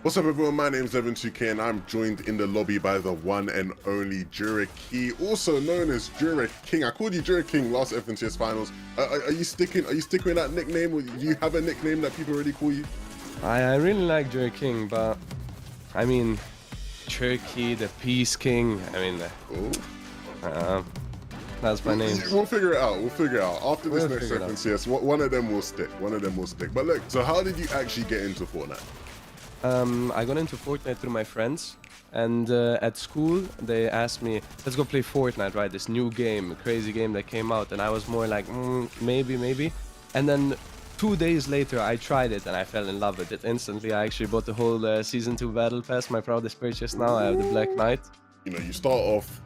What's up everyone, my name's Evan2K and I'm joined in the lobby by the one and only Juraki, also known as Jura King. I called you Jura King last FNCS finals. Are you sticking with that nickname, or do you have a nickname that people already call you? I really like Jura King, but I mean, Turkey, the Peace King, I mean, that's my name. We'll figure it out, After this next FNCS, one of them will stick, But look, so how did you actually get into Fortnite? I got into Fortnite through my friends, and at school they asked me, let's go play Fortnite, right? This new game, a crazy game that came out, and I was more like, maybe. And then 2 days later I tried it and I fell in love with it instantly. I actually bought the whole Season 2 Battle Pass, my proudest purchase now. I have the Black Knight. You know, you start off,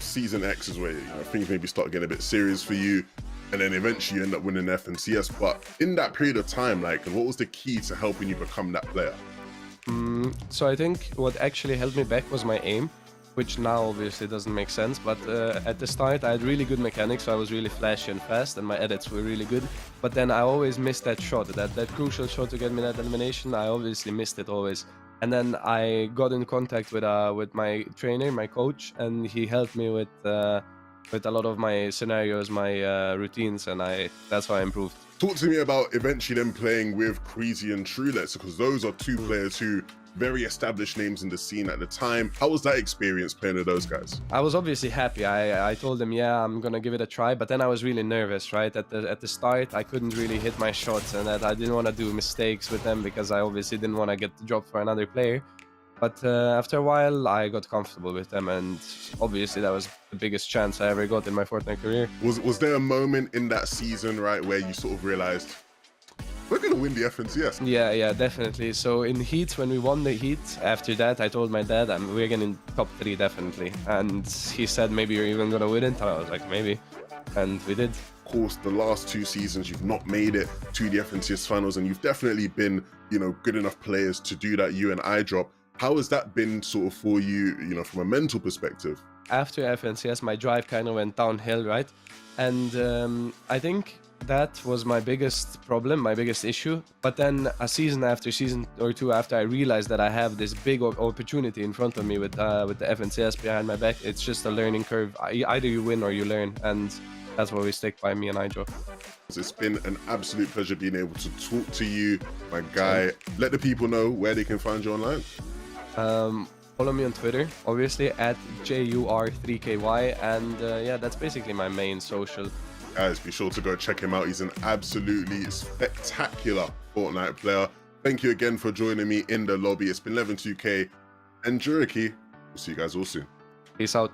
Season X is where things maybe start getting a bit serious for you, and then eventually you end up winning FNCS. But in that period of time, like, what was the key to helping you become that player? So I think what actually held me back was my aim, which now obviously doesn't make sense, but at the start I had really good mechanics, so I was really flashy and fast, and my edits were really good. But then I always missed that shot, that crucial shot to get me that elimination. I obviously missed it always. And then I got in contact with my trainer, my coach, and he helped me with a lot of my scenarios, my routines, and that's how I improved. Talk to me about eventually them playing with Queasy and Truelets, because those are two players who very established names in the scene at the time. How was that experience playing with those guys? I was obviously happy. I told them, yeah, I'm gonna give it a try, but then I was really nervous, right? At the start, I couldn't really hit my shots, and that I didn't want to do mistakes with them because I obviously didn't want to get the drop for another player. But after a while, I got comfortable with them, and obviously that was the biggest chance I ever got in my Fortnite career. Was there a moment in that season, right, where you sort of realized, we're gonna win the FNCS? Yeah, definitely. So in Heat, when we won the Heat, after that, I told my dad, we're getting top 3 definitely. And he said, maybe you're even gonna win it. And I was like, maybe. And we did. Of course, the last 2 seasons, you've not made it to the FNCS finals, and you've definitely been, good enough players to do that U and I drop. How has that been sort of for you, from a mental perspective? After FNCS, my drive kind of went downhill, right? And I think that was my biggest problem, my biggest issue. But then a season or two after, I realized that I have this big opportunity in front of me with the FNCS behind my back. It's just a learning curve. Either you win or you learn, and that's what we stick by, me and Hydro. It's been an absolute pleasure being able to talk to you, my guy. Let the people know where they can find you online. Follow me on Twitter, obviously, at JUR3KY, and yeah, that's basically my main social. Guys, be sure to go check him out. He's an absolutely spectacular Fortnite player. Thank you again for joining me in the lobby. It's been Evan2K and Juraki. We'll see you guys all soon. Peace out.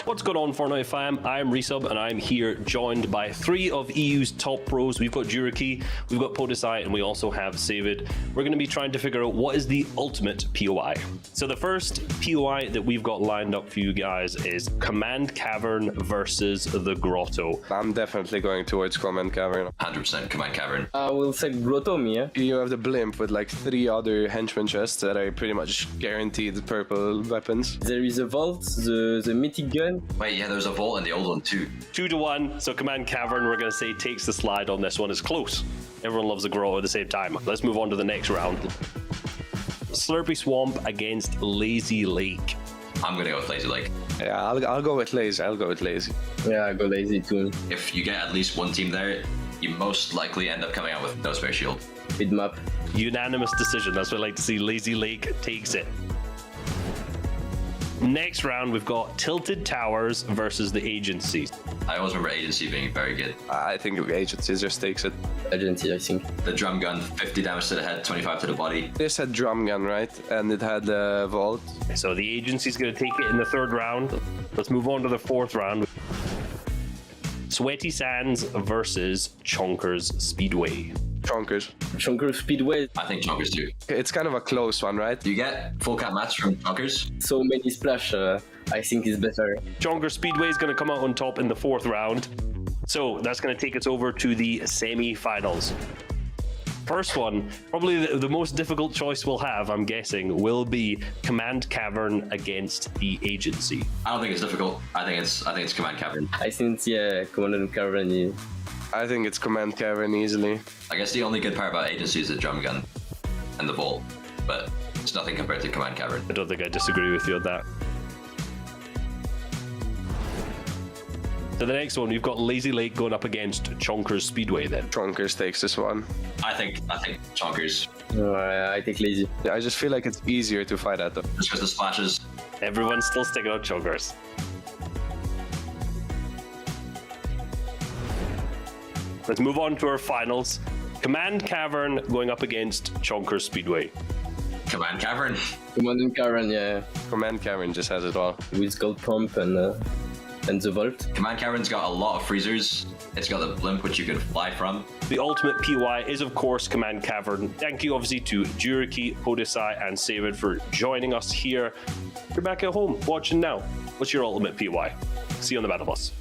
What's going on, Fortnite fam? I'm Resub, and I'm here joined by 3 of EU's top pros. We've got Juraki, we've got Podesai, and we also have Savid. We're going to be trying to figure out what is the ultimate POI. So the first POI that we've got lined up for you guys is Command Cavern versus the Grotto. I'm definitely going towards Command Cavern. 100% Command Cavern. I will say Grotto, me, yeah? You have the Blimp with like 3 other henchman chests that are pretty much guaranteed purple weapons. There is a vault, the mythic gun. Wait, yeah, there's a vault in the old one too. 2-1, so Command Cavern, we're going to say, takes the slide on this one. It's close. Everyone loves the Grotto at the same time. Let's move on to the next round. Slurpy Swamp against Lazy Lake. I'm going to go with Lazy Lake. Yeah, I'll go with Lazy. Yeah, I go Lazy too. If you get at least one team there, you most likely end up coming out with no spare shield. Mid map. Unanimous decision. That's what I like to see. Lazy Lake takes it. Next round, we've got Tilted Towers versus the Agency. I always remember Agency being very good. I think Agency just takes it. Agency, I think. The drum gun, 50 damage to the head, 25 to the body. This had drum gun, right? And it had the vault. So the Agency's going to take it in the 3rd round. Let's move on to the 4th round. Sweaty Sands versus Chonkers Speedway. Chonkers Speedway. I think Chonkers too. It's kind of a close one, right? You get full cap match from Chonkers. So many splash, I think is better. Chonkers Speedway is going to come out on top in the 4th round. So that's going to take us over to the semi-finals. First one, probably the most difficult choice we'll have, I'm guessing, will be Command Cavern against the Agency. I don't think it's difficult. I think it's Command Cavern. I think, yeah, Command Cavern is... I think it's Command Cavern easily. I guess the only good part about Agency is the drum gun and the vault, but it's nothing compared to Command Cavern. I don't think I disagree with you on that. So the next one, we've got Lazy Lake going up against Chonkers Speedway then. Chonkers takes this one. I think Chonkers, No, I take Lazy. Yeah, I just feel like it's easier to fight at them. just because the splashes. Everyone's still sticking on Chonkers. Let's move on to our finals. Command Cavern going up against Chonkers Speedway. Command Cavern. Command Cavern, yeah, Command Cavern just has it all. with Gold Pump and the Vault. Command Cavern's got a lot of freezers. It's got the blimp which you can fly from. The ultimate PY is, of course, Command Cavern. Thank you, obviously, to Juriki, Podesai, and Savid for joining us here. You're back at home watching now. What's your ultimate PY? See you on the Battle Bus.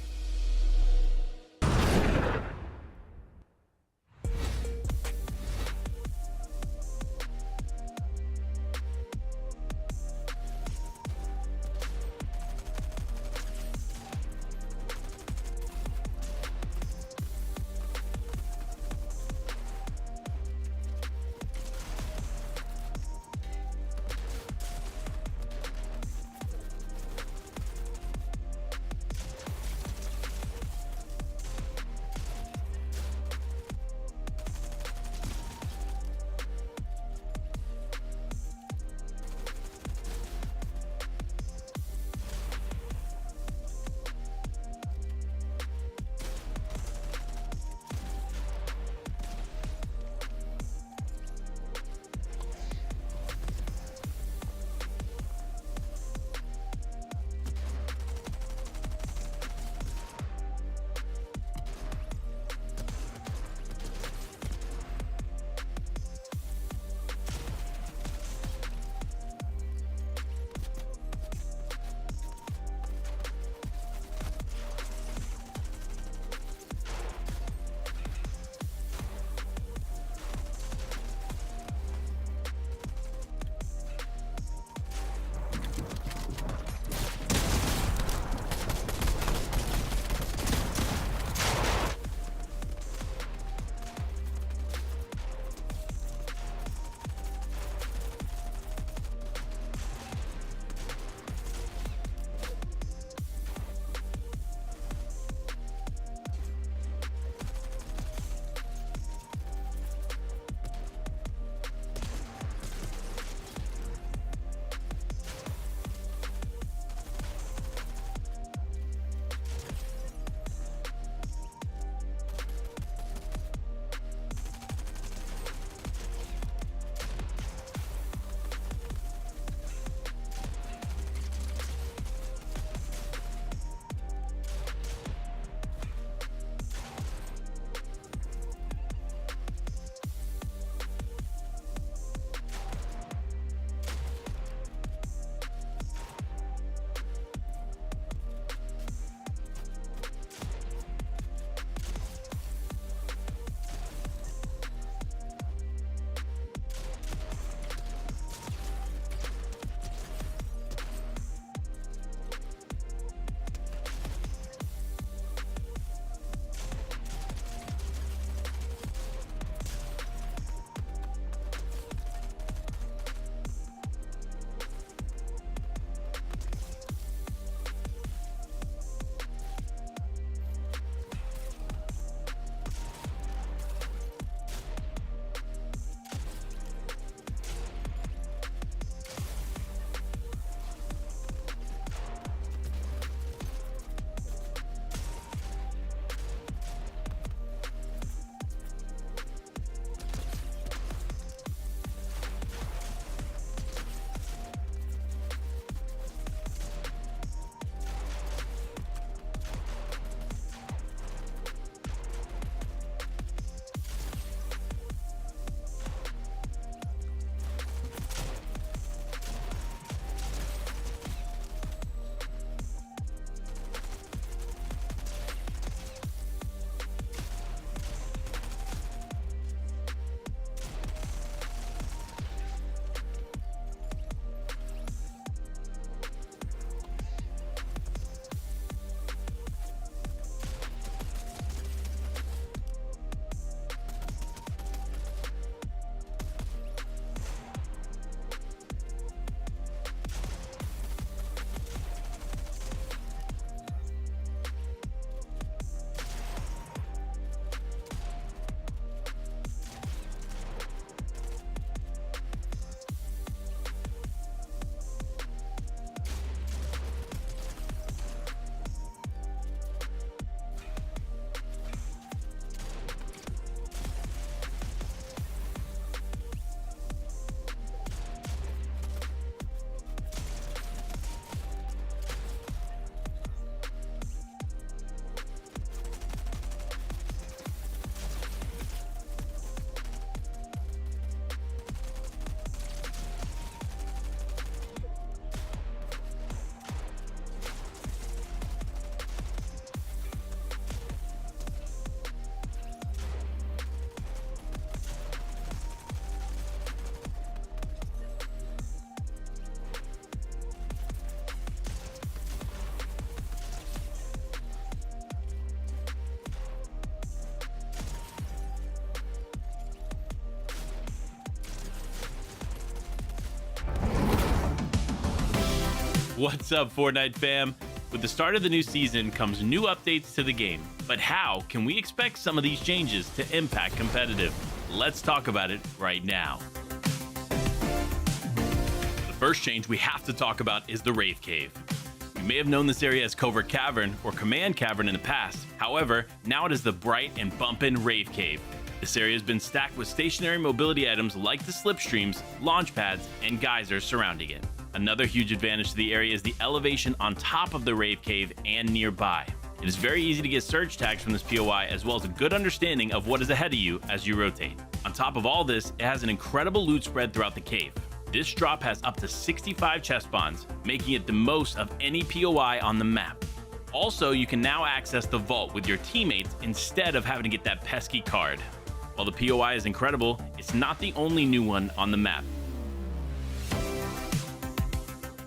What's up, Fortnite fam? With the start of the new season comes new updates to the game. But how can we expect some of these changes to impact competitive? Let's talk about it right now. The first change we have to talk about is the Rave Cave. You may have known this area as Covert Cavern or Command Cavern in the past. However, now it is the bright and bumpin' Rave Cave. This area has been stacked with stationary mobility items like the slipstreams, launch pads, and geysers surrounding it. Another huge advantage to the area is the elevation on top of the Rave Cave and nearby. It is very easy to get surge tags from this POI, as well as a good understanding of what is ahead of you as you rotate. On top of all this, it has an incredible loot spread throughout the cave. This drop has up to 65 chest spawns, making it the most of any POI on the map. Also, you can now access the vault with your teammates instead of having to get that pesky card. While the POI is incredible, it's not the only new one on the map.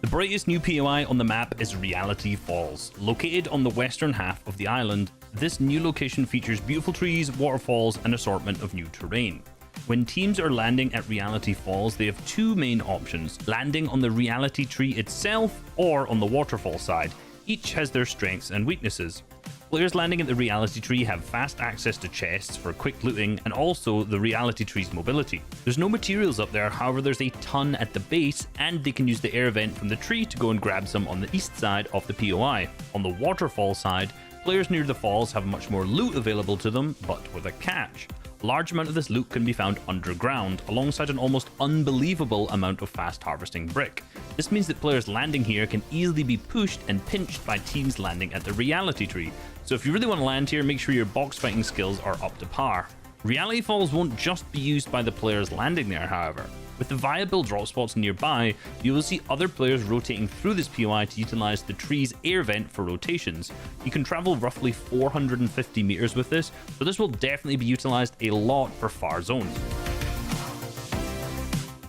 The brightest new POI on the map is Reality Falls. Located on the western half of the island, this new location features beautiful trees, waterfalls, and an assortment of new terrain. When teams are landing at Reality Falls, they have two main options: landing on the reality tree itself or on the waterfall side. Each has their strengths and weaknesses. Players landing at the reality tree have fast access to chests for quick looting and also the reality tree's mobility. There's no materials up there, however there's a ton at the base, and they can use the air vent from the tree to go and grab some on the east side of the POI. On the waterfall side, players near the falls have much more loot available to them, but with a catch. A large amount of this loot can be found underground, alongside an almost unbelievable amount of fast harvesting brick. This means that players landing here can easily be pushed and pinched by teams landing at the reality tree. So if you really want to land here, make sure your box fighting skills are up to par. Reality Falls won't just be used by the players landing there, however. With the viable drop spots nearby, you will see other players rotating through this POI to utilize the tree's air vent for rotations. You can travel roughly 450 meters with this, so this will definitely be utilized a lot for far zones.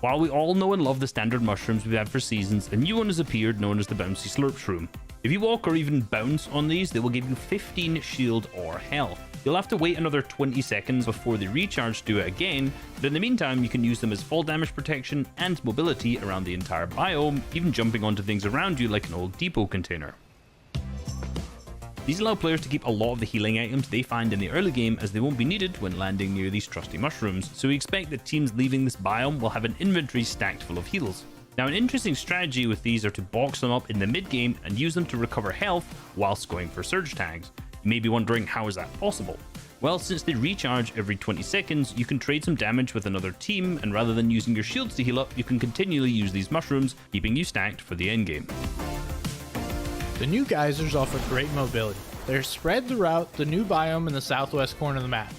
While we all know and love the standard mushrooms we've had for seasons, a new one has appeared known as the Bouncy Slurp Shroom. If you walk or even bounce on these, they will give you 15 shield or health. You'll have to wait another 20 seconds before they recharge to do it again, but in the meantime you can use them as fall damage protection and mobility around the entire biome, even jumping onto things around you like an old depot container. These allow players to keep a lot of the healing items they find in the early game, as they won't be needed when landing near these trusty mushrooms, so we expect that teams leaving this biome will have an inventory stacked full of heals. Now, an interesting strategy with these are to box them up in the mid game and use them to recover health whilst going for surge tags. You may be wondering, how is that possible? Well, since they recharge every 20 seconds, you can trade some damage with another team, and rather than using your shields to heal up, you can continually use these mushrooms, keeping you stacked for the endgame. The new geysers offer great mobility. They're spread throughout the new biome in the southwest corner of the map.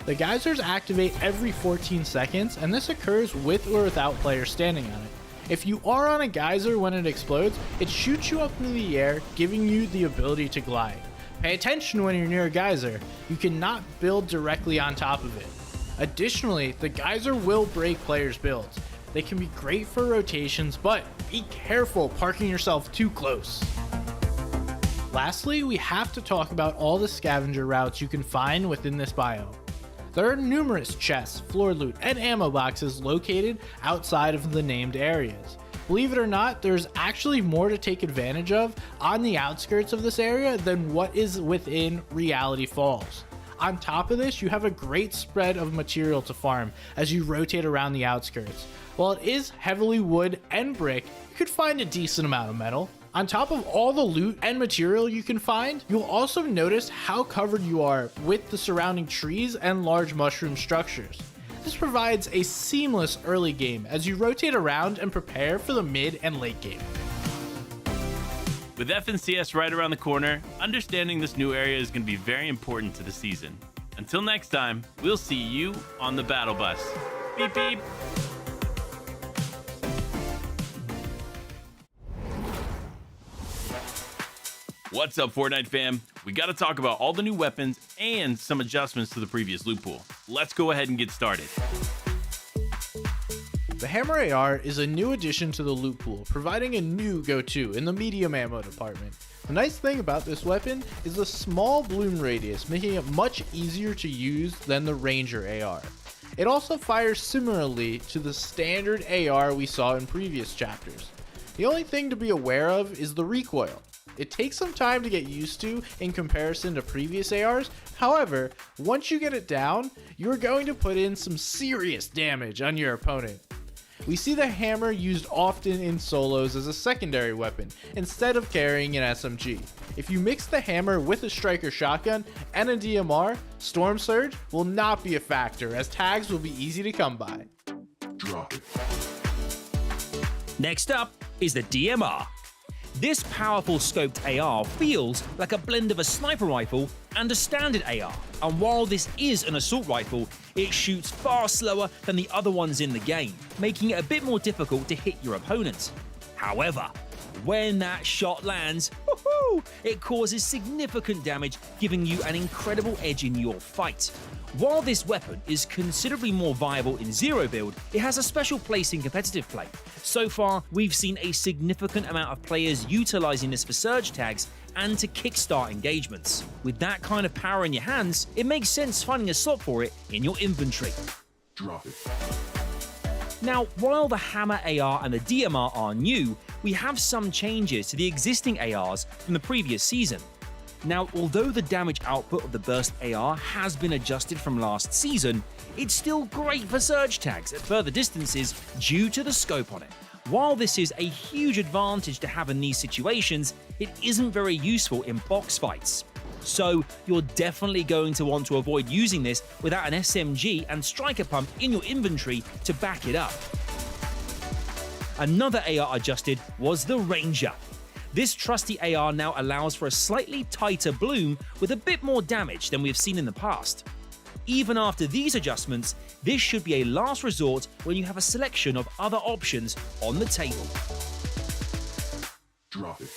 The geysers activate every 14 seconds, and this occurs with or without players standing on it. If you are on a geyser when it explodes, it shoots you up into the air, giving you the ability to glide. Pay attention when you're near a geyser. You cannot build directly on top of it. Additionally, the geyser will break players' builds. They can be great for rotations, but be careful parking yourself too close. Lastly, we have to talk about all the scavenger routes you can find within this biome. There are numerous chests, floor loot, and ammo boxes located outside of the named areas. Believe it or not, there's actually more to take advantage of on the outskirts of this area than what is within Reality Falls. On top of this, you have a great spread of material to farm as you rotate around the outskirts. While it is heavily wood and brick, you could find a decent amount of metal. On top of all the loot and material you can find, you'll also notice how covered you are with the surrounding trees and large mushroom structures. This provides a seamless early game as you rotate around and prepare for the mid and late game. With FNCS right around the corner, understanding this new area is going to be very important to the season. Until next time, we'll see you on the battle bus. Beep beep! What's up, Fortnite fam? We gotta talk about all the new weapons and some adjustments to the previous loot pool. Let's go ahead and get started. The Hammer AR is a new addition to the loot pool, providing a new go-to in the medium ammo department. The nice thing about this weapon is the small bloom radius, making it much easier to use than the Ranger AR. It also fires similarly to the standard AR we saw in previous chapters. The only thing to be aware of is the recoil. It takes some time to get used to in comparison to previous ARs, however, once you get it down, you're going to put in some serious damage on your opponent. We see the hammer used often in solos as a secondary weapon, instead of carrying an SMG. If you mix the hammer with a striker shotgun and a DMR, Storm Surge will not be a factor as tags will be easy to come by. Drop it. Next up is the DMR. This powerful scoped AR feels like a blend of a sniper rifle and a standard AR, and while this is an assault rifle, it shoots far slower than the other ones in the game, making it a bit more difficult to hit your opponent. However, when that shot lands, it causes significant damage, giving you an incredible edge in your fight. While this weapon is considerably more viable in zero build, it has a special place in competitive play. So far, we've seen a significant amount of players utilizing this for surge tags and to kickstart engagements. With that kind of power in your hands, it makes sense finding a slot for it in your inventory. Drop it. Now, while the Hammer AR and the DMR are new, we have some changes to the existing ARs from the previous season. Now, although the damage output of the Burst AR has been adjusted from last season, it's still great for surge tags at further distances due to the scope on it. While this is a huge advantage to have in these situations, it isn't very useful in box fights. So you're definitely going to want to avoid using this without an SMG and striker pump in your inventory to back it up. Another AR adjusted was the Ranger. This trusty AR now allows for a slightly tighter bloom with a bit more damage than we've seen in the past. Even after these adjustments, this should be a last resort when you have a selection of other options on the table. Drop it.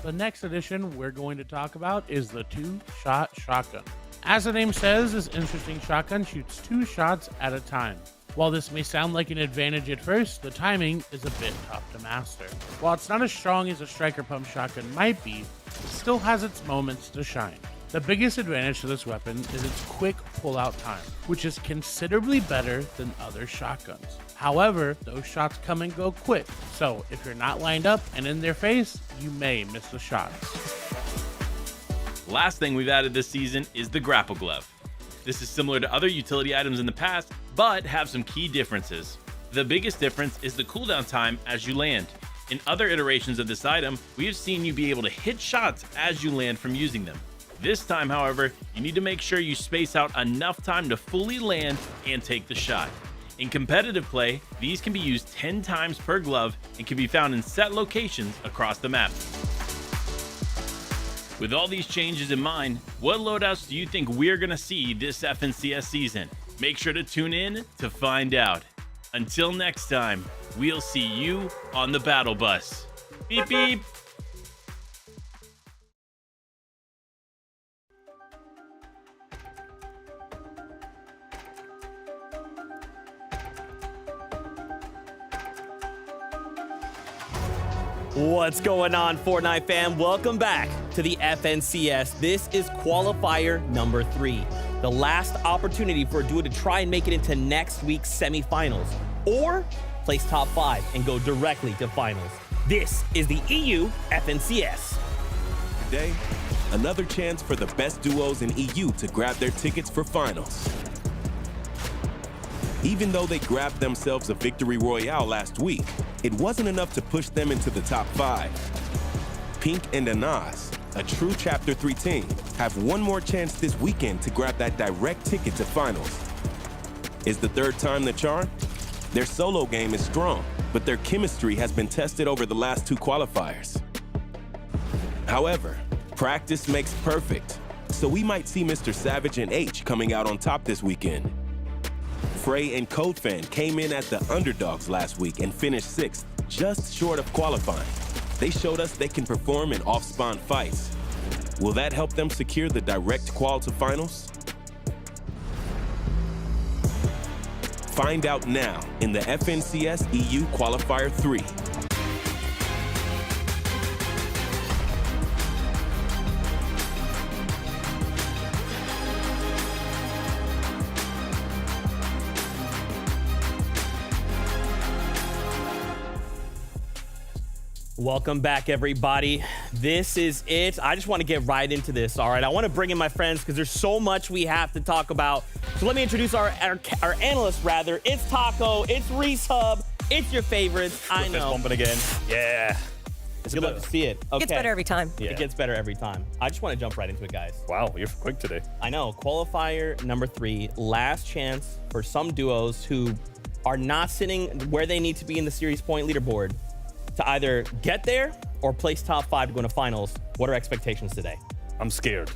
The next addition we're going to talk about is the two-shot shotgun. As the name says, this interesting shotgun shoots 2 shots at a time. While this may sound like an advantage at first, the timing is a bit tough to master. While it's not as strong as a striker pump shotgun might be, it still has its moments to shine. The biggest advantage to this weapon is its quick pull-out time, which is considerably better than other shotguns. However, those shots come and go quick, so if you're not lined up and in their face, you may miss the shots. Last thing we've added this season is the Grapple Glove. This is similar to other utility items in the past, but have some key differences. The biggest difference is the cooldown time as you land. In other iterations of this item, we have seen you be able to hit shots as you land from using them. This time, however, you need to make sure you space out enough time to fully land and take the shot. In competitive play, these can be used 10 times per glove and can be found in set locations across the map. With all these changes in mind, what loadouts do you think we're going to see this FNCS season? Make sure to tune in to find out. Until next time, we'll see you on the battle bus. Beep beep! What's going on, Fortnite fam? Welcome back to the FNCS. This is qualifier number 3. The last opportunity for a duo to try and make it into next week's semifinals, or place top 5 and go directly to finals. This is the EU FNCS. Today, another chance for the best duos in EU to grab their tickets for finals. Even though they grabbed themselves a victory royale last week, it wasn't enough to push them into the top 5. Pink and Anas, a true Chapter 3 team, have one more chance this weekend to grab that direct ticket to finals. Is the third time the charm? Their solo game is strong, but their chemistry has been tested over the last 2 qualifiers. However, practice makes perfect, so we might see Mr. Savage and H coming out on top this weekend. Frey and CodeFan came in as the underdogs last week and finished 6th, just short of qualifying. They showed us they can perform in off-spawn fights. Will that help them secure the direct qual to finals? Find out now in the FNCS EU Qualifier 3. Welcome back, everybody. This is it. I just want to get right into this, all right? I want to bring in my friends because there's so much we have to talk about. So let me introduce our analyst, rather. It's Taco, it's Reese Hub, it's your favorites. I know. Fist bumping again. Yeah. You'd love to see it. Okay. It gets better every time. Yeah. It gets better every time. I just want to jump right into it, guys. Wow, you're quick today. I know. Qualifier number 3, last chance for some duos who are not sitting where they need to be in the series point leaderboard to either get there or place top 5 to go into finals. What are expectations today? I'm scared.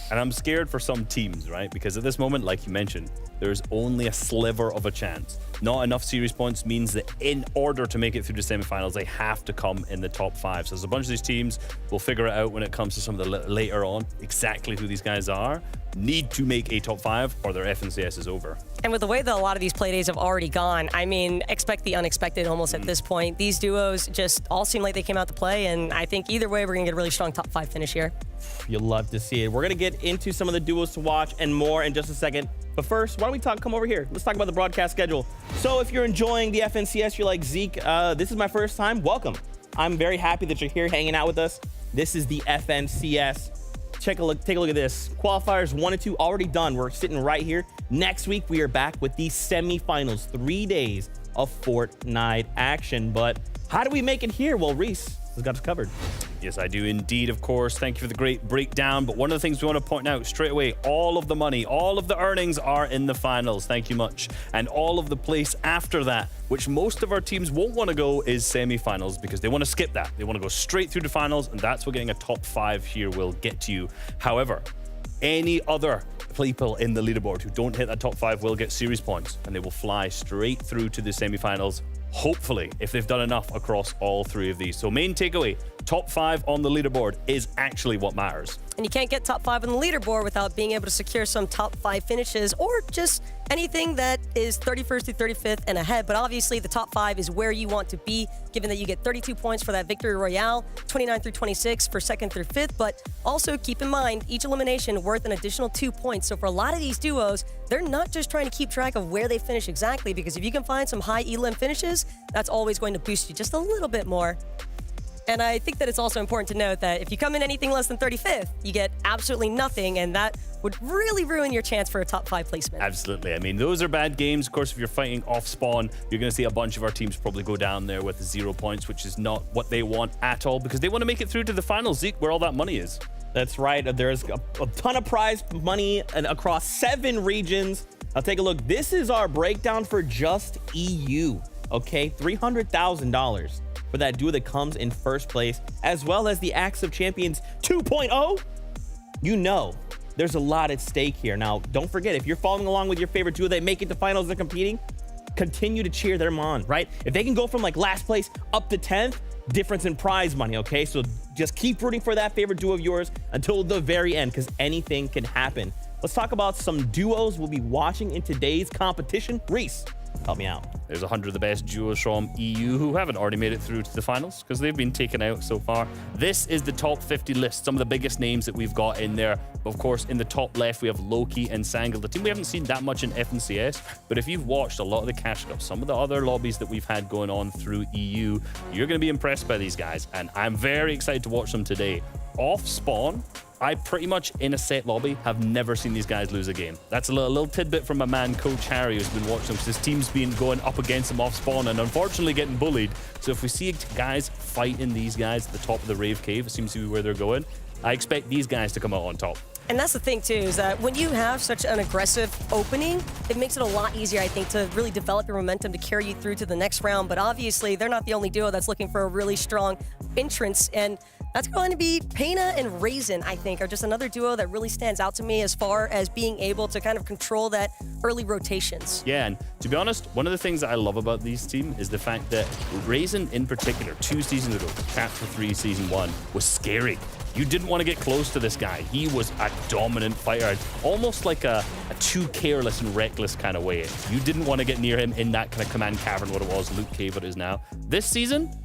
And I'm scared for some teams, right? Because at this moment, like you mentioned, there's only a sliver of a chance. Not enough series points means that in order to make it through the semifinals, they have to come in the top 5. So there's a bunch of these teams, we'll figure it out when it comes to some of the later on, exactly who these guys are, need to make a top 5 or their FNCS is over. And with the way that a lot of these play days have already gone, I mean, expect the unexpected almost at this point. These duos just all seem like they came out to play, and I think either way, we're going to get a really strong top 5 finish here. You'll love to see it. We're going to get into some of the duos to watch and more in just a second. But first, why don't we come over here. Let's talk about the broadcast schedule. So if you're enjoying the FNCS, you're like, Zeke, this is my first time, welcome. I'm very happy that you're here hanging out with us. This is the FNCS. Take a look at this. Qualifiers 1 and 2 already done. We're sitting right here. Next week, we are back with the semifinals. 3 days of Fortnite action. But how do we make it here? Well, Reese has got us covered. Yes, I do indeed, of course. Thank you for the great breakdown. But one of the things we want to point out straight away, all of the money, all of the earnings are in the finals. Thank you much. And all of the place after that, which most of our teams won't want to go, is semifinals because they want to skip that. They want to go straight through to finals, and that's what getting a top 5 here will get you. However, any other people in the leaderboard who don't hit that top 5 will get series points, and they will fly straight through to the semifinals. Hopefully, if they've done enough across all 3 of these. So main takeaway, top 5 on the leaderboard is actually what matters. And you can't get top 5 on the leaderboard without being able to secure some top 5 finishes or just anything that is 31st through 35th and ahead. But obviously, the top 5 is where you want to be, given that you get 32 points for that Victory Royale, 29 through 26 for 2nd through 5th. But also keep in mind, each elimination worth an additional 2 points. So for a lot of these duos, they're not just trying to keep track of where they finish exactly, because if you can find some high elim finishes, that's always going to boost you just a little bit more. And I think that it's also important to note that if you come in anything less than 35th, you get absolutely nothing, and that would really ruin your chance for a top 5 placement. Absolutely. I mean, those are bad games. Of course, if you're fighting off spawn, you're going to see a bunch of our teams probably go down there with 0 points, which is not what they want at all, because they want to make it through to the finals, Zeke, where all that money is. That's right. There's a ton of prize money across 7 regions. Now take a look. This is our breakdown for just EU. Okay, $300,000 for that duo that comes in first place, as well as the Axe of Champions 2.0. You know, there's a lot at stake here. Now, don't forget, if you're following along with your favorite duo, they make it to finals, they're competing, continue to cheer them on, right? If they can go from like last place up to 10th, difference in prize money, okay? So just keep rooting for that favorite duo of yours until the very end, because anything can happen. Let's talk about some duos we'll be watching in today's competition. Reese, help me out. There's 100 of the best duos from EU who haven't already made it through to the finals because they've been taken out so far. This is the top 50 list, some of the biggest names that we've got in there. But of course, in the top left, we have Loki and Sangel, the team we haven't seen that much in FNCS. But if you've watched a lot of the cash cups, some of the other lobbies that we've had going on through EU, you're going to be impressed by these guys. And I'm very excited to watch them today. Off spawn, I pretty much, in a set lobby, have never seen these guys lose a game. That's a little tidbit from my man, Coach Harry, who's been watching them, because his team's been going up against him off spawn and unfortunately getting bullied. So if we see guys fighting these guys at the top of the Rave Cave, it seems to be where they're going, I expect these guys to come out on top. And that's the thing, too, is that when you have such an aggressive opening, it makes it a lot easier, I think, to really develop your momentum to carry you through to the next round. But obviously, they're not the only duo that's looking for a really strong entrance. And that's going to be Pena and Raisin, I think, are just another duo that really stands out to me as far as being able to kind of control that early rotations. Yeah, and to be honest, one of the things that I love about these team is the fact that Raisin in particular, 2 seasons ago, Chapter 3, Season 1, was scary. You didn't want to get close to this guy. He was a dominant fighter, almost like a too careless and reckless kind of way. You didn't want to get near him in that kind of command cavern, what it was, Luke Cave, what it is now. This season,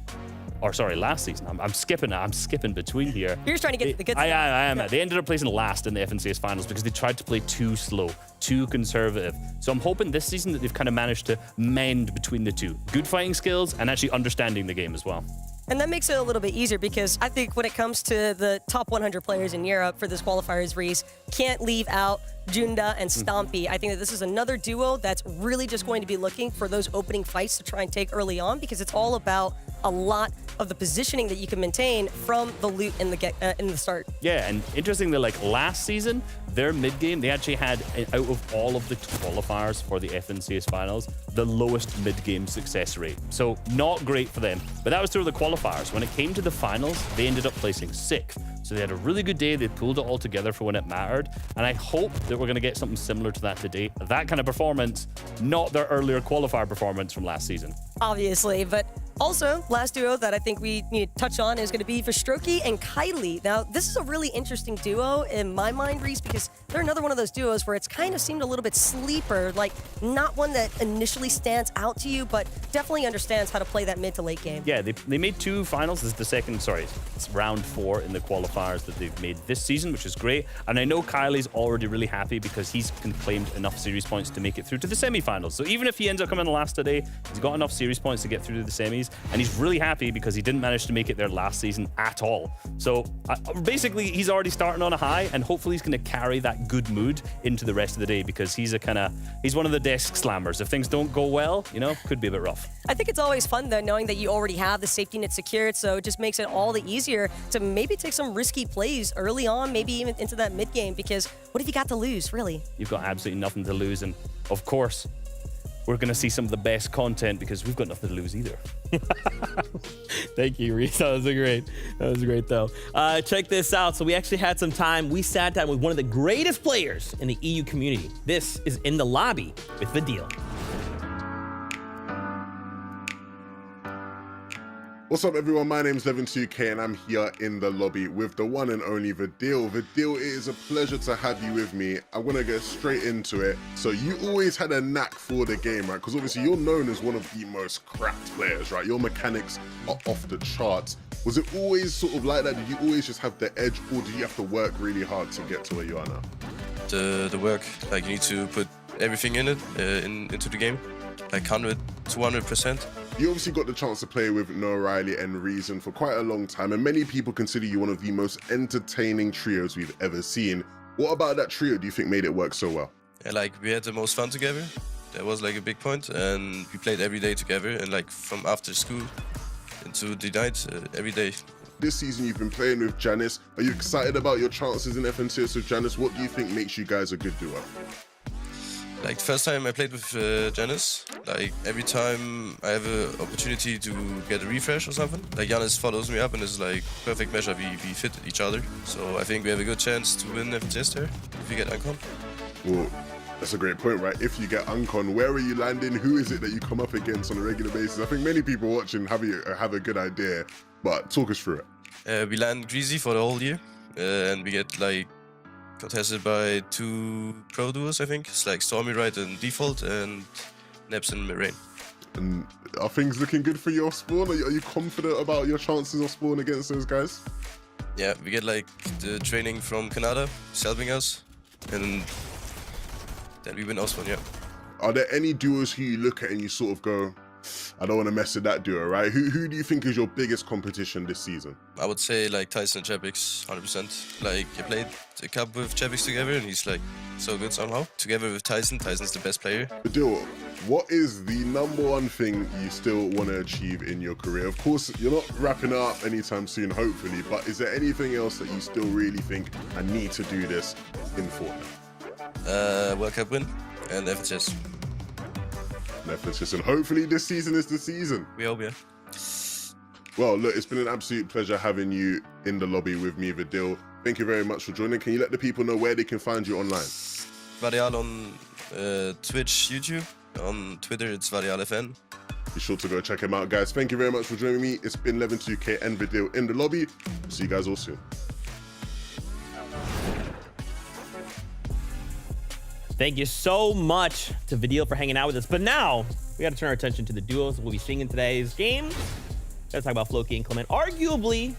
or sorry, last season, I'm skipping between here. You're just trying to get to the good I stuff. am. Yeah. They ended up placing last in the FNCS finals because they tried to play too slow, too conservative. So I'm hoping this season that they've kind of managed to mend between the two. Good fighting skills and actually understanding the game as well. And that makes it a little bit easier because I think when it comes to the top 100 players in Europe for this qualifiers race, can't leave out Junda and Stompy. I think that this is another duo that's really just going to be looking for those opening fights to try and take early on, because it's all about a lot of the positioning that you can maintain from the loot in the start. Yeah, and interestingly, like last season, their mid game, they actually had, out of all of the qualifiers for the FNCS finals, the lowest mid game success rate. So not great for them. But that was through the qualifiers. When it came to the finals, they ended up placing 6th. So they had a really good day. They pulled it all together for when it mattered. And I hope that we're going to get something similar to that today. That kind of performance, not their earlier qualifier performance from last season. Obviously, but also, last duo that I think we need to touch on is going to be Vostroki and Kylie. Now, this is a really interesting duo in my mind, Reese, because they're another one of those duos where it's kind of seemed a little bit sleeper, like not one that initially stands out to you, but definitely understands how to play that mid to late game. Yeah, they made 2 finals. This is the second, it's round 4 in the qualifiers that they've made this season, which is great. And I know Kylie's already really happy because he's claimed enough series points to make it through to the semifinals. So even if he ends up coming last today, he's got enough series points to get through to the semis. And he's really happy because he didn't manage to make it there last season at all. So basically, he's already starting on a high, and hopefully he's going to carry that good mood into the rest of the day, because he's one of the desk slammers. If things don't go well, could be a bit rough. I think it's always fun, though, knowing that you already have the safety net secured, so it just makes it all the easier to maybe take some risky plays early on, maybe even into that mid game, because what have you got to lose, really? You've got absolutely nothing to lose, and of course, we're going to see some of the best content because we've got nothing to lose either. Thank you, Reese. That was great, though. Check this out. So we actually had some time. We sat down with one of the greatest players in the EU community. This is In the Lobby with Vadeal. What's up, everyone? My name's Levin2K, and I'm here in the lobby with the one and only Vadeal. Vadeal, it is a pleasure to have you with me. I'm gonna get straight into it. So you always had a knack for the game, right? Because obviously you're known as one of the most cracked players, right? Your mechanics are off the charts. Was it always sort of like that? Did you always just have the edge, or did you have to work really hard to get to where you are now? The work, like you need to put everything in it, into the game, like 200%. You obviously got the chance to play with Noah Riley and Reason for quite a long time, and many people consider you one of the most entertaining trios we've ever seen. What about that trio do you think made it work so well? Yeah, like we had the most fun together. That was like a big point, and we played every day together, and like from after school into the night, every day. This season you've been playing with Janice. Are you excited about your chances in FNCS with Janice? What do you think makes you guys a good duo? Like the first time I played with Janice, like every time I have an opportunity to get a refresh or something, like Janice follows me up and it's like perfect measure. We fit each other. So I think we have a good chance to win FNCS there if we get Uncon. Well, that's a great point, right? If you get Uncon, where are you landing? Who is it that you come up against on a regular basis? I think many people watching have a good idea, but talk us through it. We land Greasy for the whole year, and we get like contested by 2 pro duos, I think. It's like Stormy Right and Default and Nebs and Rain. And are things looking good for your spawn? Are you confident about your chances of spawn against those guys? Yeah, we get like the training from Canada, he's helping us, and then we win Osman, yeah. Are there any duos who you look at and you sort of go, I don't want to mess with that duo, right? Who do you think is your biggest competition this season? I would say like Tyson and Chapix, 100%. Like I played a cup with Chapix together and he's like so good somehow. Together with Tyson, Tyson's the best player. Vadeal, what is the #1 thing you still want to achieve in your career? Of course, you're not wrapping up anytime soon, hopefully, but is there anything else that you still really think, I need to do this in Fortnite? World Cup win and FNCS. And hopefully this season is the season. We hope, yeah. Well, look, it's been an absolute pleasure having you in the lobby with me, Vadeal. Thank you very much for joining. Can you let the people know where they can find you online? Vadeal on Twitch, YouTube. On Twitter, it's VadealFN. Be sure to go check him out, guys. Thank you very much for joining me. It's been Levin2K and Vadeal in the lobby. See you guys all soon. Thank you so much to Vadeal for hanging out with us. But now, we got to turn our attention to the duos we'll be seeing in today's game. Let's talk about Floki and Clement. Arguably,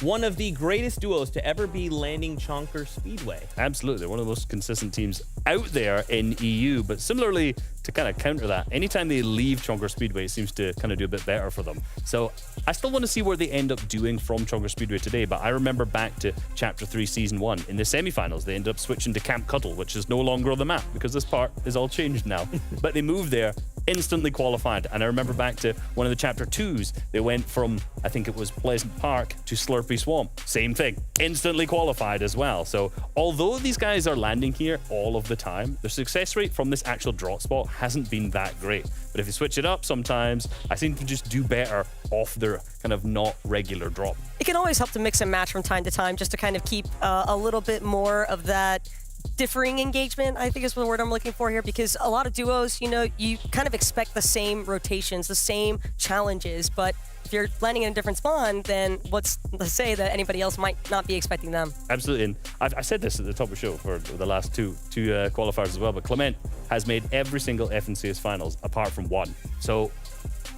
one of the greatest duos to ever be landing Chonker Speedway. Absolutely. They're one of the most consistent teams out there in EU. But similarly to kind of counter that, anytime they leave Chonker Speedway, it seems to kind of do a bit better for them. So I still want to see where they end up doing from Chonker Speedway today, but I remember back to Chapter 3 Season 1. In the semi-finals, they ended up switching to Camp Cuddle, which is no longer on the map because this part is all changed now. But they moved there, instantly qualified. And I remember back to one of the Chapter 2s, they went from, I think it was Pleasant Park to Slurpy Swamp. Same thing, instantly qualified as well. So although these guys are landing here all of the time, the success rate from this actual drop spot hasn't been that great. But if you switch it up sometimes, I seem to just do better off their kind of not regular drop. It can always help to mix and match from time to time just to kind of keep a little bit more of that differing engagement, I think is the word I'm looking for here, because a lot of duos, you know, you kind of expect the same rotations, the same challenges, but if you're landing in a different spawn, then what's to say that anybody else might not be expecting them? Absolutely, and I said this at the top of the show for the last two qualifiers as well, but Clement has made every single FNCS finals apart from one. So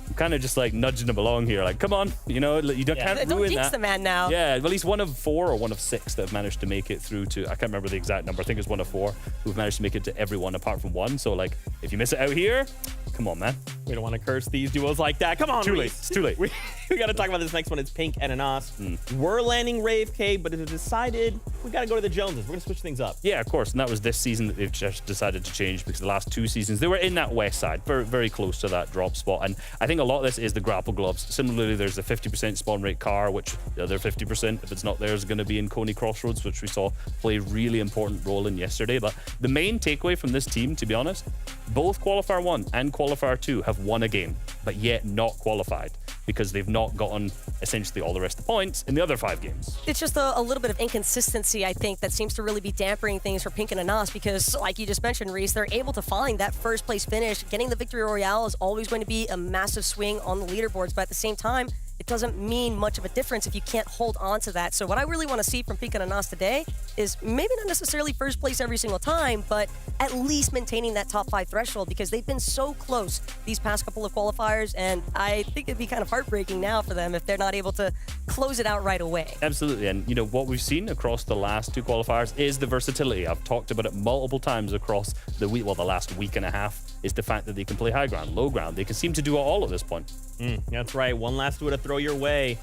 I'm kind of just like nudging him along here, like, come on, you know, you can't Don't ruin jinx that. the man now. Yeah, well, he's one of 4 or one of 6 that have managed to make it through to, I can't remember the exact number, I think it's one of 4 who've managed to make it to every one apart from one. So, like, if you miss it out here, come on, man. We don't want to curse these duos like that. Come on, Too late. Reese. It's too late. We got to talk about this next one. It's Pink and Anas. We're landing Rave Cave, but it decided we got to go to the Joneses. We're going to switch things up. Yeah, of course. And that was this season that they've just decided to change, because the last 2 seasons, they were in that west side, very, very close to that drop spot. And I think a lot of this is the grapple gloves. Similarly, there's a 50% spawn rate car, which the other 50%, if it's not there, is going to be in Coney Crossroads, which we saw play a really important role in yesterday. But the main takeaway from this team, to be honest, both Qualifier 1 and Qualifier 2 have won a game, but yet not qualified, because they've not gotten essentially all the rest of the points in the other 5 games. It's just a little bit of inconsistency, I think, that seems to really be dampering things for Pink and Anas, because like you just mentioned, Reese, they're able to find that first place finish. Getting the Victory Royale is always going to be a massive swing on the leaderboards, but at the same time, it doesn't mean much of a difference if you can't hold on to that. So what I really want to see from Pink and Anas today is maybe not necessarily first place every single time, but at least maintaining that top 5 threshold, because they've been so close these past couple of qualifiers, and I think it'd be kind of heartbreaking now for them if they're not able to close it out right away. Absolutely, and you know what we've seen across the last 2 qualifiers is the versatility. I've talked about it multiple times across the week, well, the last week and a half, is the fact that they can play high ground, low ground. They can seem to do it all at this point. That's right. One last duo to throw your way.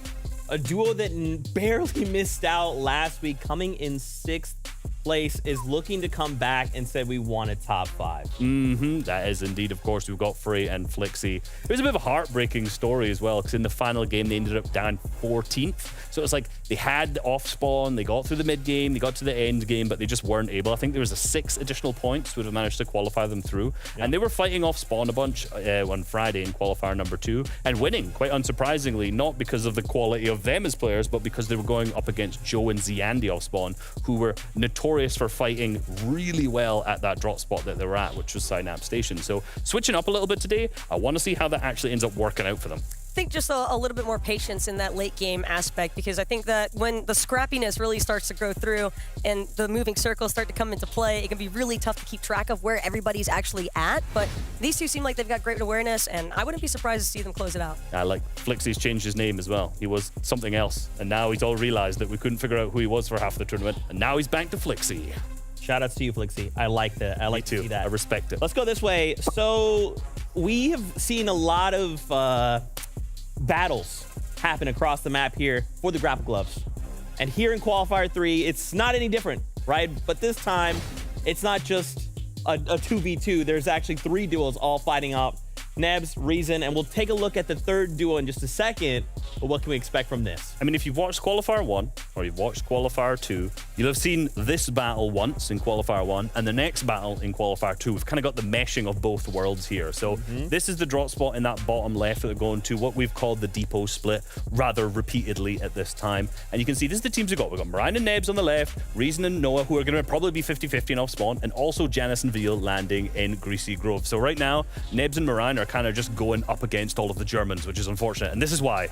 A duo that barely missed out last week, coming in 6th place, is looking to come back and said we want a top 5. That is indeed, of course, we've got Frey and Flixie. It was a bit of a heartbreaking story as well, because in the final game, they ended up down 14th. So it's like they had the off spawn, they got through the mid game, they got to the end game, but they just weren't able. I think there was a 6 additional points would have managed to qualify them through. And they were fighting off spawn a bunch on Friday in qualifier number 2 and winning, quite unsurprisingly, not because of the quality of them as players, but because they were going up against Joe and Ziandi off spawn, who were notorious for fighting really well at that drop spot that they were at, which was Synapse Station. So switching up a little bit today, I want to see how that actually ends up working out for them. I think just a little bit more patience in that late game aspect, because I think that when the scrappiness really starts to go through and the moving circles start to come into play, it can be really tough to keep track of where everybody's actually at. But these two seem like they've got great awareness, and I wouldn't be surprised to see them close it out. Like Flixie's changed his name as well. He was something else, and now he's all realized that we couldn't figure out who he was for half the tournament, and now he's back to Flixie. Shout outs to you, Flixie. I like that. I like to see that. I respect it. Let's go this way. So we have seen a lot of battles happen across the map here for the grapple gloves. And here in Qualifier 3, it's not any different, right? But this time, it's not just a 2v2. There's actually 3 duos all fighting out. Nebs, Reason, and we'll take a look at the 3rd duo in just a second. But what can we expect from this? I mean, if you've watched Qualifier 1 or you've watched Qualifier 2, you'll have seen this battle once in Qualifier 1 and the next battle in Qualifier 2. We've kind of got the meshing of both worlds here. So this is the drop spot in that bottom left that they're going to, what we've called the depot split, rather repeatedly at this time. And you can see this is the teams we've got. We've got Mariah and Nebs on the left, Reason and Noah, who are going to probably be 50-50 in off spawn, and also Janice and Vadeal landing in Greasy Grove. So right now, Nebs and Mariah are kind of just going up against all of the Germans, which is unfortunate. And this is why.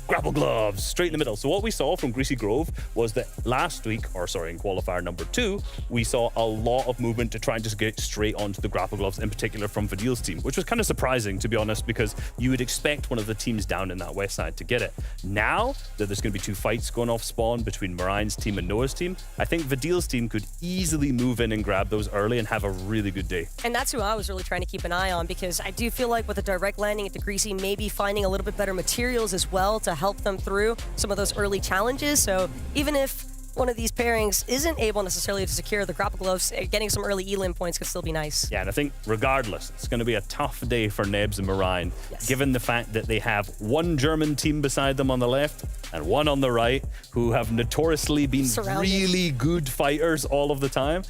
grapple gloves, straight in the middle. So what we saw from Greasy Grove was that last week, or sorry, in qualifier number 2, we saw a lot of movement to try and just get straight onto the grapple gloves, in particular from Vadeal's team, which was kind of surprising, to be honest, because you would expect one of the teams down in that west side to get it. Now that there's going to be 2 fights going off spawn between Marine's team and Noah's team, I think Vadeal's team could easily move in and grab those early and have a really good day. And that's who I was really trying to keep an eye on, because I do feel like with a direct landing into Greasy, maybe finding a little bit better materials as well to help them through some of those early challenges. So even if one of these pairings isn't able necessarily to secure the grapple gloves, getting some early elim points could still be nice. Yeah, and I think regardless, it's going to be a tough day for Nebs and Marine, given the fact that they have one German team beside them on the left and one on the right, who have notoriously been really good fighters all of the time.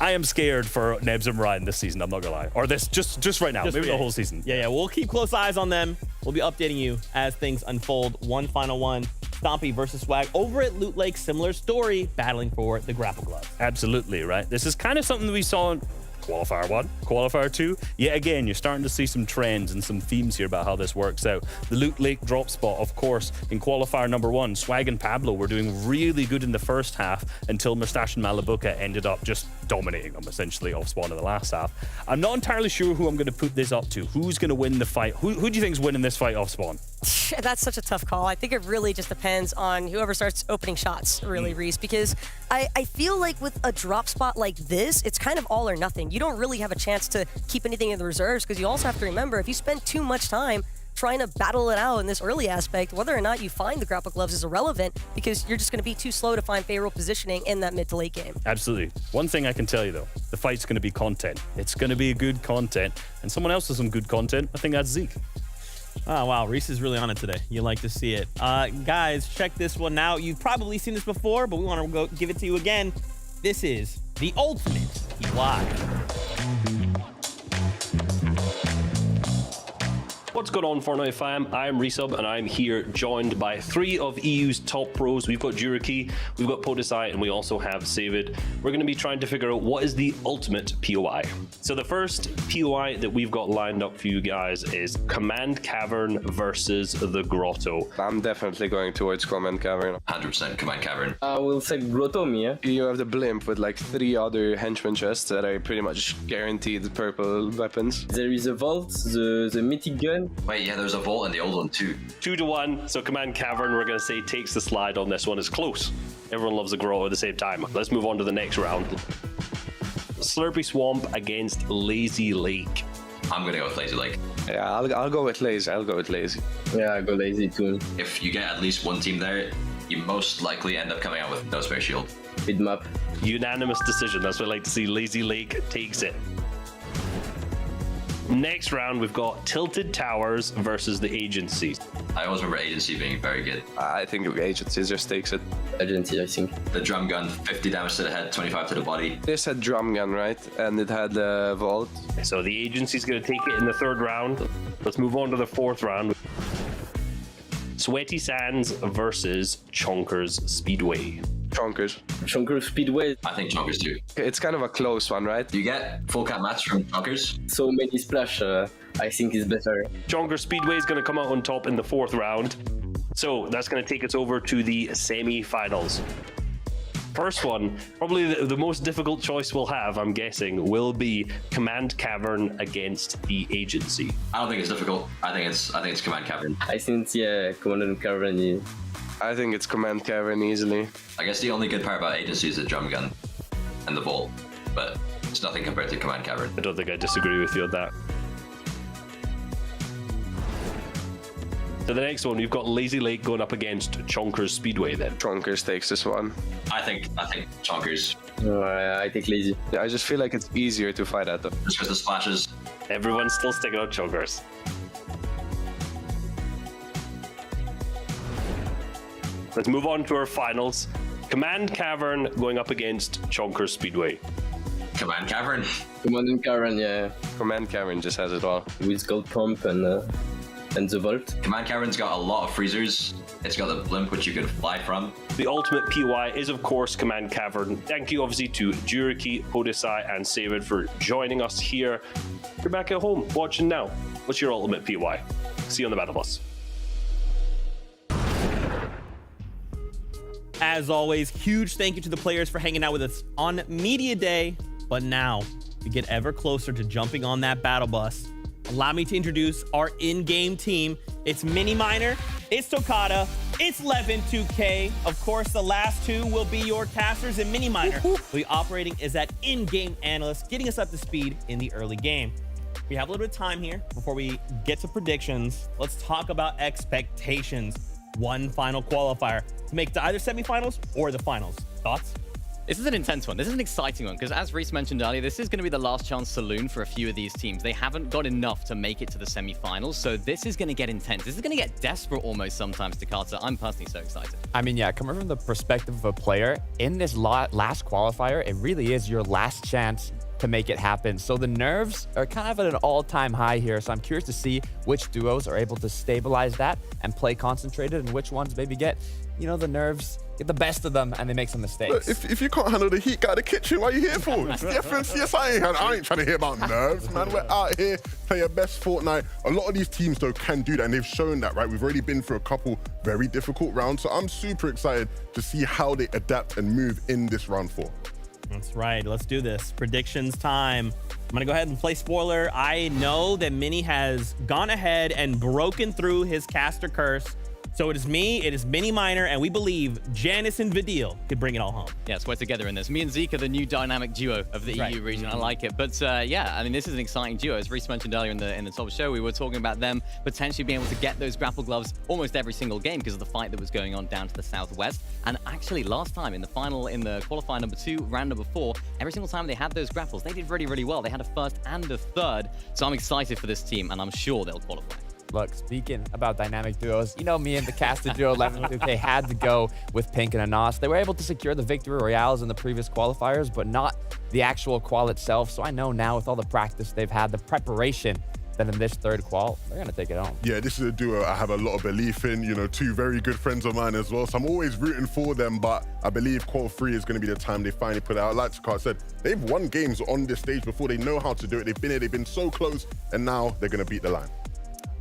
I am scared for Nebs and Ryan this season, I'm not gonna lie. Or this, just right now, maybe the whole season. Yeah, we'll keep close eyes on them. We'll be updating you as things unfold. One final one, Stompy versus Swag over at Loot Lake, similar story, battling for the grapple glove. Absolutely, right? This is kind of something that we saw in Qualifier 1, Qualifier 2. Yet again, you're starting to see some trends and some themes here about how this works out. The Loot Lake drop spot, of course, in Qualifier number 1, Swag and Pablo were doing really good in the first half until Mustache and Malabuka ended up just dominating them, essentially, off spawn in the last half. I'm not entirely sure who I'm going to put this up to. Who's going to win the fight? Who do you think is winning this fight off spawn? That's such a tough call. I think it really just depends on whoever starts opening shots, really, Reese, because I feel like with a drop spot like this, it's kind of all or nothing. You don't really have a chance to keep anything in the reserves, because you also have to remember, if you spend too much time trying to battle it out in this early aspect, whether or not you find the grapple gloves is irrelevant, because you're just going to be too slow to find favorable positioning in that mid to late game. Absolutely. One thing I can tell you, though, the fight's going to be content. It's going to be good content, and someone else has some good content. I think that's Zeke. Oh, wow. Reese is really on it today. You like to see it. Guys, check this one out. You've probably seen this before, but we want to go give it to you again. This is the ultimate PY. What's going on, Fortnite fam? I'm Resub, and I'm here joined by 3 of EU's top pros. We've got Juriki, we've got Podesai, and we also have Savid. We're going to be trying to figure out what is the ultimate POI. So the first POI that we've got lined up for you guys is Command Cavern versus the Grotto. I'm definitely going towards Command Cavern. 100% Command Cavern. I will say Grotto, me, yeah? You have the blimp with like 3 other henchman chests that are pretty much guaranteed purple weapons. There is a vault, the mythic gun. Wait, yeah, there's a vault in the old one too. 2-1, so Command Cavern, we're going to say, takes the slide on this one. It's close. Everyone loves a Grotto at the same time. Let's move on to the next round. Slurpy Swamp against Lazy Lake. I'm going to go with Lazy Lake. Yeah, I'll go with Lazy. I'll go with Lazy. Yeah, I go Lazy too. If you get at least one team there, you most likely end up coming out with no spare shield. Mid map. Unanimous decision. That's what I like to see. Lazy Lake takes it. Next round, we've got Tilted Towers versus the Agency. I always remember Agency being very good. I think Agency just takes it. Agency, I think. The drum gun, 50 damage to the head, 25 to the body. This had drum gun, right? And it had the vault. So the Agency's going to take it in the 3rd round. Let's move on to the 4th round. Sweaty Sands versus Chonkers Speedway. Chonkers. Chonkers Speedway. I think Chonkers too. It's kind of a close one, right? You get full cap match from Chonkers. So many splash, I think is better. Chonkers Speedway is going to come out on top in the 4th round. So that's going to take us over to the semi-finals. First one, probably the most difficult choice we'll have, I'm guessing, will be Command Cavern against the Agency. I don't think it's difficult. I think it's Command Cavern. I think, yeah, Command Cavern. I think it's Command Cavern easily. I guess the only good part about Agency is the drum gun and the vault, but it's nothing compared to Command Cavern. I don't think I disagree with you on that. So the next one, we've got Lazy Lake going up against Chonkers Speedway then. Chonkers takes this one. I think Chonkers. I take Lazy. Yeah, I just feel like it's easier to fight at them. Just because the splashes. Everyone's still sticking out Chonkers. Let's move on to our finals. Command Cavern going up against Chonkers Speedway. Command Cavern. Command Cavern, yeah. Command Cavern just has it all. With gold pump and the vault. Command Cavern's got a lot of freezers. It's got the blimp which you can fly from. The ultimate PY is, of course, Command Cavern. Thank you, obviously, to Juriki, Podesai, and Savid for joining us here. You're back at home watching now. What's your ultimate PY? See you on the battle bus. As always, huge thank you to the players for hanging out with us on Media Day. But now, we get ever closer to jumping on that battle bus. Allow me to introduce our in-game team. It's Mini Miner, it's Tokata, it's Levin 2K. Of course, the last two will be your casters, and Mini Miner will be operating as that in-game analyst, getting us up to speed in the early game. We have a little bit of time here before we get to predictions. Let's talk about expectations. One final qualifier to make the either semifinals or the finals. Thoughts? This is an intense one. This is an exciting one because, as Reese mentioned earlier, this is going to be the last chance saloon for a few of these teams. They haven't got enough to make it to the semifinals, so this is going to get intense. This is going to get desperate almost sometimes to Carter. I'm personally so excited. I mean, yeah, coming from the perspective of a player, in this last qualifier, it really is your last chance to make it happen. So the nerves are kind of at an all-time high here. So I'm curious to see which duos are able to stabilize that and play concentrated, and which ones maybe get, you know, the nerves, get the best of them, and they make some mistakes. Look, if you can't handle the heat, go to the kitchen. What are you here for? It's the FNCS. I ain't trying to hear about nerves, man. We're out here, play your best Fortnite. A lot of these teams, though, can do that, and they've shown that, right? We've already been through a couple very difficult rounds, so I'm super excited to see how they adapt and move in this round 4. That's right. Let's do this. Predictions time. I'm going to go ahead and play spoiler. I know that Mini has gone ahead and broken through his caster curse. So it is me, it is Mini Miner, and we believe Janice and Vadeal could bring it all home. Yes, we're together in this. Me and Zeke are the new dynamic duo of the EU region. I like it. But yeah, I mean, this is an exciting duo. As Reese mentioned earlier in the top show, we were talking about them potentially being able to get those grapple gloves almost every single game because of the fight that was going on down to the southwest. And actually, last time in the final, in the qualifier number 2, round number 4, every single time they had those grapples, they did really, really well. They had a first and a third. So I'm excited for this team, and I'm sure they'll qualify. Look, speaking about dynamic duos, you know me and the caster duo 11, they had to go with Pink and Anas. They were able to secure the victory royales in the previous qualifiers, but not the actual qual itself. So I know now with all the practice they've had, the preparation, that in this third qual, they're going to take it home. Yeah, this is a duo I have a lot of belief in. You know, 2 very good friends of mine as well. So I'm always rooting for them, but I believe qual 3 is going to be the time they finally put it out. Like Takar said, they've won games on this stage before. They know how to do it. They've been here, they've been so close, and now they're going to beat the line.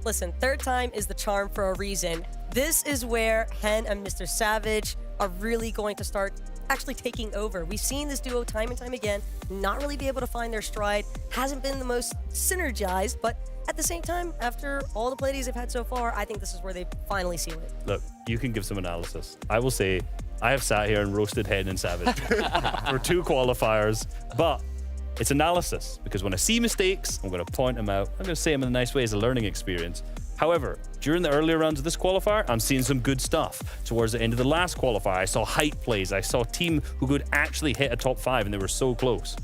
Listen, third time is the charm for a reason. This is where Hen and Mr. Savage are really going to start actually taking over. We've seen this duo time and time again not really be able to find their stride. Hasn't been the most synergized, but at the same time, after all the playdays they've had so far, I think this is where they finally seal it. Look, you can give some analysis. I will say, I have sat here and roasted Hen and Savage for 2 qualifiers, but it's analysis, because when I see mistakes, I'm going to point them out. I'm going to say them in a nice way as a learning experience. However, during the earlier rounds of this qualifier, I'm seeing some good stuff. Towards the end of the last qualifier, I saw hype plays. I saw a team who could actually hit a top 5, and they were so close.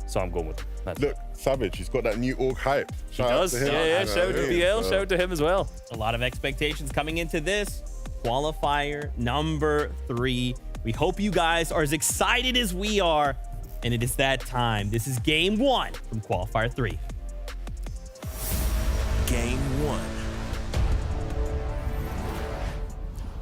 So I'm going with it. Look, Savage, he's got that new org hype. He does. Yeah, shout out to BL, shout out to him as well. A lot of expectations coming into this qualifier number 3. We hope you guys are as excited as we are. And it is that time. This is game 1 from qualifier 3. Game 1.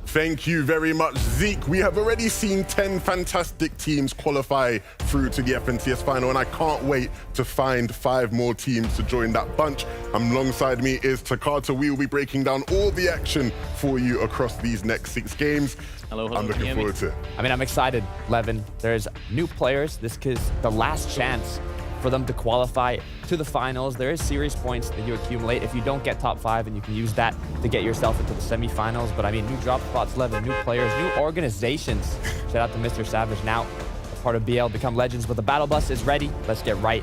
Thank you very much, Zeke. We have already seen 10 fantastic teams qualify through to the FNCS final, and I can't wait to find 5 more teams to join that bunch. Alongside me is Takata. We will be breaking down all the action for you across these next 6 games. Hello, I'm looking forward to it. I mean, I'm excited, Levin. There's new players. This is the last chance for them to qualify to the finals. There is series points that you accumulate if you don't get top 5, and you can use that to get yourself into the semifinals. But I mean, new drop spots, Levin, new players, new organizations. Shout out to Mr. Savage, now a part of BL, become legends. But the battle bus is ready. Let's get right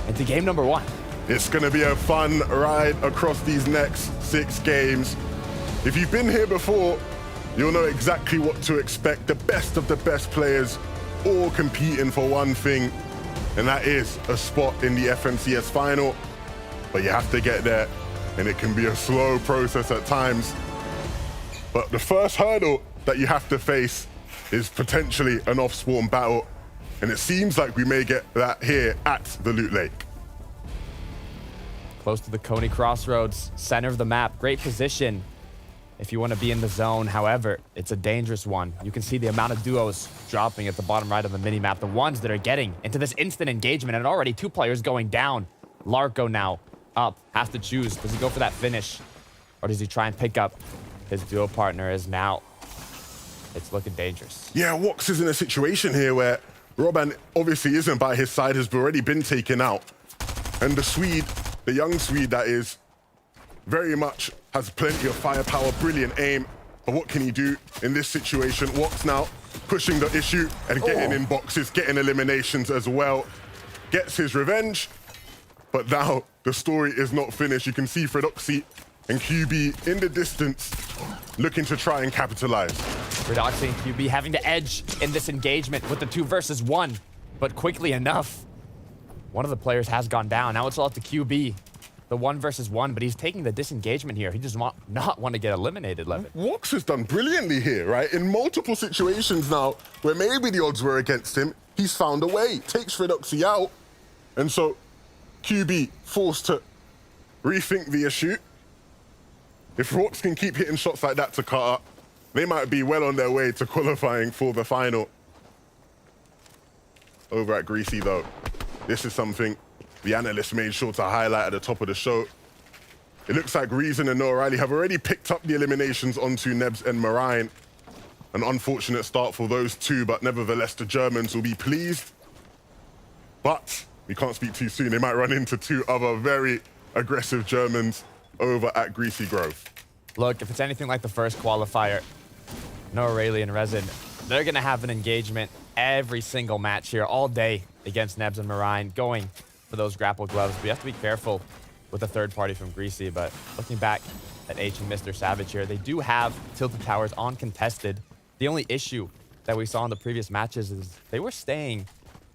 into game number 1. It's going to be a fun ride across these next 6 games. If you've been here before, you'll know exactly what to expect. The best of the best players all competing for one thing, and that is a spot in the FNCS final. But you have to get there, and it can be a slow process at times. But the first hurdle that you have to face is potentially an off-spawn battle, and it seems like we may get that here at the Loot Lake. Close to the Coney Crossroads, center of the map, great position if you want to be in the zone. However, it's a dangerous one. You can see the amount of duos dropping at the bottom right of the mini-map, the ones that are getting into this instant engagement, and already 2 players going down. Larko now up, has to choose. Does he go for that finish, or does he try and pick up his duo partner? Is now it's looking dangerous. Yeah, Wox is in a situation here where Robban obviously isn't by his side, has already been taken out. And the Swede, the young Swede that is, very much has plenty of firepower, brilliant aim. But what can he do in this situation? Wox now pushing the issue and getting in boxes, getting eliminations as well. Gets his revenge, but now the story is not finished. You can see Fredoxy and QB in the distance, looking to try and capitalize. Fredoxy and QB having the edge in this engagement with the 2 versus 1, but quickly enough, one of the players has gone down. Now it's all up to QB, the 1 versus 1, but he's taking the disengagement here. He does not want to get eliminated, Levin. Wox has done brilliantly here, right? In multiple situations now, where maybe the odds were against him, he's found a way, takes Fredoxy out, and so QB forced to rethink the issue. If Wox can keep hitting shots like that to Carter, they might be well on their way to qualifying for the final. Over at Greasy, though, this is something the analyst made sure to highlight at the top of the show. It looks like Reason and Noah Riley have already picked up the eliminations onto Nebs and Marine. An unfortunate start for those two, but nevertheless, the Germans will be pleased. But we can't speak too soon. They might run into 2 other very aggressive Germans over at Greasy Grove. Look, if it's anything like the first qualifier, Noah Riley and Resin, they're going to have an engagement every single match here all day against Nebs and Marine, going for those grapple gloves. We have to be careful with the third party from Greasy, but looking back at H and Mr. Savage here, they do have Tilted Towers uncontested. The only issue that we saw in the previous matches is they were staying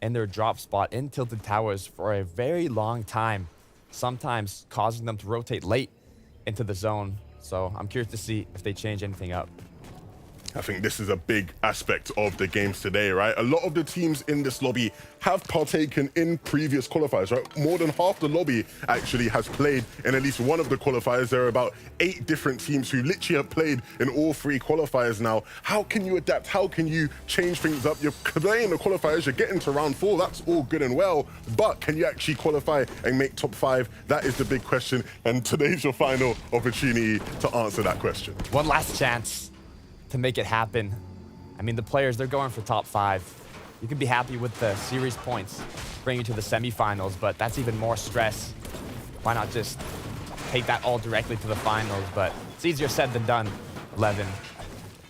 in their drop spot in Tilted Towers for a very long time, sometimes causing them to rotate late into the zone. So I'm curious to see if they change anything up. I think this is a big aspect of the games today, right? A lot of the teams in this lobby have partaken in previous qualifiers, right? More than half the lobby actually has played in at least one of the qualifiers. There are about 8 different teams who literally have played in all 3 qualifiers now. How can you adapt? How can you change things up? You're playing the qualifiers, you're getting to round 4, that's all good and well, but can you actually qualify and make top 5? That is the big question, and today's your final opportunity to answer that question. One last chance to make it happen. I mean, the players, they're going for top 5. You can be happy with the series points, bring you to the semifinals, but that's even more stress. Why not just take that all directly to the finals? But it's easier said than done, Levin.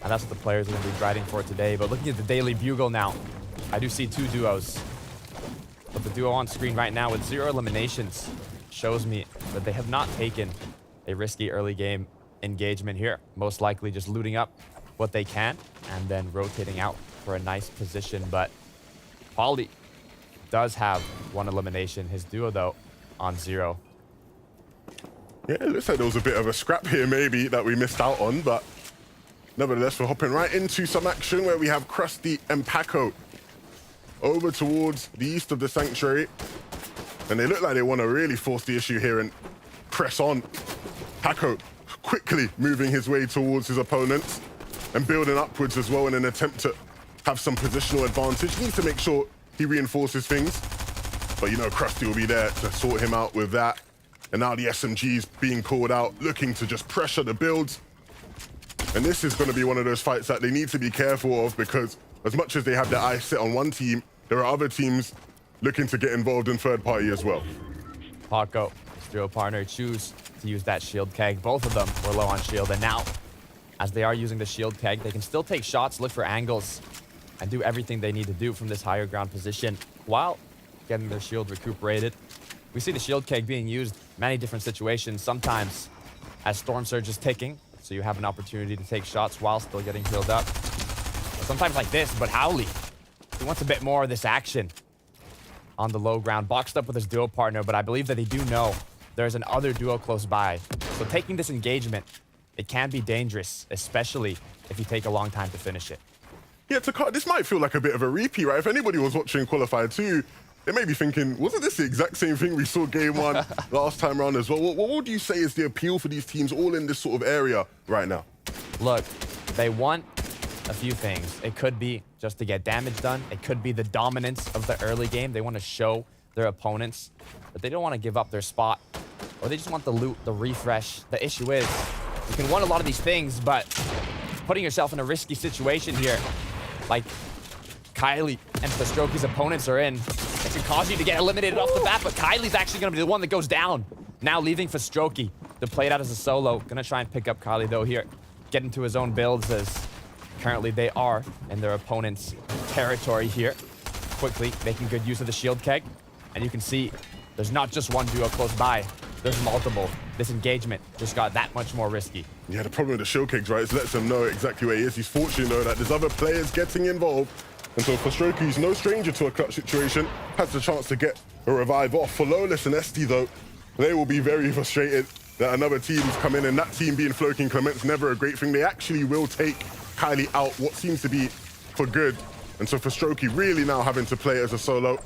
And that's what the players are going to be grinding for today. But looking at the Daily Bugle now, I do see 2 duos. But the duo on screen right now with 0 eliminations shows me that they have not taken a risky early game engagement here. Most likely just looting up what they can and then rotating out for a nice position. But Pauly does have 1 elimination. His duo, though, on 0. Yeah, it looks like there was a bit of a scrap here maybe that we missed out on, but nevertheless, we're hopping right into some action where we have Krusty and Paco over towards the east of the Sanctuary. And they look like they want to really force the issue here and press on. Paco quickly moving his way towards his opponents and building upwards as well in an attempt to have some positional advantage. He needs to make sure he reinforces things. But you know, Krusty will be there to sort him out with that. And now the SMG's being called out, looking to just pressure the builds. And this is going to be one of those fights that they need to be careful of, because as much as they have their eyes set on one team, there are other teams looking to get involved in third party as well. Paco, his duo partner, choose to use that shield keg. Both of them were low on shield, and now, as they are using the shield keg, they can still take shots, look for angles, and do everything they need to do from this higher ground position while getting their shield recuperated. We see the shield keg being used many different situations, sometimes as Storm Surge is ticking, so you have an opportunity to take shots while still getting healed up. Sometimes like this, but Howley, he wants a bit more of this action on the low ground, boxed up with his duo partner, but I believe that they do know there's an other duo close by. So taking this engagement, it can be dangerous, especially if you take a long time to finish it. Yeah, this might feel like a bit of a repeat, right? If anybody was watching Qualifier 2, they may be thinking, wasn't this the exact same thing we saw game 1 last time around as well? What would you say is the appeal for these teams all in this sort of area right now? Look, they want a few things. It could be just to get damage done. It could be the dominance of the early game. They want to show their opponents, but they don't want to give up their spot, or they just want the loot, the refresh. The issue is, you can want a lot of these things, but putting yourself in a risky situation here. Like Kylie and Fastroki's opponents are in. It can cause you to get eliminated off the bat, but Kylie's actually going to be the one that goes down. Now leaving Fastroki to play it out as a solo. Gonna try and pick up Kylie though here. Get into his own builds as currently they are in their opponent's territory here. Quickly making good use of the shield keg. And you can see there's not just one duo close by. There's multiple. This engagement just got that much more risky. Yeah, the problem with the shield kegs, right, is lets him know exactly where he is. He's fortunate though that there's other players getting involved. And so Fastroki, who's no stranger to a clutch situation, has the chance to get a revive off. For Lowless and SD though, they will be very frustrated that another team's come in, and that team being Floki and Clement's never a great thing. They actually will take Kylie out, what seems to be for good. And so Fastroki really now having to play as a solo.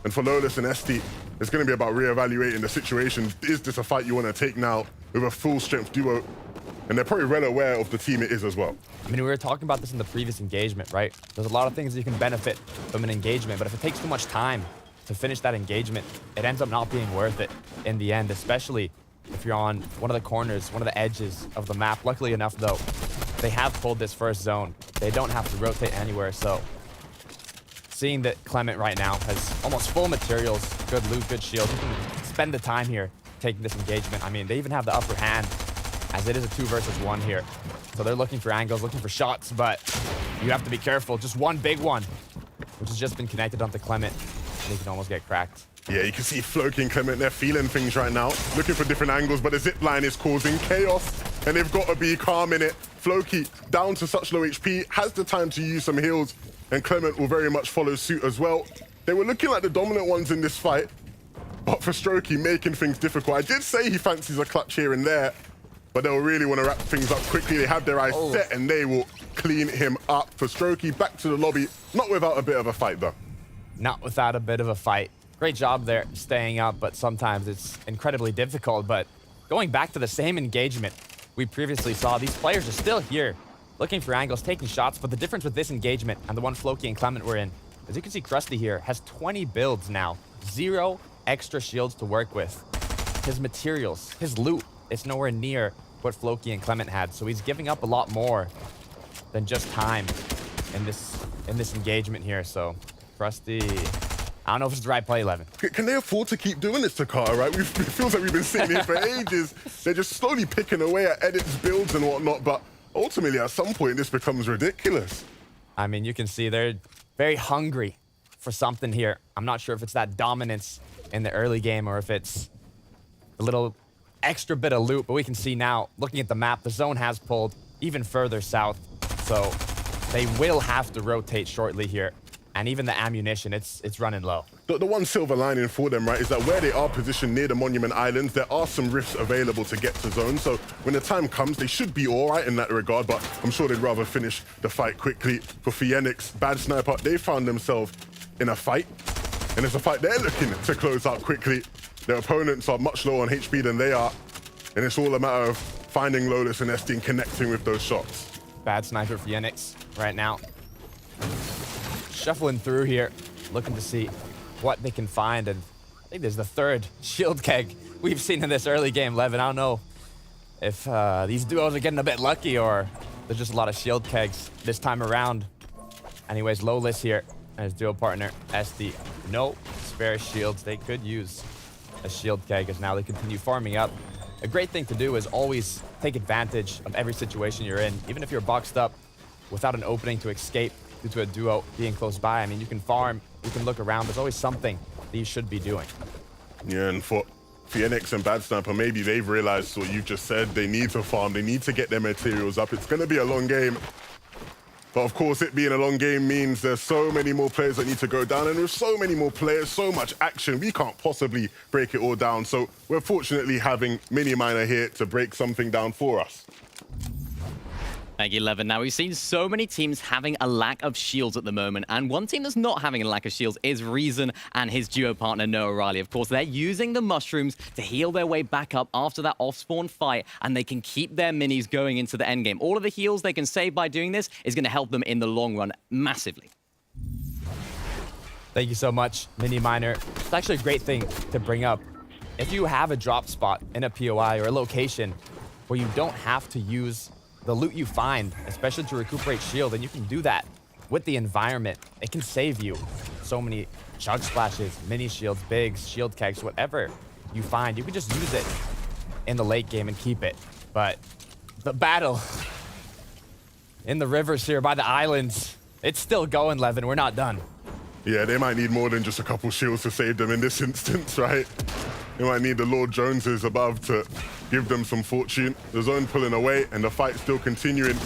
And for Lowless and SD, it's going to be about reevaluating the situation. Is this a fight you want to take now with a full strength duo? And they're probably well aware of the team it is as well. I mean, we were talking about this in the previous engagement, right? There's a lot of things that you can benefit from an engagement, but if it takes too much time to finish that engagement, it ends up not being worth it in the end, especially if you're on one of the corners, one of the edges of the map. Luckily enough, though, they have pulled this first zone. They don't have to rotate anywhere, so seeing that Clement right now has almost full materials, good loot, good shield, you can spend the time here taking this engagement. I mean, they even have the upper hand as it is a 2 versus 1 here. So they're looking for angles, looking for shots, but you have to be careful. Just one big one, which has just been connected onto Clement. They can almost get cracked. Yeah, you can see Floki and Clement, they're feeling things right now, looking for different angles, but the zip line is causing chaos, and they've got to be calm in it. Floki, down to such low HP, has the time to use some heals, and Clement will very much follow suit as well. They were looking like the dominant ones in this fight, but Fastroki making things difficult. I did say he fancies a clutch here and there, but they'll really want to wrap things up quickly. They have their eyes set, and they will clean him up. Fastroki back to the lobby, not without a bit of a fight though. Not without a bit of a fight. Great job there staying up, but sometimes it's incredibly difficult. But going back to the same engagement we previously saw, these players are still here looking for angles, taking shots. But the difference with this engagement and the one Floki and Clement were in, as you can see, Krusty here has 20 builds now, 0 extra shields to work with. His materials, his loot, it's nowhere near what Floki and Clement had. So he's giving up a lot more than just time in this engagement here. So Krusty, I don't know if it's the right play, 11. Can they afford to keep doing this to Carter, right? It feels like we've been sitting here for ages. They're just slowly picking away at edits, builds, and whatnot, but ultimately, at some point, this becomes ridiculous. I mean, you can see they're very hungry for something here. I'm not sure if it's that dominance in the early game or if it's a little extra bit of loot, but we can see now, looking at the map, the zone has pulled even further south, so they will have to rotate shortly here. And even the ammunition, it's running low. The one silver lining for them, right, is that where they are positioned near the Monument Islands, there are some rifts available to get to zone. So when the time comes, they should be all right in that regard, but I'm sure they'd rather finish the fight quickly. For Phoenix, Bad Sniper, they found themselves in a fight, and it's a fight they're looking to close out quickly. Their opponents are much lower on HP than they are, and it's all a matter of finding Lowless and SD and connecting with those shots. Bad Sniper for Phoenix right now. Shuffling through here, looking to see what they can find, and I think there's the 3rd shield keg we've seen in this early game, Levin. I don't know if these duos are getting a bit lucky or there's just a lot of shield kegs this time around. Anyways, Lowless here and his duo partner, SD. No spare shields. They could use a shield keg as now they continue farming up. A great thing to do is always take advantage of every situation you're in, even if you're boxed up without an opening to escape due to a duo being close by. I mean, you can farm, you can look around. There's always something that you should be doing. Yeah, and for Phoenix and Bad Sniper, maybe they've realized what you just said. They need to farm, they need to get their materials up. It's going to be a long game. But of course, it being a long game means there's so many more players that need to go down. And with so many more players, so much action, we can't possibly break it all down. So we're fortunately having Mini Miner here to break something down for us. Thank you, Levin. Now, we've seen so many teams having a lack of shields at the moment, and one team that's not having a lack of shields is Reason and his duo partner, Noah Riley. Of course, they're using the mushrooms to heal their way back up after that off-spawn fight, and they can keep their minis going into the endgame. All of the heals they can save by doing this is going to help them in the long run massively. Thank you so much, Mini Miner. It's actually a great thing to bring up. If you have a drop spot in a POI or a location where you don't have to use the loot you find, especially to recuperate shield, and you can do that with the environment. It can save you so many chug splashes, mini shields, bigs, shield kegs, whatever you find. You can just use it in the late game and keep it. But the battle in the rivers here by the islands, it's still going, Levin. We're not done. Yeah, they might need more than just a couple shields to save them in this instance, right? They might need the Lord Joneses above to give them some fortune. The zone pulling away and the fight still continuing.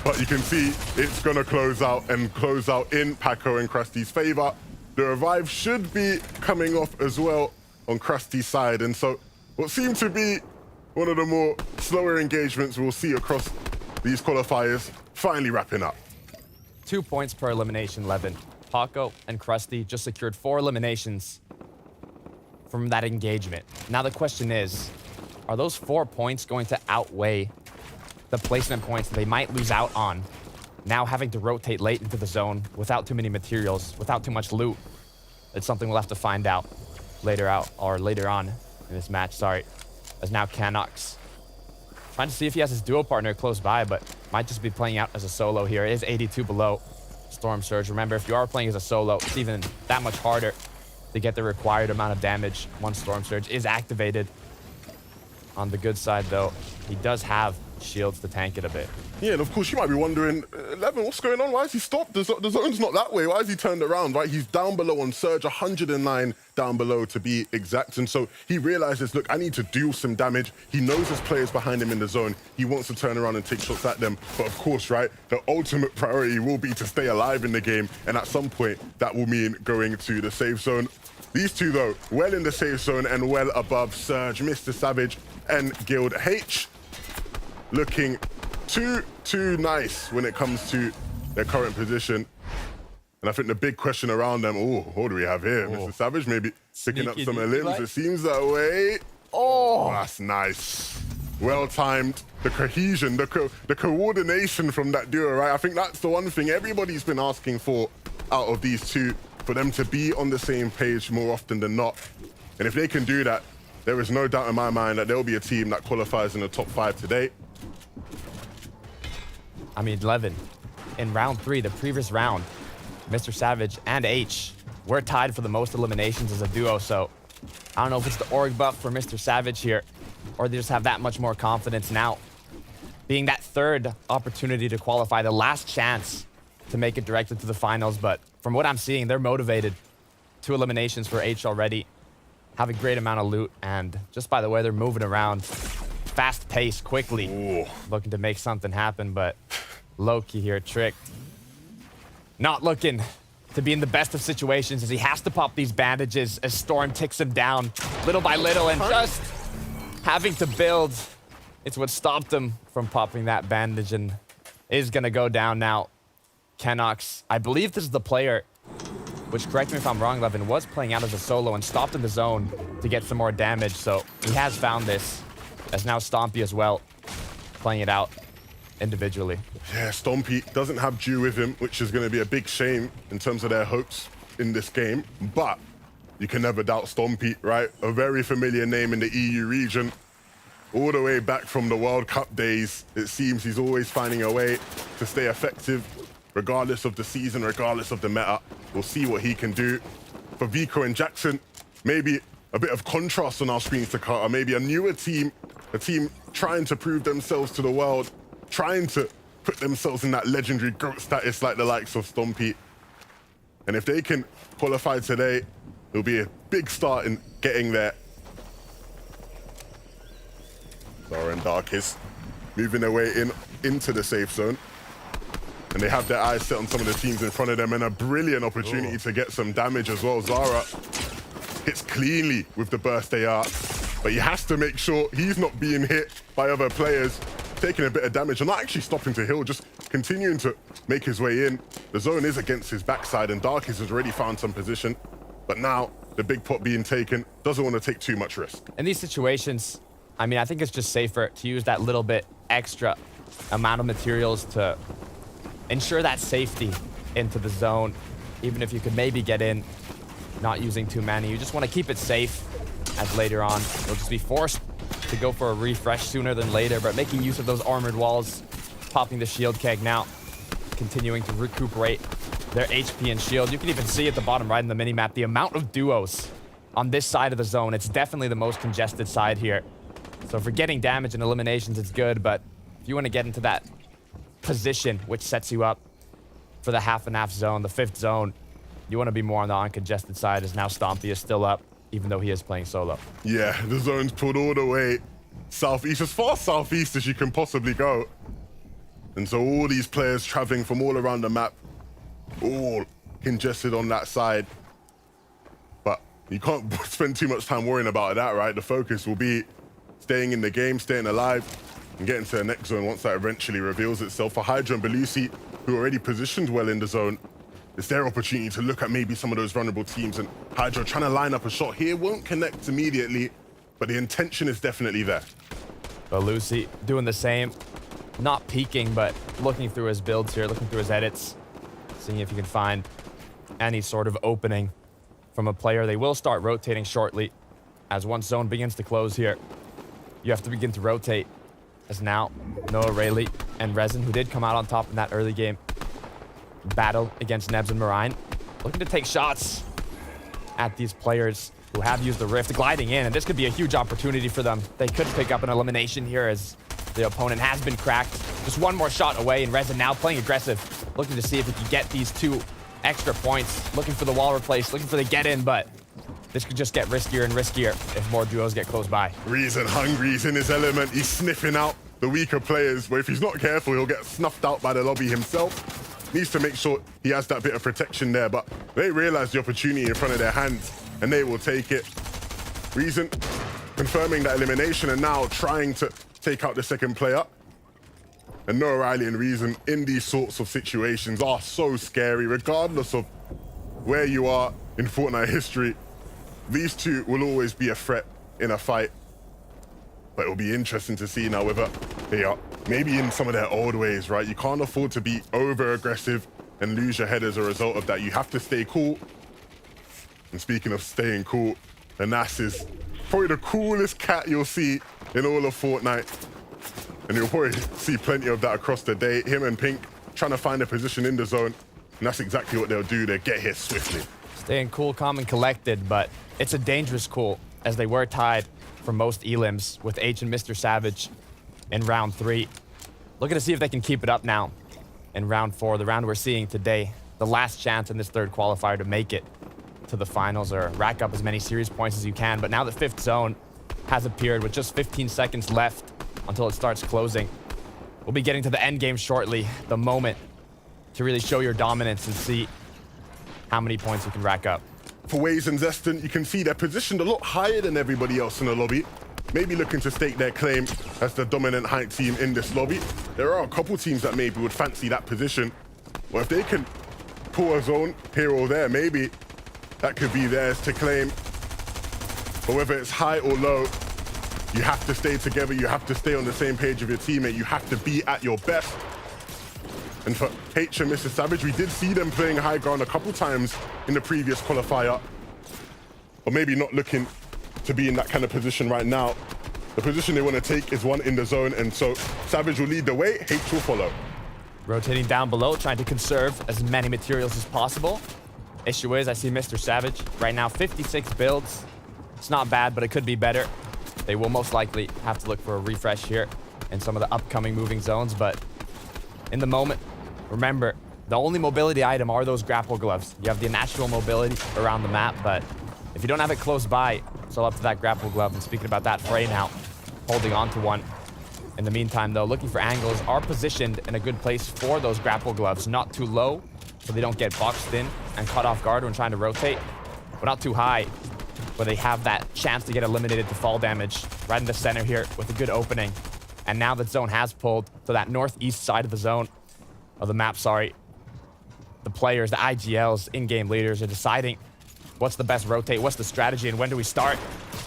But you can see it's gonna close out in Paco and Krusty's favor. The revive should be coming off as well on Krusty's side. And so what seemed to be one of the more slower engagements we'll see across these qualifiers finally wrapping up. 2 points per elimination, Levin. Paco and Krusty just secured 4 eliminations from that engagement. Now the question is, are those 4 points going to outweigh the placement points that they might lose out on now having to rotate late into the zone without too many materials, without too much loot? It's something we'll have to find out later on in this match, sorry. As now Canox trying to see if he has his duo partner close by, but might just be playing out as a solo here. It is 82 below Storm Surge. Remember, if you are playing as a solo, it's even that much harder to get the required amount of damage once Storm Surge is activated. On the good side, though, he does have shields to tank it a bit. Yeah, and of course you might be wondering, Levin, what's going on? Why has he stopped? The zone's not that way. Why has he turned around, right? He's down below on Surge, 109 down below to be exact. And so he realizes, look, I need to do some damage. He knows there's players behind him in the zone. He wants to turn around and take shots at them. But of course, right, the ultimate priority will be to stay alive in the game. And at some point, that will mean going to the safe zone. These two, though, well in the safe zone and well above Surge, Mr. Savage and Guild H. Looking too nice when it comes to their current position. And I think the big question around them, what do we have here? Mr. Savage maybe picking up some limbs. Like? It seems that way. Oh, that's nice. Well timed. The cohesion, the coordination from that duo, right? I think that's the one thing everybody's been asking for out of these two, for them to be on the same page more often than not. And if they can do that, there is no doubt in my mind that there will be a team that qualifies in the top 5 today. I mean, Levin, in round 3, the previous round, Mr. Savage and H were tied for the most eliminations as a duo, so I don't know if it's the org buff for Mr. Savage here, or they just have that much more confidence now. Being that third opportunity to qualify, the last chance to make it directly to the finals, but from what I'm seeing, they're motivated. 2 eliminations for H already, have a great amount of loot, and just by the way they're moving around, fast pace, quickly, looking to make something happen, but Loki here, tricked. Not looking to be in the best of situations as he has to pop these bandages as Storm ticks him down little by little, and just having to build. It's what stopped him from popping that bandage and is gonna go down now. Canox, I believe this is the player, which, correct me if I'm wrong, Levin, was playing out as a solo and stopped in the zone to get some more damage, so he has found this. As now Stompy as well, playing it out individually. Yeah, Stompy doesn't have Dew with him, which is going to be a big shame in terms of their hopes in this game. But you can never doubt Stompy, right? A very familiar name in the EU region. All the way back from the World Cup days, it seems he's always finding a way to stay effective, regardless of the season, regardless of the meta. We'll see what he can do. For Vico and Jackson, maybe a bit of contrast on our screens to Carter, maybe a newer team, a team trying to prove themselves to the world, trying to put themselves in that legendary GOAT status like the likes of Stompy. And if they can qualify today, it'll be a big start in getting there. Zara and Darkest moving their way into the safe zone. And they have their eyes set on some of the teams in front of them, and a brilliant opportunity to get some damage as well. Zara hits cleanly with the burst AR, but he has to make sure he's not being hit by other players, taking a bit of damage and not actually stopping to heal, just continuing to make his way in. The zone is against his backside, and Darkest has already found some position, but now the big pot being taken, doesn't want to take too much risk. In these situations, I mean, I think it's just safer to use that little bit extra amount of materials to ensure that safety into the zone, even if you could maybe get in not using too many. You just want to keep it safe, as later on you'll just be forced to go for a refresh sooner than later, but making use of those armored walls popping the shield keg now, continuing to recuperate their HP and shield. You can even see at the bottom right in the minimap the amount of duos on this side of the zone. It's definitely the most congested side here. So for getting damage and eliminations, it's good, but if you want to get into that position, which sets you up for the half and half zone, the 5th zone, you want to be more on the uncongested side, as now Stompy is still up, even though he is playing solo. Yeah, the zone's pulled all the way southeast, as far southeast as you can possibly go. And so all these players traveling from all around the map, all congested on that side. But you can't spend too much time worrying about that, right? The focus will be staying in the game, staying alive, and getting to the next zone once that eventually reveals itself. For Hydra and Belusi, who are already positioned well in the zone, it's their opportunity to look at maybe some of those vulnerable teams, and Hydra trying to line up a shot here won't connect immediately, but the intention is definitely there. Belusi doing the same, not peeking, but looking through his builds here, looking through his edits, seeing if he can find any sort of opening from a player. They will start rotating shortly as one zone begins to close here. You have to begin to rotate, as now Noah Rayleigh and Resin, who did come out on top in that early game battle against Nebs and Marine, looking to take shots at these players who have used the Rift, gliding in, and this could be a huge opportunity for them. They could pick up an elimination here as the opponent has been cracked. Just one more shot away, and Resin now playing aggressive, looking to see if he can get these 2 extra points, looking for the wall replace, looking for the get in, but this could just get riskier and riskier if more duos get close by. Reason hungry, he's in his element, he's sniffing out the weaker players, but if he's not careful, he'll get snuffed out by the lobby himself. Needs to make sure he has that bit of protection there, but they realize the opportunity in front of their hands, and they will take it. Reason confirming that elimination, and now trying to take out the second player. And Noah Riley and Reason in these sorts of situations are so scary, regardless of where you are in Fortnite history. These two will always be a threat in a fight. But it'll be interesting to see now whether they are maybe in some of their old ways, right? You can't afford to be over-aggressive and lose your head as a result of that. You have to stay cool. And speaking of staying cool, Anas is probably the coolest cat you'll see in all of Fortnite. And you'll probably see plenty of that across the day. Him and Pink trying to find a position in the zone. And that's exactly what they'll do. They'll get here swiftly. Staying cool, calm, and collected, but it's a dangerous cool, as they were tied for most elims with H and Mr. Savage in round 3. Looking to see if they can keep it up now in round 4, the round we're seeing today. The last chance in this 3rd qualifier to make it to the finals or rack up as many series points as you can. But now the 5th zone has appeared with just 15 seconds left until it starts closing. We'll be getting to the end game shortly, the moment to really show your dominance and see how many points you can rack up. For Waze and Zeston, you can see they're positioned a lot higher than everybody else in the lobby. Maybe looking to stake their claim as the dominant height team in this lobby. There are a couple teams that maybe would fancy that position. Or if they can pull a zone here or there, maybe that could be theirs to claim. But whether it's high or low, you have to stay together. You have to stay on the same page with your teammate. You have to be at your best. And for H and Mr. Savage, we did see them playing high ground a couple times in the previous qualifier. Or maybe not looking to be in that kind of position right now. The position they want to take is one in the zone, and so Savage will lead the way, H will follow. Rotating down below, trying to conserve as many materials as possible. Issue is, I see Mr. Savage right now, 56 builds. It's not bad, but it could be better. They will most likely have to look for a refresh here in some of the upcoming moving zones, but in the moment, remember, the only mobility item are those grapple gloves. You have the natural mobility around the map, but if you don't have it close by, it's all up to that grapple glove. And speaking about that, Frey now holding on to one. In the meantime, though, looking for angles, are positioned in a good place for those grapple gloves. Not too low, so they don't get boxed in and caught off guard when trying to rotate, but not too high, where they have that chance to get eliminated to fall damage. Right in the center here with a good opening. And now that zone has pulled to that northeast side of the zone, of the map, sorry. The players, the IGLs, in-game leaders are deciding what's the best rotate, what's the strategy, and when do we start?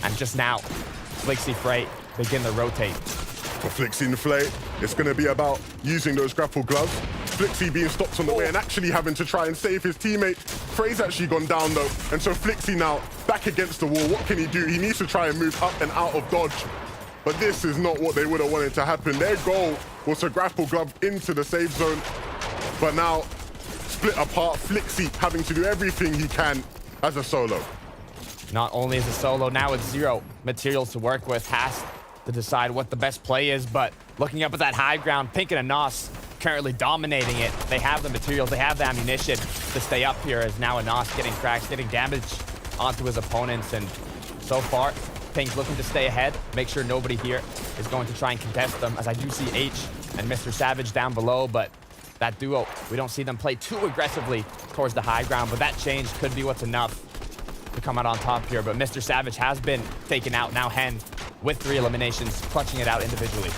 And just now, Flixie Frey begin the rotate. For Flixie and Flay, it's going to be about using those grapple gloves. Flixie being stopped on the way and actually having to try and save his teammate. Frey's actually gone down though, and so Flixie now back against the wall. What can he do? He needs to try and move up and out of dodge. but this is not what they would have wanted to happen. Their goal was to grapple glove into the safe zone, but now split apart. Flixie having to do everything he can as a solo. Not only as a solo, now with 0 materials to work with, has to decide what the best play is, but looking up at that high ground, Pink and Anas currently dominating it. They have the materials, they have the ammunition to stay up here, as now Anas getting cracks, getting damage onto his opponents, and so far, Pink's looking to stay ahead, make sure nobody here is going to try and contest them, as I do see H and Mr. Savage down below, but that duo, we don't see them play too aggressively towards the high ground, but that change could be what's enough to come out on top here. But Mr. Savage has been taken out. Now Hen with 3 eliminations, clutching it out individually.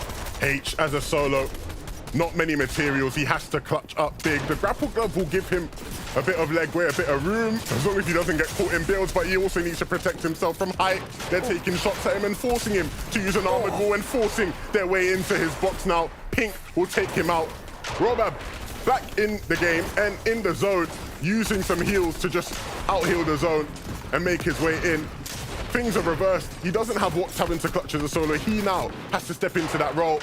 H as a solo, not many materials. He has to clutch up big. The grapple glove will give him a bit of legway, a bit of room, as long as he doesn't get caught in builds, but he also needs to protect himself from height. They're taking shots at him and forcing him to use an armored wall and forcing their way into his box now. Pink will take him out. Robab back in the game and in the zone, using some heals to just out-heal the zone and make his way in. Things are reversed. He doesn't have what's having to clutch as a solo. He now has to step into that role.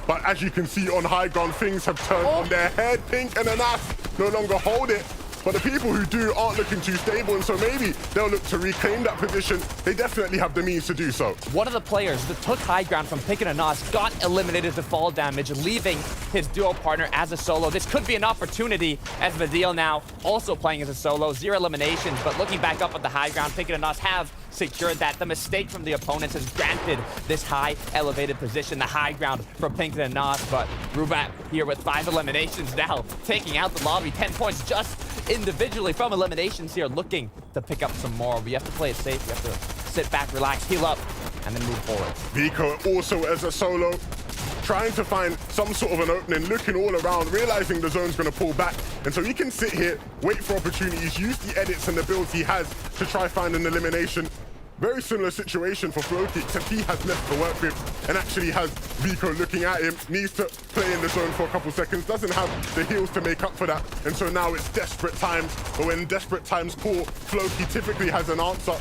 But as you can see on high ground, things have turned on their head. Pink and Anas no longer hold it. But the people who do aren't looking too stable, and so maybe they'll look to reclaim that position. They definitely have the means to do so. One of the players that took high ground from Pink and Anas got eliminated to fall damage, leaving his duo partner as a solo. This could be an opportunity, as Vadeal now also playing as a solo. 0 eliminations, but looking back up at the high ground, Pink and Anas have secured that. The mistake from the opponents has granted this high elevated position, the high ground for Pink and Anas, but Rubat here with 5 eliminations now, taking out the lobby. 10 points just individually from eliminations here, looking to pick up some more. We have to play it safe. We have to sit back, relax, heal up, and then move forward. Vico also as a solo, trying to find some sort of an opening, looking all around, realizing the zone's going to pull back. And so he can sit here, wait for opportunities, use the edits and the builds he has to try find an elimination. Very similar situation for Floki, except he has less to work with and actually has Vico looking at him, needs to play in the zone for a couple seconds, doesn't have the heals to make up for that. And so now it's desperate times, but when desperate times call, Floki typically has an answer.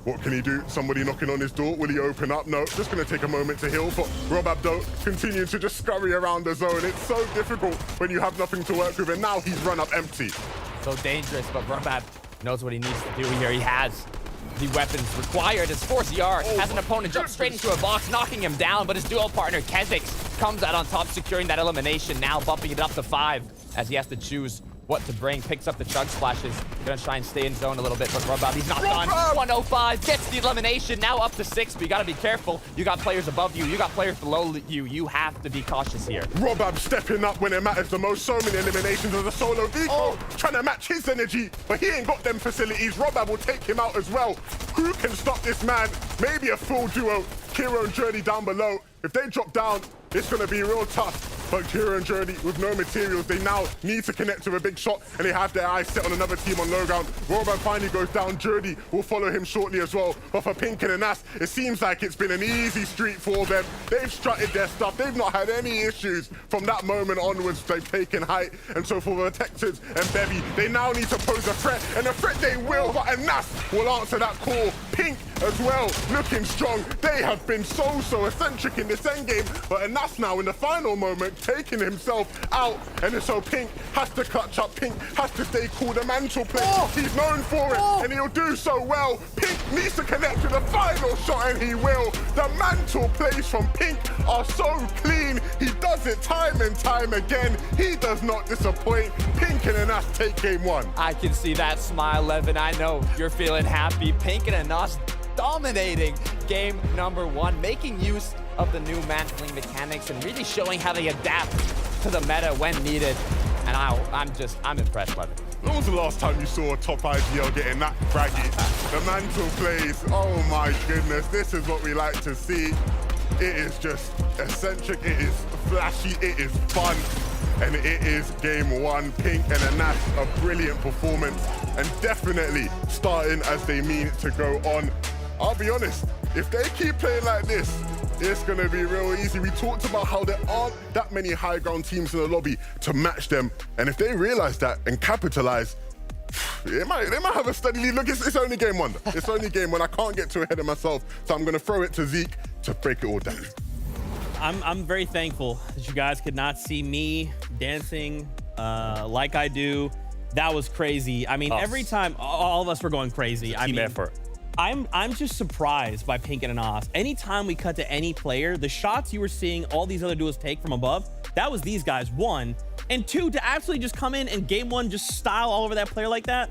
What can he do? Somebody knocking on his door. Will he open up? No, just going to take a moment to heal. But Robab, though, continuing to just scurry around the zone. It's so difficult when you have nothing to work with, and now he's run up empty. So dangerous, but Robab knows what he needs to do here. He has the weapons required as ForceR has an opponent jump straight into a box, knocking him down, but his duo partner, Kezix, comes out on top, securing that elimination, now bumping it up to 5 as he has to choose what to bring. Picks up the chug splashes, gonna try and stay in zone a little bit, but Robab, he's not done. 105 gets the elimination, now up to 6, but you gotta be careful. You got players above you, you got players below you. You have to be cautious here. Robab stepping up when it matters the most. So many eliminations as a solo. Vico trying to match his energy, but he ain't got them facilities. Robab will take him out as well. Who can stop this man? Maybe a full duo. Kiro and Journey down below. If they drop down, it's going to be real tough. But Kiro and Journey with no materials, they now need to connect to a big shot, and they have their eyes set on another team on low ground. Robab finally goes down. Journey will follow him shortly as well. But for Pink and Anas, it seems like it's been an easy street for them. They've strutted their stuff. They've not had any issues from that moment onwards. They've taken height. And so for the Protectors and Bevy, they now need to pose a threat. And a threat they will, but Anas will answer that call. Pink as well, looking strong. They have been so eccentric in this endgame, but Anas now in the final moment taking himself out, and so Pink has to clutch up. Pink has to stay cool. The mantle play, he's known for it, and he'll do so well. Pink needs to connect to the final shot, and he will. The mantle plays from Pink are so clean. He does it time and time again. He does not disappoint. Pink and Anas take game 1. I can see that smile, Levin. I know you're feeling happy. Pink and Anas dominating game number 1, making use of the new mantling mechanics and really showing how they adapt to the meta when needed. And I'm impressed, Levin. When was the last time you saw a top IGL getting that braggy? The mantle plays, oh my goodness, this is what we like to see. It is just eccentric, it is flashy, it is fun, and it is game 1. Pink and Anas, a brilliant performance, and definitely starting as they mean to go on. I'll be honest, if they keep playing like this, it's going to be real easy. We talked about how there aren't that many high ground teams in the lobby to match them. And if they realize that and capitalize, they might have a steady lead. Look, it's only game 1. It's only game 1. I can't get too ahead of myself. So I'm going to throw it to Zeke. to break it all down. I'm very thankful that you guys could not see me dancing like I do. That was crazy. I mean, every time all of us were going crazy. Team effort. I'm just surprised by Pink and Anas. Anytime we cut to any player, the shots you were seeing all these other duos take from above, that was these guys, 1. And 2, to absolutely just come in and game 1 just style all over that player like that,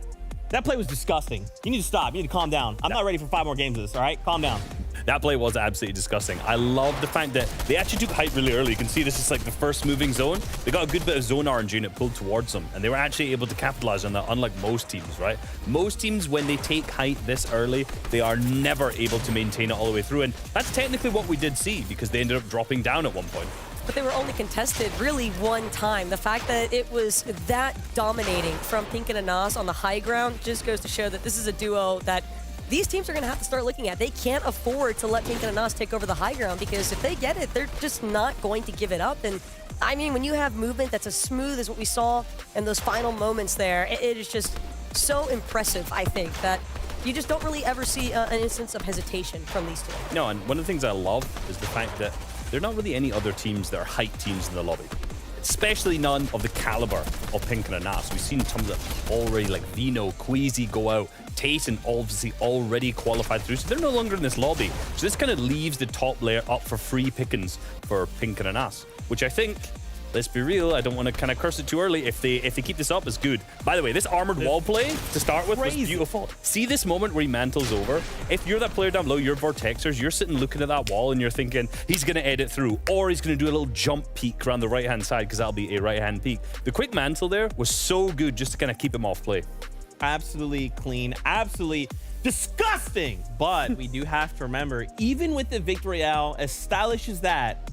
that play was disgusting. You need to stop. You need to calm down. I'm not ready for 5 more games of this, all right? Calm down. That play was absolutely disgusting. I love the fact that they actually took height really early. You can see this is like the first moving zone. They got a good bit of zone RNG and it pulled towards them. And they were actually able to capitalize on that, unlike most teams, right? Most teams, when they take height this early, they are never able to maintain it all the way through. And that's technically what we did see, because they ended up dropping down at one point. But they were only contested really one time. The fact that it was that dominating from Pink and Anas on the high ground just goes to show that this is a duo that these teams are going to have to start looking at. They can't afford to let Pink and Anas take over the high ground, because if they get it, they're just not going to give it up. And I mean, when you have movement that's as smooth as what we saw in those final moments there, it is just so impressive, I think, that you just don't really ever see an instance of hesitation from these two. No, and one of the things I love is the fact that there are not really any other teams that are height teams in the lobby. Especially none of the caliber of Pink and Anas. We've seen tons of already, like Vino, Queasy go out. Tayson obviously already qualified through, so they're no longer in this lobby. So this kind of leaves the top layer up for free pickings for Pink and Anas, which I think, let's be real, I don't want to kind of curse it too early. If they keep this up, it's good. By the way, this armored wall play to start with was beautiful. See this moment where he mantles over? If you're that player down below, you're Vortexers, you're sitting looking at that wall and you're thinking, he's going to edit through, or he's going to do a little jump peek around the right-hand side, because that'll be a right-hand peek. The quick mantle there was so good just to kind of keep him off play. Absolutely clean, absolutely disgusting. But we do have to remember, even with the Victory Royale, as stylish as that,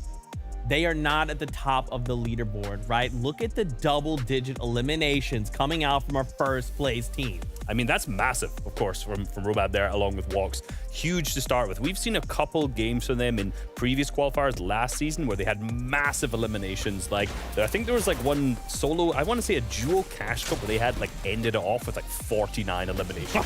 they are not at the top of the leaderboard, right? Look at the double-digit eliminations coming out from our first place team. I mean, that's massive, of course, from Robab there, along with Walks. Huge to start with. We've seen a couple games from them in previous qualifiers last season where they had massive eliminations. Like, I think there was like one solo, I want to say a duo cash cup where they had like ended it off with like 49 eliminations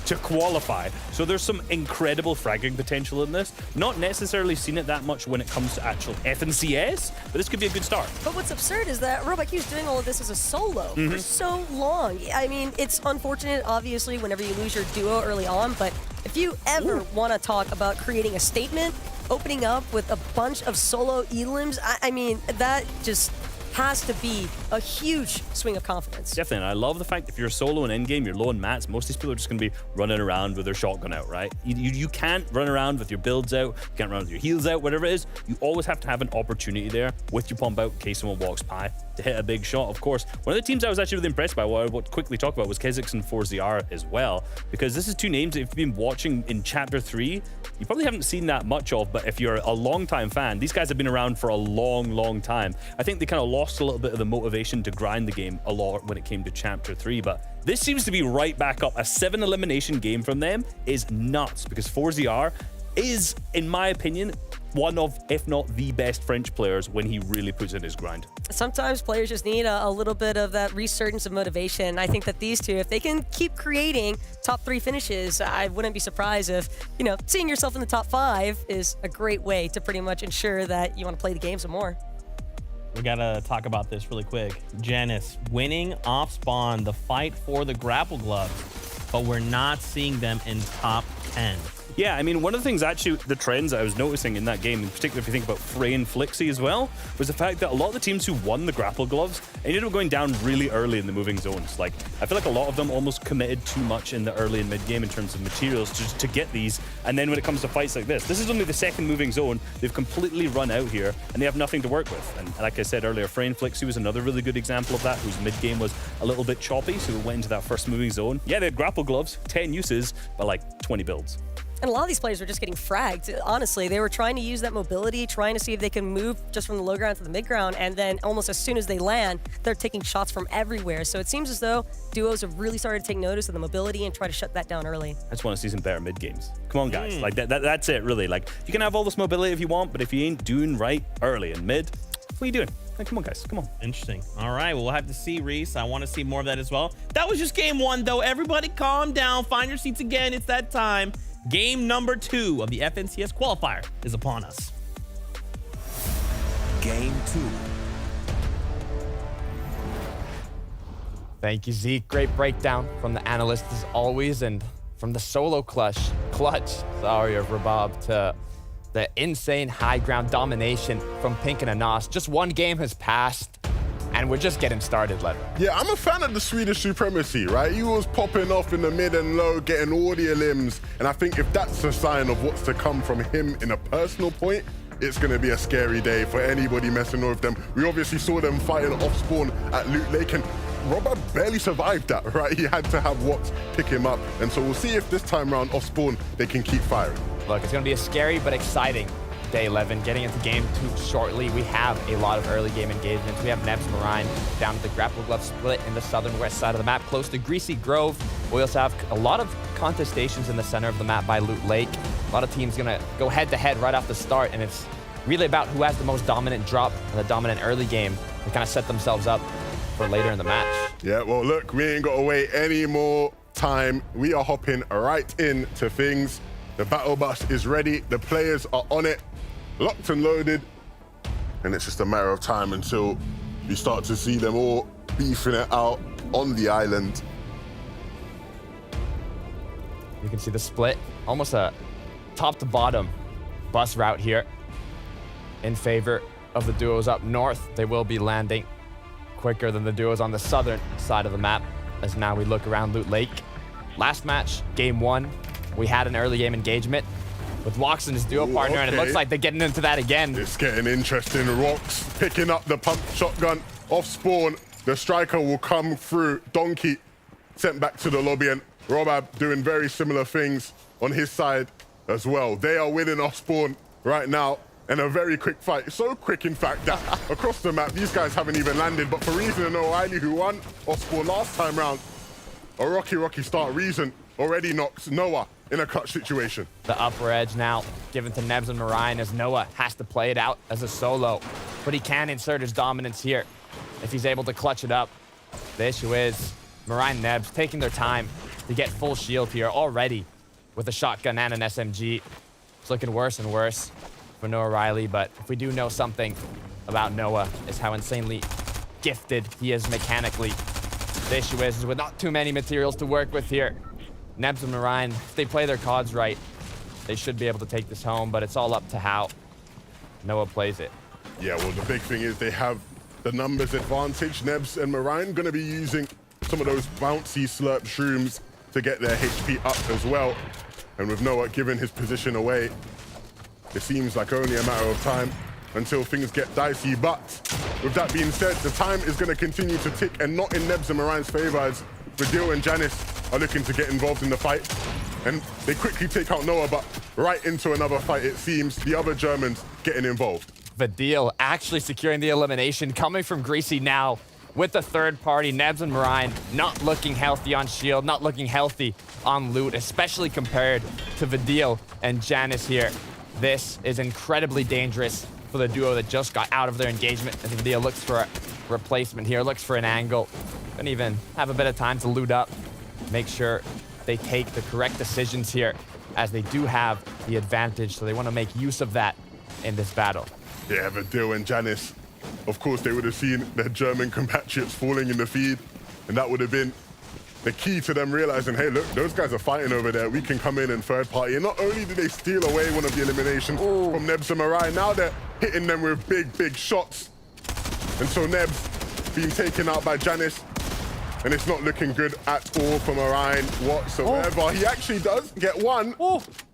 to qualify. So there's some incredible fragging potential in this. Not necessarily seen it that much when it comes to actual FNCS, but this could be a good start. But what's absurd is that RoboQ's doing all of this as a solo for so long. I mean, it's unfortunate, obviously, whenever you lose your duo early on, but if you ever want to talk about creating a statement, opening up with a bunch of solo elims, I mean, that just has to be a huge swing of confidence. Definitely, and I love the fact if you're solo in endgame, you're low in mats, most of these people are just going to be running around with their shotgun out, right? You can't run around with your builds out, you can't run with your heals out, whatever it is. You always have to have an opportunity there with your pump out in case someone walks by to hit a big shot. Of course, one of the teams I was actually really impressed by, what I would quickly talk about, was Kezix and 4ZR as well, because this is two names that if you've been watching in Chapter 3, you probably haven't seen that much of, but if you're a long-time fan, these guys have been around for a long time. I think they kind of lost a little bit of the motivation to grind the game a lot when it came to Chapter 3, but this seems to be right back up. A 7 elimination game from them is nuts, because 4ZR is, in my opinion, one of, if not the best French players when he really puts in his grind. Sometimes players just need a little bit of that resurgence of motivation. I think that these two, if they can keep creating top 3 finishes, I wouldn't be surprised if, you know, seeing yourself in the top 5 is a great way to pretty much ensure that you want to play the game some more. We gotta talk about this really quick. Janice winning off spawn, the fight for the grapple gloves, but we're not seeing them in top 10. Yeah, I mean, one of the things, actually, the trends I was noticing in that game, in particular if you think about Frey and Flixie as well, was the fact that a lot of the teams who won the grapple gloves ended up going down really early in the moving zones. Like, I feel like a lot of them almost committed too much in the early and mid game in terms of materials to get these, and then when it comes to fights like this is only the second moving zone. They've completely run out here, and they have nothing to work with. And like I said earlier, Frey and Flixie was another really good example of that, whose mid game was a little bit choppy, so we went into that first moving zone. Yeah, they had grapple gloves, 10 uses, but like 20 builds. And a lot of these players were just getting fragged. Honestly, they were trying to use that mobility, trying to see if they can move just from the low ground to the mid ground, and then almost as soon as they land, they're taking shots from everywhere. So it seems as though duos have really started to take notice of the mobility and try to shut that down early. I just want to see some better mid games. Come on, guys. Like that's it, really. Like, you can have all this mobility if you want, but if you ain't doing right early and mid, what are you doing? Like, come on, guys. Come on. Interesting. All right. Well, we'll have to see, Reese. I want to see more of that as well. That was just game 1, though. Everybody calm down. Find your seats again. It's that time. Game number 2 of the FNCS qualifier is upon us. Game 2. Thank you, Zeke. Great breakdown from the analyst as always, and from the solo clutch, of Rabab to the insane high ground domination from Pink and Anas. Just one game has passed, and we're just getting started, Levin. Yeah, I'm a fan of the Swedish supremacy, right? He was popping off in the mid and low, getting all the limbs, and I think if that's a sign of what's to come from him in a personal point, it's going to be a scary day for anybody messing with them. We obviously saw them fighting off spawn at Loot Lake, and Robert barely survived that, right? He had to have Watts pick him up, and so we'll see if this time around off spawn they can keep firing. Look, it's going to be a scary but exciting day 11. Getting into game 2 shortly. We have a lot of early game engagements. We have Nebs Marine down to the grapple glove split in the southern west side of the map, close to Greasy Grove. We also have a lot of contestations in the center of the map by Loot Lake. A lot of teams going to go head to head right off the start, and it's really about who has the most dominant drop and the dominant early game to kind of set themselves up for later in the match. Yeah, well, look, we ain't got to wait any more time. We are hopping right into things. The battle bus is ready. The players are on it, locked and loaded. And it's just a matter of time until we start to see them all beefing it out on the island. You can see the split, almost a top to bottom bus route here in favor of the duos up north. They will be landing quicker than the duos on the southern side of the map, as now we look around Loot Lake. Last match, game 1, we had an early game engagement with Wox and his duo partner, and it looks like they're getting into that again. It's getting interesting. Wox picking up the pump shotgun off spawn. The striker will come through. Donkey sent back to the lobby, and Robab doing very similar things on his side as well. They are winning off spawn right now. And a very quick fight. So quick, in fact, that across the map, these guys haven't even landed. But for Reason and O'Reilly, who won off spawn last time round, a rocky start. Reason already knocks Noah in a clutch situation. The upper edge now given to Nebs and Marine, as Noah has to play it out as a solo. But he can insert his dominance here if he's able to clutch it up. The issue is Marine Nebs taking their time to get full shield here already with a shotgun and an SMG. It's looking worse and worse for Noah Riley, but if we do know something about Noah, is how insanely gifted he is mechanically. The issue is with not too many materials to work with here. Nebs and Marine, if they play their cards right, they should be able to take this home, but it's all up to how Noah plays it. Yeah, well, the big thing is they have the numbers advantage. Nebs and Marine going to be using some of those bouncy slurp shrooms to get their HP up as well. And with Noah giving his position away, it seems like only a matter of time until things get dicey. But with that being said, the time is going to continue to tick, and not in Nebs and Marine's favor, as Vadeal and Janice are looking to get involved in the fight. And they quickly take out Noah, but right into another fight, it seems. The other Germans getting involved. Vadeal actually securing the elimination, coming from Greasy now with the third party. Nebs and Marine not looking healthy on shield, not looking healthy on loot, especially compared to Vadeal and Janice here. This is incredibly dangerous for the duo that just got out of their engagement, as Vadeal looks for a replacement here, looks for an angle. Don't even have a bit of time to loot up. Make sure they take the correct decisions here, as they do have the advantage, so they want to make use of that in this battle. Yeah, Vadeal and Janice, of course, they would have seen their German compatriots falling in the feed, and that would have been the key to them realizing, hey, look, those guys are fighting over there. We can come in and third party. And not only did they steal away one of the eliminations from Nebs and Marine, now they're hitting them with big shots. And so Nebs being taken out by Janice, and it's not looking good at all for Marine whatsoever. He actually does get one.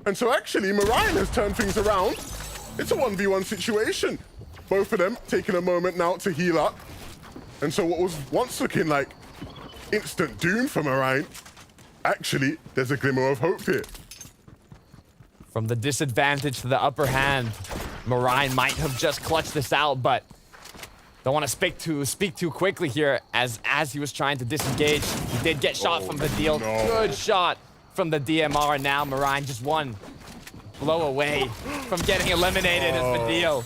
And so actually, Marine has turned things around. It's a 1v1 situation. Both of them taking a moment now to heal up. And so what was once looking like instant doom for Marine, actually, there's a glimmer of hope here. From the disadvantage to the upper hand, Marine might have just clutched this out, but don't want to speak too quickly here, as he was trying to disengage. He did get shot from Vadeal. No. Good shot from the DMR. Now Marine just one blow away from getting eliminated as Vadeal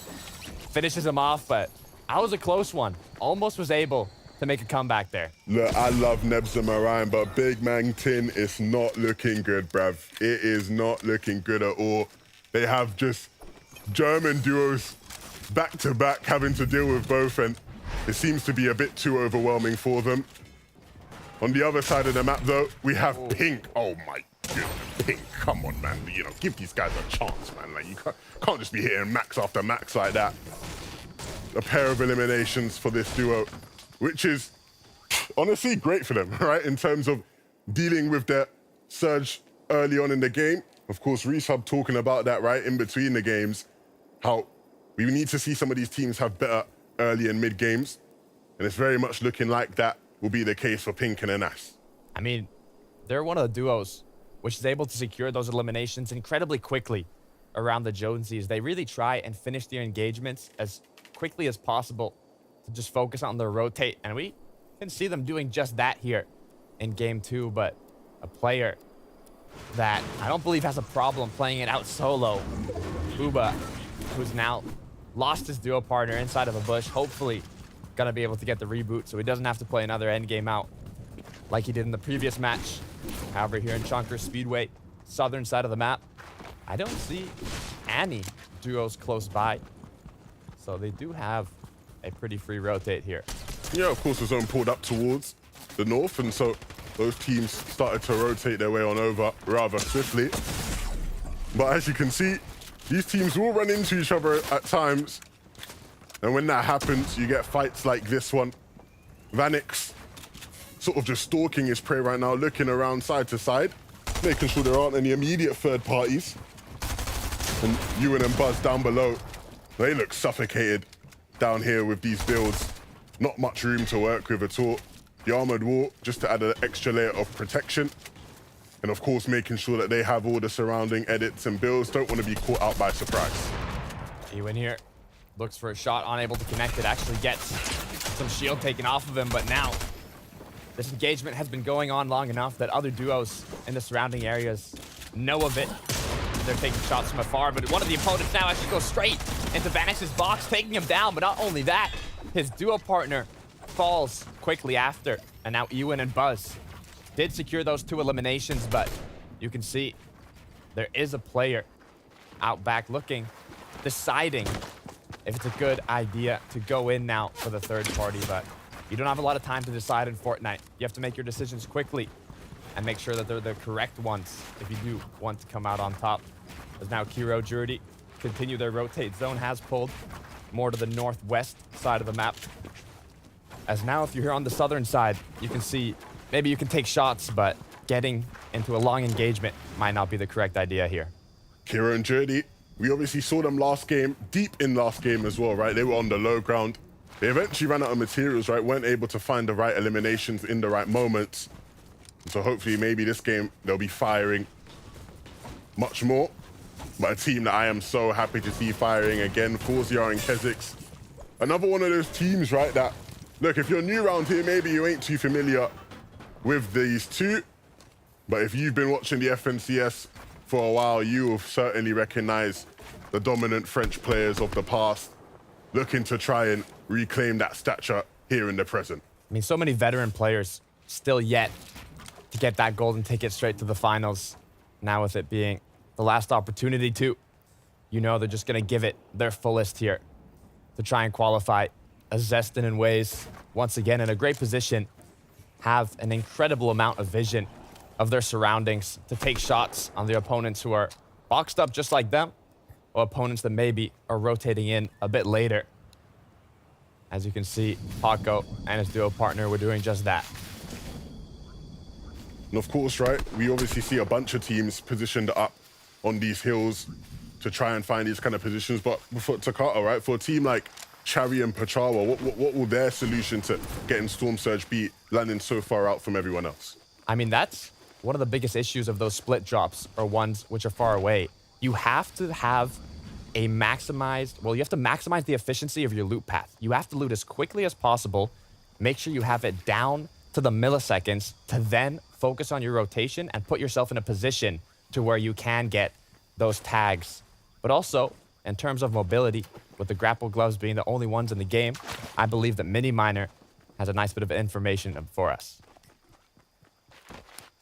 finishes him off, but that was a close one. Almost was able to make a comeback there. Look, I love Nebs and Mariah, but Big Man Tin is not looking good, bruv. It is not looking good at all. They have just German duos back-to-back having to deal with both, and it seems to be a bit too overwhelming for them. On the other side of the map, though, we have Pink. Oh, my goodness. Pink, come on, man. You know, give these guys a chance, man. Like, you can't just be hitting max after max like that. A pair of eliminations for this duo, which is honestly great for them, right? In terms of dealing with their surge early on in the game. Of course, Resub talking about that, right? In between the games, how we need to see some of these teams have better early and mid games. And it's very much looking like that will be the case for Pink and Anas. I mean, they're one of the duos which is able to secure those eliminations incredibly quickly around the Jonesies. They really try and finish their engagements as quickly as possible to just focus on their rotate. And we can see them doing just that here in game 2. But a player that I don't believe has a problem playing it out solo, Uba, who's now lost his duo partner inside of a bush, hopefully gonna be able to get the reboot so he doesn't have to play another end game out like he did in the previous match. However, here in Chonkers Speedway, southern side of the map, I don't see any duos close by. So they do have a pretty free rotate here. Yeah, of course, the zone pulled up towards the north, and so those teams started to rotate their way on over rather swiftly. But as you can see, these teams will run into each other at times. And when that happens, you get fights like this one. Vanix sort of just stalking his prey right now, looking around side to side, making sure there aren't any immediate third parties. And Ewan and Buzz down below, they look suffocated down here with these builds. Not much room to work with at all. The armored wall, just to add an extra layer of protection. And of course, making sure that they have all the surrounding edits and builds. Don't want to be caught out by surprise. Ewan here looks for a shot, unable to connect it, actually gets some shield taken off of him, but now this engagement has been going on long enough that other duos in the surrounding areas know of it. They're taking shots from afar, but one of the opponents now actually goes straight into Vanix's box, taking him down. But not only that, his duo partner falls quickly after. And now Ewan and Buzz did secure those 2 eliminations, but you can see there is a player out back looking, deciding if it's a good idea to go in now for the third party. But you don't have a lot of time to decide in Fortnite. You have to make your decisions quickly and make sure that they're the correct ones if you do want to come out on top. As now Kiro Jurdy continue their rotate. Zone has pulled more to the northwest side of the map. As now, if you're here on the southern side, you can see maybe you can take shots, but getting into a long engagement might not be the correct idea here. Kiro and Jurdy, we obviously saw them last game, deep in last game as well, right? They were on the low ground. They eventually ran out of materials, right? Weren't able to find the right eliminations in the right moments. So hopefully maybe this game, they'll be firing much more. But a team that I am so happy to see firing again, Forziar and Kezix. Another one of those teams, right, that, look, if you're new around here, maybe you ain't too familiar with these two. But if you've been watching the FNCS for a while, you will certainly recognize the dominant French players of the past, looking to try and reclaim that stature here in the present. I mean, so many veteran players still yet to get that golden ticket straight to the finals. Now with it being the last opportunity to, you know, they're just going to give it their fullest here to try and qualify. As Zestin and Waze, once again, in a great position, have an incredible amount of vision of their surroundings to take shots on the opponents who are boxed up just like them, or opponents that maybe are rotating in a bit later. As you can see, Paco and his duo partner were doing just that. And of course, right, we obviously see a bunch of teams positioned up on these hills to try and find these kind of positions. But for Takata, right, for a team like Chari and Pachawa, what will their solution to getting Storm Surge be, landing so far out from everyone else? I mean, that's one of the biggest issues of those split drops, or ones which are far away. You have to have a maximized, well, you have to maximize the efficiency of your loot path. You have to loot as quickly as possible, make sure you have it down to the milliseconds to then focus on your rotation and put yourself in a position to where you can get those tags. But also, in terms of mobility, with the grapple gloves being the only ones in the game, I believe that Mini Miner has a nice bit of information for us.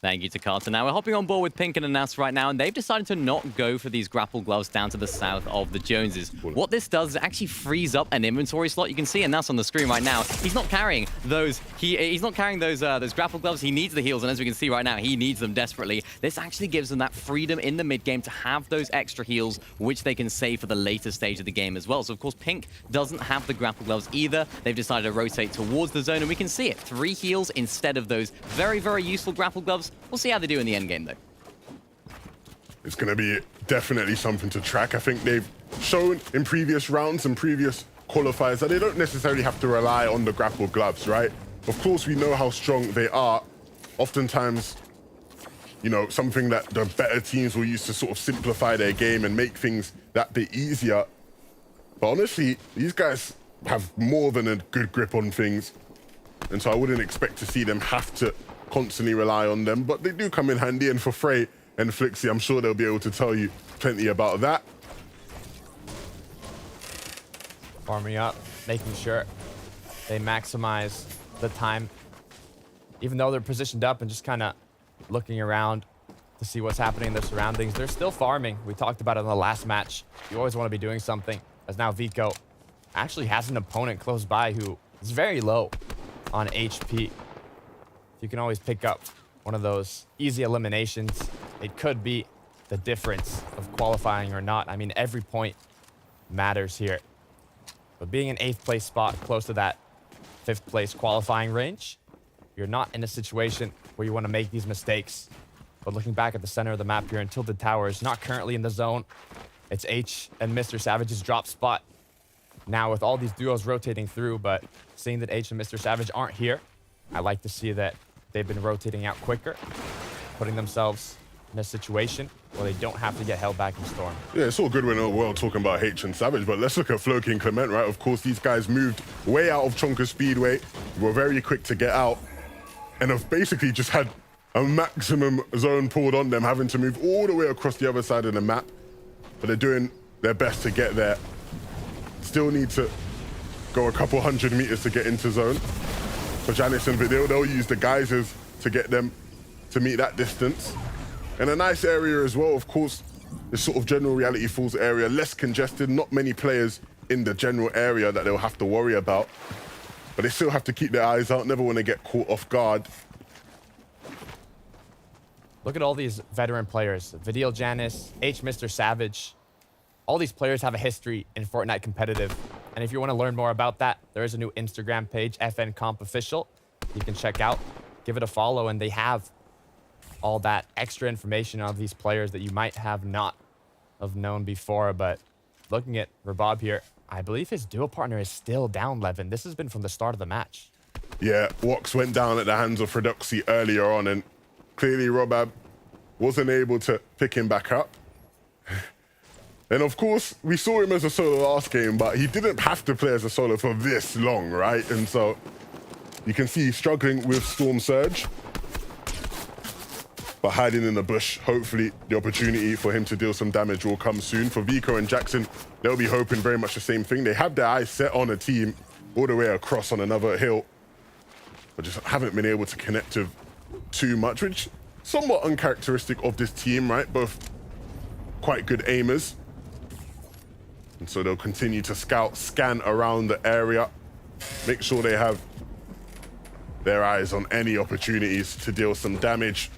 Thank you to Carter. Now we're hopping on board with Pink and Anas right now, and they've decided to not go for these grapple gloves down to the south of the Joneses. What this does is actually frees up an inventory slot. You can see Anas on the screen right now. He's not carrying those. He's not carrying those grapple gloves. He needs the heals, and as we can see right now, he needs them desperately. This actually gives them that freedom in the mid game to have those extra heals, which they can save for the later stage of the game as well. So of course, Pink doesn't have the grapple gloves either. They've decided to rotate towards the zone, and we can see it. 3 heals instead of those very, very useful grapple gloves. We'll see how they do in the end game, though. It's going to be definitely something to track. I think they've shown in previous rounds and previous qualifiers that they don't necessarily have to rely on the grapple gloves, right? Of course, we know how strong they are. Oftentimes, you know, something that the better teams will use to sort of simplify their game and make things that bit easier. But honestly, these guys have more than a good grip on things. And so I wouldn't expect to see them have to constantly rely on them, but they do come in handy, and for Frey and Flixie, I'm sure they'll be able to tell you plenty about that. Farming up, making sure they maximize the time, even though they're positioned up and just kind of looking around to see what's happening in their surroundings. They're still farming. We talked about it in the last match. You always want to be doing something, as now Vico actually has an opponent close by who is very low on HP. You can always pick up one of those easy eliminations. It could be the difference of qualifying or not. I mean, every point matters here. But being in 8th place spot close to that 5th place qualifying range, you're not in a situation where you want to make these mistakes. But looking back at the center of the map here, Tilted Towers not currently in the zone. It's H and Mr. Savage's drop spot. Now with all these duos rotating through, but seeing that H and Mr. Savage aren't here, I like to see that they've been rotating out quicker, putting themselves in a situation where they don't have to get held back in Storm. Yeah, it's all good when we're all talking about H and Savage, but let's look at Floki and Clement, right? Of course, these guys moved way out of Chonka Speedway, were very quick to get out, and have basically just had a maximum zone pulled on them, having to move all the way across the other side of the map. But they're doing their best to get there. Still need to go a couple 100 meters to get into zone. For Janice and Vadeal, they'll use the geysers to get them to meet that distance. And a nice area as well, of course, this sort of general reality falls area, less congested, not many players in the general area that they'll have to worry about. But they still have to keep their eyes out, never want to get caught off guard. Look at all these veteran players. Vadeal, Janice, H, Mr. Savage. All these players have a history in Fortnite competitive. And if you want to learn more about that, there is a new Instagram page, FN Comp Official. You can check out, give it a follow, and they have all that extra information on these players that you might have not have known before. But looking at Rabab here, I believe his duo partner is still down 11. This has been from the start of the match. Yeah, Wox went down at the hands of Fredoxy earlier on, and clearly Rabab wasn't able to pick him back up. And of course, we saw him as a solo last game, but he didn't have to play as a solo for this long, right? And so you can see he's struggling with Storm Surge, but hiding in the bush. Hopefully the opportunity for him to deal some damage will come soon. For Vico and Jackson, they'll be hoping very much the same thing. They have their eyes set on a team all the way across on another hill, but just haven't been able to connect with too much, which is somewhat uncharacteristic of this team, right? Both quite good aimers. And so they'll continue to scan around the area, make sure they have their eyes on any opportunities to deal some damage.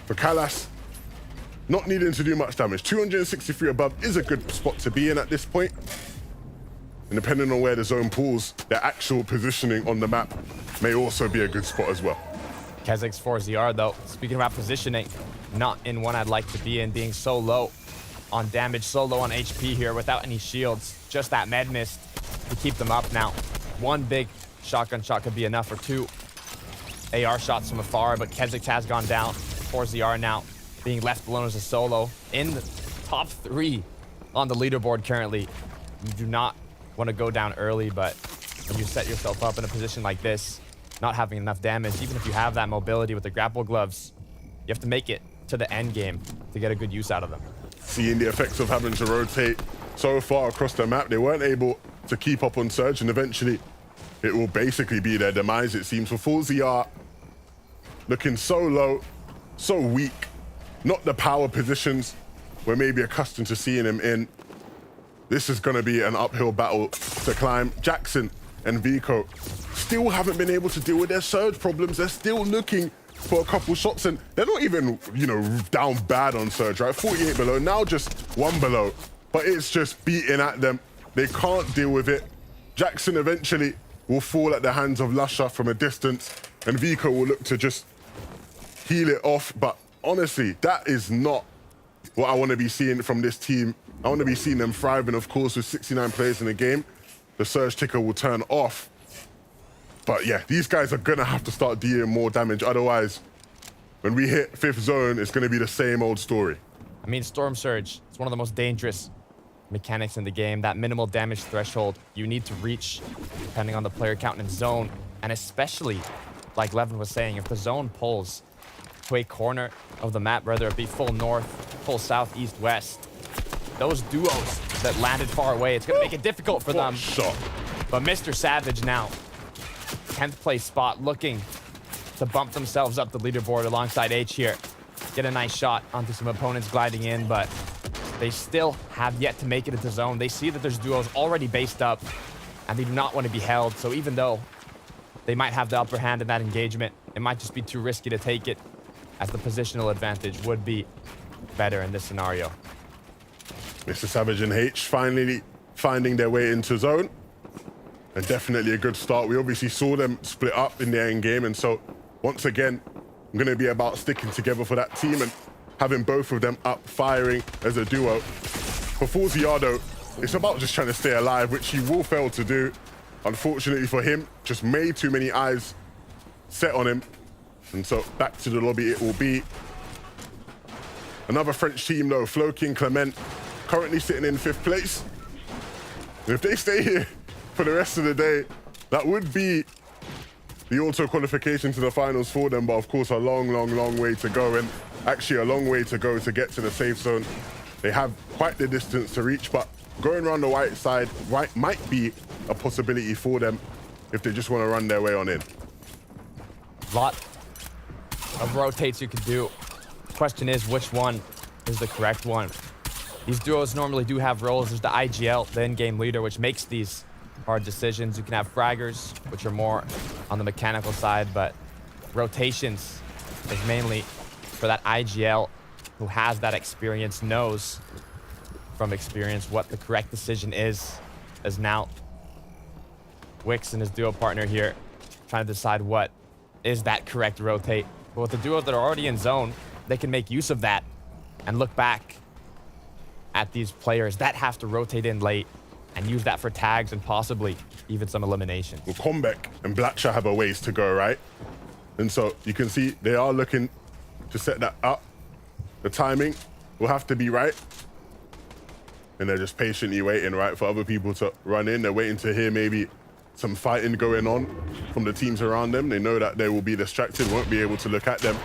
For Kalas, not needing to do much damage. 263 above is a good spot to be in at this point. And depending on where the zone pulls, their actual positioning on the map may also be a good spot as well. Kezik's 4ZR though, speaking about positioning, not in one I'd like to be in, being so low on damage, so low on HP here without any shields. Just that med mist to keep them up now. One big shotgun shot could be enough, or two AR shots from afar, but Kezik has gone down. 4ZR now being left alone as a solo in the top 3 on the leaderboard currently. You do not want to go down early, but when you set yourself up in a position like this, not having enough damage, even if you have that mobility with the grapple gloves, you have to make it to the end game to get a good use out of them. Seeing the effects of having to rotate so far across the map, they weren't able to keep up on Surge, and eventually it will basically be their demise, it seems. For FaZeR, looking so low, so weak. Not the power positions we're maybe accustomed to seeing him in. This is going to be an uphill battle to climb. Jackson and Vico still haven't been able to deal with their surge problems. They're still looking for a couple shots, and they're not even, you know, down bad on surge, right? 48 below, now just 1 below, but it's just beating at them. They can't deal with it. Jackson eventually will fall at the hands of Lusher from a distance, and Vico will look to just heal it off. But honestly, that is not what I want to be seeing from this team. I want to be seeing them thriving. Of course, with 69 players in the game, the surge ticker will turn off. But yeah, these guys are gonna have to start dealing more damage. Otherwise, when we hit 5th zone, it's gonna be the same old story. I mean, Storm Surge, it's one of the most dangerous mechanics in the game. That minimal damage threshold you need to reach depending on the player count and zone. And especially, like Levin was saying, if the zone pulls to a corner of the map, whether it be full north, full south, east, west, those duos that landed far away, it's gonna make it difficult for them. Shot. But Mr. Savage now, 10th place spot, looking to bump themselves up the leaderboard alongside H here. Get a nice shot onto some opponents gliding in, but they still have yet to make it into zone. They see that there's duos already based up, and they do not want to be held. So even though they might have the upper hand in that engagement, it might just be too risky to take it, as the positional advantage would be better in this scenario. Mr. Savage and H finally finding their way into zone. And definitely a good start. We obviously saw them split up in their end game, and so once again, I'm going to be about sticking together for that team and having both of them up firing as a duo. For FaZeR though, it's about just trying to stay alive, which he will fail to do. Unfortunately for him, just made too many eyes set on him. And so back to the lobby it will be. Another French team though, Floking Clement, currently sitting in 5th place. And if they stay here for the rest of the day, that would be the auto qualification to the finals for them, but of course a long way to go, and actually a long way to go to get to the safe zone. They have quite the distance to reach, but going around the white side might be a possibility for them if they just want to run their way on in. Lot of rotates you can do. Question is, which one is the correct one? These duos normally do have roles. There's the IGL, the in-game leader, which makes these hard decisions. You can have fraggers, which are more on the mechanical side, but rotations is mainly for that IGL who has that experience, knows from experience what the correct decision is, as now Wix and his duo partner here trying to decide what is that correct rotate. But with the duos that are already in zone, they can make use of that and look back at these players that have to rotate in late and use that for tags and possibly even some eliminations. Well, Kombeck and Blackshaw have a ways to go, right? And so you can see they are looking to set that up. The timing will have to be right. And they're just patiently waiting, right, for other people to run in. They're waiting to hear maybe some fighting going on from the teams around them. They know that they will be distracted, won't be able to look at them.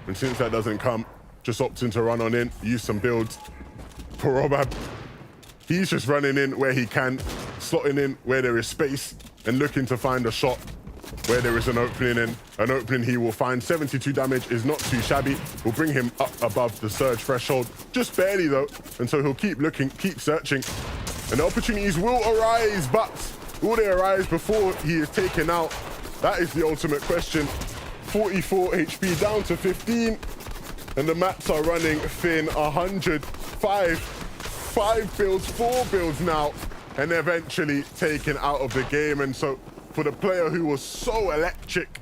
And since that doesn't come, just opting to run on in, use some builds. For Robab, he's just running in where he can, slotting in where there is space and looking to find a shot where there is an opening, and an opening he will find. 72 damage is not too shabby. Will bring him up above the surge threshold, just barely though. And so he'll keep looking, keep searching, and the opportunities will arise, but will they arise before he is taken out? That is the ultimate question. 44 HP down to 15, and the mats are running thin. 105, 5 builds, 4 builds now, and eventually taken out of the game. And so for the player who was so electric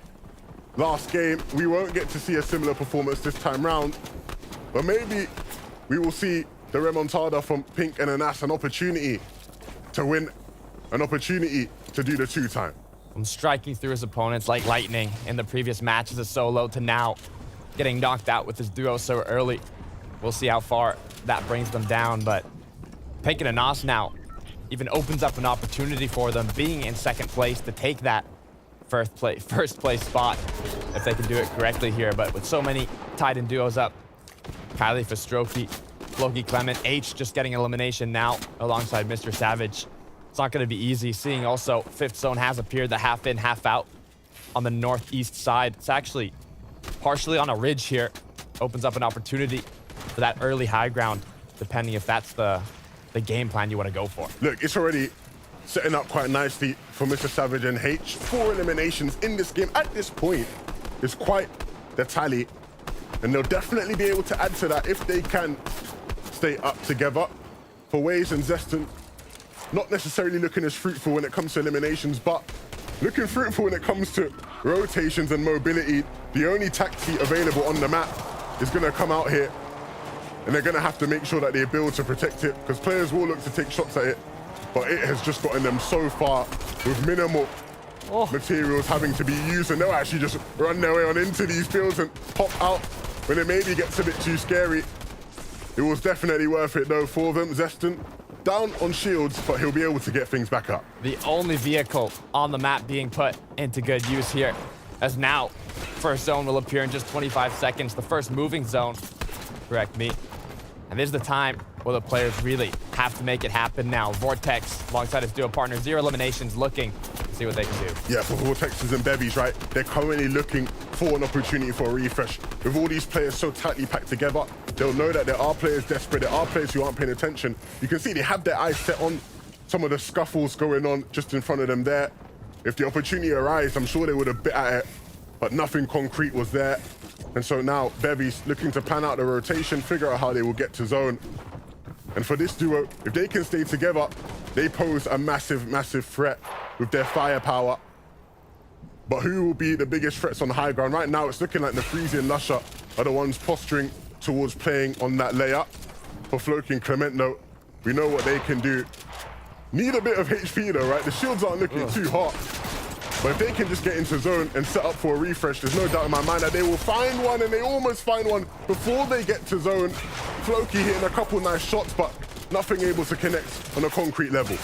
last game, we won't get to see a similar performance this time round, but maybe we will see the remontada from Pink and Anas, an opportunity to win, an opportunity to do the 2-time. From striking through his opponents like lightning in the previous match as a solo to now getting knocked out with his duo so early. We'll see how far that brings them down, but Pink and Anas now even opens up an opportunity for them being in 2nd place to take that first place spot if they can do it correctly here. But with so many tied in duos up, Kylie for Strophy, Floki Clement, H just getting elimination now alongside Mr. Savage. It's not going to be easy. Seeing also fifth zone has appeared, the half in, half out on the northeast side. It's actually partially on a ridge here. Opens up an opportunity for that early high ground, depending if that's the game plan you want to go for. Look, it's already setting up quite nicely for Mr. Savage and H. 4 eliminations in this game at this point is quite the tally. And they'll definitely be able to add to that if they can stay up together. For Waze and Zeston, not necessarily looking as fruitful when it comes to eliminations, but looking fruitful when it comes to rotations and mobility. The only tactic available on the map is going to come out here, and they're going to have to make sure that they build to protect it, because players will look to take shots at it, but it has just gotten them so far with minimal materials having to be used, and they'll actually just run their way on into these fields and pop out when it maybe gets a bit too scary. It was definitely worth it though for them. Zeston down on shields, but he'll be able to get things back up. The only vehicle on the map being put into good use here, as now first zone will appear in just 25 seconds. The first moving zone, correct me. And this is the time where the players really have to make it happen now. Vortex, alongside his duo partner, 0 eliminations, looking to see what they can do. Yeah, for Vortexes and Bevies, right? They're currently looking for an opportunity for a refresh. With all these players so tightly packed together, they'll know that there are players desperate, there are players who aren't paying attention. You can see they have their eyes set on some of the scuffles going on just in front of them there. If the opportunity arises, I'm sure they would have bit at it, but nothing concrete was there. And so now Bevies looking to plan out the rotation, figure out how they will get to zone. And for this duo, if they can stay together, they pose a massive, massive threat with their firepower. But who will be the biggest threats on the high ground? Right now, it's looking like Nefreezy and Lusher are the ones posturing towards playing on that layup. For Floki and Clement, though, we know what they can do. Need a bit of HP, though, right? The shields aren't looking too hot. But if they can just get into zone and set up for a refresh, there's no doubt in my mind that they will find one, and they almost find one before they get to zone. Floki hitting a couple nice shots, but nothing able to connect on a concrete level.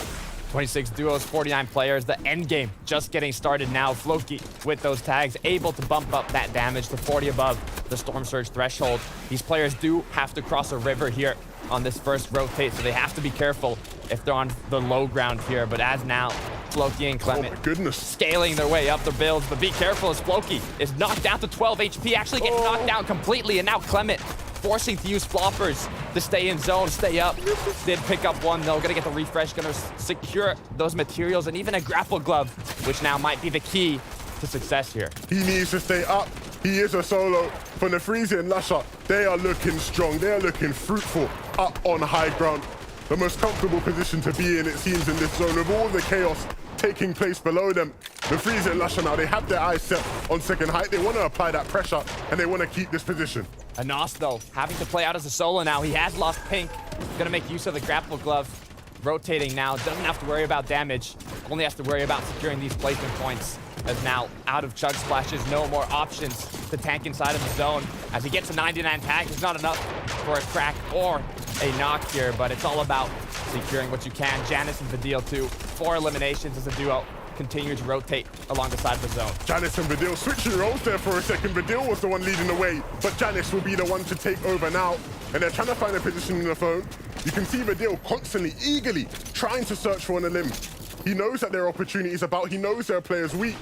26 duos, 49 players. The end game just getting started now. Floki with those tags, able to bump up that damage to 40 above the Storm Surge threshold. These players do have to cross a river here on this first rotate, so they have to be careful if they're on the low ground here. But as now, Floki and Clement scaling their way up their builds, but be careful as Floki is knocked down to 12 HP, actually gets knocked down completely, and now Clement forcing to use floppers to stay in zone, stay up. Did pick up one though, gonna get the refresh, gonna secure those materials, and even a grapple glove, which now might be the key to success here. He needs to stay up. He is a solo. For Nefreezy and Lusher, they are looking strong. They are looking fruitful up on high ground. The most comfortable position to be in, it seems, in this zone, with all the chaos taking place below them. Nefreezy and Lusher now, they have their eyes set on second height. They want to apply that pressure, and they want to keep this position. Anas, though, having to play out as a solo now. He has lost Pink. Gonna make use of the grapple glove. Rotating now, doesn't have to worry about damage. Only has to worry about securing these placement points. As now, out of chug splashes, no more options to tank inside of the zone. As he gets a 99 tag, it's not enough for a crack or a knock here, but it's all about securing what you can. Janice and Vadeal too. 4 eliminations as a duo continue to rotate along the side of the zone. Janice and Vadeal switching roles there for a second. Vadeal was the one leading the way, but Janice will be the one to take over now. And they're trying to find a position in the phone. You can see Vadeal constantly, eagerly trying to search for an limb. He knows that there are opportunities about. He knows there are players weak,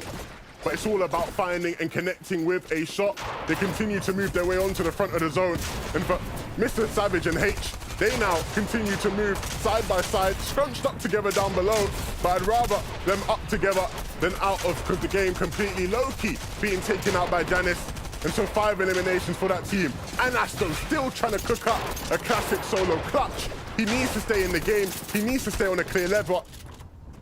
but it's all about finding and connecting with a shot. They continue to move their way onto the front of the zone. And for Mr. Savage and H, they now continue to move side by side, scrunched up together down below. But I'd rather them up together than out of the game completely. Low-key being taken out by Janice. And so 5 eliminations for that team. And Asto still trying to cook up a classic solo clutch. He needs to stay in the game. He needs to stay on a clear level.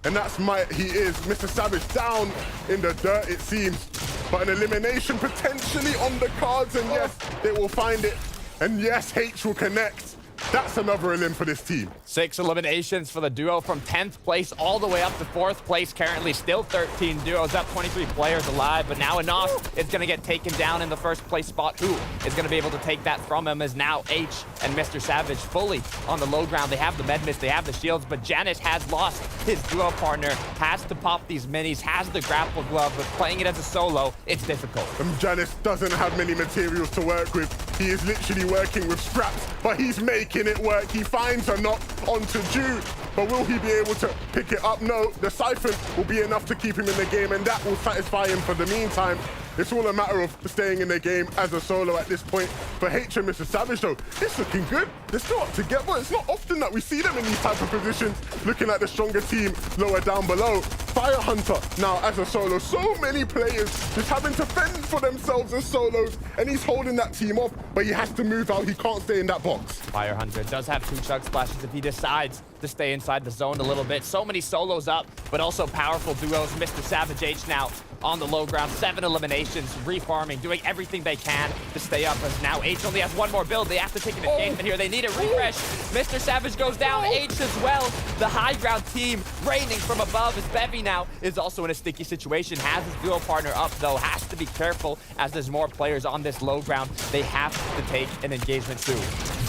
And that's he is. Mr. Savage down in the dirt, it seems. But an elimination potentially on the cards. And yes, they will find it. And yes, H will connect. That's another elim for this team. 6 eliminations for the duo from 10th place all the way up to 4th place. Currently still 13 duos, up 23 players alive. But now Anas is going to get taken down in the first place spot. Who is going to be able to take that from him is now H and Mr. Savage fully on the low ground. They have the med mist, they have the shields, but Janice has lost his duo partner, has to pop these minis, has the grapple glove, but playing it as a solo, it's difficult. And Janice doesn't have many materials to work with. He is literally working with scraps, but he's making it work. He finds a knock onto Jude, but will he be able to pick it up? No, the siphon will be enough to keep him in the game, and that will satisfy him for the meantime. It's all a matter of staying in the game as a solo at this point. For H and Mr. Savage, though, it's looking good. They're still up together. It's not often that we see them in these type of positions, looking at the stronger team lower down below. Fire Hunter now as a solo. So many players just having to fend for themselves as solos, and he's holding that team off, but he has to move out. He can't stay in that box. Fire Hunter does have 2 chug splashes if he decides to stay inside the zone a little bit. So many solos up, but also powerful duos. Mr. Savage H now on the low ground, 7 eliminations, refarming, doing everything they can to stay up, as now H only has 1 more build. They have to take an engagement here. They need a refresh. Mr. Savage goes down, H as well. The high ground team raining from above, as Bevy now is also in a sticky situation. Has his duo partner up, though. Has to be careful as there's more players on this low ground. They have to take an engagement too.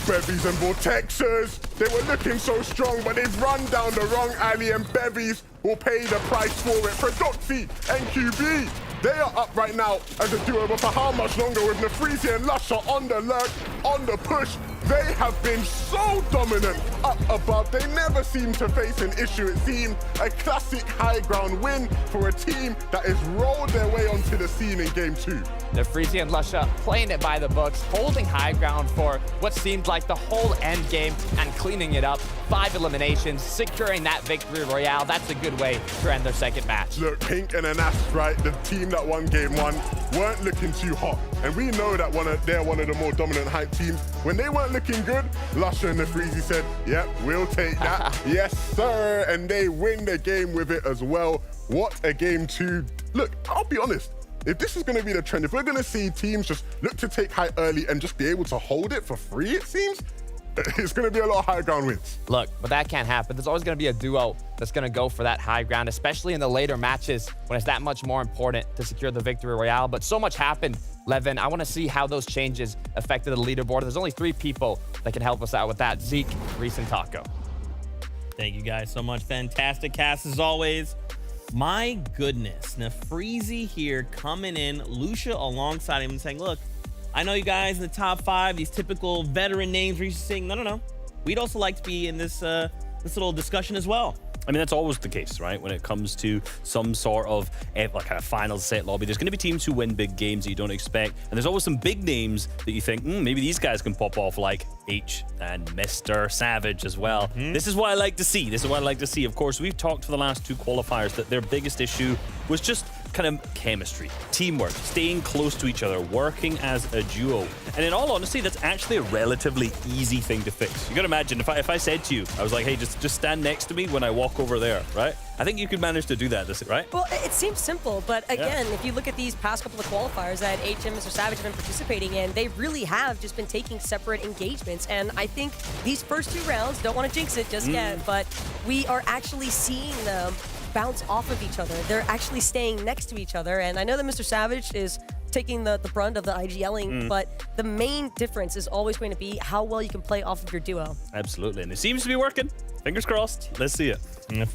Bevies and Vortexers, they were looking so strong, but they've run down the wrong alley, and Bevies will pay the price for it. For Doxy and QB, they are up right now as a duo, but for how much longer with Nefreezy and Lusher on the lurk, on the push? They have been so dominant up above. They never seem to face an issue. It seemed a classic high ground win for a team that has rolled their way onto the scene in game 2. Nefreezy and Lusha playing it by the books, holding high ground for what seemed like the whole end game and cleaning it up. 5 eliminations, securing that victory royale. That's a good way to end their second match. Look, Pink and Anas, right, the team that won game 1, weren't looking too hot. And we know that they're one of the more dominant hype teams. When they weren't looking good, Lusher and Nefreezy said, yep, we'll take that. Yes, sir. And they win the game with it as well. What a game 2. Look, I'll be honest. If this is going to be the trend, if we're going to see teams just look to take high early and just be able to hold it for free, it seems, it's going to be a lot of high ground wins. Look, but that can't happen. There's always going to be a duo that's going to go for that high ground, especially in the later matches when it's that much more important to secure the victory royale. But so much happened, Levin. I want to see how those changes affected the leaderboard. There's only 3 people that can help us out with that: Zeke, Reese, and Taco. Thank you guys so much. Fantastic cast as always. My goodness, Nefreezy here coming in, Lucia alongside him and saying, look, I know you guys in the top 5, these typical veteran names. Reese is saying, no. We'd also like to be in this this little discussion as well. I mean, that's always the case, right? When it comes to some sort of like a final set lobby, there's going to be teams who win big games that you don't expect. And there's always some big names that you think, maybe these guys can pop off, like H and Mr. Savage as well. This is what I like to see. This is what I like to see. Of course, we've talked for the last 2 qualifiers that their biggest issue was just kind of chemistry, teamwork, staying close to each other, working as a duo. And in all honesty, that's actually a relatively easy thing to fix. You gotta imagine if I said to you, I was like, hey, just stand next to me when I walk over there, right? I think you could manage to do that, right? Well, it seems simple, but again, if you look at these past couple of qualifiers that H and Mr. Savage have been participating in, they really have just been taking separate engagements. And I think these first 2 rounds, don't want to jinx it just yet, but we are actually seeing them bounce off of each other. They're actually staying next to each other. And I know that Mr. Savage is taking the brunt of the IGLing, but the main difference is always going to be how well you can play off of your duo. Absolutely, and it seems to be working. Fingers crossed. Let's see it.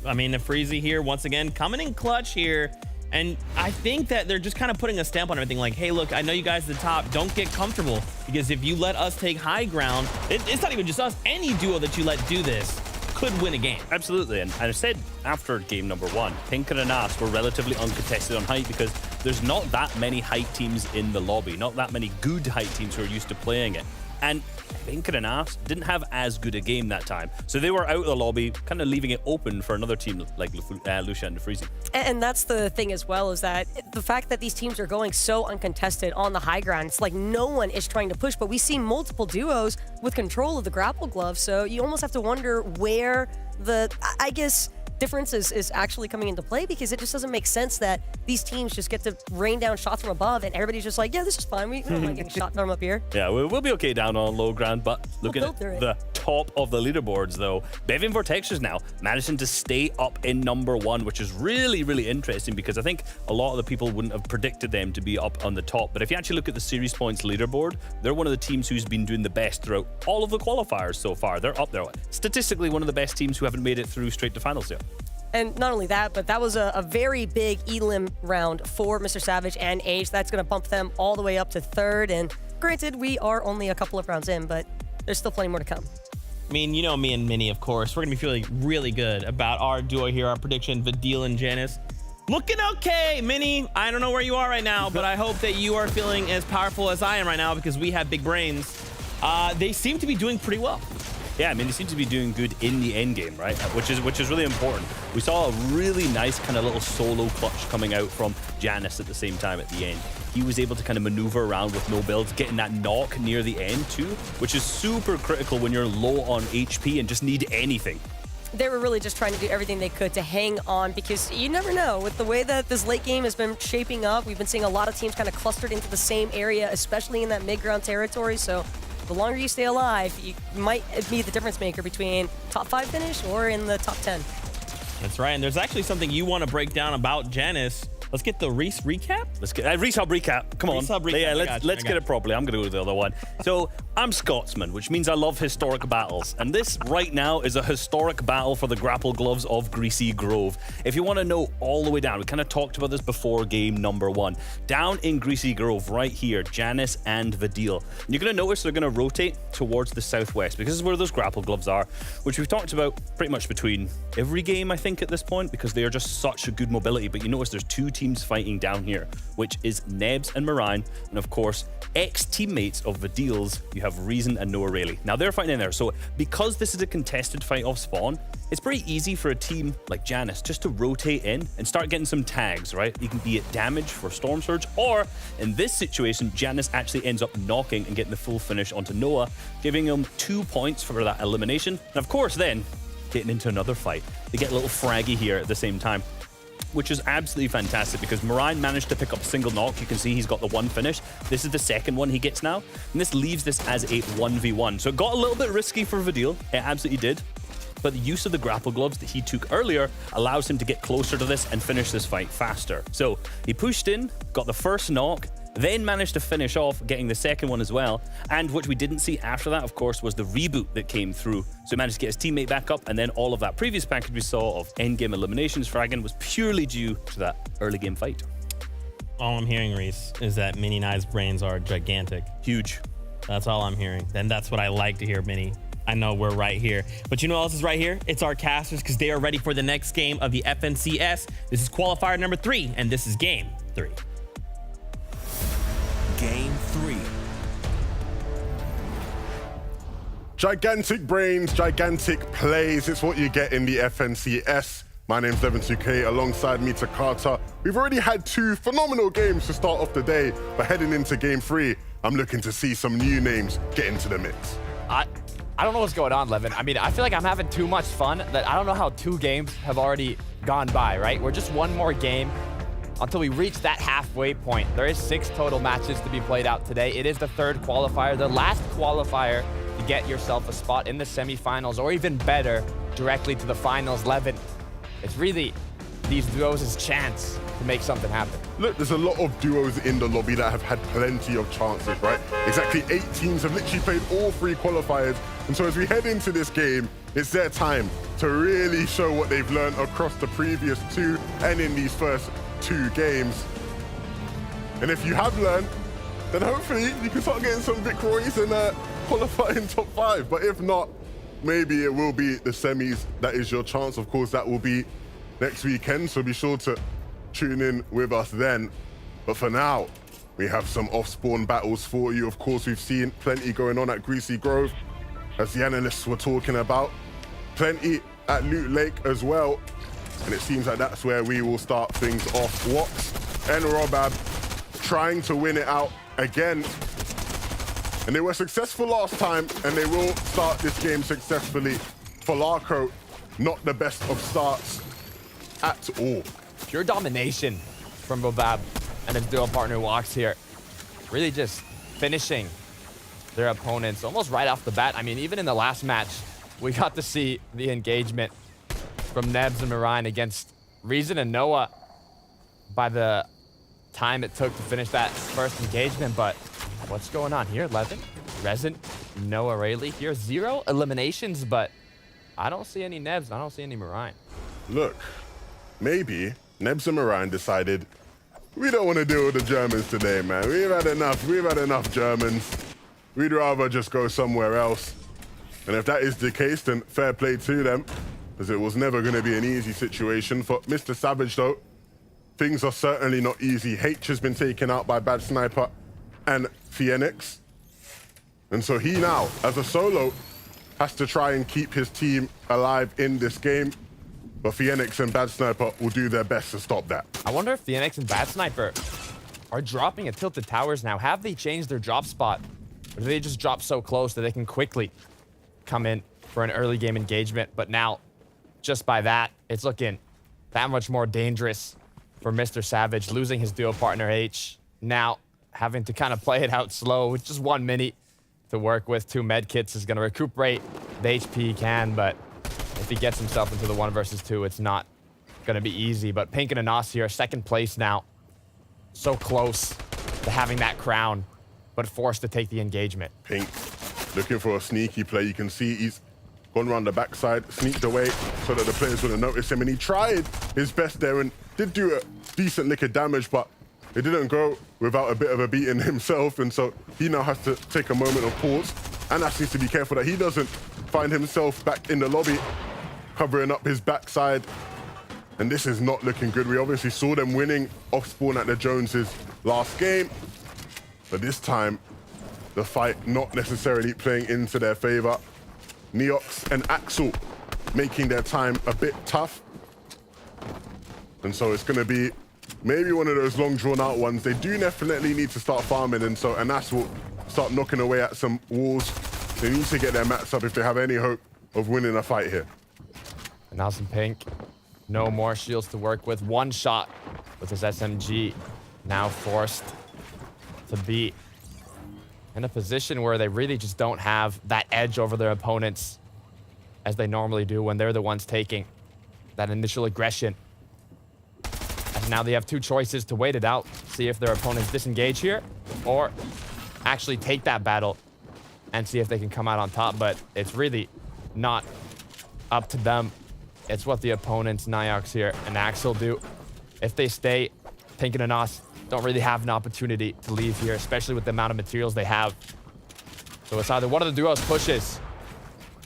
I mean, Nefreezy here, once again, coming in clutch here. And I think that they're just kind of putting a stamp on everything. Like, hey, look, I know you guys at the top. Don't get comfortable. Because if you let us take high ground, it's not even just us. Any duo that you let do this could win a game. Absolutely, and I said after game number 1, Pink and Anas were relatively uncontested on height because there's not that many height teams in the lobby, not that many good height teams who are used to playing it. And Pink and Anas didn't have as good a game that time. So they were out of the lobby, kind of leaving it open for another team like Lucia and Nefreezy. And that's the thing as well, is that the fact that these teams are going so uncontested on the high ground, it's like no one is trying to push, but we see multiple duos with control of the grapple glove. So you almost have to wonder where the, I guess, difference is actually coming into play, because it just doesn't make sense that these teams just get to rain down shots from above and everybody's just like, yeah, this is fine. We don't mind getting shot from up here. Yeah, we'll be okay down on low ground, but looking at the top of the leaderboards though, Bevy and Vortexers now managing to stay up in number 1, which is really, really interesting because I think a lot of the people wouldn't have predicted them to be up on the top. But if you actually look at the series points leaderboard, they're one of the teams who's been doing the best throughout all of the qualifiers so far. They're up there. Statistically, one of the best teams who haven't made it through straight to finals yet. And not only that, but that was a very big elim round for Mr. Savage and Age. That's going to bump them all the way up to 3rd. And Granted, we are only a couple of rounds in, but there's still plenty more to come. I mean, you know me and Minnie, of course. We're going to be feeling really good about our duo here, our prediction, Vadeal and Janice. Looking okay, Minnie. I don't know where you are right now, but I hope that you are feeling as powerful as I am right now because we have big brains. They seem to be doing pretty well. Yeah, I mean, they seem to be doing good in the end game, right? Which is really important. We saw a really nice kind of little solo clutch coming out from Janice at the same time at the end. He was able to kind of maneuver around with no builds, getting that knock near the end too, which is super critical when you're low on HP and just need anything. They were really just trying to do everything they could to hang on because you never know. With the way that this late game has been shaping up, we've been seeing a lot of teams kind of clustered into the same area, especially in that mid-ground territory. So the longer you stay alive, you might be the difference maker between top 5 finish or in the top 10. That's right. And there's actually something you want to break down about Janice. Let's get the Reese recap. Let's get Reese hub recap. Come on. Reese hub recap. Yeah, let's get it properly. I'm going to go to the other one. So I'm Scotsman, which means I love historic battles. And this right now is a historic battle for the grapple gloves of Greasy Grove. If you want to know all the way down, we kind of talked about this before game number 1. Down in Greasy Grove right here, Janice and Vadeal. And you're going to notice they're going to rotate towards the southwest because this is where those grapple gloves are, which we've talked about pretty much between every game, I think, at this point, because they are just such a good mobility. But you notice there's 2 teams fighting down here, which is Nebs and Marine, and of course ex-teammates of Vadeal's. You have Reason and Noah Rayleigh. Now they're fighting in there, so because this is a contested fight off spawn, it's pretty easy for a team like Janice just to rotate in and start getting some tags, right? You can be at damage for Storm Surge, or in this situation, Janice actually ends up knocking and getting the full finish onto Noah, giving him 2 points for that elimination. And of course then, getting into another fight. They get a little fraggy here at the same time, which is absolutely fantastic because Marine managed to pick up a single knock. You can see he's got the 1 finish. This is the second one he gets now, and this leaves this as a 1v1. So it got a little bit risky for Vadeal. It absolutely did. But the use of the grapple gloves that he took earlier allows him to get closer to this and finish this fight faster. So he pushed in, got the first knock, then managed to finish off getting the second one as well. And what we didn't see after that, of course, was the reboot that came through. So he managed to get his teammate back up, and then all of that previous package we saw of endgame eliminations fragging was purely due to that early game fight. All I'm hearing, Reese, is that Minnie and I's brains are gigantic. Huge. That's all I'm hearing. And that's what I like to hear, Minnie. I know we're right here. But you know what else is right here? It's our casters, because they are ready for the next game of the FNCS. This is qualifier number 3, and this is game 3. Game 3. Gigantic brains, gigantic plays. It's what you get in the FNCS. My name's Devin2K. Alongside me, Takata. We've already had 2 phenomenal games to start off the day, but heading into game 3, I'm looking to see some new names get into the mix. I don't know what's going on, Levin. I mean, I feel like I'm having too much fun that I don't know how 2 games have already gone by, right? We're just 1 more game until we reach that halfway point. There is 6 total matches to be played out today. It is the 3rd qualifier, the last qualifier to get yourself a spot in the semifinals, or even better, directly to the finals. Levin, it's really these duos' chance to make something happen. Look, there's a lot of duos in the lobby that have had plenty of chances, right? Exactly 8 teams have literally played all 3 qualifiers. And so as we head into this game, it's their time to really show what they've learned across the previous 2 and in these first 2 games. And if you have learned, then hopefully you can start getting some victories and qualify in top 5. But if not, maybe it will be the semis that is your chance. Of course, that will be next weekend, so be sure to tune in with us then. But for now, we have some off-spawn battles for you. Of course, we've seen plenty going on at Greasy Grove, as the analysts were talking about. Plenty at Loot Lake as well. And it seems like that's where we will start things off. Wox and Robab trying to win it out again. And they were successful last time, and they will start this game successfully. For Larko, not the best of starts at all. Pure domination from Robab and his duo partner Wox here. Really just finishing their opponents almost right off the bat. I mean, even in the last match, we got to see the engagement from Nebs and Marine against Reason and Noah by the time it took to finish that first engagement. But what's going on here, Levin? Resin, Noah Rayleigh here. 0 eliminations, but I don't see any Nebs. I don't see any Marine. Look, maybe Nebs and Marine decided We don't want to deal with the Germans today, man. We've had enough. We've had enough Germans. We'd rather just go somewhere else. And if that is the case, then fair play to them, as it was never going to be an easy situation. For Mr. Savage, though, things are certainly not easy. H has been taken out by Bad Sniper and Phoenix. And so he now, as a solo, has to try and keep his team alive in this game. But Phoenix and Bad Sniper will do their best to stop that. I wonder if Phoenix and Bad Sniper are dropping at Tilted Towers now. Have they changed their drop spot? Or do they just drop so close that they can quickly come in for an early game engagement? But now, just by that, it's looking that much more dangerous for Mr. Savage, losing his duo partner H. Now, having to kind of play it out slow with just 1 minute to work with. 2 med kits is going to recuperate the HP he can, but if he gets himself into the 1 versus 2, it's not going to be easy. But Pink and Anas here, 2nd place now. So close to having that crown, but forced to take the engagement. Pink looking for a sneaky play. You can see he's gone around the backside, sneaked away so that the players wouldn't notice him. And he tried his best there and did do a decent lick of damage, but it didn't go without a bit of a beating himself. And so he now has to take a moment of pause. And that needs to be careful that he doesn't find himself back in the lobby, covering up his backside. And this is not looking good. We obviously saw them winning off spawn at the Joneses last game. But this time, the fight not necessarily playing into their favor. Neox and Axel making their time a bit tough. And so it's going to be maybe one of those long drawn out ones. They do definitely need to start farming. And so Anas will start knocking away at some walls. They need to get their mats up if they have any hope of winning a fight here. And now some Pink. No more shields to work with. 1 shot with his SMG. Now forced to be in a position where they really just don't have that edge over their opponents as they normally do when they're the ones taking that initial aggression. As now they have 2 choices to wait it out, see if their opponents disengage here, or actually take that battle and see if they can come out on top. But it's really not up to them. It's what the opponents, Niox here and Axel, do. If they stay, Pink and Anas don't really have an opportunity to leave here, especially with the amount of materials they have. So it's either one of the duos pushes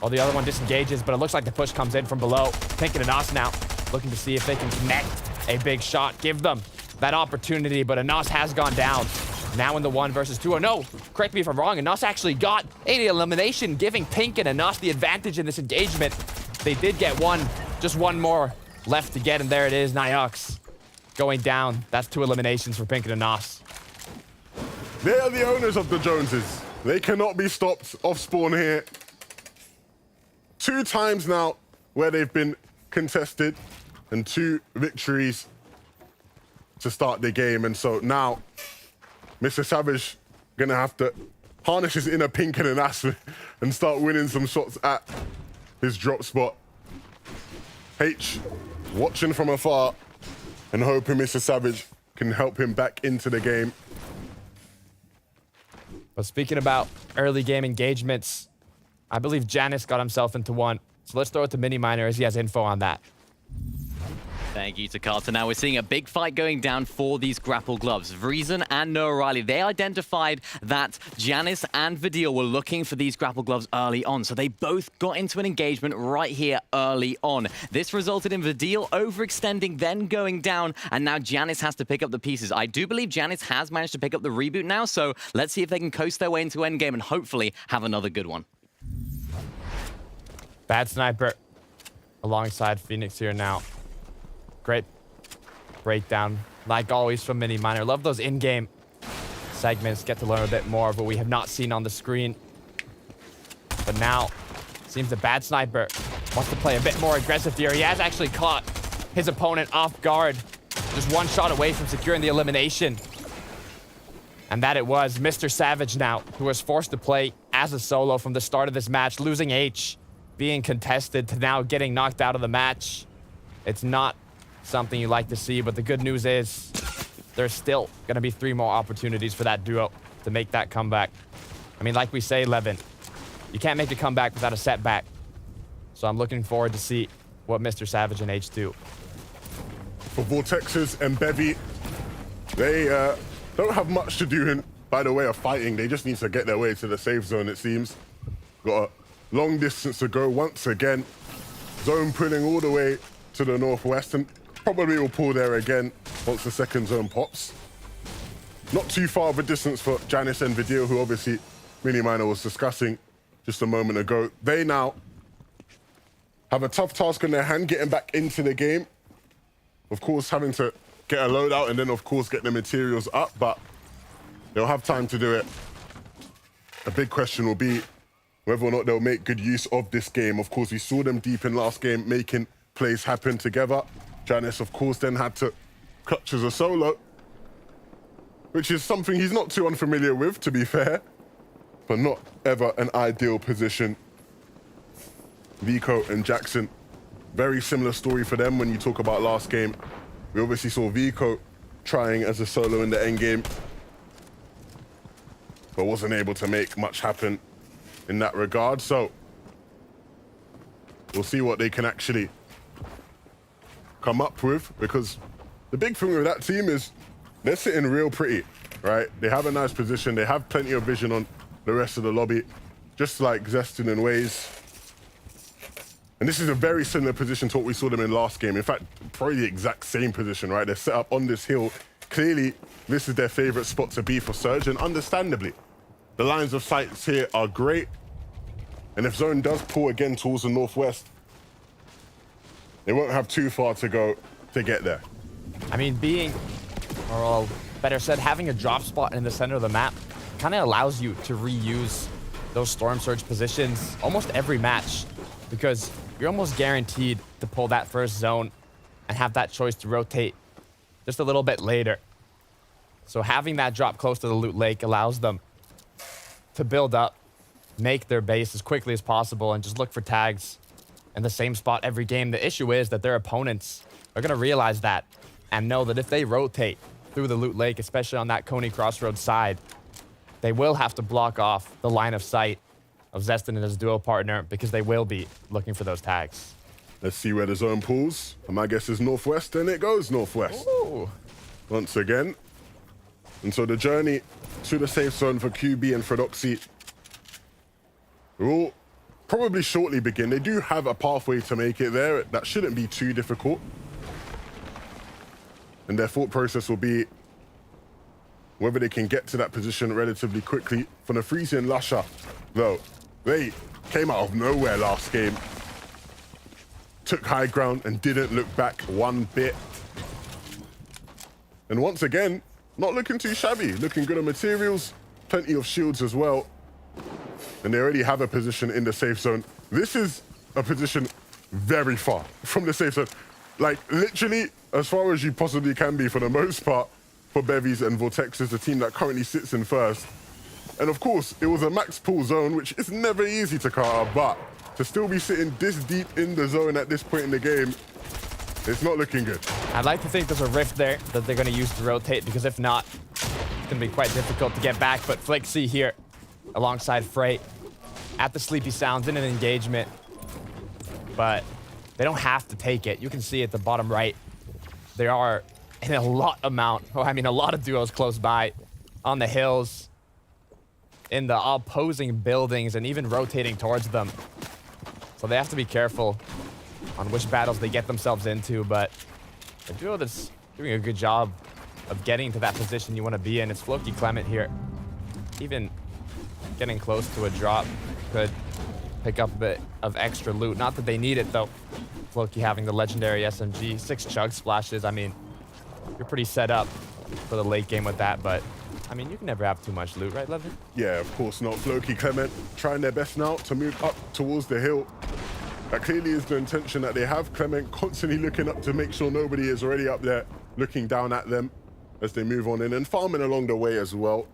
or the other one disengages, but it looks like the push comes in from below. Pink and Anas now looking to see if they can connect a big shot, give them that opportunity, but Anas has gone down. Now in the 1 versus 2. Oh no, correct me if I'm wrong, Anas actually got an elimination, giving Pink and Anas the advantage in this engagement. They did get just one more left to get, and there it is, Niox going down. That's 2 eliminations for Pink and Anas. They are the owners of the Joneses. They cannot be stopped off spawn here. 2 times now where they've been contested and 2 victories to start the game. And so now Mr. Savage gonna have to harness his inner Pink and Anas and start winning some shots at his drop spot. H watching from afar and hoping Mr. Savage can help him back into the game. But speaking about early game engagements, I believe Janus got himself into one. So let's throw it to Mini Miner as he has info on that. Thank you to Carter. Now we're seeing a big fight going down for these grapple gloves. Vreezen and Noah Riley, they identified that Janus and Vadeal were looking for these grapple gloves early on. So they both got into an engagement right here early on. This resulted in Vadeal overextending, then going down, and now Janus has to pick up the pieces. I do believe Janus has managed to pick up the reboot now, so let's see if they can coast their way into endgame and hopefully have another good one. Bad Sniper alongside Phoenix here now. Great breakdown, like always, from Mini Miner. Love those in-game segments. Get to learn a bit more of what we have not seen on the screen. But now, seems the Bad Sniper wants to play a bit more aggressive here. He has actually caught his opponent off guard. Just 1 shot away from securing the elimination. And that it was Mr. Savage now, who was forced to play as a solo from the start of this match, losing H, being contested, to now getting knocked out of the match. It's not something you like to see, but the good news is there's still going to be 3 more opportunities for that duo to make that comeback. I mean, like we say, Levin, you can't make a comeback without a setback. So I'm looking forward to see what Mr. Savage and H do. For Vortexes and Bevy, They don't have much to do by the way of fighting. They just need to get their way to the safe zone, it seems. Got a long distance to go once again. Zone pulling all the way to the northwest, and probably will pull there again once the second zone pops. Not too far of a distance for Janice and Vadeal, who obviously Miniminer was discussing just a moment ago. They now have a tough task on their hand, getting back into the game. Of course, having to get a loadout and then, of course, get the materials up, but they'll have time to do it. A big question will be whether or not they'll make good use of this game. Of course, we saw them deep in last game, making plays happen together. Janice, of course, then had to clutch as a solo, which is something he's not too unfamiliar with, to be fair, but not ever an ideal position. Vico and Jackson, very similar story for them when you talk about last game. We obviously saw Vico trying as a solo in the end game, but wasn't able to make much happen in that regard. So we'll see what they can actually come up with, because the big thing with that team is they're sitting real pretty, right? They have a nice position. They have plenty of vision on the rest of the lobby, just like Zestin and Waze. And this is a very similar position to what we saw them in last game. In fact, probably the exact same position, right? They're set up on this hill. Clearly, this is their favorite spot to be for Surge, and understandably, the lines of sight here are great. And if Zone does pull again towards the northwest, they won't have too far to go to get there. I mean, or better said, having a drop spot in the center of the map kind of allows you to reuse those Storm Surge positions almost every match, because you're almost guaranteed to pull that first zone and have that choice to rotate just a little bit later. So having that drop close to the loot lake allows them to build up, make their base as quickly as possible, and just look for tags in the same spot every game. The issue is that their opponents are going to realize that and know that if they rotate through the loot lake, especially on that Coney Crossroads side, they will have to block off the line of sight of Zestin and his duo partner, because they will be looking for those tags. Let's see where the zone pulls. And my guess is northwest, and it goes northwest. Ooh. Once again. And so the journey to the safe zone for QB and Fredoxy will probably shortly begin. They do have a pathway to make it there. That shouldn't be too difficult. And their thought process will be whether they can get to that position relatively quickly. For the Freezy and Lusher, though, they came out of nowhere last game, took high ground and didn't look back one bit. And once again, not looking too shabby, looking good on materials, plenty of shields as well. And they already have a position in the safe zone. This is a position very far from the safe zone. Like, literally, as far as you possibly can be for the most part, for Bevies and Vortexes, the team that currently sits in first. And of course, it was a max pull zone, which is never easy to Carter, but to still be sitting this deep in the zone at this point in the game, it's not looking good. I'd like to think there's a rift there that they're going to use to rotate, because if not, it's going to be quite difficult to get back. But Flixie here, alongside Freight, at the Sleepy Sounds in an engagement. But they don't have to take it. You can see at the bottom right, there are a lot of duos close by on the hills, in the opposing buildings, and even rotating towards them. So they have to be careful on which battles they get themselves into, but a duo that's doing a good job of getting to that position you want to be in. It's Floki Clement here. Even getting close to a drop could pick up a bit of extra loot. Not that they need it, though. Floki having the legendary SMG, 6 chug splashes. I mean, you're pretty set up for the late game with that, but I mean, you can never have too much loot, right, Levin? Yeah, of course not. Floki Clement trying their best now to move up towards the hill. That clearly is the intention that they have. Clement constantly looking up to make sure nobody is already up there looking down at them as they move on in, and farming along the way as well.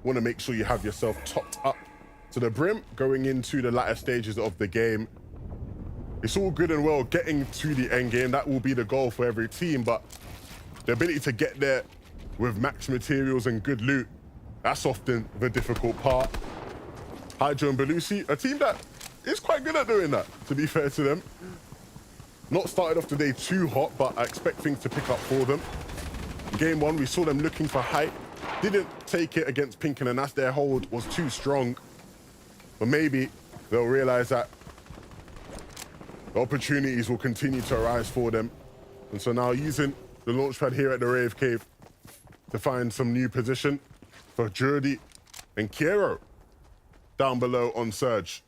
Want to make sure you have yourself topped up to the brim going into the latter stages of the game. It's all good and well getting to the end game. That will be the goal for every team, but the ability to get there with max materials and good loot, that's often the difficult part. Hydro and Belusi, a team that is quite good at doing that, to be fair to them. Not started off the day too hot, but I expect things to pick up for them. Game 1, we saw them looking for height. Didn't take it against Pink and Anas. Their hold was too strong. But maybe they'll realize that the opportunities will continue to arise for them. And so now using the launch pad here at the Rave Cave to find some new position for Jordi and Kiero down below on Surge.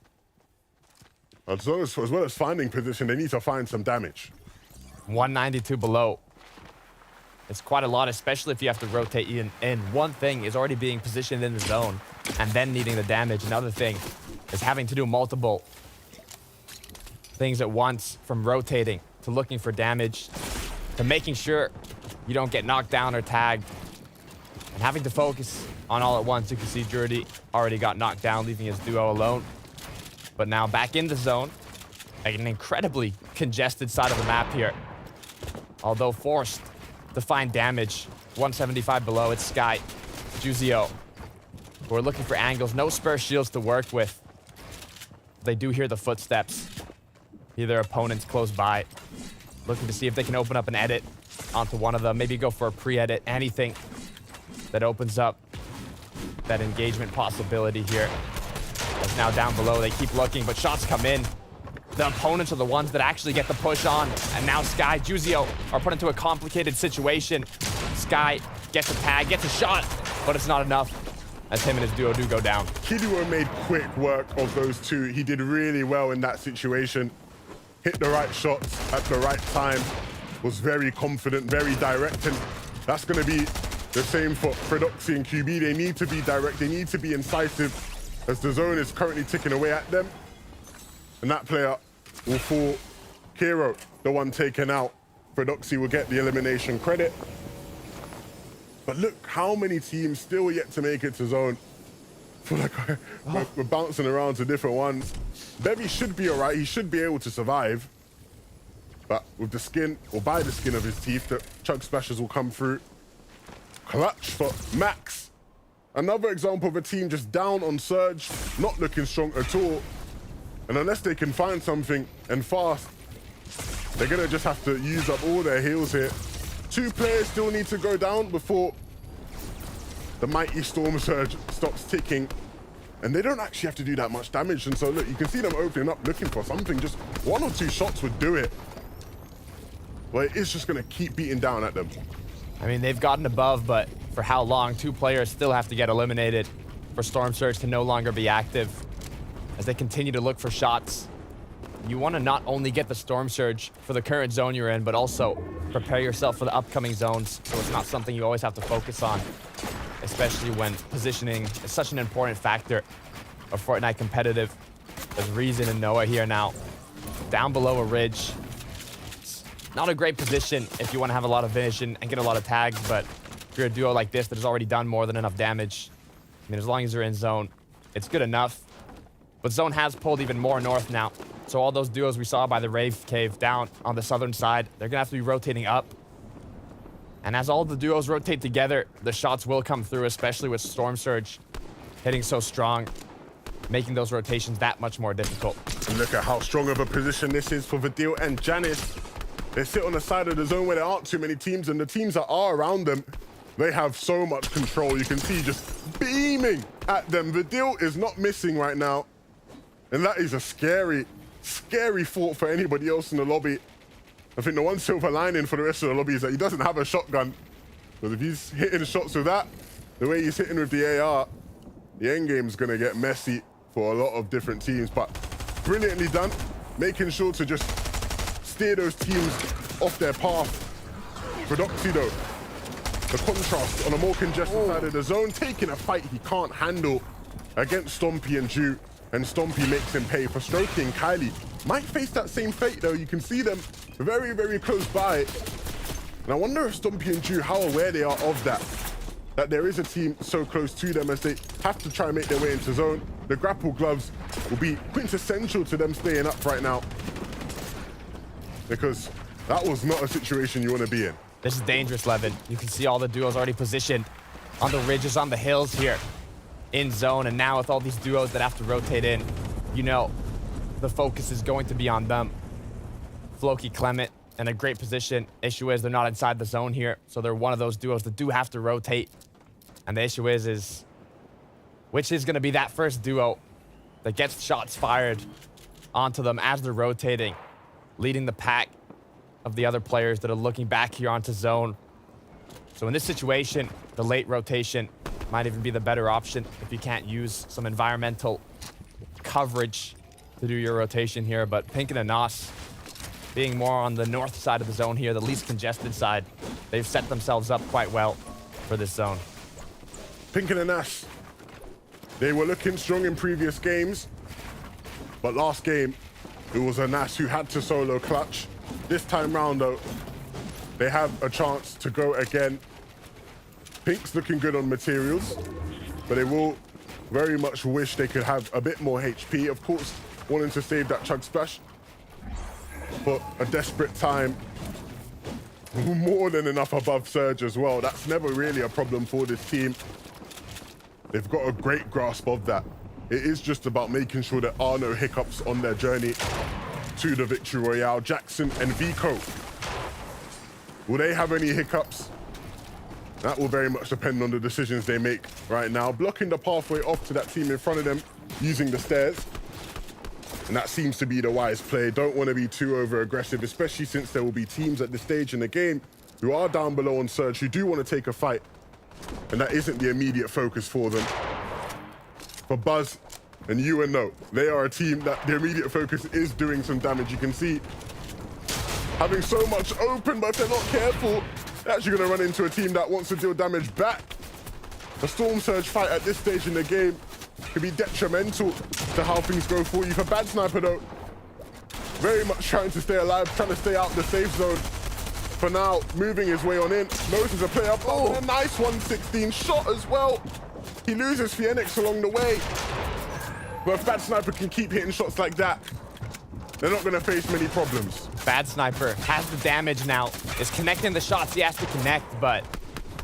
As well as finding position, they need to find some damage. 192 below. It's quite a lot, especially if you have to rotate in. One thing is already being positioned in the zone and then needing the damage. Another thing is having to do multiple things at once, from rotating to looking for damage to making sure you don't get knocked down or tagged, and having to focus on all at once. You can see Jordi already got knocked down, leaving his duo alone. But now back in the zone, like an incredibly congested side of the map here. Although forced to find damage, 175 below, it's Sky, Juzio, who are looking for angles. No spare shields to work with. They do hear the footsteps. Hear their opponents close by, looking to see if they can open up an edit onto one of them. Maybe go for a pre-edit, anything that opens up that engagement possibility here. It's now down below. They keep looking, but shots come in. The opponents are the ones that actually get the push on. And now Sky, Juzio are put into a complicated situation. Sky gets a tag, gets a shot, but it's not enough as him and his duo do go down. Kiduo made quick work of those two. He did really well in that situation. Hit the right shots at the right time. Was very confident, very direct. And that's going to be the same for Predoxy and QB. They need to be direct. They need to be incisive as the zone is currently ticking away at them. And that player will fall. Kiro, the one taken out. Predoxy will get the elimination credit. But look how many teams still yet to make it to zone. I feel like we're bouncing around to different ones. Bevy should be all right. He should be able to survive. But with the skin, or by the skin of his teeth, the chug splashes will come through. Clutch for Max. Another example of a team just down on Surge, not looking strong at all. And unless they can find something and fast, they're gonna just have to use up all their heals here. 2 players still need to go down before the mighty Storm Surge stops ticking. And they don't actually have to do that much damage. And so look, you can see them opening up, looking for something. Just 1 or 2 shots would do it. But it is just gonna keep beating down at them. I mean, they've gotten above, but for how long? 2 players still have to get eliminated for Storm Surge to no longer be active. As they continue to look for shots, you want to not only get the Storm Surge for the current zone you're in, but also prepare yourself for the upcoming zones, so it's not something you always have to focus on, especially when positioning is such an important factor of Fortnite competitive. There's Reason and Noah here now, down below a ridge. It's not a great position if you want to have a lot of vision and get a lot of tags, but if you're a duo like this that has already done more than enough damage, I mean, as long as you're in zone, it's good enough. But zone has pulled even more north now. So all those duos we saw by the Rave Cave down on the southern side, they're gonna have to be rotating up. And as all the duos rotate together, the shots will come through, especially with Storm Surge hitting so strong, making those rotations that much more difficult. And look at how strong of a position this is for Vadeal and Janice. They sit on the side of the zone where there aren't too many teams, and the teams that are around them, they have so much control. You can see just beaming at them. Vadeal is not missing right now. And that is a scary, scary thought for anybody else in the lobby. I think the one silver lining for the rest of the lobby is that he doesn't have a shotgun. Because if he's hitting shots with that, the way he's hitting with the AR, the end game's gonna get messy for a lot of different teams. But brilliantly done, making sure to just steer those teams off their path. Predoxy though, the contrast on a more congested side of the zone, taking a fight he can't handle against Stompy and Ju. And Stompy makes him pay for stroking. Kylie might face that same fate though. You can see them very, very close by. And I wonder if Stompy and Ju, how aware they are of that there is a team so close to them as they have to try and make their way into zone. The grapple gloves will be quintessential to them staying up right now, because that was not a situation you want to be in. This is dangerous, Levin. You can see all the duos already positioned on the ridges, on the hills here in zone. And now with all these duos that have to rotate in, you know, the focus is going to be on them. Floki, Clement, in a great position. Issue is they're not inside the zone here, so they're one of those duos that do have to rotate. And the issue is which is going to be that first duo that gets shots fired onto them as they're rotating, leading the pack of the other players that are looking back here onto zone. So in this situation, the late rotation might even be the better option if you can't use some environmental coverage to do your rotation here. But Pink and Anas, being more on the north side of the zone here, the least congested side, they've set themselves up quite well for this zone. Pink and Anas, they were looking strong in previous games, but last game, it was Anas who had to solo clutch. This time round, though, they have a chance to go again. Pink's looking good on materials, but they will very much wish they could have a bit more HP. Of course, wanting to save that chug splash for a desperate time. More than enough above surge as well. That's never really a problem for this team. They've got a great grasp of that. It is just about making sure there are no hiccups on their journey to the Victory Royale. Jackson and Vico, will they have any hiccups? That will very much depend on the decisions they make right now. Blocking the pathway off to that team in front of them, using the stairs. And that seems to be the wise play. Don't want to be too over-aggressive, especially since there will be teams at this stage in the game who are down below on surge, who do want to take a fight. And that isn't the immediate focus for them. For Buzz and UNO, they are a team that the immediate focus is doing some damage. You can see having so much open, but if they're not careful, they're actually going to run into a team that wants to deal damage back. A Storm Surge fight at this stage in the game could be detrimental to how things go for you. For Bad Sniper, though, very much trying to stay alive, trying to stay out of the safe zone. For now, moving his way on in. Knows a play up. Oh, a nice 116 shot as well. He loses Phoenix along the way. But if Bad Sniper can keep hitting shots like that, they're not going to face many problems. Bad Sniper has the damage now, is connecting the shots he has to connect, but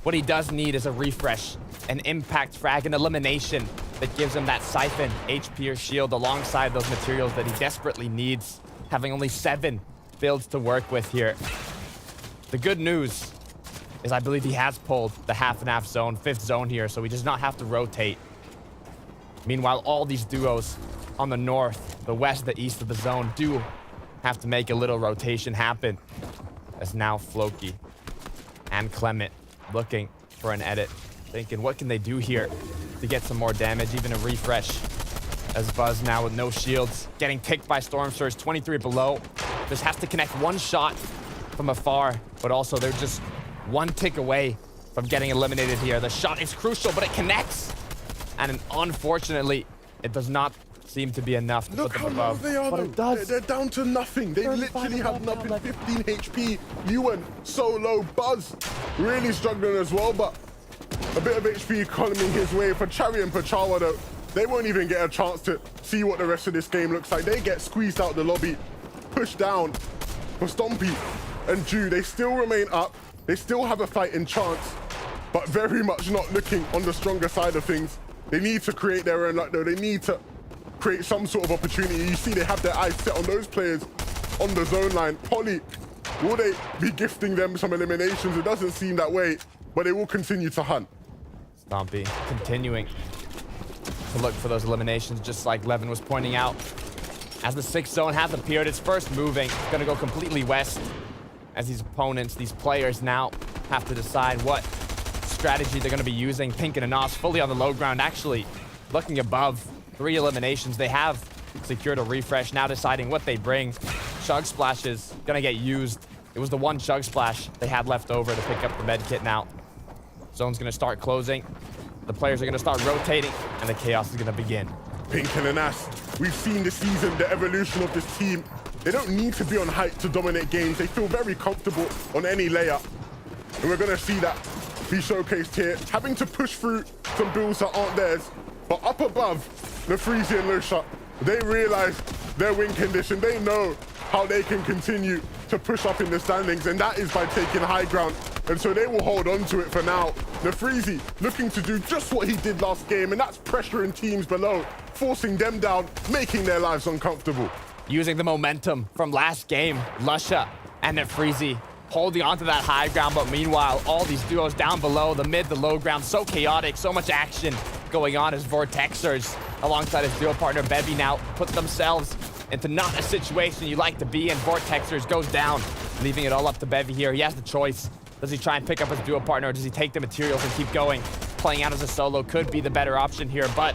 what he does need is a refresh, an impact frag, an elimination that gives him that siphon, HP or shield alongside those materials that he desperately needs, having only 7 builds to work with here. The good news is I believe he has pulled the half and half zone, 5th zone here, so he does not have to rotate. Meanwhile, all these duos on the north, the west, the east of the zone do have to make a little rotation happen. As now Floki and Clement looking for an edit, thinking what can they do here to get some more damage, even a refresh. As Buzz now with no shields, getting picked by Storm Surge, 23 below. Just has to connect one shot from afar, but also they're just one tick away from getting eliminated here. The shot is crucial, but it connects. And unfortunately, it does not seem to be enough to Look put how them low above. they are, But though. it does. They're down to nothing. They literally have nothing. 15 HP. Ewan, solo. Buzz, really struggling as well, but a bit of HP coming his way. For Chari and Pachawa, though, they won't even get a chance to see what the rest of this game looks like. They get squeezed out the lobby, pushed down. For Stompy and Jew, they still remain up. They still have a fighting chance, but very much not looking on the stronger side of things. They need to create their own luck, though. They need to create some sort of opportunity. You see they have their eyes set on those players on the zone line. Polly, will they be gifting them some eliminations? It doesn't seem that way, but they will continue to hunt. Stompy continuing to look for those eliminations, just like Levin was pointing out. As the 6th zone has appeared, it's first moving. It's going to go completely west. As these opponents, these players now have to decide what strategy they're going to be using. Pink and Anas fully on the low ground, actually looking above. 3 eliminations. They have secured a refresh, now deciding what they bring. Chug Splash is going to get used. It was the one Chug Splash they had left over to pick up the med kit now. Zone's going to start closing. The players are going to start rotating, and the chaos is going to begin. Pink and Anas, we've seen this season the evolution of this team. They don't need to be on height to dominate games. They feel very comfortable on any layup. And we're going to see that be showcased here. Having to push through some builds that aren't theirs. But up above, the Freezy and Lusha, they realize their win condition. They know how they can continue to push up in the standings, and that is by taking high ground. And so they will hold on to it for now. The Freezy looking to do just what he did last game, and that's pressuring teams below, forcing them down, making their lives uncomfortable. Using the momentum from last game, Lusha And then Freezy holding onto that high ground, but meanwhile, all these duos down below, the mid, the low ground, so chaotic, so much action going on as Vortexers, alongside his duo partner Bevy, now put themselves into not a situation you like to be in. Vortexers goes down, leaving it all up to Bevy here. He has the choice. Does he try and pick up his duo partner, or does he take the materials and keep going? Playing out as a solo could be the better option here, but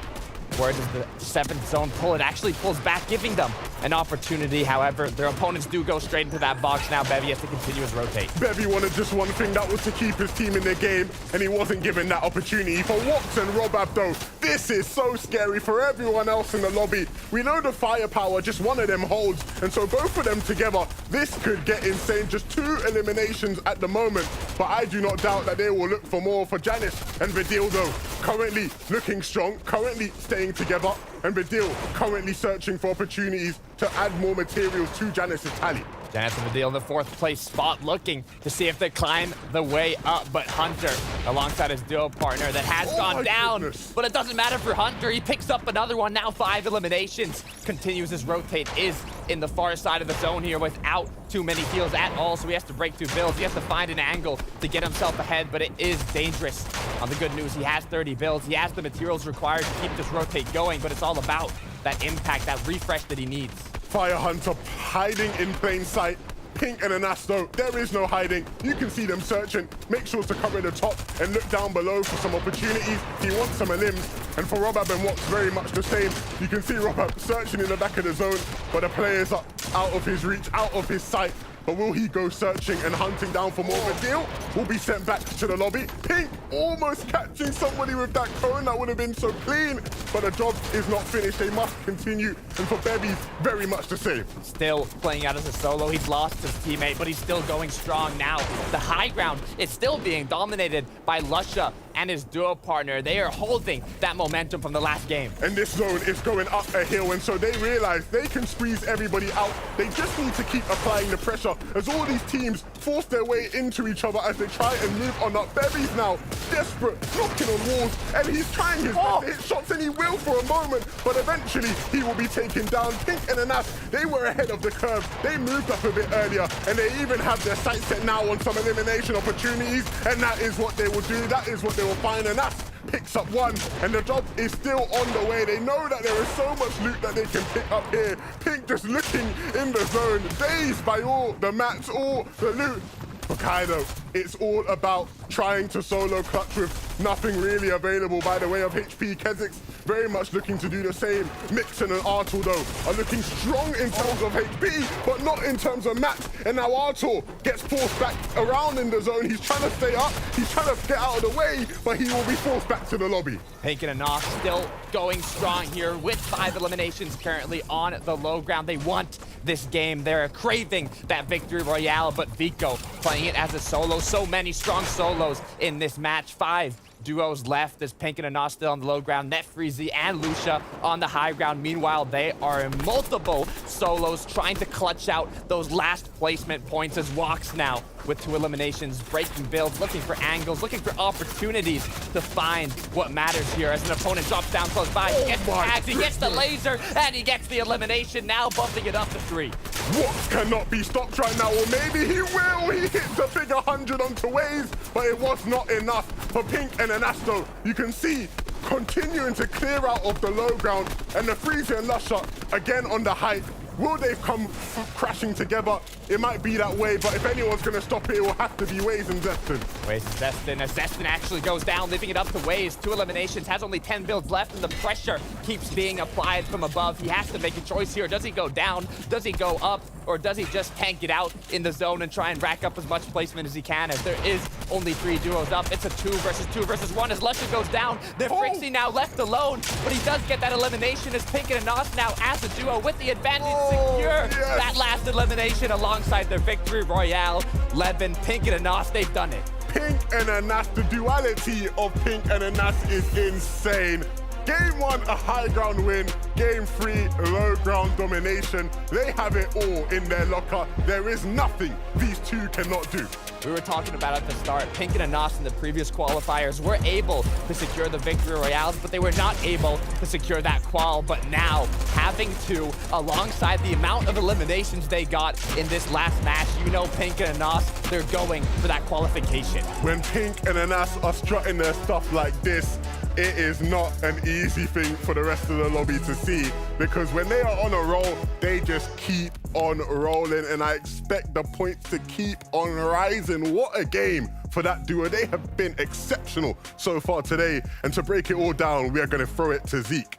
where does the 7th zone pull? It actually pulls back, giving them an opportunity. However, their opponents do go straight into that box. Now Bevy has to continue his rotate. Bevy wanted just one thing, that was to keep his team in the game, and he wasn't given that opportunity. For Wox and Robab though, this is so scary for everyone else in the lobby. We know the firepower just one of them holds, and so both of them together, this could get insane. Just 2 eliminations at the moment, but I do not doubt that they will look for more. For Janice and Vadeal though, currently looking strong, currently staying together, and Vadeal currently searching for opportunities to add more materials to Janice's tally. Janice and Vadeal in the 4th place spot, looking to see if they climb the way up, but Hunter alongside his duo partner that has gone down. Goodness. But it doesn't matter for Hunter. He picks up another one, now 5 eliminations. Continues his rotate, is in the far side of the zone here without too many heals at all, so he has to break through builds. He has to find an angle to get himself ahead, but it is dangerous. On the good news, he has 30 builds. He has the materials required to keep this rotate going, but it's all about that impact, that refresh that he needs. Fire Hunter hiding in plain sight. Pink and Anasto, there is no hiding. You can see them searching. Make sure to cover the top and look down below for some opportunities. He wants some limbs. And for Robab and Wox, very much the same. You can see Robab searching in the back of the zone, but the players are out of his reach, out of his sight. But will he go searching and hunting down for more? Vadeal will be sent back to the lobby. Pink almost catching somebody with that cone. That would have been so clean. But the job is not finished. They must continue. And for Bevy, very much the same. Still playing out as a solo. He's lost his teammate, but he's still going strong now. The high ground is still being dominated by Lusha and his duo partner. They are holding that momentum from the last game. And this zone is going up a hill, and so they realize they can squeeze everybody out. They just need to keep applying the pressure as all these teams force their way into each other as they try and move on up. Bevy's now desperate, knocking on walls, and he's trying his best to hit shots, and he will for a moment, but eventually he will be taken down. Pink and Anas, they were ahead of the curve. They moved up a bit earlier, and they even have their sights set now on some elimination opportunities, and that is what they will do. That is what they will find. Anas picks up one, and the job is still on the way. They know that there is so much loot that they can pick up here. Pink just looking in the zone, dazed by all the mats, all the loot. For Kaido, it's all about trying to solo clutch with nothing really available by the way of HP. Kezix very much looking to do the same. Mixon and Artul, though, are looking strong in terms of HP, but not in terms of mats. And now Artul gets forced back around in the zone. He's trying to stay up. He's trying to get out of the way, but he will be forced back to the lobby. Pink and Anas still going strong here with 5 eliminations currently on the low ground. They want this game. They're craving that victory royale, but Vico playing it as a solo. So many strong solos in this match. 5 duos left as Pink and Anas still on the low ground. Netfreezy and Lucia on the high ground. Meanwhile, they are in multiple solos trying to clutch out those last placement points as Wox now with 2 eliminations, breaking builds, looking for angles, looking for opportunities to find what matters here as an opponent drops down close by. He gets the tags, he gets the laser, and he gets the elimination, now bumping it up to 3. Wox cannot be stopped right now, or maybe he will. He hits a big 100 onto Waze, but it was not enough for Pink and Anasto. You can see continuing to clear out of the low ground, and the Freezy and Lusha again on the height. Will they come crashing together? It might be that way, but if anyone's going to stop it, it will have to be Waze and Zestin. Waze and Zestin, as Zestin actually goes down, leaving it up to Waze. 2 eliminations, has only 10 builds left, and the pressure keeps being applied from above. He has to make a choice here. Does he go down? Does he go up? Or does he just tank it out in the zone and try and rack up as much placement as he can, as there is only 3 duos up? It's a 2 versus 1 as Lusha goes down. They're Frixie now left alone, but he does get that elimination as Pink and Anas now as a duo with the advantage secure. Yes. That last elimination alongside their victory royale. Levin, Pink and Anas, they've done it. Pink and Anas, the duality of Pink and Anas is insane. Game 1, a high ground win. Game 3, low ground domination. They have it all in their locker. There is nothing these two cannot do. We were talking about at the start, Pink and Anas in the previous qualifiers were able to secure the victory royales, but they were not able to secure that qual. But now, having to, alongside the amount of eliminations they got in this last match, you know Pink and Anas, they're going for that qualification. When Pink and Anas are strutting their stuff like this, it is not an easy thing for the rest of the lobby to see, because when they are on a roll, they just keep on rolling, and I expect the points to keep on rising. What a game for that duo. They have been exceptional so far today, and to break it all down, we are going to throw it to Zeke.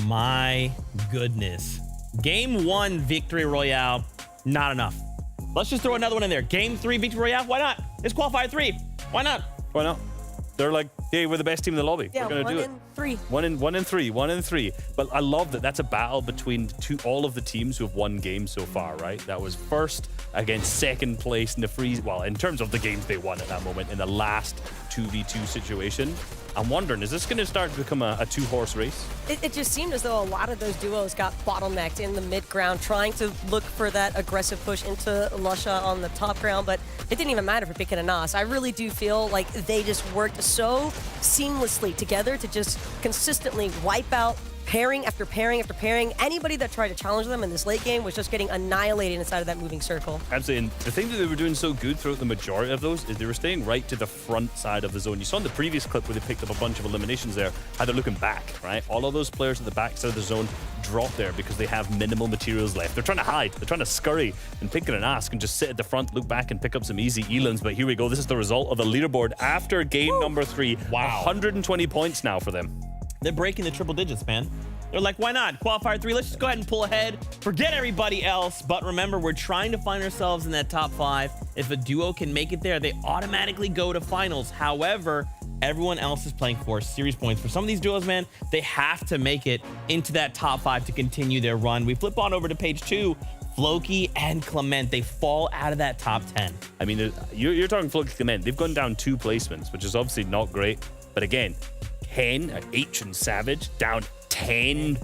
My goodness. Game 1 victory royale, not enough. Let's just throw another one in there. Game 3 victory royale, why not? It's qualifier 3. Why not? Why not? They're like, hey, we're the best team in the lobby. Yeah, we're gonna do it. 1 in 3. But I love that that's a battle between all of the teams who have won games so far, right? That was first against second place in the freeze. Well, in terms of the games they won at that moment in the last 2v2 situation. I'm wondering, is this going to start to become a two-horse race? It just seemed as though a lot of those duos got bottlenecked in the mid-ground, trying to look for that aggressive push into Lusha on the top ground, but it didn't even matter for Pink and Anas. I really do feel like they just worked so seamlessly together to just consistently wipe out pairing after pairing after pairing. Anybody that tried to challenge them in this late game was just getting annihilated inside of that moving circle. Absolutely, and the thing that they were doing so good throughout the majority of those is they were staying right to the front side of the zone. You saw in the previous clip where they picked up a bunch of eliminations there, how they're looking back, right? All of those players at the back side of the zone drop there because they have minimal materials left. They're trying to hide, they're trying to scurry, and Pink and Anas can just sit at the front, look back, and pick up some easy elims. But here we go, this is the result of the leaderboard after game number 3. Wow. 120 points now for them. They're breaking the triple digits, man. They're like, why not? Qualifier 3, let's just go ahead and pull ahead. Forget everybody else. But remember, we're trying to find ourselves in that top 5. If a duo can make it there, they automatically go to finals. However, everyone else is playing for series points. For some of these duos, man, they have to make it into that top 5 to continue their run. We flip on over to page 2. Floki and Clement, they fall out of that top 10. I mean, you're talking Floki, Clement. They've gone down 2 placements, which is obviously not great. But again, Hen, H and Savage down 10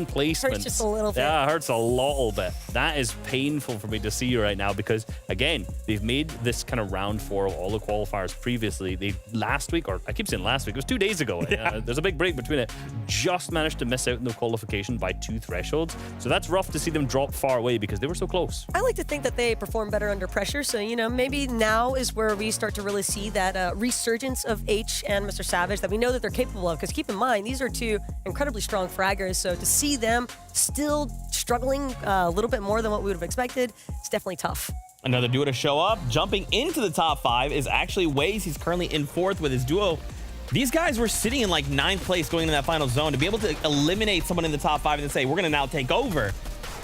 placements. Hurts just a little bit. Yeah, it hurts a little bit. That is painful for me to see right now because, again, they've made this kind of round 4 of all the qualifiers previously. They last week, or I keep saying last week, it was 2 days ago. Yeah. There's a big break between it. Just managed to miss out in the qualification by 2 thresholds. So that's rough to see them drop far away because they were so close. I like to think that they perform better under pressure. So, you know, maybe now is where we start to really see that resurgence of H and Mr. Savage that we know that they're capable of. Because keep in mind, these are 2 incredibly strong fraggers. So to see them still struggling a little bit more than what we would have expected, it's definitely tough. Another duo to show up. Jumping into the top 5 is actually Waze. He's currently in 4th with his duo. These guys were sitting in like 9th place going into that final zone. To be able to eliminate someone in the top 5 and then say, we're going to now take over.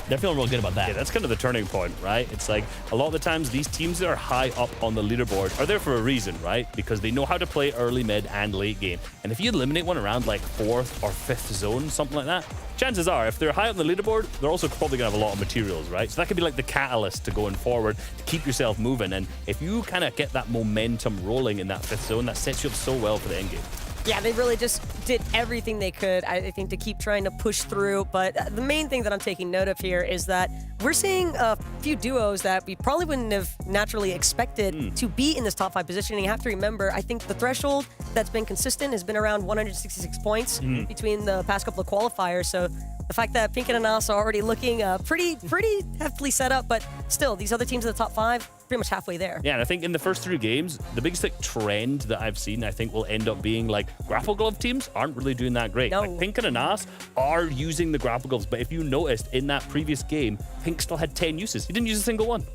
They're feeling real good about that. Yeah, that's kind of the turning point, right? It's like a lot of the times these teams that are high up on the leaderboard are there for a reason, right? Because they know how to play early, mid, and late game. And if you eliminate one around like 4th or 5th zone, something like that, chances are, if they're high up on the leaderboard, they're also probably going to have a lot of materials, right? So that could be like the catalyst to going forward, to keep yourself moving. And if you kind of get that momentum rolling in that 5th zone, that sets you up so well for the end game. Yeah, they really just did everything they could, I think, to keep trying to push through. But the main thing that I'm taking note of here is that we're seeing a few duos that we probably wouldn't have naturally expected to be in this top 5 position. And you have to remember, I think the threshold that's been consistent has been around 166 points between the past couple of qualifiers. So the fact that Pink and Anas are already looking pretty heftily set up, but still, these other teams in the top 5, pretty much halfway there. Yeah, and I think in the first 3 games, the biggest like trend that I've seen, I think will end up being like grapple glove teams aren't really doing that great. No. Like Pink and Anas are using the grapple gloves, but if you noticed in that previous game, Pink still had 10 uses. He didn't use a single one.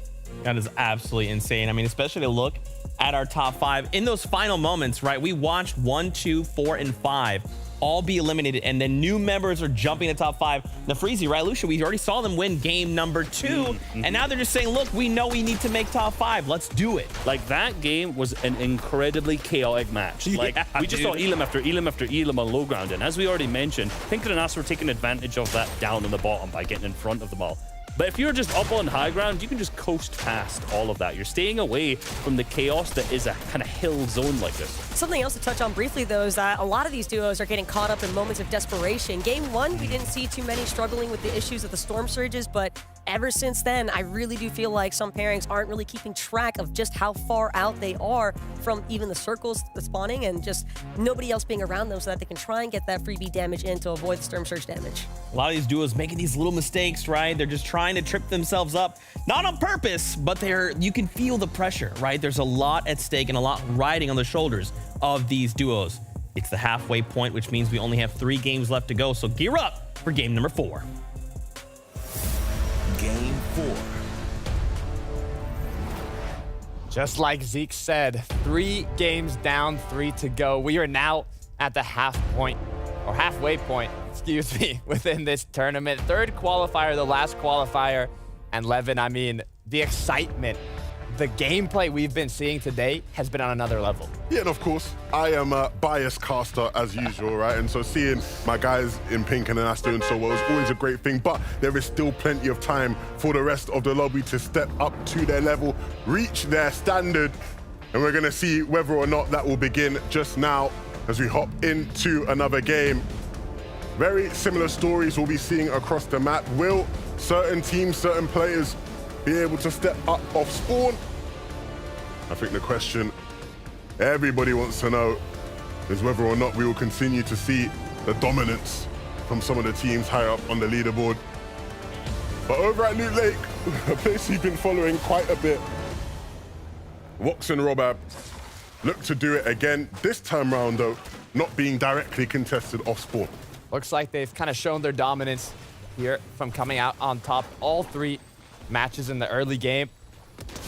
That is absolutely insane. I mean, especially to look at our top 5 in those final moments, right? We watched 1, 2, 4, and 5 all be eliminated, and then new members are jumping to top 5. The Freezy, right, Lucia? We already saw them win game number 2, and now they're just saying, look, we know we need to make top 5. Let's do it. Like, that game was an incredibly chaotic match. Like, Yeah, we just saw elim after elim after elim on low ground, and as we already mentioned, Pink and Anas were taking advantage of that down on the bottom by getting in front of them all. But if you're just up on high ground, you can just coast past all of that. You're staying away from the chaos that is a kind of hill zone like this. Something else to touch on briefly, though, is that a lot of these duos are getting caught up in moments of desperation. Game 1, we didn't see too many struggling with the issues of the storm surges, but ever since then, I really do feel like some pairings aren't really keeping track of just how far out they are from even the circles spawning and just nobody else being around them so that they can try and get that freebie damage in to avoid the storm surge damage. A lot of these duos making these little mistakes, right? They're just trying to trip themselves up, not on purpose, but you can feel the pressure, right? There's a lot at stake and a lot riding on the shoulders of these duos. It's the halfway point, which means we only have 3 games left to go, so gear up for game number 4. Game 4. Just like Zeke said, 3 games down, 3 to go. We are now at the halfway point, excuse me, within this tournament. 3rd qualifier, the last qualifier. And Levin, I mean, the excitement, the gameplay we've been seeing today has been on another level. Yeah, and of course, I am a biased caster as usual, right? And so seeing my guys in pink and us doing so well is always a great thing, but there is still plenty of time for the rest of the lobby to step up to their level, reach their standard, and we're gonna see whether or not that will begin just now as we hop into another game. Very similar stories we'll be seeing across the map. Will certain teams, certain players be able to step up off spawn? I think the question everybody wants to know is whether or not we will continue to see the dominance from some of the teams higher up on the leaderboard. But over at Loot Lake, a place you've been following quite a bit, Vox and Robab look to do it again, this time round though, not being directly contested off spawn. Looks like they've kind of shown their dominance here from coming out on top all 3 matches in the early game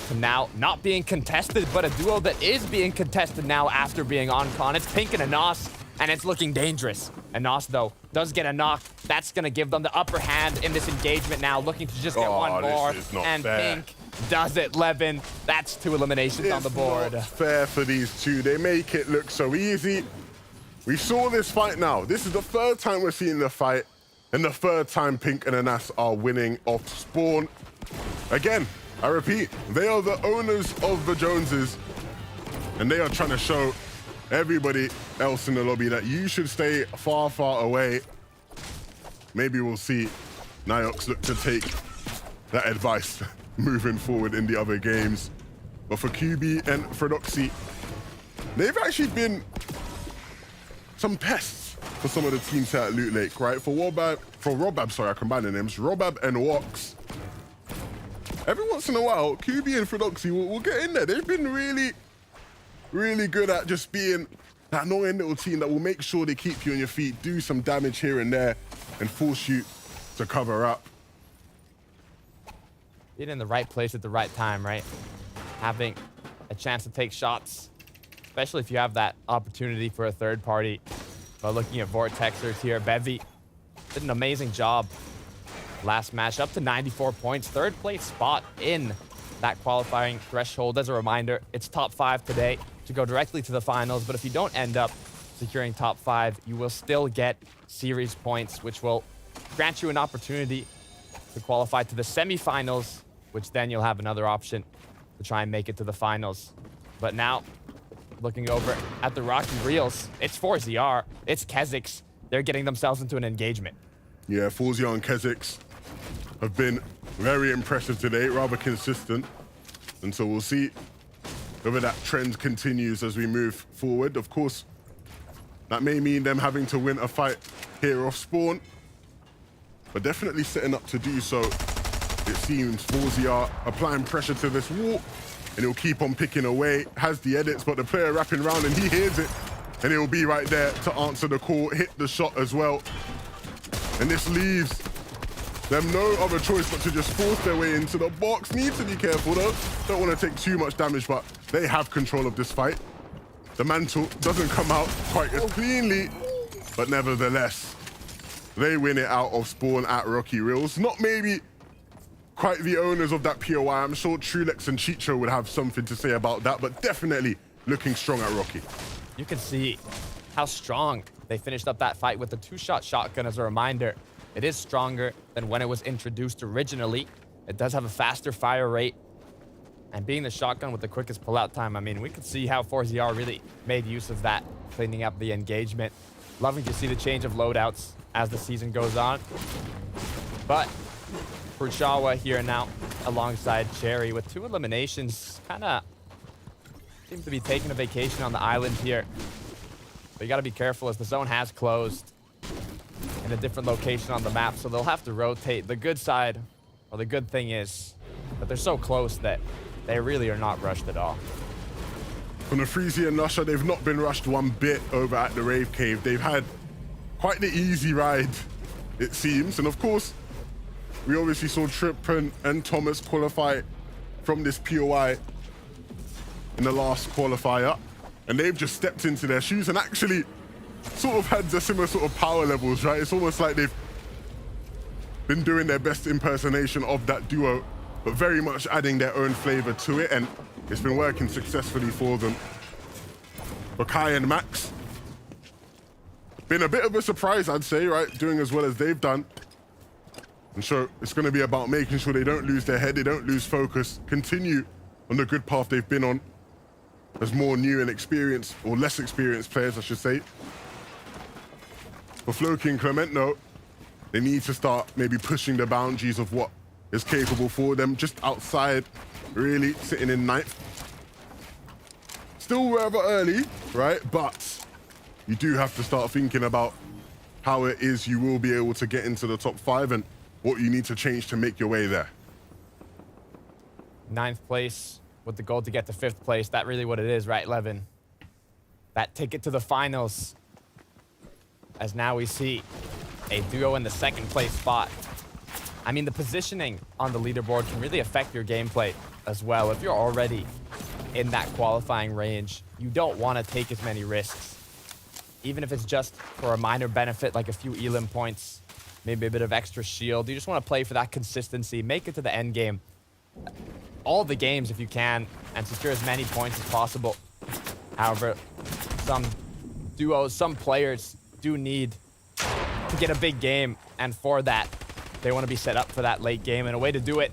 to now not being contested, but a duo that is being contested now after being on con. It's Pink and Anas, and it's looking dangerous. Anas, though, does get a knock. That's going to give them the upper hand in this engagement now, looking to just get one more. And fair. Pink does it, Levin. That's 2 eliminations on the board. Not fair for these two. They make it look so easy. We saw this fight now. This is the 3rd time we're seeing the fight, and the 3rd time Pink and Anas are winning off spawn. Again, I repeat, they are the owners of the Joneses, and they are trying to show everybody else in the lobby that you should stay far, far away. Maybe we'll see Niox look to take that advice moving forward in the other games. But for QB and Fredoxy, they've actually been some pests for some of the teams here at Loot Lake, right? For Robab, sorry, I combined the names. Robab and Wox. Every once in a while, QB and Fredoxy will get in there. They've been really, really good at just being that annoying little team that will make sure they keep you on your feet, do some damage here and there, and force you to cover up. Being in the right place at the right time, right? Having a chance to take shots, especially if you have that opportunity for a 3rd party. But looking at Vortexers here, Bevy did an amazing job last match, up to 94 points, 3rd place spot in that qualifying threshold. As a reminder, it's top 5 today to go directly to the finals, but if you don't end up securing top 5, you will still get series points, which will grant you an opportunity to qualify to the semifinals, which then you'll have another option to try and make it to the finals. But now, looking over at the Rocky Reels, it's 4ZR, it's Kezix. They're getting themselves into an engagement. Yeah, 4ZR and Kezix have been very impressive today, rather consistent. And so we'll see whether that trend continues as we move forward. Of course, that may mean them having to win a fight here off spawn, but definitely setting up to do so. It seems 4ZR applying pressure to this wall, and he'll keep on picking away, has the edits, but the player wrapping around and he hears it, and he'll be right there to answer the call, hit the shot as well. And this leaves them no other choice but to just force their way into the box. Need to be careful though. Don't want to take too much damage, but they have control of this fight. The mantle doesn't come out quite as cleanly, but nevertheless, they win it out of spawn at Rocky Reels. Not maybe quite the owners of that POI. I'm sure Trulex and Chicho would have something to say about that, but definitely looking strong at Rocky. You can see how strong they finished up that fight with the 2-shot shotgun. As a reminder, it is stronger than when it was introduced originally. It does have a faster fire rate. And being the shotgun with the quickest pullout time, I mean, we could see how 4ZR really made use of that, cleaning up the engagement. Loving to see the change of loadouts as the season goes on. But Purchawa here now alongside Cherry with 2 eliminations. Kind of seems to be taking a vacation on the island here. But you got to be careful as the zone has closed in a different location on the map, so they'll have to rotate. The good side, or the good thing is that they're so close that they really are not rushed at all. From the Freezy and Lusher, they've not been rushed one bit over at the Rave Cave. They've had quite the easy ride, it seems. And of course, we obviously saw Tripp and Thomas qualify from this POI in the last qualifier. And they've just stepped into their shoes and actually sort of had the similar sort of power levels, right? It's almost like they've been doing their best impersonation of that duo, but very much adding their own flavor to it, and it's been working successfully for them. For Kai and Max, been a bit of a surprise, I'd say, right? Doing as well as they've done. And so it's going to be about making sure they don't lose their head, they don't lose focus, continue on the good path they've been on as more new and experienced, or less experienced players, I should say. For Floki and Clement, though, they need to start maybe pushing the boundaries of what is capable for them, just outside, really, sitting in 9th. Still rather early, right? But you do have to start thinking about how it is you will be able to get into the top 5 and what you need to change to make your way there. 9th place with the goal to get to 5th place. That's really what it is, right, Levin? That ticket to the finals. As now we see a duo in the 2nd place spot. I mean, the positioning on the leaderboard can really affect your gameplay as well. If you're already in that qualifying range, you don't want to take as many risks. Even if it's just for a minor benefit, like a few elim points, maybe a bit of extra shield. You just want to play for that consistency, make it to the end game. All the games if you can, and secure as many points as possible. However, some duos, some players do need to get a big game, and for that, they want to be set up for that late game, and a way to do it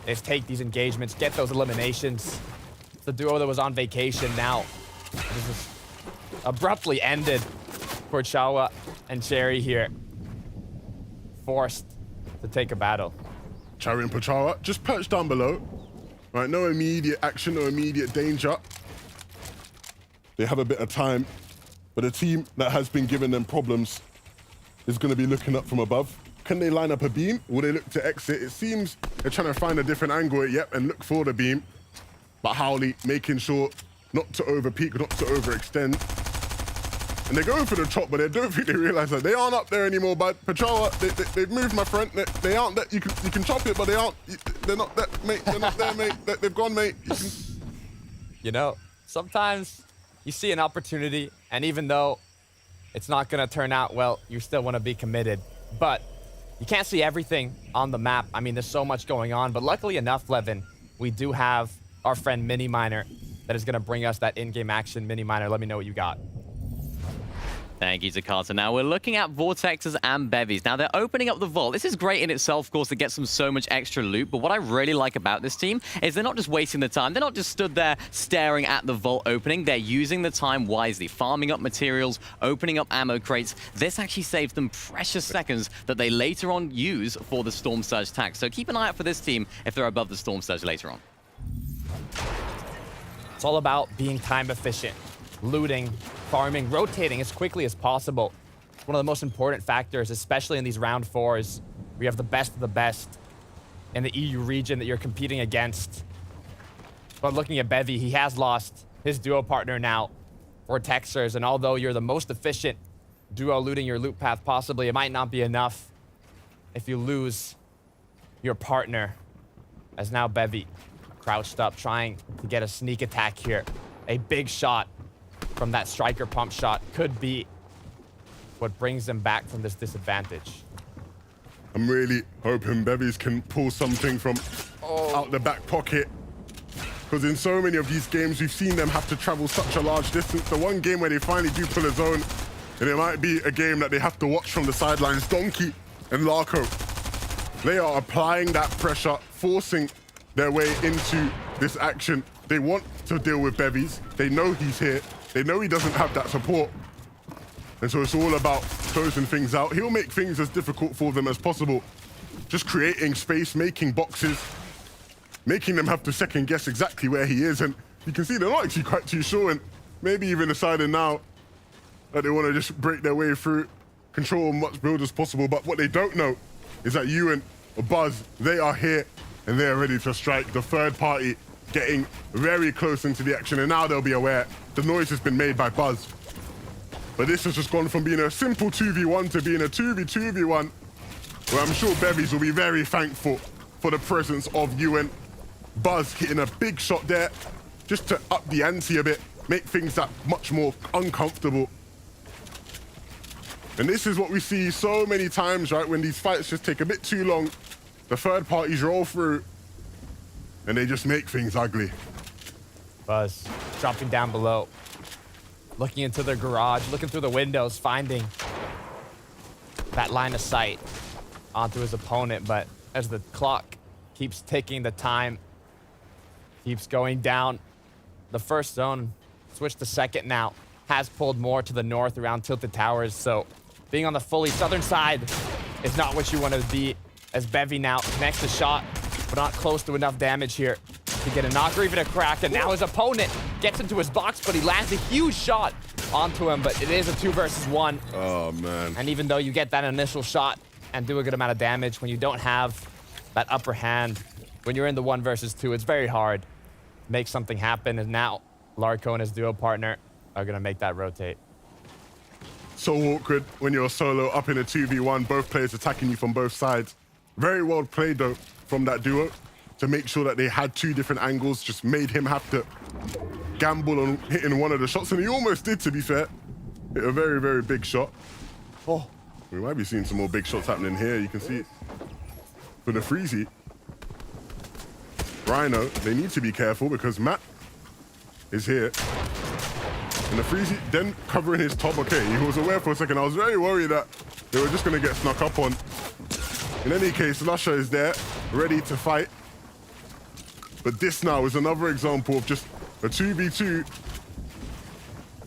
is take these engagements, get those eliminations. The duo that was on vacation now, this is abruptly ended for Chawa and Cherry here. Forced to take a battle. Cherry and Pachawa just perched down below. Right, no immediate action, no immediate danger. They have a bit of time, but a team that has been giving them problems is going to be looking up from above. Can they line up a beam? Will they look to exit? It seems they're trying to find a different angle, yep, and look for the beam. But Howley making sure not to overpeak, not to overextend. And they're going for the chop, but I don't think they realize that they aren't up there anymore. But Pachawa, they've moved, my friend. They aren't that. You can chop it, but they aren't. They're not that, mate. They're not there, mate. They've gone, mate. You know, sometimes you see an opportunity, and even though it's not going to turn out well, you still want to be committed. But you can't see everything on the map. I mean, there's so much going on. But luckily enough, Levin, we do have our friend Mini Miner that is going to bring us that in-game action. Mini Miner, let me know what you got. Thank you, Zakata. Now we're looking at Vortexes and Bevies. Now they're opening up the vault. This is great in itself, of course, to get so much extra loot. But what I really like about this team is they're not just wasting the time. They're not just stood there staring at the vault opening. They're using the time wisely, farming up materials, opening up ammo crates. This actually saves them precious seconds that they later on use for the Storm Surge tag. So keep an eye out for this team if they're above the Storm Surge later on. It's all about being time efficient, looting, farming, rotating as quickly as possible. It's one of the most important factors, especially in these round 4s. We have the best of the best in the EU region that you're competing against. But looking at Bevy, he has lost his duo partner now for Texers, and although you're the most efficient duo looting your loot path possibly, it might not be enough if you lose your partner, as now Bevy crouched up, trying to get a sneak attack here. A big shot from that striker pump shot could be what brings them back from this disadvantage. I'm really hoping Bevies can pull something from out the back pocket, because in so many of these games, we've seen them have to travel such a large distance. The one game where they finally do pull a zone, and it might be a game that they have to watch from the sidelines. Donkey and Larko, they are applying that pressure, forcing their way into this action. They want to deal with Bevies. They know he's here. They know he doesn't have that support. And so it's all about closing things out. He'll make things as difficult for them as possible. Just creating space, making boxes, making them have to second guess exactly where he is. And you can see they're not actually quite too sure, and maybe even deciding now that they want to just break their way through, control as much build as possible. But what they don't know is that Ewan or Buzz, they are here and they are ready to strike. The third party getting very close into the action, and now they'll be aware the noise has been made by Buzz. But this has just gone from being a simple 2v1 to being a 2v2v1, where I'm sure Bevies will be very thankful for the presence of Ewan. Buzz hitting a big shot there just to up the ante a bit, make things that much more uncomfortable. And this is what we see so many times, right? When these fights just take a bit too long, the third parties roll through and they just make things ugly. Buzz dropping down below, looking into their garage, looking through the windows, finding that line of sight onto his opponent. But as the clock keeps ticking, the time keeps going down. The first zone switched to second now, has pulled more to the north around Tilted Towers. So being on the fully southern side is not what you want to be, as Bevy now connects the shot, but not close to enough damage here to get a knock or even a crack. And now his opponent gets into his box, but he lands a huge shot onto him. But it is a 2 versus 1. Oh, man. And even though you get that initial shot and do a good amount of damage, when you don't have that upper hand, when you're in the 1 versus 2, it's very hard to make something happen. And now Larko and his duo partner are going to make that rotate. So awkward when you're solo up in a 2v1, both players attacking you from both sides. Very well played, though, from that duo to make sure that they had 2 different angles, just made him have to gamble on hitting one of the shots. And he almost did, to be fair. Hit a very, very big shot. Oh, we might be seeing some more big shots happening here. You can see it for the Freezy. Rhino, they need to be careful because Matt is here. And the Freezy then covering his top. Okay, he was aware for a second. I was very worried that they were just going to get snuck up on. In any case, Lusher is there, ready to fight. But this now is another example of just a 2v2.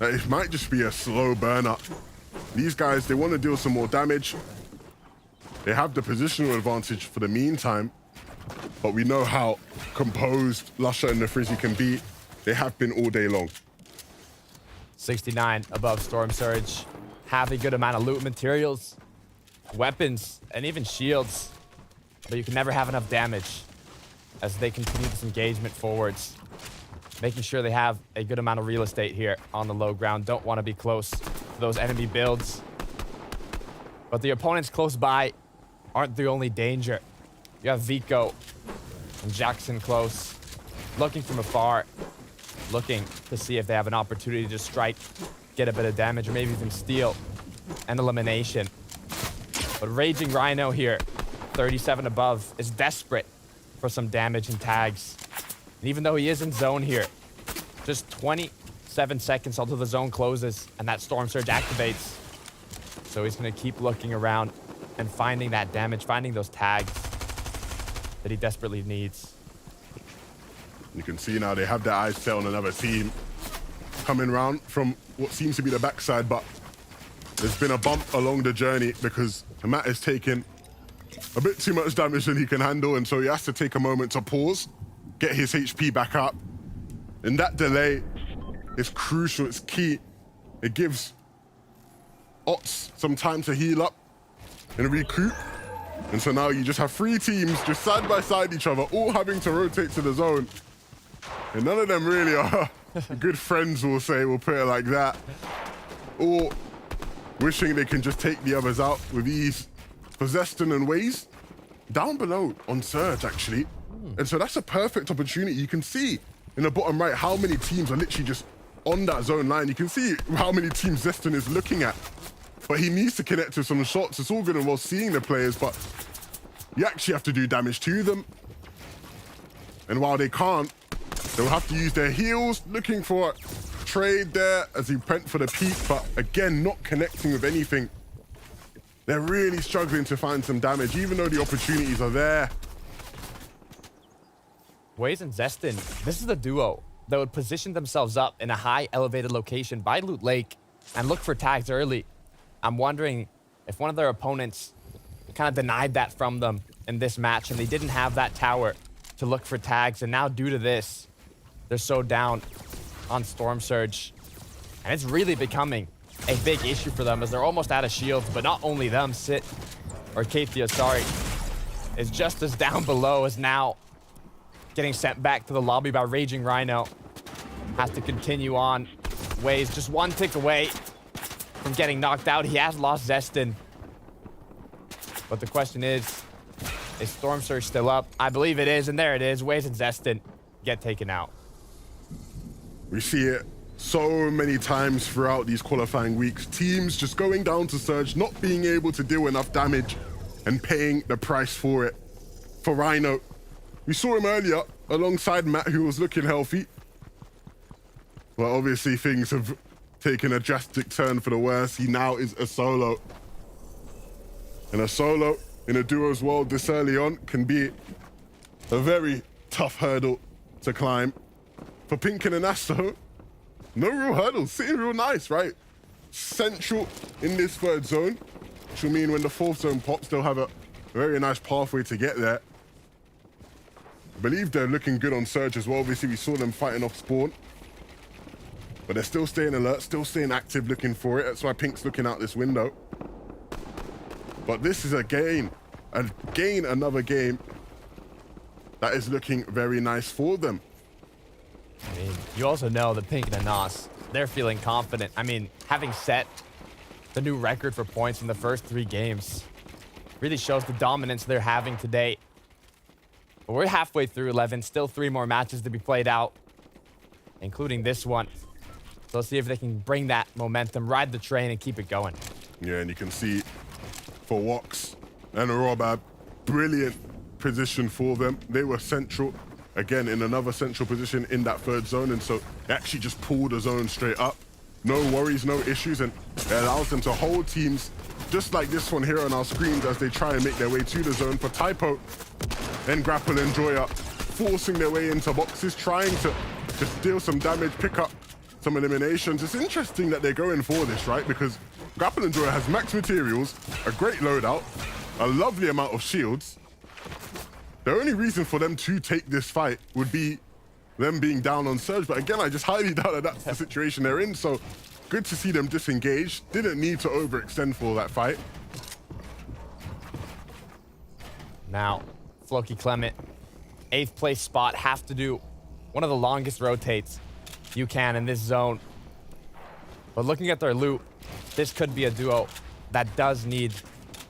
It might just be a slow burn up. These guys, they want to deal some more damage. They have the positional advantage for the meantime. But we know how composed Lusher and the Freezy can be. They have been all day long. 69 above Storm Surge. Have a good amount of loot materials, weapons, and even shields. But you can never have enough damage as they continue this engagement forwards. Making sure they have a good amount of real estate here on the low ground. Don't want to be close to those enemy builds. But the opponents close by aren't the only danger. You have Vico and Jackson close, looking from afar, looking to see if they have an opportunity to strike, get a bit of damage, or maybe even steal an elimination. But Raging Rhino here, 37 above, is desperate for some damage and tags. And even though he is in zone here, just 27 seconds until the zone closes and that Storm Surge activates. So he's going to keep looking around and finding that damage, finding those tags that he desperately needs. You can see now they have their eyes set on another team coming round from what seems to be the backside, but there's been a bump along the journey because Matt is taking a bit too much damage than he can handle, and so he has to take a moment to pause, get his HP back up. And that delay is crucial, it's key. It gives Ots some time to heal up and recoup. And so now you just have 3 teams just side by side each other, all having to rotate to the zone. And none of them really are good friends, we'll say, we'll put it like that. Or wishing they can just take the others out with ease. For Zeston and Waze, down below on Surge, actually. And so that's a perfect opportunity. You can see in the bottom right how many teams are literally just on that zone line. You can see how many teams Zeston is looking at. But he needs to connect to some shots. It's all good and well seeing the players, but you actually have to do damage to them. And while they can't, they'll have to use their heals, looking for a trade there as he went for the peak, but again, not connecting with anything. They're really struggling to find some damage, even though the opportunities are there. Waze and Zestin, this is the duo that would position themselves up in a high elevated location by Loot Lake and look for tags early. I'm wondering if one of their opponents kind of denied that from them in this match and they didn't have that tower to look for tags, and now due to this, they're so down on Storm Surge. And it's really becoming a big issue for them as they're almost out of shields, but not only them, Kathia, sorry, is just as down below as now getting sent back to the lobby by Raging Rhino. Has to continue on. Waze just one tick away from getting knocked out. He has lost Zestin. But the question is Storm Surge still up? I believe it is, and there it is. Waze and Zestin get taken out. We see it so many times throughout these qualifying weeks. Teams just going down to Surge, not being able to deal enough damage and paying the price for it. For Rhino, we saw him earlier alongside Matt, who was looking healthy. Well, obviously things have taken a drastic turn for the worse. He now is a solo. And a solo in a duo's world this early on can be a very tough hurdle to climb. For Pink and Anasto, no real hurdles, sitting real nice, right? Central in this third zone, which will mean when the fourth zone pops, they'll have a very nice pathway to get there. I believe they're looking good on Surge as well. Obviously, we saw them fighting off spawn. But they're still staying alert, still staying active, looking for it. That's why Pink's looking out this window. But this is another game that is looking very nice for them. I mean, you also know that Pink and Anas, they're feeling confident. I mean, having set the new record for points in the first 3 games really shows the dominance they're having today. But we're halfway through 11, still 3 more matches to be played out, including this one. So let's see if they can bring that momentum, ride the train, and keep it going. Yeah, and you can see for Wox and Robab, brilliant position for them. They were central, again, in another central position in that third zone, and so they actually just pulled the zone straight up. No worries, no issues, and it allows them to hold teams just like this one here on our screens as they try and make their way to the zone. For Typo and Grapple and Joya forcing their way into boxes, trying to just deal some damage, pick up some eliminations. It's interesting that they're going for this, right? Because Grapple and Joya has max materials, a great loadout, a lovely amount of shields. The only reason for them to take this fight would be them being down on Surge. But again, I just highly doubt that that's the situation they're in. So good to see them disengage. Didn't need to overextend for that fight. Now, Floki Clement, 8th place spot, have to do one of the longest rotates you can in this zone. But looking at their loot, this could be a duo that does need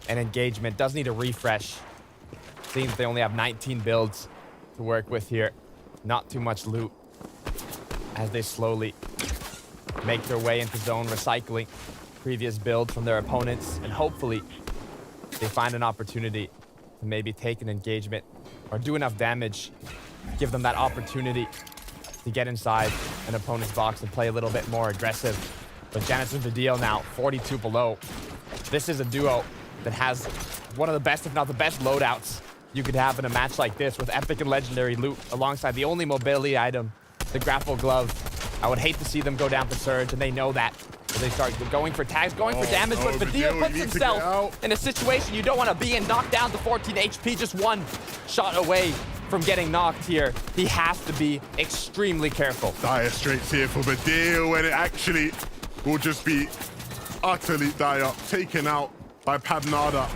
an engagement, does need a refresh. Seems they only have 19 builds to work with here. Not too much loot as they slowly make their way into zone, recycling previous builds from their opponents, and hopefully they find an opportunity to maybe take an engagement or do enough damage, give them that opportunity to get inside an opponent's box and play a little bit more aggressive. But Janet's with Vadeal now, 42 below. This is a duo that has one of the best, if not the best, loadouts you could have in a match like this, with epic and legendary loot alongside the only mobility item, the grapple glove. I would hate to see them go down for Surge, and they know that. So they start going for tags, going for damage, but Vadeal puts himself in a situation you don't want to be in. Knocked down to 14 HP, just one shot away from getting knocked here. He has to be extremely careful. Dire straits here for Vadeal, when it actually will just be utterly dire, taken out by Pabnada.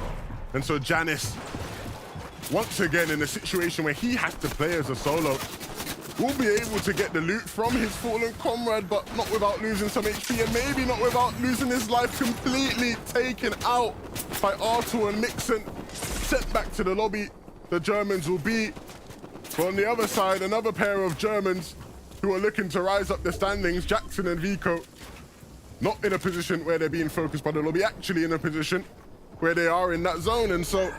And so Janice, once again in a situation where he has to play as a solo, will be able to get the loot from his fallen comrade, but not without losing some HP, and maybe not without losing his life completely. Taken out by Artur and Mixon, sent back to the lobby. The Germans will be. But on the other side, another pair of Germans who are looking to rise up the standings, Jackson and Vico, not in a position where they're being focused by the lobby, actually in a position where they are in that zone, and so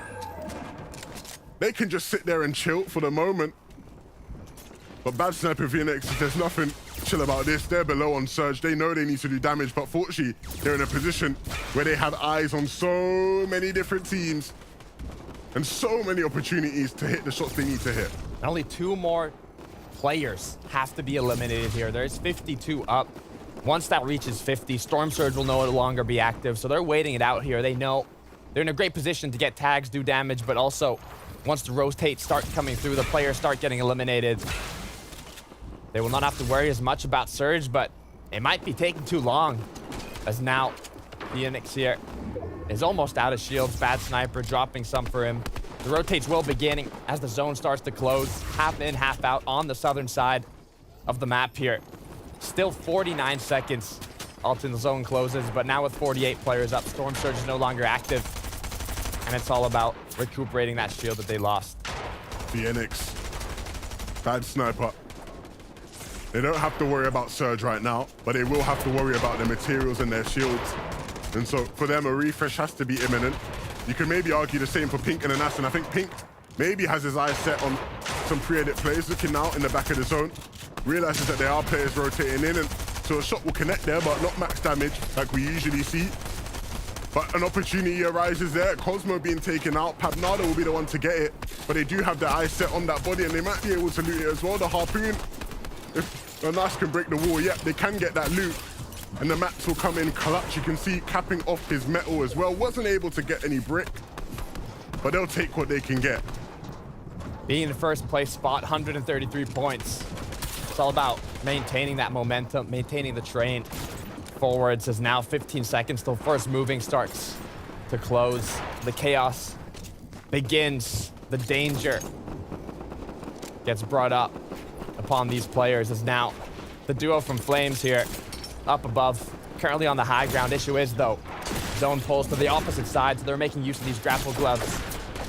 they can just sit there and chill for the moment. But Bad Sniper Phoenix, there's nothing chill about this. They're below on Surge. They know they need to do damage, but fortunately, they're in a position where they have eyes on so many different teams and so many opportunities to hit the shots they need to hit. Only 2 more players have to be eliminated here. There's 52 up. Once that reaches 50, Storm Surge will no longer be active, so they're waiting it out here. They know they're in a great position to get tags, do damage, but also once the rotate starts coming through, the players start getting eliminated. They will not have to worry as much about Surge, but it might be taking too long, as now Phoenix here is almost out of shields. Bad sniper dropping some for him. The rotates will begin as the zone starts to close. Half in, half out on the southern side of the map here. Still 49 seconds until the zone closes, but now with 48 players up, Storm Surge is no longer active. And it's all about recuperating that shield that they lost. Phoenix. Bad sniper. They don't have to worry about Surge right now, but they will have to worry about their materials and their shields. And so for them, a refresh has to be imminent. You can maybe argue the same for Pink and Anas, and I think Pink maybe has his eyes set on some pre-edit plays, looking now in the back of the zone. Realizes that there are players rotating in, and so a shot will connect there, but not max damage like we usually see. But an opportunity arises there. Cosmo being taken out. Pabnado will be the one to get it, but they do have their eyes set on that body, and they might be able to loot it as well. The harpoon, if Anas can break the wall, yep, they can get that loot. And the mats will come in clutch. You can see capping off his metal as well. Wasn't able to get any brick, but they'll take what they can get. Being in the first place spot, 133 points. It's all about maintaining that momentum, maintaining the train forwards, as now 15 seconds till first moving starts to close. The chaos begins. The danger gets brought up upon these players, as now the duo from Flames here up above, currently on the high ground. Issue is, though, zone pulls to the opposite side, so they're making use of these grapple gloves.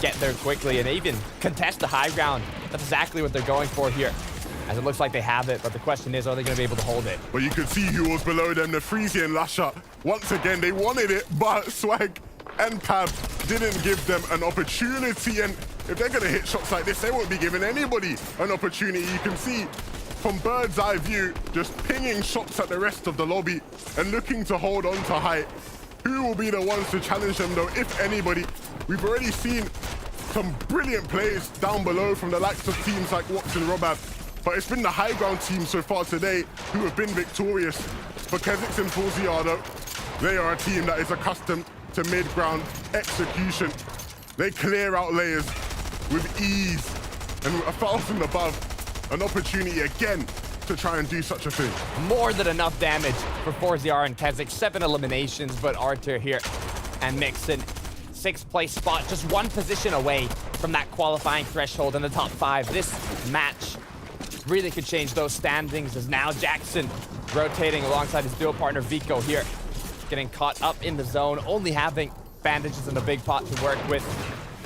Get there quickly and even contest the high ground. That's exactly what they're going for here, as it looks like they have it, but the question is, are they going to be able to hold it? Well, you could see who was below them, the Freezy and Lasher. Once again, they wanted it, but Swag and Pab didn't give them an opportunity, and if they're going to hit shots like this, they won't be giving anybody an opportunity. You can see from bird's eye view, just pinging shots at the rest of the lobby and looking to hold on to height. Who will be the ones to challenge them, though, if anybody? We've already seen some brilliant plays down below from the likes of teams like Watson Robab, but it's been the high ground team so far today who have been victorious. For Kezix and Forziado, they are a team that is accustomed to mid-ground execution. They clear out layers with ease, and 1,000 above, an opportunity again to try and do such a thing. More than enough damage for Forziar and Kezix. 7 eliminations, but Arthur here and Mixon, 6th place spot, just 1 position away from that qualifying threshold in the top 5. This match really could change those standings, as now Jackson rotating alongside his duo partner Vico here, getting caught up in the zone, only having bandages and a big pot to work with.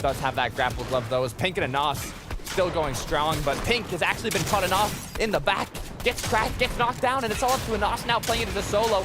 Does have that grapple glove, though, as Pink and Anas still going strong, but Pink has actually been caught enough in the back, gets cracked, gets knocked down, and it's all up to Anas now playing it as a solo,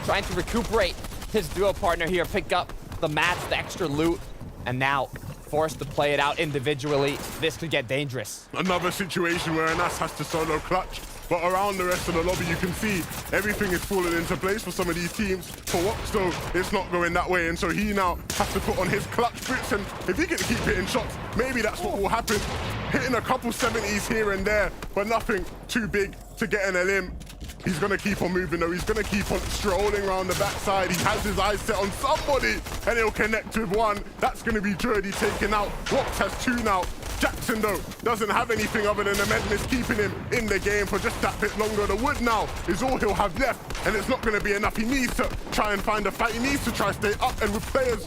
trying to recuperate his duo partner here, pick up the mats, the extra loot, and now forced to play it out individually. This could get dangerous. Another situation where Anas has to solo clutch, but around the rest of the lobby, you can see everything is falling into place for some of these teams. For Wox, though, it's not going that way, and so he now has to put on his clutch boots, and if he can keep hitting shots, maybe that's what will happen. Hitting a couple 70s here and there, but nothing too big to get an LM. He's going to keep on moving, though. He's going to keep on strolling around the backside. He has his eyes set on somebody, and he'll connect with one. That's going to be Jordy taken out. Wox has 2 now. Jackson, though, doesn't have anything other than the Madness keeping him in the game for just that bit longer. The wood now is all he'll have left, and it's not going to be enough. He needs to try and find a fight. He needs to try to stay up, and with players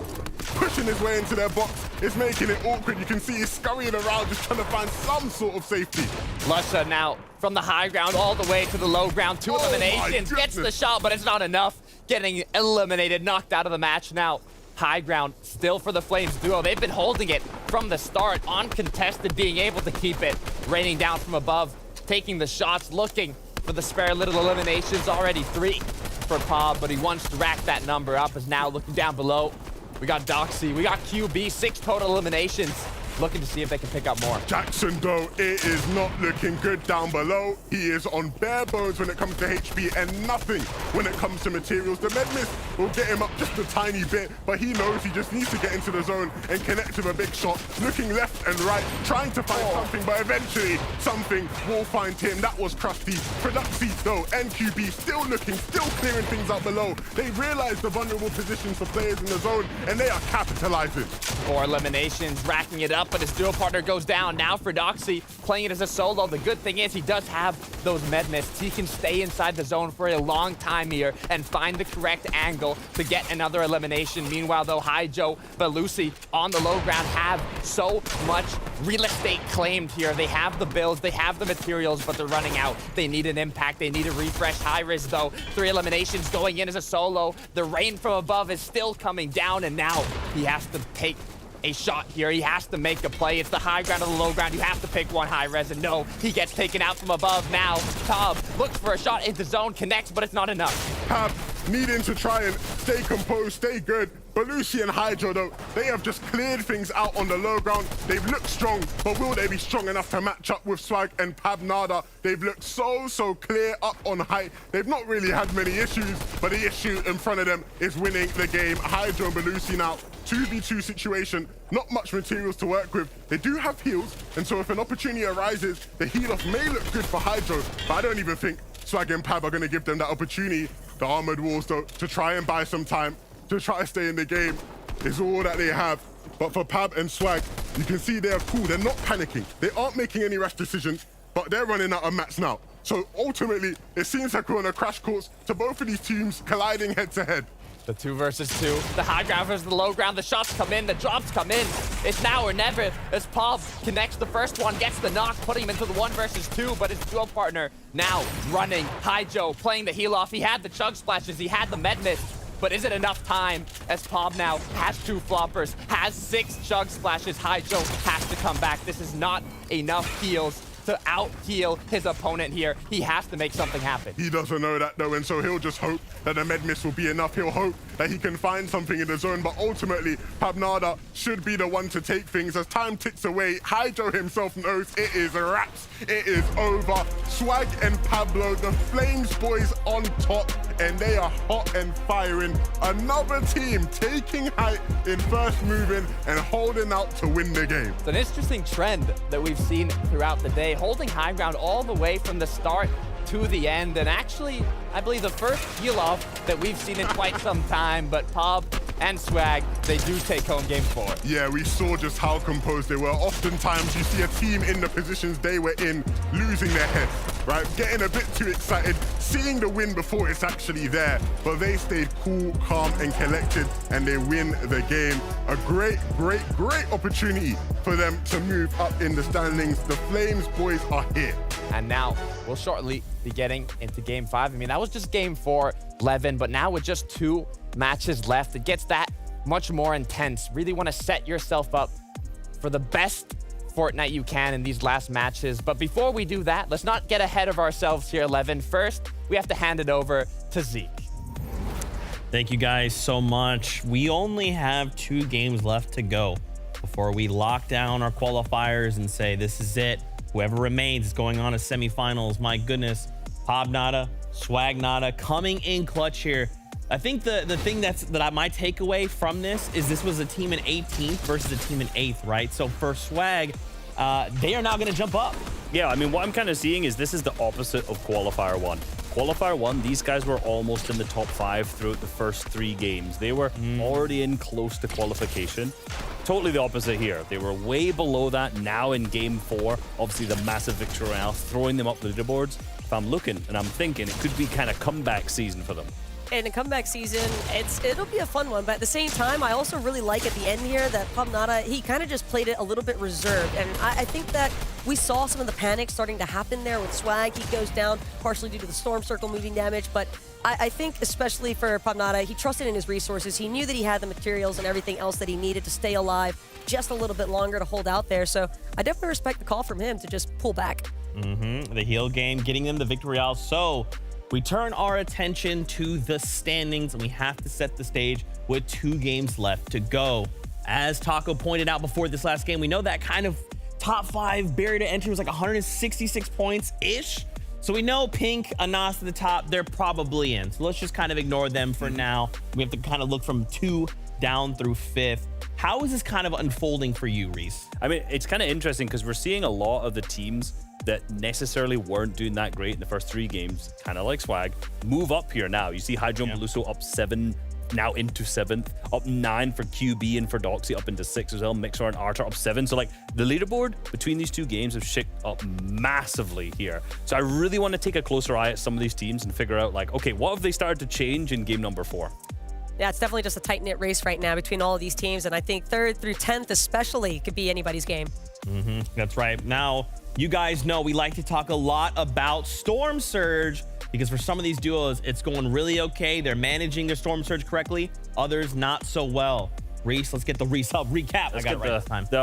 pushing his way into their box, it's making it awkward. You can see he's scurrying around, just trying to find some sort of safety. Lusha now from the high ground all the way to the low ground. 2 eliminations, gets the shot, but it's not enough. Getting eliminated, knocked out of the match now. High ground still for the Flames duo. They've been holding it from the start, uncontested, being able to keep it, raining down from above, taking the shots, looking for the spare little eliminations. Already 3 for Pob, but he wants to rack that number up, as now looking down below. We got Doxy, we got QB, 6 total eliminations looking to see if they can pick up more. Jackson, though, it is not looking good down below. He is on bare bones when it comes to HP and nothing when it comes to materials. The med mist will get him up just a tiny bit, but he knows he just needs to get into the zone and connect with a big shot, looking left and right, trying to find something, but eventually something will find him. That was Krusty. Produxy, though, NQB still looking, still clearing things out below. They realize the vulnerable positions for players in the zone, and they are capitalizing. 4 eliminations, racking it up, but his duo partner goes down. Now for Doxy, playing it as a solo. The good thing is he does have those med mists. He can stay inside the zone for a long time here and find the correct angle to get another elimination. Meanwhile, though, Haijo, Belusi on the low ground have so much real estate claimed here. They have the builds, they have the materials, but they're running out. They need an impact, they need a refresh. Hi-Riz, though, 3 eliminations going in as a solo. The rain from above is still coming down, and now he has to take a shot here. He has to make a play. It's the high ground or the low ground. You have to pick one. Hi-Riz, and no, he gets taken out from above. Now, Tob looks for a shot into zone, connects, but it's not enough. Pab needing to try and stay composed, stay good. Belusi and Hydro, though, they have just cleared things out on the low ground. They've looked strong, but will they be strong enough to match up with Swag and Pab Nada? They've looked so clear up on height. They've not really had many issues, but the issue in front of them is winning the game. Hydro and Belusi now, 2v2 situation, not much materials to work with. They do have heals, and so if an opportunity arises, the heal off may look good for Hydro, but I don't even think Swag and Pab are going to give them that opportunity. The armored walls, though, to try and buy some time, to try to stay in the game, is all that they have. But for Pab and Swag, you can see they're cool. They're not panicking. They aren't making any rash decisions, but they're running out of mats now. So ultimately, it seems like we're on a crash course to both of these teams colliding head to head. The 2 versus 2, the high ground versus the low ground, the shots come in, the drops come in. It's now or never as Pav connects the first one, gets the knock, putting him into the 1 versus 2, but his duo partner now running. Haijo playing the heal off. He had the chug splashes, he had the med mist, but is it enough time as Pav now has 2 floppers, has 6 chug splashes. Haijo has to come back. This is not enough heals to out-heal his opponent here. He has to make something happen. He doesn't know that, though, and so he'll just hope that the med miss will be enough. He'll hope that he can find something in the zone, but ultimately, Pabnada should be the one to take things. As time ticks away, Hydro himself knows it is wraps. It is over. Swag and Pablo, the Flames boys on top, and they are hot and firing. Another team taking height in first moving and holding out to win the game. It's an interesting trend that we've seen throughout the day, holding high ground all the way from the start to the end, and actually, I believe the first heal off that we've seen in quite some time, but Pab and Swag, they do take home game 4. Yeah, we saw just how composed they were. Oftentimes, you see a team in the positions they were in losing their heads, right? Getting a bit too excited, seeing the win before it's actually there. But they stayed cool, calm, and collected, and they win the game. A great opportunity for them to move up in the standings. The Flames boys are here. And now we'll shortly be getting into game 5. I mean, that was just game 4, Levin, but now with just 2 matches left, it gets that much more intense. Really want to set yourself up for the best Fortnite you can in these last matches. But before we do that, let's not get ahead of ourselves here, Levin. First, we have to hand it over to Zeke. Thank you guys so much. We only have 2 games left to go before we lock down our qualifiers and say this is it. Whoever remains is going on to semifinals. My goodness, Pabnada, Swagnada coming in clutch here. I think the thing that my takeaway from this was a team in 18th versus a team in 8th, right? So for Swag, they are now going to jump up. Yeah, I mean, what I'm kind of seeing is this is the opposite of Qualifier 1. Qualifier 1, these guys were almost in the top 5 throughout the first 3 games. They were already in close to qualification. Totally the opposite here. They were way below that now in game 4. Obviously, the massive victory royale, throwing them up the leaderboards. If I'm looking and I'm thinking, it could be kind of comeback season for them. In a comeback season, it'll be a fun one, but at the same time, I also really like at the end here that Pabnada, he kind of just played it a little bit reserved, and I think that we saw some of the panic starting to happen there with Swag. He goes down partially due to the Storm Circle moving damage, but I think especially for Pabnada, he trusted in his resources. He knew that he had the materials and everything else that he needed to stay alive just a little bit longer to hold out there, so I definitely respect the call from him to just pull back. The heal game, getting them the victory royale. So we turn our attention to the standings, and we have to set the stage with 2 games left to go. As Taco pointed out before this last game, we know that kind of top 5 barrier to entry was like 166 points-ish. So we know Pink, Anas at the top, they're probably in. So let's just kind of ignore them for now. We have to kind of look from 2 down through 5th. How is this kind of unfolding for you, Reese? I mean, it's kind of interesting because we're seeing a lot of the teams that necessarily weren't doing that great in the first 3 games, kind of like Swag, move up here now. You see Hydro and Beluso up 7, now into 7th, up 9 for QB and for Doxy, up into 6 as well. Mixer and Archer up 7. So like the leaderboard between these 2 games have shifted up massively here. So I really want to take a closer eye at some of these teams and figure out like, okay, what have they started to change in game number 4? Yeah, it's definitely just a tight-knit race right now between all of these teams, and I think 3rd through 10th especially could be anybody's game. That's right. Now, you guys know we like to talk a lot about Storm Surge because for some of these duos, it's going really okay. They're managing their Storm Surge correctly. Others, not so well. Reese, let's get the resub recap. Let's get the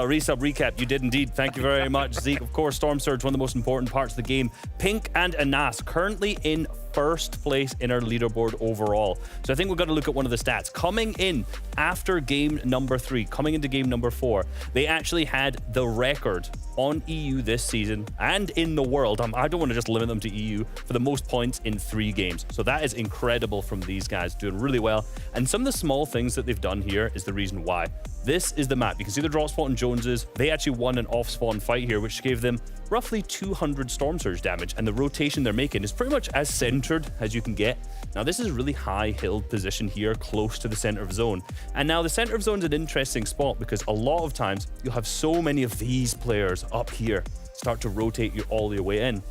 resub recap. You did indeed. Thank you very much, Zeke. Of course, Storm Surge, one of the most important parts of the game. Pink and Anas currently in 1st place in our leaderboard overall. So I think we've got to look at one of the stats. Coming in after game number 3, coming into game number 4, they actually had the record on EU this season and in the world. I don't want to just limit them to EU for the most points in 3 games. So that is incredible from these guys, doing really well. And some of the small things that they've done here is the reason why. This is the map. You can see the drop spot and Joneses. They actually won an off-spawn fight here, which gave them roughly 200 Storm Surge damage. And the rotation they're making is pretty much as centered as you can get. Now, this is a really high-hilled position here, close to the center of zone. And now the center of zone is an interesting spot because a lot of times you'll have so many of these players up here start to rotate you all the way in.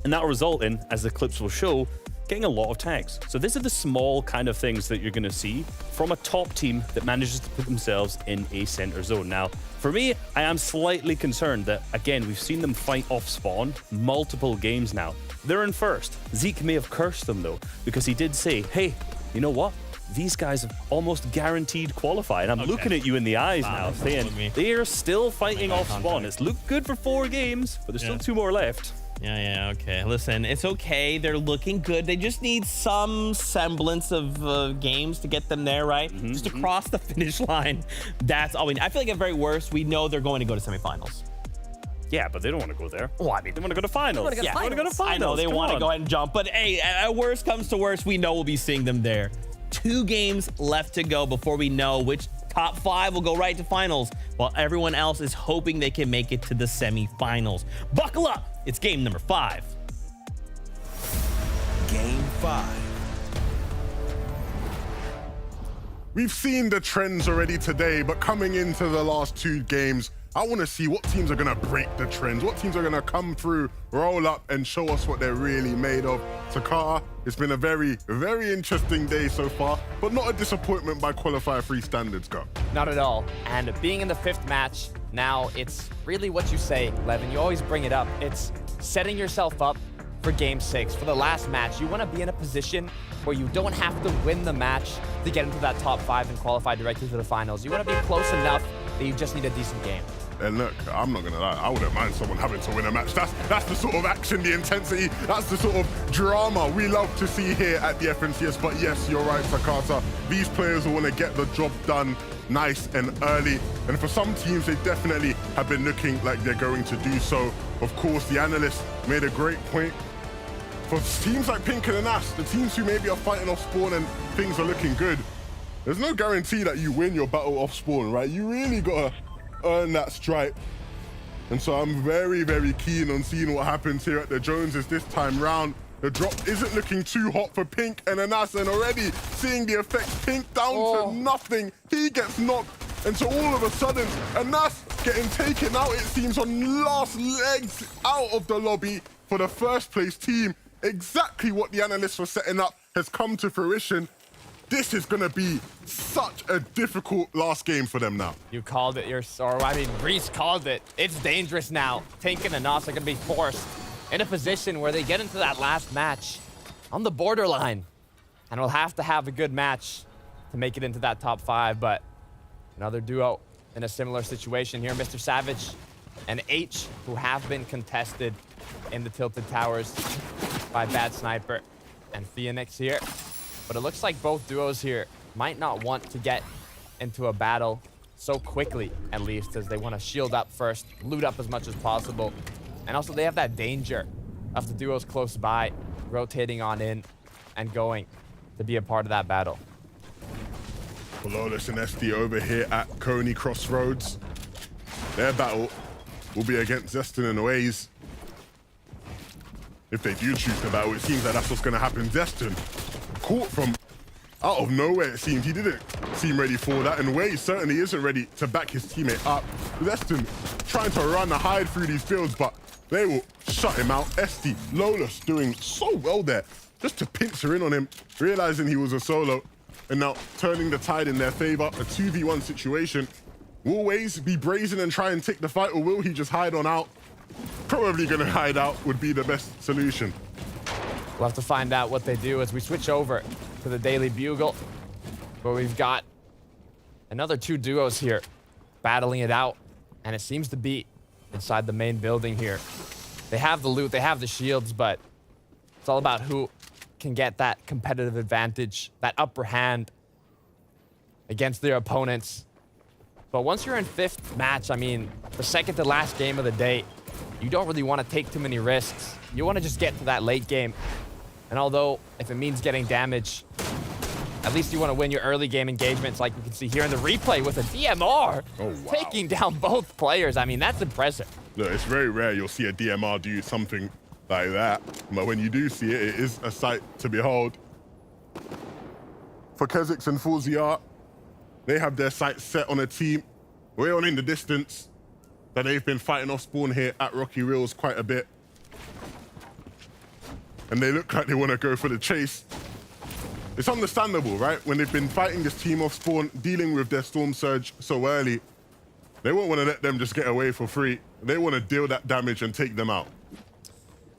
And that will result in, as the clips will show, getting a lot of tags. So these are the small kind of things that you're going to see from a top team that manages to put themselves in a center zone. Now, for me, I am slightly concerned that, again, we've seen them fight off spawn multiple games now. They're in 1st. Zeke may have cursed them, though, because he did say, hey, you know what? These guys have almost guaranteed qualify. And I'm looking at you in the eyes now, saying they are still fighting off spawn. It's looked good for 4 games, but there's still 2 more left. Yeah, okay. Listen, it's okay. They're looking good. They just need some semblance of games to get them there, right? Just to cross the finish line. That's all we need. I feel like at very worst, we know they're going to go to semifinals. Yeah, but they don't want to go there. Well, I mean, they want to go to finals. They want to go to finals. I know they want to go ahead and jump, but hey, at worst comes to worst, we know we'll be seeing them there. 2 games left to go before we know which top 5 will go right to finals, while everyone else is hoping they can make it to the semifinals. Buckle up. It's game number 5. Game 5. We've seen the trends already today, but coming into the last 2 games, I want to see what teams are going to break the trends, what teams are going to come through, roll up, and show us what they're really made of. Takata, it's been a very, very interesting day so far, but not a disappointment by Qualifier 3 standards, go. Not at all. And being in the 5th match, now it's really what you say, Levin. You always bring it up. It's setting yourself up for game 6, for the last match. You want to be in a position where you don't have to win the match to get into that top 5 and qualify directly to the finals. You want to be close enough that you just need a decent game. And look, I'm not gonna lie, I wouldn't mind someone having to win a match. That's the sort of action, the intensity, that's the sort of drama we love to see here at the FNCS. But yes, you're right, Takata. These players will want to get the job done nice and early. And for some teams, they definitely have been looking like they're going to do so. Of course, the analyst made a great point. For teams like Pink and Anas, the teams who maybe are fighting off spawn and things are looking good, there's no guarantee that you win your battle off spawn, right? You really gotta earn that stripe. And so I'm very, very keen on seeing what happens here at the Joneses this time round. The drop isn't looking too hot for Pink and Anas, and already seeing the effects. Pink down to nothing. He gets knocked. And so all of a sudden, Anas getting taken out, it seems, on last legs out of the lobby for the 1st place team. Exactly what the analysts were setting up has come to fruition. This is going to be such a difficult last game for them now. You called it, Reese called it. It's dangerous now. Pink and Anas are going to be forced in a position where they get into that last match on the borderline. And we'll have to have a good match to make it into that top 5. But another duo in a similar situation here, Mr. Savage and H, who have been contested in the Tilted Towers by Bad Sniper and Phoenix here. But it looks like both duos here might not want to get into a battle so quickly, at least, as they want to shield up first, loot up as much as possible. And also they have that danger of the duos close by, rotating on in and going to be a part of that battle. Flawless and SD over here at Coney Crossroads. Their battle will be against Zeston and Waze. If they do choose the battle, it seems like that's what's going to happen. Zeston caught from out of nowhere, it seemed. He didn't seem ready for that, and Waze certainly isn't ready to back his teammate up. Zeston trying to run and hide through these fields, but they will shut him out. SD, Lawless doing so well there, just to pincer in on him, realizing he was a solo, and now turning the tide in their favor. A 2v1 situation. Will Waze be brazen and try and take the fight, or will he just hide on out? Probably gonna hide out would be the best solution. We'll have to find out what they do as we switch over to the Daily Bugle, where we've got another two duos here battling it out, and it seems to be inside the main building here. They have the loot, they have the shields, but it's all about who can get that competitive advantage, that upper hand against their opponents. But once you're in fifth match, I mean, the second to last game of the day, you don't really want to take too many risks. You want to just get to that late game. And although if it means getting damage, at least you want to win your early game engagements, like we can see here in the replay with a DMR taking down both players. I mean, that's impressive. Look, it's very rare you'll see a DMR do something like that, but when you do see it, it is a sight to behold. For Kezix and Forziar, they have their sights set on a team way on in the distance that they've been fighting off spawn here at Rocky Rills quite a bit. And they look like they want to go for the chase. It's understandable, right? When they've been fighting this team off spawn, dealing with their storm surge so early, they won't want to let them just get away for free. They want to deal that damage and take them out.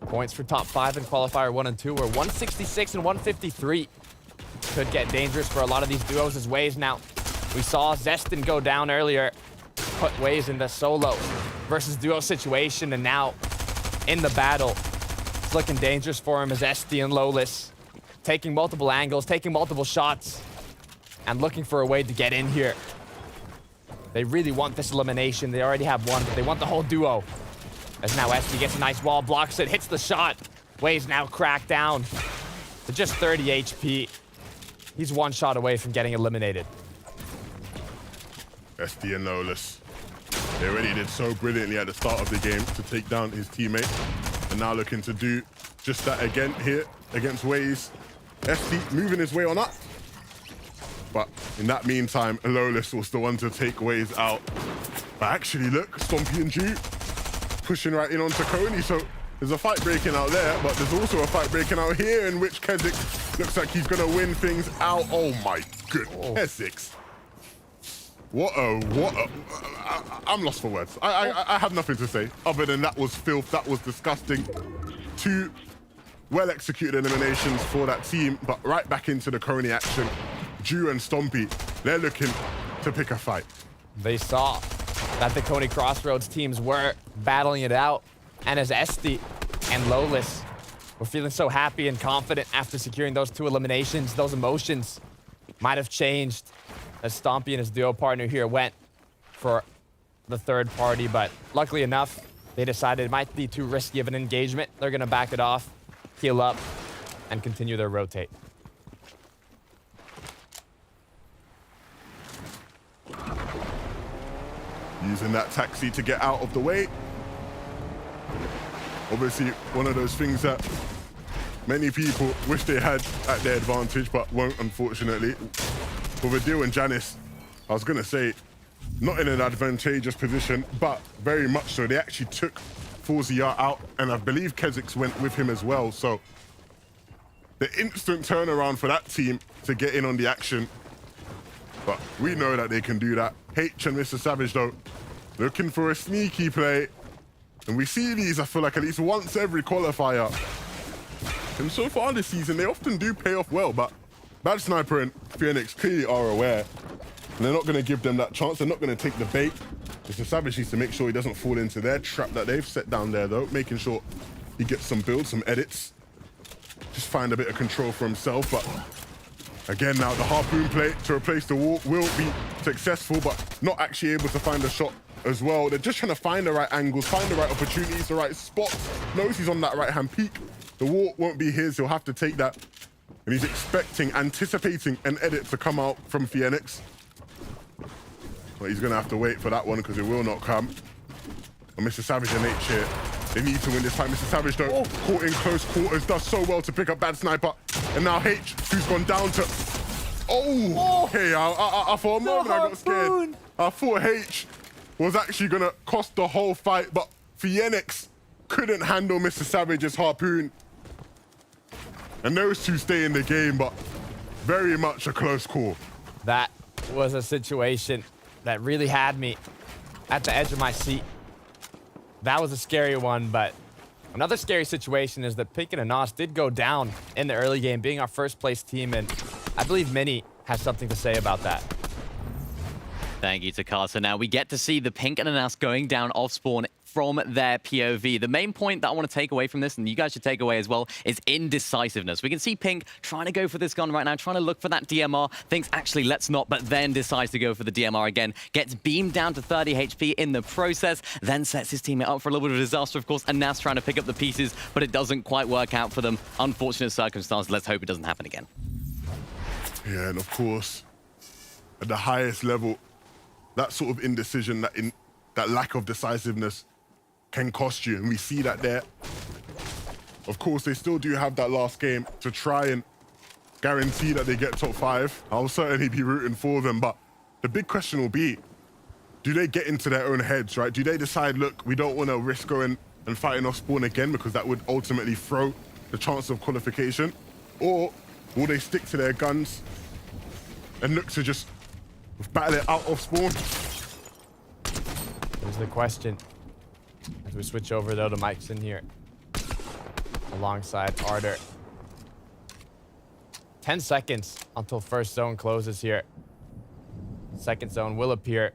Points for top 5 in qualifier 1 and 2 were 166 and 153. Could get dangerous for a lot of these duos as Waze now. We saw Zeston go down earlier, put Waze in the solo versus duo situation, and now in the battle, it's looking dangerous for him as SD and Lawless taking multiple angles, taking multiple shots, and looking for a way to get in here. They really want this elimination. They already have one, but they want the whole duo. As now SD gets a nice wall, blocks it, hits the shot. Waze now cracked down to just 30 HP. He's one shot away from getting eliminated. SD and Lawless, they already did so brilliantly at the start of the game to take down his teammate, and now looking to do just that again here against Waze. SD moving his way on up, but in that meantime, Lawless was the one to take Waze out. But actually, look, Stompy and Jew pushing right in onto Coney, so there's a fight breaking out there, but there's also a fight breaking out here in which Kezix looks like he's gonna win things out. Oh my goodness, Kezix. I'm lost for words. I have nothing to say other than that was filth, that was disgusting. Two well-executed eliminations for that team, but right back into the Coney action. Jew and Stompy, they're looking to pick a fight. They saw that the Coney Crossroads teams were battling it out, and as SD and Lawless were feeling so happy and confident after securing those two eliminations, those emotions might have changed as Stompy and his duo partner here went for the third party, but luckily enough, they decided it might be too risky of an engagement. They're gonna back it off, heal up, and continue their rotate. Using that taxi to get out of the way. Obviously, one of those things that many people wish they had at their advantage, but won't, unfortunately. For Vadeal and Janice, I was gonna say, not in an advantageous position, but very much so. They actually took Forziar out, and I believe Kezix went with him as well. So the instant turnaround for that team to get in on the action. But we know that they can do that. H and Mr. Savage, though, looking for a sneaky play. And we see these, I feel like, at least once every qualifier. And so far this season, they often do pay off well, but Bad Sniper and Phoenix clearly are aware. And they're not going to give them that chance. They're not going to take the bait. Mr. Savage needs to make sure he doesn't fall into their trap that they've set down there, though. Making sure he gets some builds, some edits. Just find a bit of control for himself. But Again, now the harpoon play to replace the wall will be successful, but not actually able to find a shot as well. They're just trying to find the right angles, find the right opportunities, the right spots. Knows he's on that right-hand peak. The wall won't be his. He'll have to take that. And he's expecting, anticipating an edit to come out from Phoenix. But he's going to have to wait for that one because it will not come. And Mr. Savage and H here. They need to win this time. Mr. Savage, though, caught in close quarters, does so well to pick up Bad Sniper. And now H, who's gone down to... Oh! Okay, I for a moment I got scared. I thought H was actually going to cost the whole fight, but Phoenix couldn't handle Mr. Savage's harpoon. And those two stay in the game, but very much a close call. That was a situation that really had me at the edge of my seat. That was a scary one, but another scary situation is that Pink and Anas did go down in the early game, being our first place team, and I believe Mini has something to say about that. Thank you, Takasa. Now we get to see the Pink and Anas going down off spawn from their POV. The main point that I want to take away from this, and you guys should take away as well, is indecisiveness. We can see Pink trying to go for this gun right now, trying to look for that DMR, thinks actually let's not, but then decides to go for the DMR again, gets beamed down to 30 HP in the process, then sets his teammate up for a little bit of disaster, of course, and Nas trying to pick up the pieces, but it doesn't quite work out for them. Unfortunate circumstance. Let's hope it doesn't happen again. Yeah, and of course, at the highest level, that sort of indecision, that lack of decisiveness can cost you, and we see that there. Of course, they still do have that last game to try and guarantee that they get top 5. I'll certainly be rooting for them, but the big question will be, do they get into their own heads, right? Do they decide, look, we don't want to risk going and fighting off spawn again because that would ultimately throw the chance of qualification? Or will they stick to their guns and look to just battle it out of spawn? Here's the question. As we switch over though to Mike's in here alongside Arter. 10 seconds until first zone closes here. Second zone will appear.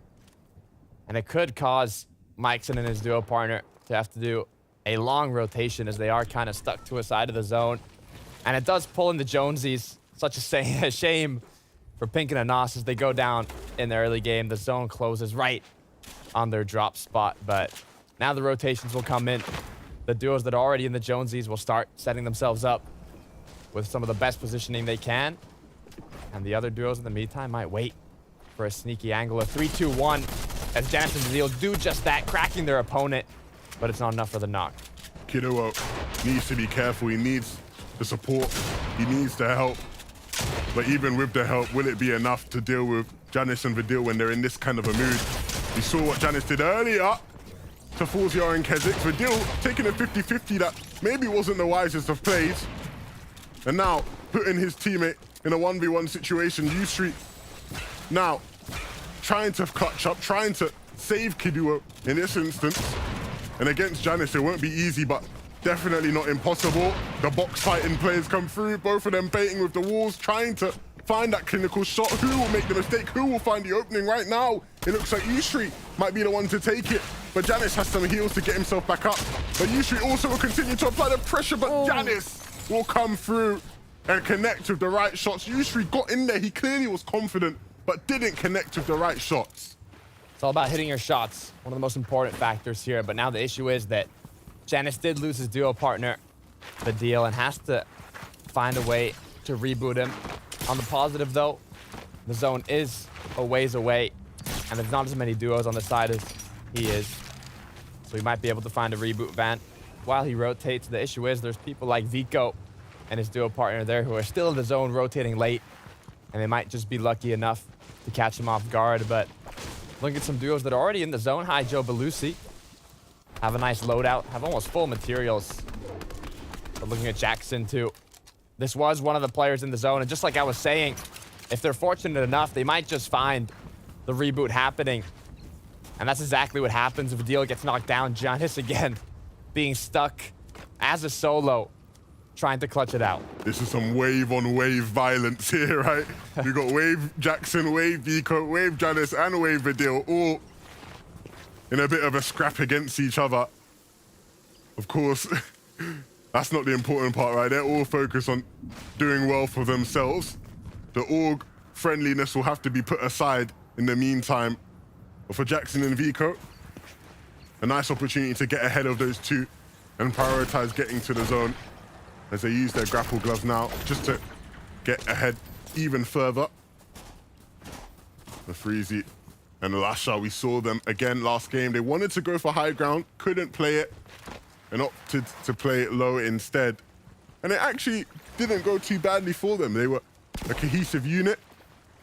And it could cause Mikeson and his duo partner to have to do a long rotation as they are kind of stuck to a side of the zone. And it does pull in the Jonesies. Such a shame for Pink and Anas as they go down in the early game. The zone closes right on their drop spot, but now the rotations will come in. The duos that are already in the Jonesies will start setting themselves up with some of the best positioning they can. And the other duos in the meantime might wait for a sneaky angle. A 3-2-1 as Janus and Vadeal do just that, cracking their opponent, but it's not enough for the knock. Kiddo needs to be careful. He needs the support. He needs the help. But even with the help, will it be enough to deal with Janus and Vadeal when they're in this kind of a mood? We saw what Janus did earlier to Forzia and Kezik. Vadeal taking a 50-50 that maybe wasn't the wisest of plays. And now putting his teammate in a 1v1 situation. U-Street now trying to clutch up, trying to save Kiduo in this instance. And against Janus, it won't be easy, but definitely not impossible. The box fighting players come through, both of them baiting with the walls, trying to find that clinical shot. Who will make the mistake? Who will find the opening right now? It looks like U-Street might be the one to take it, but Janus has some heals to get himself back up. But U-Street also will continue to apply the pressure, but Janus will come through and connect with the right shots. U-Street got in there. He clearly was confident, but didn't connect with the right shots. It's all about hitting your shots, one of the most important factors here. But now the issue is that Janus did lose his duo partner, Vadeal, and has to find a way to reboot him. On the positive, though, the zone is a ways away, and there's not as many duos on the side as he is. So he might be able to find a reboot van while he rotates. The issue is there's people like Vico and his duo partner there who are still in the zone rotating late, and they might just be lucky enough to catch him off guard. But look at some duos that are already in the zone. Hi, Joe Belusi. Have a nice loadout, have almost full materials. But looking at Jackson too. This was one of the players in the zone, and just like I was saying, if they're fortunate enough, they might just find the reboot happening. And that's exactly what happens if Vadeal gets knocked down. Janus again being stuck as a solo, trying to clutch it out. This is some wave-on-wave violence here, right? We got Wave Jackson, Wave Vico, Wave Janus, and Wave Vadeal all in a bit of a scrap against each other. Of course, that's not the important part, right? They're all focused on doing well for themselves. the org friendliness will have to be put aside in the meantime. But for Jackson and Vico, a nice opportunity to get ahead of those two and prioritize getting to the zone as they use their grapple gloves now just to get ahead even further. The Freezy and Lasha, we saw them again last game. They wanted to go for high ground, couldn't play it, and opted to play it low instead. And it actually didn't go too badly for them. They were a cohesive unit,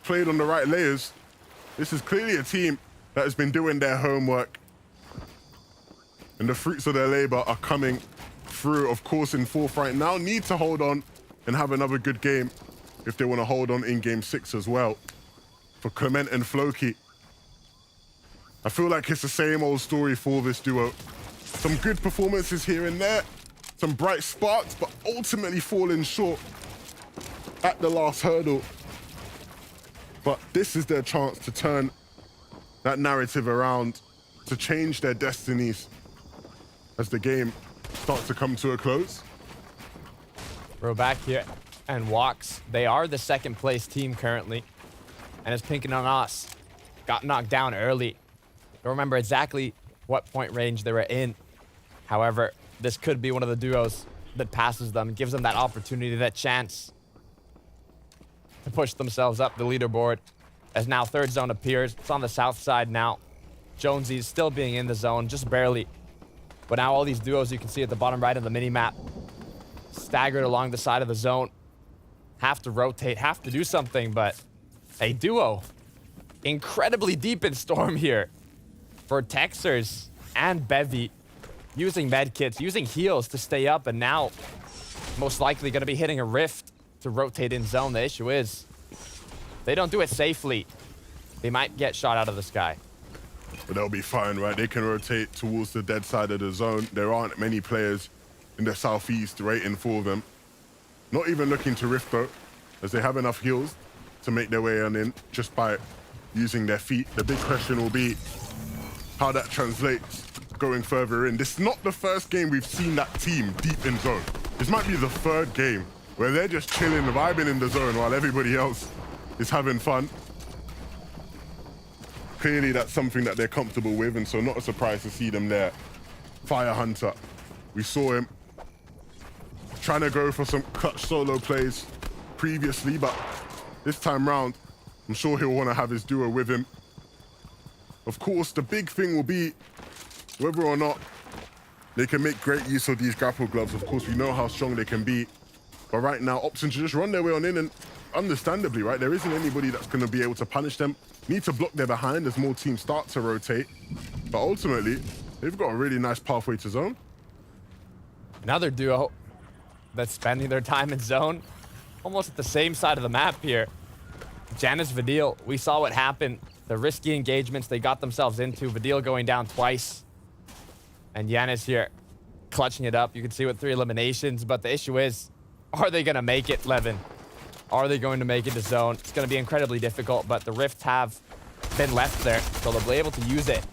played on the right layers. This is clearly a team that has been doing their homework, and the fruits of their labor are coming through. Of course, in fourth right now, need to hold on and have another good game if they want to hold on in game 6 as well. For Clement and Floki, I feel like it's the same old story for this duo. Some good performances here and there, some bright sparks, but ultimately falling short at the last hurdle. But this is their chance to turn that narrative around, to change their destinies as the game starts to come to a close. We're back here and Walks. They are the second place team currently. And it's Pink and Us. Got knocked down early. Don't remember exactly what point range they were in. However, this could be one of the duos that passes them, gives them that opportunity, that chance to push themselves up the leaderboard. As now third zone appears. It's on the south side now. Jonesy's still being in the zone, just barely. But now all these duos you can see at the bottom right of the mini-map, staggered along the side of the zone. Have to rotate, have to do something, but a duo incredibly deep in Storm here for Texers and Bevy, using medkits, using heals to stay up, and now most likely going to be hitting a rift to rotate in zone. The issue is, they don't do it safely, they might get shot out of the sky. But they'll be fine, right? They can rotate towards the dead side of the zone. There aren't many players in the southeast waiting for them. Not even looking to rift though, as they have enough heals to make their way on in just by using their feet. The big question will be how that translates going further in. This is not the first game we've seen that team deep in zone. This might be the third game where they're just chilling, vibing in the zone while everybody else is having fun. Clearly that's something that they're comfortable with, and so not a surprise to see them there. Fire Hunter, we saw him trying to go for some clutch solo plays previously, but this time round, I'm sure he'll want to have his duo with him. Of course, the big thing will be whether or not they can make great use of these grapple gloves. Of course, we know how strong they can be, but right now, opting to just run their way on in, and understandably, right, there isn't anybody that's going to be able to punish them. Need to block their behind as more teams start to rotate, but ultimately, they've got a really nice pathway to zone. Another duo that's spending their time in zone, almost at the same side of the map here. Janice Vadeal, we saw what happened. The risky engagements they got themselves into. Vadeal going down twice. And Yanis here clutching it up. You can see with 3 eliminations, but the issue is, are they going to make it, Levin? Are they going to make it to zone? It's going to be incredibly difficult, but the rifts have been left there, so they'll be able to use it.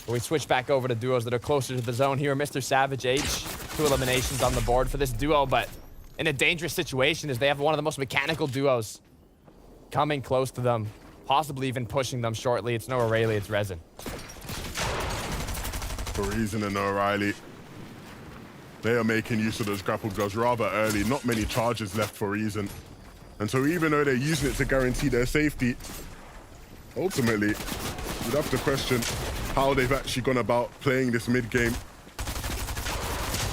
But we switch back over to duos that are closer to the zone here. Mr. Savage H, 2 eliminations on the board for this duo, but in a dangerous situation as they have one of the most mechanical duos coming close to them, possibly even pushing them shortly. It's no O'Reilly, it's Resin. For Reason and O'Reilly, they are making use of those grapple gloves rather early. Not many charges left for Reason. And so even though they're using it to guarantee their safety, ultimately, you'd have to question how they've actually gone about playing this mid-game.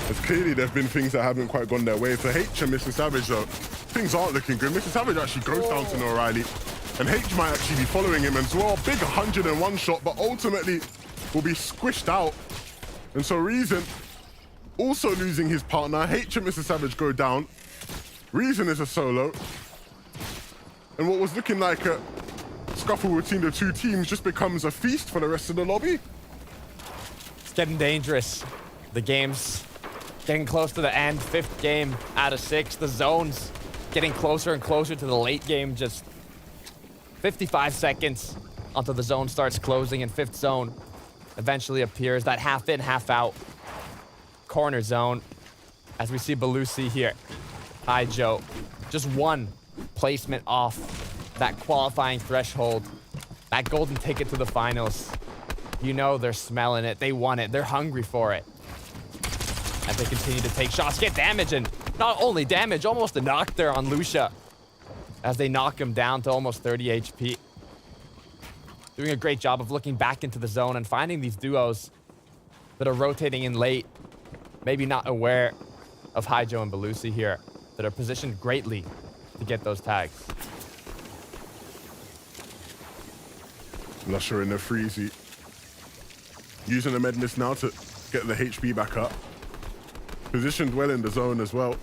As clearly there've been things that haven't quite gone their way. For H and Mr. Savage though, things aren't looking good. Mr. Savage actually goes down to O'Reilly, and H might actually be following him as well. Big 101 shot, but ultimately will be squished out. And so Reason also losing his partner. H and Mr. Savage go down. Reason is a solo. And what was looking like a scuffle between the two teams just becomes a feast for the rest of the lobby. It's getting dangerous. The game's getting close to the end. 5th game out of 6. The zone's getting closer and closer to the late game. Just 55 seconds until the zone starts closing, and 5th zone eventually appears. That half in, half out corner zone. As we see Belusi here. Hi, Joe. Just one placement off that qualifying threshold, that golden ticket to the finals. You know they're smelling it. They want it. They're hungry for it. As they continue to take shots, get damage, and not only damage, almost a knock there on Lucia. As they knock him down to almost 30 HP. Doing a great job of looking back into the zone and finding these duos that are rotating in late. Maybe not aware of Haijo and Belusi here, that are positioned greatly to get those tags. Lusher in the freezy. Using the med miss now to get the HP back up. Positioned well in the zone as well.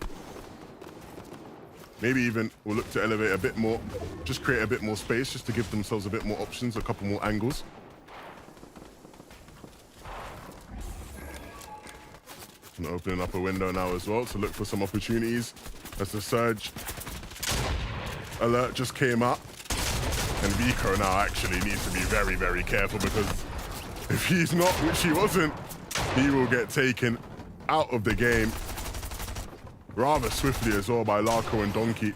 Maybe even we'll look to elevate a bit more. Just create a bit more space just to give themselves a bit more options, a couple more angles. And opening up a window now as well to look for some opportunities as the surge alert just came up. And Vico now actually needs to be very, very careful, because if he's not, which he wasn't, he will get taken out of the game rather swiftly as well by Larko and Donkey.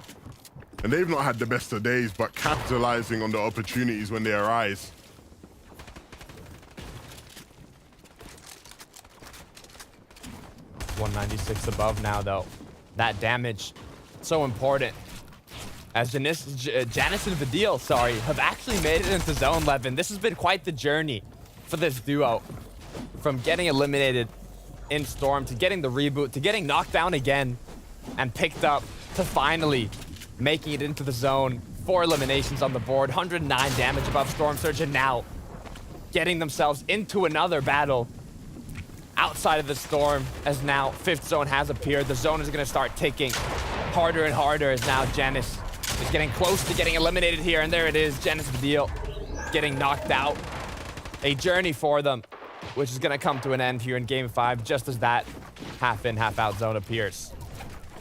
And they've not had the best of days, but capitalizing on the opportunities when they arise. $196 above now, though. That damage, so important. As Janice and Vadeal, have actually made it into Zone 11. This has been quite the journey for this duo. From getting eliminated in Storm, to getting the reboot, to getting knocked down again and picked up, to finally making it into the zone. 4 eliminations on the board, 109 damage above Storm Surge, and now getting themselves into another battle outside of the Storm, as now 5th zone has appeared. The zone is going to start ticking harder and harder, as now Janice is getting close to getting eliminated here, and there it is, Janice Vadeal getting knocked out. A journey for them, which is going to come to an end here in Game 5, just as that half-in, half-out zone appears.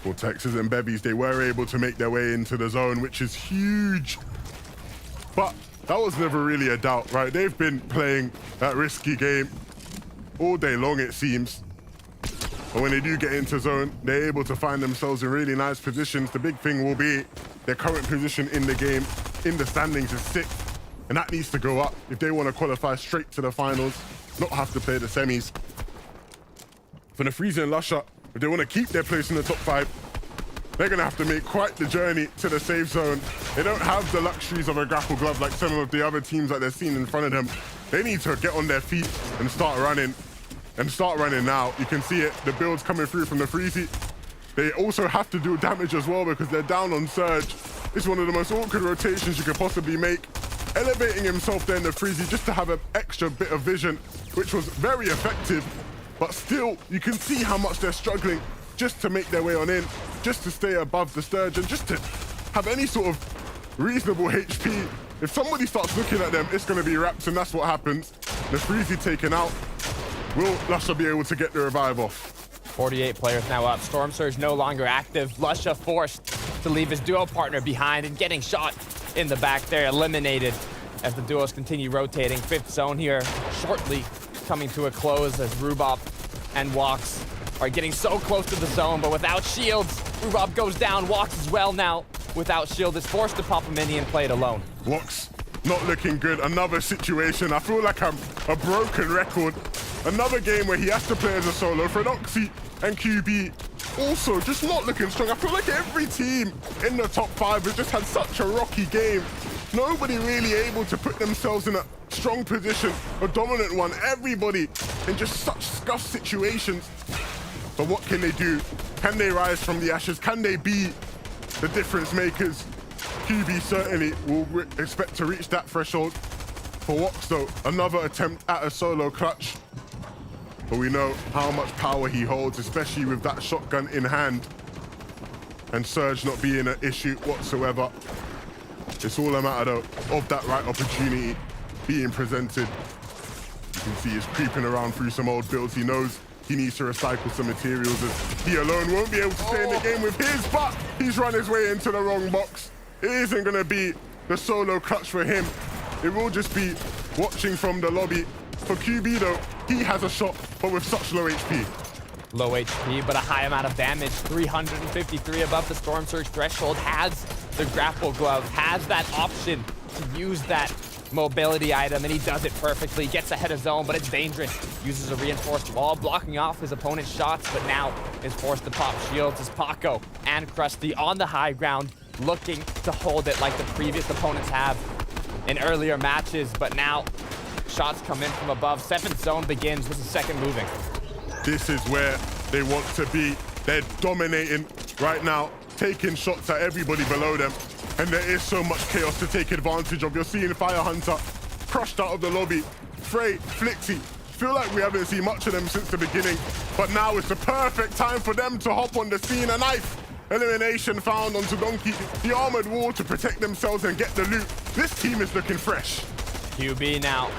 For Texas and Bevies, they were able to make their way into the zone, which is huge. But that was never really a doubt, right? They've been playing that risky game all day long, it seems. But when they do get into zone, they're able to find themselves in really nice positions. The big thing will be their current position in the game, in the standings, is 6th. And that needs to go up if they want to qualify straight to the finals, not have to play the semis. For the Freezer and Lusher, if they want to keep their place in the top 5, they're going to have to make quite the journey to the safe zone. They don't have the luxuries of a grapple glove like some of the other teams that they're seeing in front of them. They need to get on their feet and start running. And start running now. You can see it, the builds coming through from the Freezy. They also have to do damage as well because they're down on Surge. It's one of the most awkward rotations you could possibly make. Elevating himself there in the Freezy just to have an extra bit of vision, which was very effective. But still, you can see how much they're struggling just to make their way on in, just to stay above the Surge, and just to have any sort of reasonable HP. If somebody starts looking at them, it's going to be wrapped, and that's what happens. The Freezy taken out. Will Lusher be able to get the revive off? 48 players now up. Storm Surge no longer active. Lusher forced to leave his duo partner behind and getting shot in the back there, eliminated as the duos continue rotating. 5th zone here shortly coming to a close as Rhubarb and Walks are getting so close to the zone, but without shields. Rhubarb goes down. Walks as well now without shield is forced to pop a mini and play it alone. Walks not looking good. Another situation. I feel like I'm a broken record. Another game where he has to play as a solo. Frenoxy and QB also just not looking strong. I feel like every team in the top 5 has just had such a rocky game. Nobody really able to put themselves in a strong position, a dominant one. Everybody in just such scuffed situations. But what can they do? Can they rise from the ashes? Can they be the difference makers? QB certainly will expect to reach that threshold. For Wox though, another attempt at a solo clutch. But we know how much power he holds, especially with that shotgun in hand. And Surge not being an issue whatsoever. It's all a matter though of that right opportunity being presented. You can see he's creeping around through some old builds. He knows he needs to recycle some materials as he alone won't be able to stay in the game with his, but he's run his way into the wrong box. It isn't gonna be the solo clutch for him. It will just be watching from the lobby. For QB though, he has a shot, but with such low HP. Low HP, but a high amount of damage. 353 above the Storm Surge threshold has the grapple glove, has that option to use that mobility item, and he does it perfectly. Gets ahead of zone, but it's dangerous. Uses a reinforced wall, blocking off his opponent's shots, but now is forced to pop shields as Paco and Krusty on the high ground, looking to hold it like the previous opponents have in earlier matches, but now shots come in from above. 7th zone begins. This is second moving. This is where they want to be. They're dominating right now, taking shots at everybody below them. And there is so much chaos to take advantage of. You're seeing Fire Hunter crushed out of the lobby. Frey, Flixie, feel like we haven't seen much of them since the beginning. But now is the perfect time for them to hop on the scene. A knife elimination found onto Donkey. The armored wall to protect themselves and get the loot. This team is looking fresh. QB now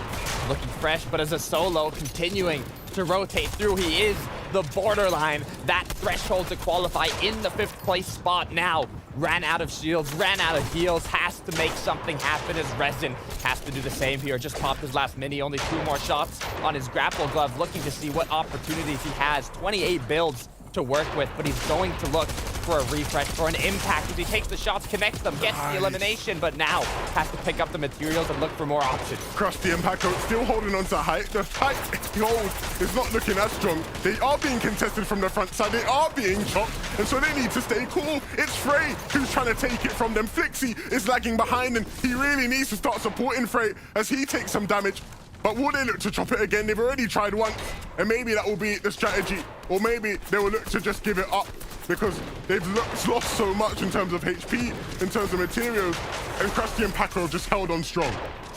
looking fresh, but as a solo continuing to rotate through, he is the borderline, that threshold to qualify in the 5th place spot now. Ran out of shields, ran out of heals, has to make something happen as Resin has to do the same here. Just popped his last mini, only 2 more shots on his grapple glove, looking to see what opportunities he has. 28 builds to work with, but he's going to look for a refresh, for an impact as he takes the shots, connects them, gets the elimination, but now has to pick up the materials and look for more options. Krusty and Paco still holding on to height. The height hold is not looking as strong. They are being contested from the front side. They are being chopped, and so they need to stay cool. It's Frey who's trying to take it from them. Flixie is lagging behind, and he really needs to start supporting Frey as he takes some damage. But will they look to chop it again? They've already tried once, and maybe that will be the strategy. Or maybe they will look to just give it up because they've lost so much in terms of HP, in terms of materials, and Krusty and Paco have just held on strong.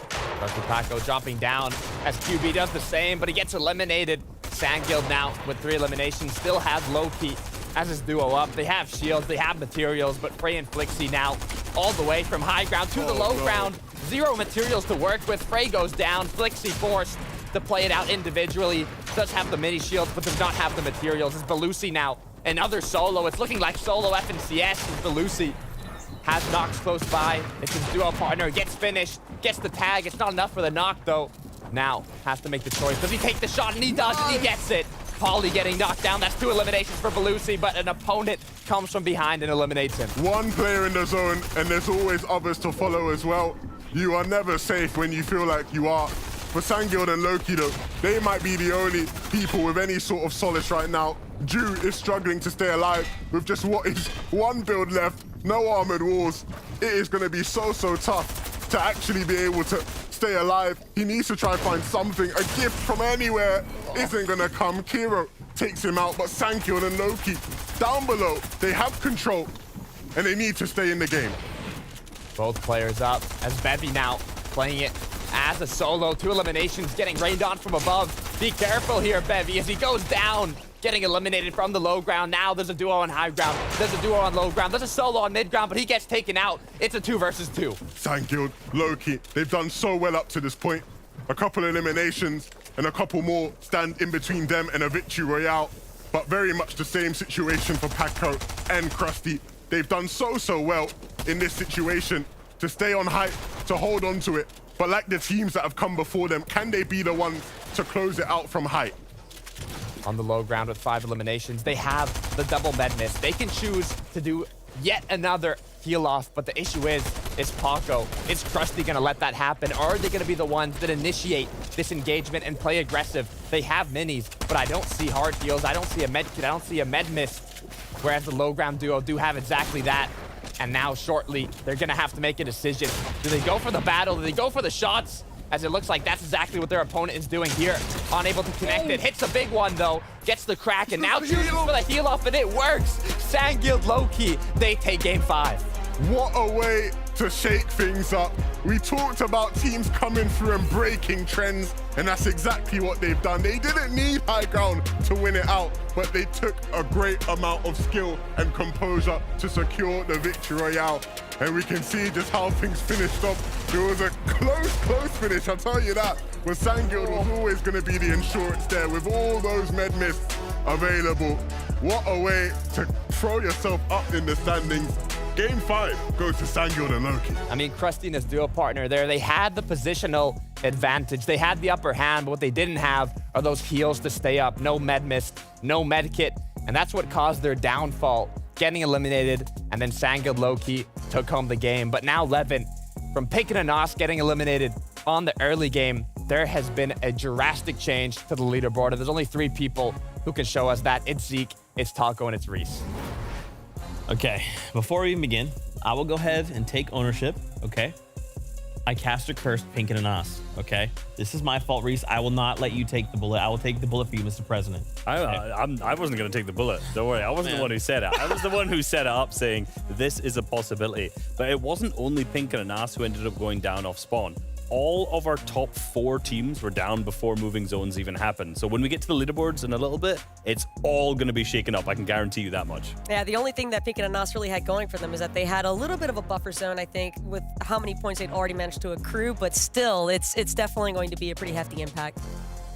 Krusty Paco dropping down as QB does the same, but he gets eliminated. Sandguild now with 3 eliminations, still has Loki as his duo up. They have shields, they have materials, but Frey and Flixie now all the way from high ground to the low ground. 0 materials to work with. Frey goes down. Flixie forced to play it out individually. Does have the mini shields, but does not have the materials. It's Belusi now. Another solo. It's looking like solo FNCS. Belusi has Nox close by. It's his duo partner. Gets finished. Gets the tag. It's not enough for the knock, though. Now has to make the choice. Does he take the shot? And he does. And he gets it. Pauly getting knocked down. That's 2 eliminations for Belusi, but an opponent comes from behind and eliminates him. One player in the zone, and there's always others to follow as well. You are never safe when you feel like you are. For Sandguild and Loki, though, they might be the only people with any sort of solace right now. Ju is struggling to stay alive with just what is 1 build left, no armored walls. It is going to be so tough to actually be able to stay alive. He needs to try and find something. A gift from anywhere isn't going to come. Kiro takes him out, but Sandguild and Loki down below, they have control, and they need to stay in the game. Both players up as Bevy now playing it as a solo. 2 eliminations getting rained on from above. Be careful here, Bevy, as he goes down, getting eliminated from the low ground. Now there's a duo on high ground. There's a duo on low ground. There's a solo on mid ground, but he gets taken out. It's a 2 versus 2. Sandguild, Loki, they've done so well up to this point. A couple eliminations and a couple more stand in between them and a victory royale. But very much the same situation for Paco and Krusty. They've done so well in this situation to stay on height, to hold on to it. But like the teams that have come before them, can they be the ones to close it out from height? On the low ground with 5 eliminations, they have the double med miss. They can choose to do yet another heal off, but the issue is Paco. Is Krusty gonna let that happen? Or are they gonna be the ones that initiate this engagement and play aggressive? They have minis, but I don't see hard heals. I don't see a med kit. I don't see a med miss. Whereas the low ground duo do have exactly that. And now shortly, they're gonna have to make a decision. Do they go for the battle? Do they go for the shots? As it looks like that's exactly what their opponent is doing here. Unable to connect it. Hits a big one though. Gets the crack and now chooses for the heal off and it works. Sandguild low-key. They take game 5. What a way to shake things up. We talked about teams coming through and breaking trends, and that's exactly what they've done. They didn't need high ground to win it out, but they took a great amount of skill and composure to secure the victory royale. And we can see just how things finished off. It was a close finish, I'll tell you that. But Sandguild was always going to be the insurance there with all those med mists available. What a way to throw yourself up in the standings. Game 5 goes to Sandguild and Loki. I mean, Krusty and his duo partner there, they had the positional advantage. They had the upper hand, but what they didn't have are those heals to stay up. No med mist, no med kit, and that's what caused their downfall. Getting eliminated, and then Sandguild Loki took home the game. But now Levin, from Pink and Anas getting eliminated on the early game, there has been a drastic change to the leaderboard. And there's only 3 people who can show us that. It's Zeke, it's Taco, and it's Reese. Okay, before we even begin, I will go ahead and take ownership, okay? I cast a curse, Pink and Anas, okay? This is my fault, Reese. I will not let you take the bullet. I will take the bullet for you, Mr. President. I wasn't going to take the bullet. Don't worry. I wasn't the one who said it. I was the one who set it up saying this is a possibility. But it wasn't only Pink and Anas who ended up going down off spawn. All of our top 4 teams were down before moving zones even happened. So when we get to the leaderboards in a little bit, it's all going to be shaken up. I can guarantee you that much. Yeah, the only thing that Pink and Anas really had going for them is that they had a little bit of a buffer zone, I think, with how many points they'd already managed to accrue. But still, it's definitely going to be a pretty hefty impact.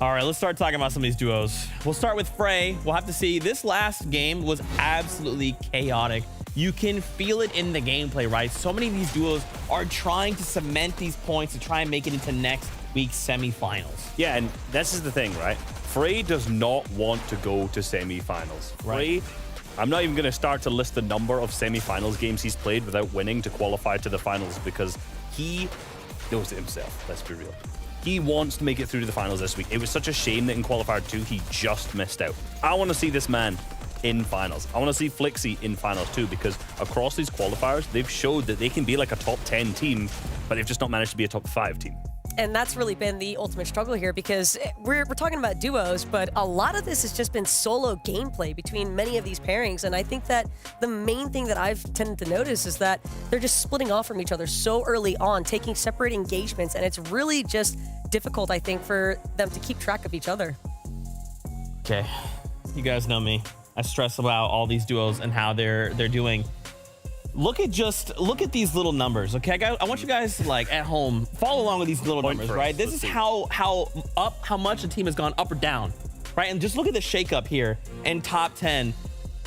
All right, let's start talking about some of these duos. We'll start with Frey. We'll have to see. This last game was absolutely chaotic. You can feel it in the gameplay, right? So many of these duos are trying to cement these points to try and make it into next week's semifinals. Yeah, and this is the thing, right? Frey does not want to go to semifinals. Frey, I'm not even going to start to list the number of semifinals games he's played without winning to qualify to the finals because he knows it himself. Let's be real. He wants to make it through to the finals this week. It was such a shame that in Qualifier 2, he just missed out. I want to see this man in finals. I want to see Flixie in finals too, because across these qualifiers, they've showed that they can be like a top 10 team, but they've just not managed to be a top 5 team. And that's really been the ultimate struggle here because we're talking about duos, but a lot of this has just been solo gameplay between many of these pairings. And I think that the main thing that I've tended to notice is that they're just splitting off from each other so early on, taking separate engagements. And it's really just difficult, I think, for them to keep track of each other. Okay, you guys know me. I stress about all these duos and how they're doing. Look at these little numbers, okay? I want you guys like at home follow along with these little numbers, right? This is how much the team has gone up or down, right? And just look at the shakeup here in top 10.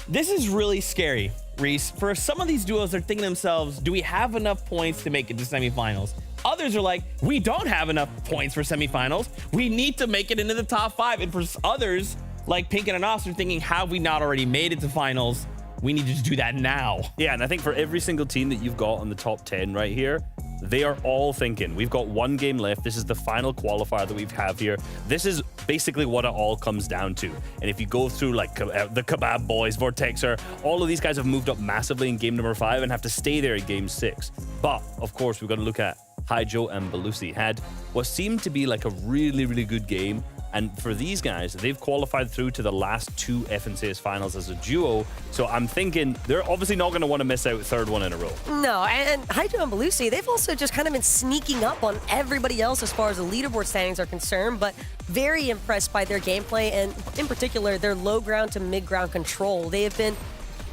This is really scary, Reese. For some of these duos, they're thinking to themselves, do we have enough points to make it to semifinals? Others are like, we don't have enough points for semifinals. We need to make it into the top 5. And for others, like Pink and Anas, are thinking, have we not already made it to finals? We need to do that now. Yeah, and I think for every single team that you've got on the top 10 right here, they are all thinking, we've got 1 game left. This is the final qualifier that we have here. This is basically what it all comes down to. And if you go through like the Kebab Boys, Vortexer, all of these guys have moved up massively in game number 5 and have to stay there in game 6. But of course, we've got to look at Haijo and Belusi had what seemed to be like a really, really good game. And for these guys, they've qualified through to the last 2 FNCS finals as a duo. So I'm thinking they're obviously not going to want to miss out 3rd one in a row. No, and Haijo and Belusi, they've also just kind of been sneaking up on everybody else as far as the leaderboard standings are concerned, but very impressed by their gameplay and in particular their low ground to mid ground control. They have been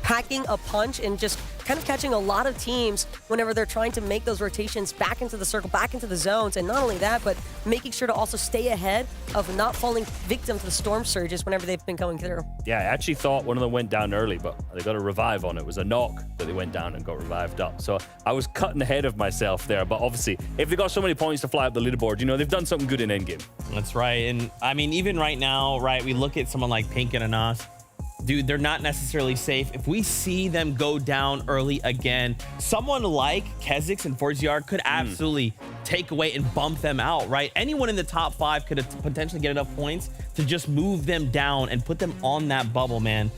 packing a punch and just kind of catching a lot of teams whenever they're trying to make those rotations back into the circle, back into the zones. And not only that, but making sure to also stay ahead of not falling victim to the storm surges whenever they've been going through. Yeah, I actually thought one of them went down early, but they got a revive on it. It was a knock that they went down and got revived up. So I was cutting ahead of myself there. But obviously, if they got so many points to fly up the leaderboard, you know, they've done something good in endgame. That's right. And I mean, even right now, right, we look at someone like Pink and Anas. Dude, they're not necessarily safe. If we see them go down early again, someone like Kezix and Forziar could absolutely take away and bump them out, right? Anyone in the top 5 could potentially get enough points to just move them down and put them on that bubble, man.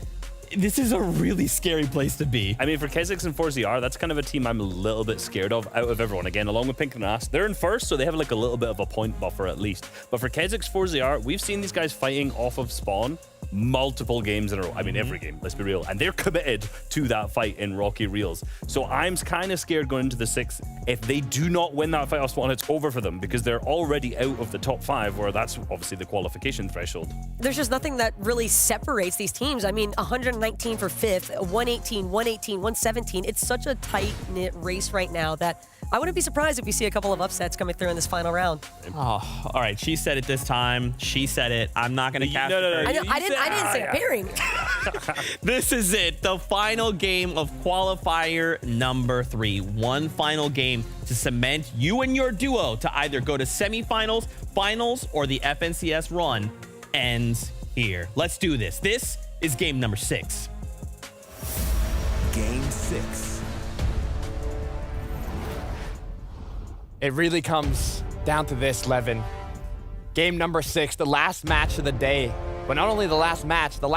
This is a really scary place to be. I mean, for Kezix and Forziar, that's kind of a team I'm a little bit scared of out of everyone. Again, along with Pink and Anas, they're in 1st, so they have like a little bit of a point buffer at least. But for Kezix, Forziar, we've seen these guys fighting off of spawn multiple games in a row. I mean, every game, let's be real. And they're committed to that fight in Rocky Reels. So I'm kind of scared going into the 6th. If they do not win that fight off spawn, it's over for them because they're already out of the top 5, where that's obviously the qualification threshold. There's just nothing that really separates these teams. I mean, 119 for 5th, 118, 118, 117. It's such a tight-knit race right now that I wouldn't be surprised if we see a couple of upsets coming through in this final round. Oh, all right. She said it this time. She said it. I'm not going to cast I didn't say a pairing. This is it. The final game of qualifier number 3. One final game to cement you and your duo to either go to semifinals, finals, or the FNCS run ends here. Let's do this. This is game number 6. Game 6. It really comes down to this, Levin. Game number 6, the last match of the day. But not only the last match of the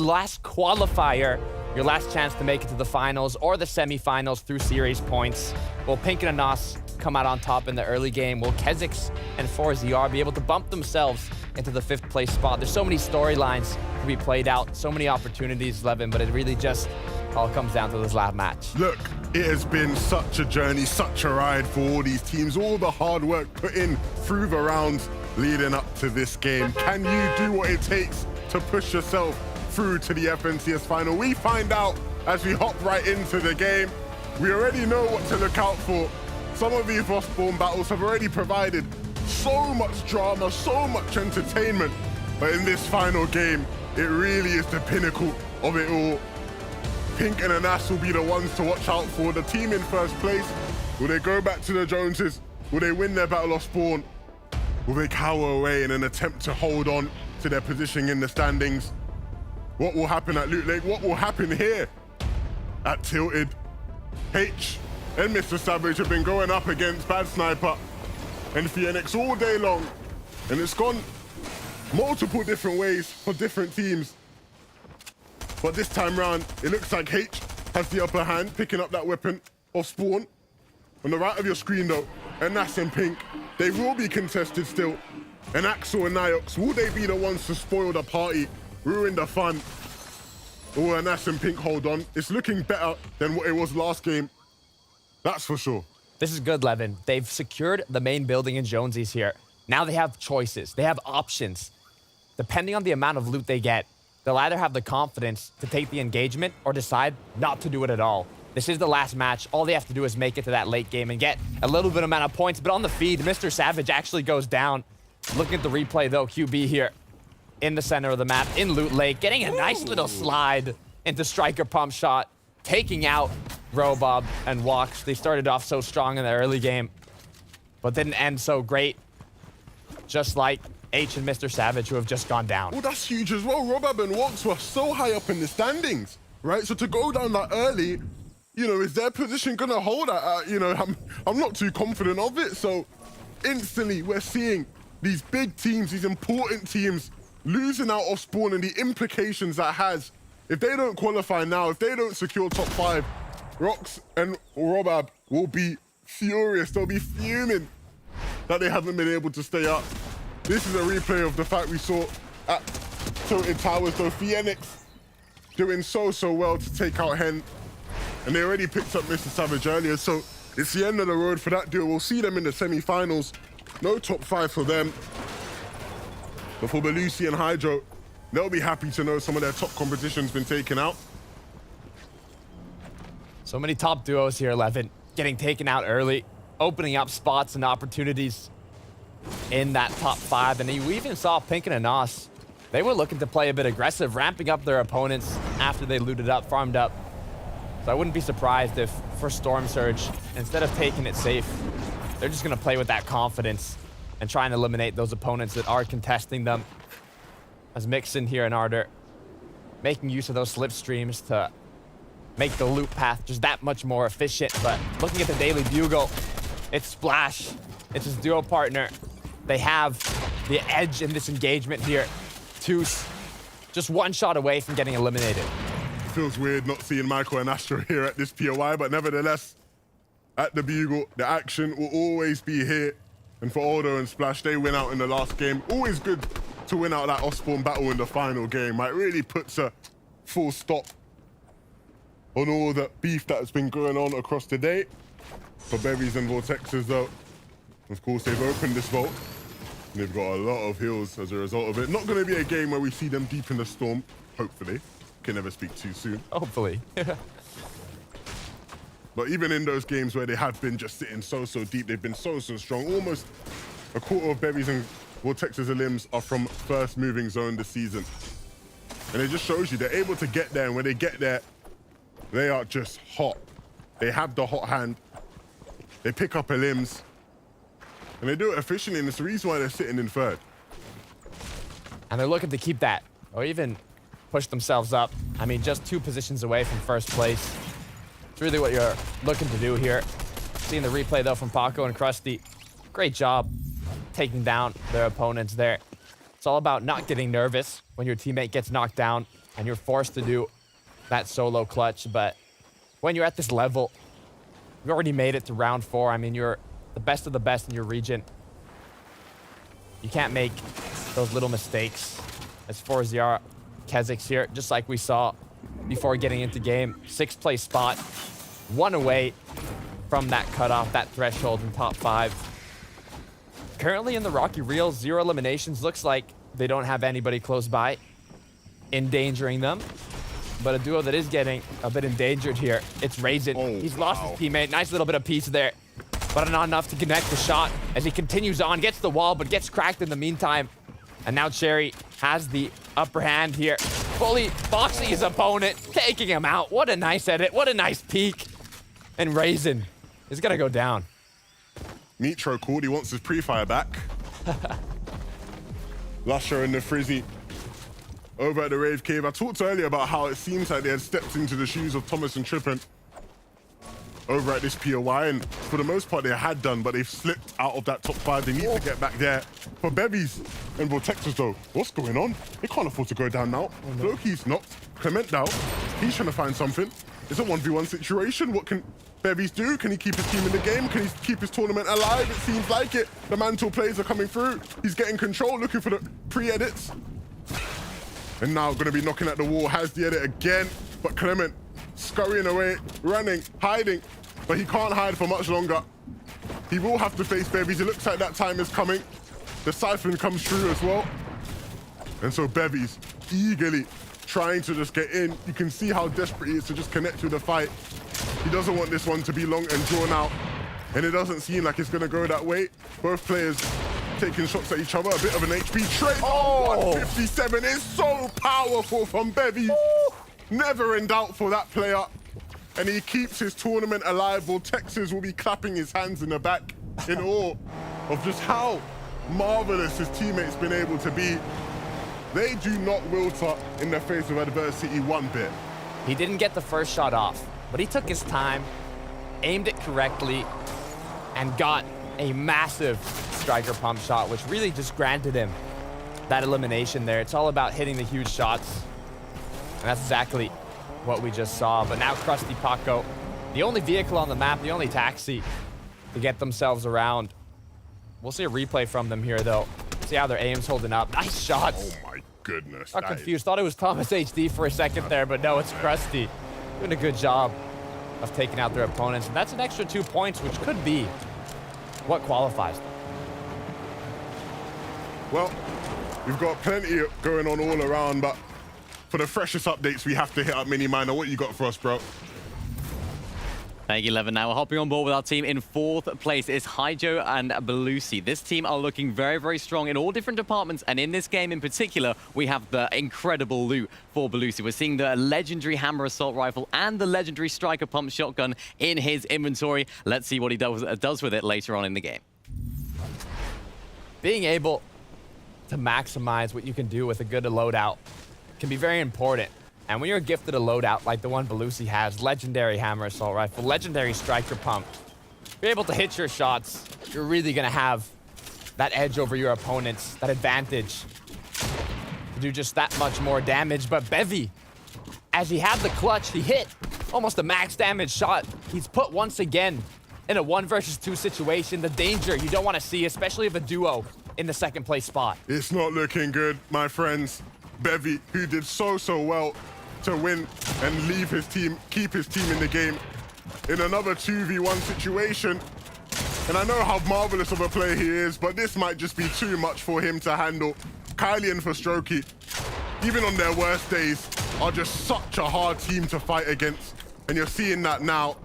last qualifier. Your last chance to make it to the finals or the semifinals through series points. Will Pink and Anas come out on top in the early game? Will Kezix and 4ZR be able to bump themselves into the 5th place spot? There's so many storylines to be played out, so many opportunities, Levin, but it really just all comes down to this last match. Look, it has been such a journey, such a ride for all these teams, all the hard work put in through the rounds leading up to this game. Can you do what it takes to push yourself through to the FNCS final? We find out as we hop right into the game. We already know what to look out for. Some of these Frostborn battles have already provided so much drama, so much entertainment, but in this final game, it really is the pinnacle of it all. Pink and Anas will be the ones to watch out for. The team in first place, will they go back to the Joneses? Will they win their Battle of Spawn? Will they cower away in an attempt to hold on to their position in the standings? What will happen at Loot Lake? What will happen here at Tilted? H and Mr. Savage have been going up against Bad Sniper and Phoenix all day long, and it's gone multiple different ways for different teams. But this time round, it looks like H has the upper hand, picking up that weapon of Spawn. On the right of your screen though, Anas and Pink, they will be contested still. And Axel and Niox, will they be the ones to spoil the party, ruin the fun? Oh, Anas and Pink hold on. It's looking better than what it was last game. That's for sure. This is good, Levin. They've secured the main building in Jonesy's here. Now they have choices. They have options. Depending on the amount of loot they get, they'll either have the confidence to take the engagement or decide not to do it at all. This is the last match. All they have to do is make it to that late game and get a little bit amount of points. But on the feed, Mr. Savage actually goes down. Looking at the replay, though, QB here in the center of the map, in Loot Lake, getting a nice little slide into Striker Pump Shot, taking out Robob and Walks. They started off so strong in the early game, but didn't end so great, just like H and Mr. Savage, who have just gone down. Oh, that's huge as well. Robob and Walks were so high up in the standings, right? So to go down that early, you know, is their position going to hold that? You know, I'm not too confident of it. So instantly we're seeing these big teams, these important teams, losing out of Spawn and the implications that has. If they don't qualify now, if they don't secure top 5, Rox and Robob will be furious. They'll be fuming that they haven't been able to stay up. This is a replay of the fact we saw at Tilted Towers, though. Phoenix doing so well to take out Hen. And they already picked up Mr. Savage earlier, so it's the end of the road for that duo. We'll see them in the semi-finals. No top 5 for them. But for Belusi and Hydro, they'll be happy to know some of their top competition's been taken out. So many top duos here, Levin, getting taken out early, opening up spots and opportunities in that top 5. And you even saw Pink and Anas. They were looking to play a bit aggressive, ramping up their opponents after they looted up, farmed up. So I wouldn't be surprised if, for Storm Surge, instead of taking it safe, they're just going to play with that confidence and try and eliminate those opponents that are contesting them. As Mixon here and Ardor making use of those slipstreams to make the loop path just that much more efficient. But looking at the Daily Bugle, it's Splash. It's his duo partner. They have the edge in this engagement here. Toos, just one shot away from getting eliminated. It feels weird not seeing Michael and Astro here at this POI, but nevertheless, at the Bugle, the action will always be here. And for Aldo and Splash, they win out in the last game. Always good to win out that Osborne battle in the final game. It really puts a full stop on all the beef that has been going on across the day. For Berries and Vortexes, though, of course, they've opened this vault. And they've got a lot of heals as a result of it. Not going to be a game where we see them deep in the storm, hopefully. Can never speak too soon. Hopefully. But even in those games where they have been just sitting so deep, they've been so strong. Almost a quarter of Berries and Vortexes and Limbs are from first moving zone this season. And it just shows you they're able to get there, and when they get there, they are just hot. They have the hot hand. They pick up a Limbs. And they do it efficiently, and it's the reason why they're sitting in third. And they're looking to keep that, or even push themselves up. I mean, just 2 positions away from first place. It's really what you're looking to do here. Seeing the replay, though, from Paco and Krusty. Great job taking down their opponents there. It's all about not getting nervous when your teammate gets knocked down and you're forced to do that solo clutch. But when you're at this level, you already made it to round 4. I mean, you're the best of the best in your region. You can't make those little mistakes. As 4-0 Kezix here, just like we saw before getting into game. 6th place spot, 1 away from that cutoff, that threshold in top 5. Currently in the Rocky Reel, 0 eliminations. Looks like they don't have anybody close by endangering them. But a duo that is getting a bit endangered here, it's Raisin. He's lost his teammate. Nice little bit of piece there, but not enough to connect the shot as he continues on, gets the wall, but gets cracked in the meantime. And now Cherry has the upper hand here. Fully boxing his opponent, taking him out. What a nice edit, what a nice peek. And Raisin is gonna go down. Mitro called, he wants his pre-fire back. Lusher and the Frizzy over at the Rave Cave. I talked earlier about how it seems like they had stepped into the shoes of Thomas and Trippin over at this POI, and for the most part they had done, but they've slipped out of that top 5. They need to get back there. For Bevies and Vortexes though, what's going on? They can't afford to go down now. Loki's knocked, Clement down. He's trying to find something. It's a 1v1 situation. What can Bevies do? Can he keep his team in the game? Can he keep his tournament alive? It seems like it. The Mantle plays are coming through. He's getting control, looking for the pre-edits. And now gonna be knocking at the wall, has the edit again, but Clement scurrying away, running, hiding, but he can't hide for much longer. He will have to face Bevies. It looks like that time is coming. The siphon comes through as well. And so Bevies eagerly trying to just get in. You can see how desperate he is to just connect with the fight. He doesn't want this one to be long and drawn out, and it doesn't seem like it's gonna go that way. Both players taking shots at each other. A bit of an HP trade. 157 is so powerful from Bevy. Never in doubt for that player. And he keeps his tournament alive. Well, Texas will be clapping his hands in the back in awe of just how marvelous his teammates been able to be. They do not wilter in the face of adversity one bit. He didn't get the first shot off, but he took his time, aimed it correctly, and got a massive striker pump shot, which really just granted him that elimination there. It's all about hitting the huge shots, and that's exactly what we just saw. But now Krusty Paco, the only vehicle on the map, the only taxi to get themselves around. We'll see a replay from them here, though. See how their aim's holding up. Nice shots. Oh my goodness. Got confused. Thought it was Thomas HD for a second there, but no, it's Krusty. Doing a good job of taking out their opponents. And that's an extra 2 points, which could be what qualifies them. Well, we've got plenty going on all around, but for the freshest updates, we have to hit up Mini Miner. What you got for us, bro? Thank you, Levin. Now we're hopping on board with our team. In 4th place is Haijo and Belusi. This team are looking very, very strong in all different departments, and in this game in particular, we have the incredible loot for Belusi. We're seeing the legendary hammer assault rifle and the legendary striker pump shotgun in his inventory. Let's see what he does with it later on in the game. Being able to maximize what you can do with a good loadout can be very important. And when you're gifted a loadout like the one Belusi has, legendary hammer assault rifle, legendary striker pump, you're able to hit your shots, you're really gonna have that edge over your opponents, that advantage to do just that much more damage. But Bevy, as he had the clutch, he hit almost a max damage shot. He's put once again in a 1 versus 2 situation. The danger you don't want to see, especially of a duo in the 2nd place spot. It's not looking good, my friends. Bevy, who did so well to win and leave his team, keep his team in the game in another 2v1 situation. And I know how marvelous of a player he is, but this might just be too much for him to handle. Kylie and Strokey, even on their worst days, are just such a hard team to fight against. And you're seeing that now.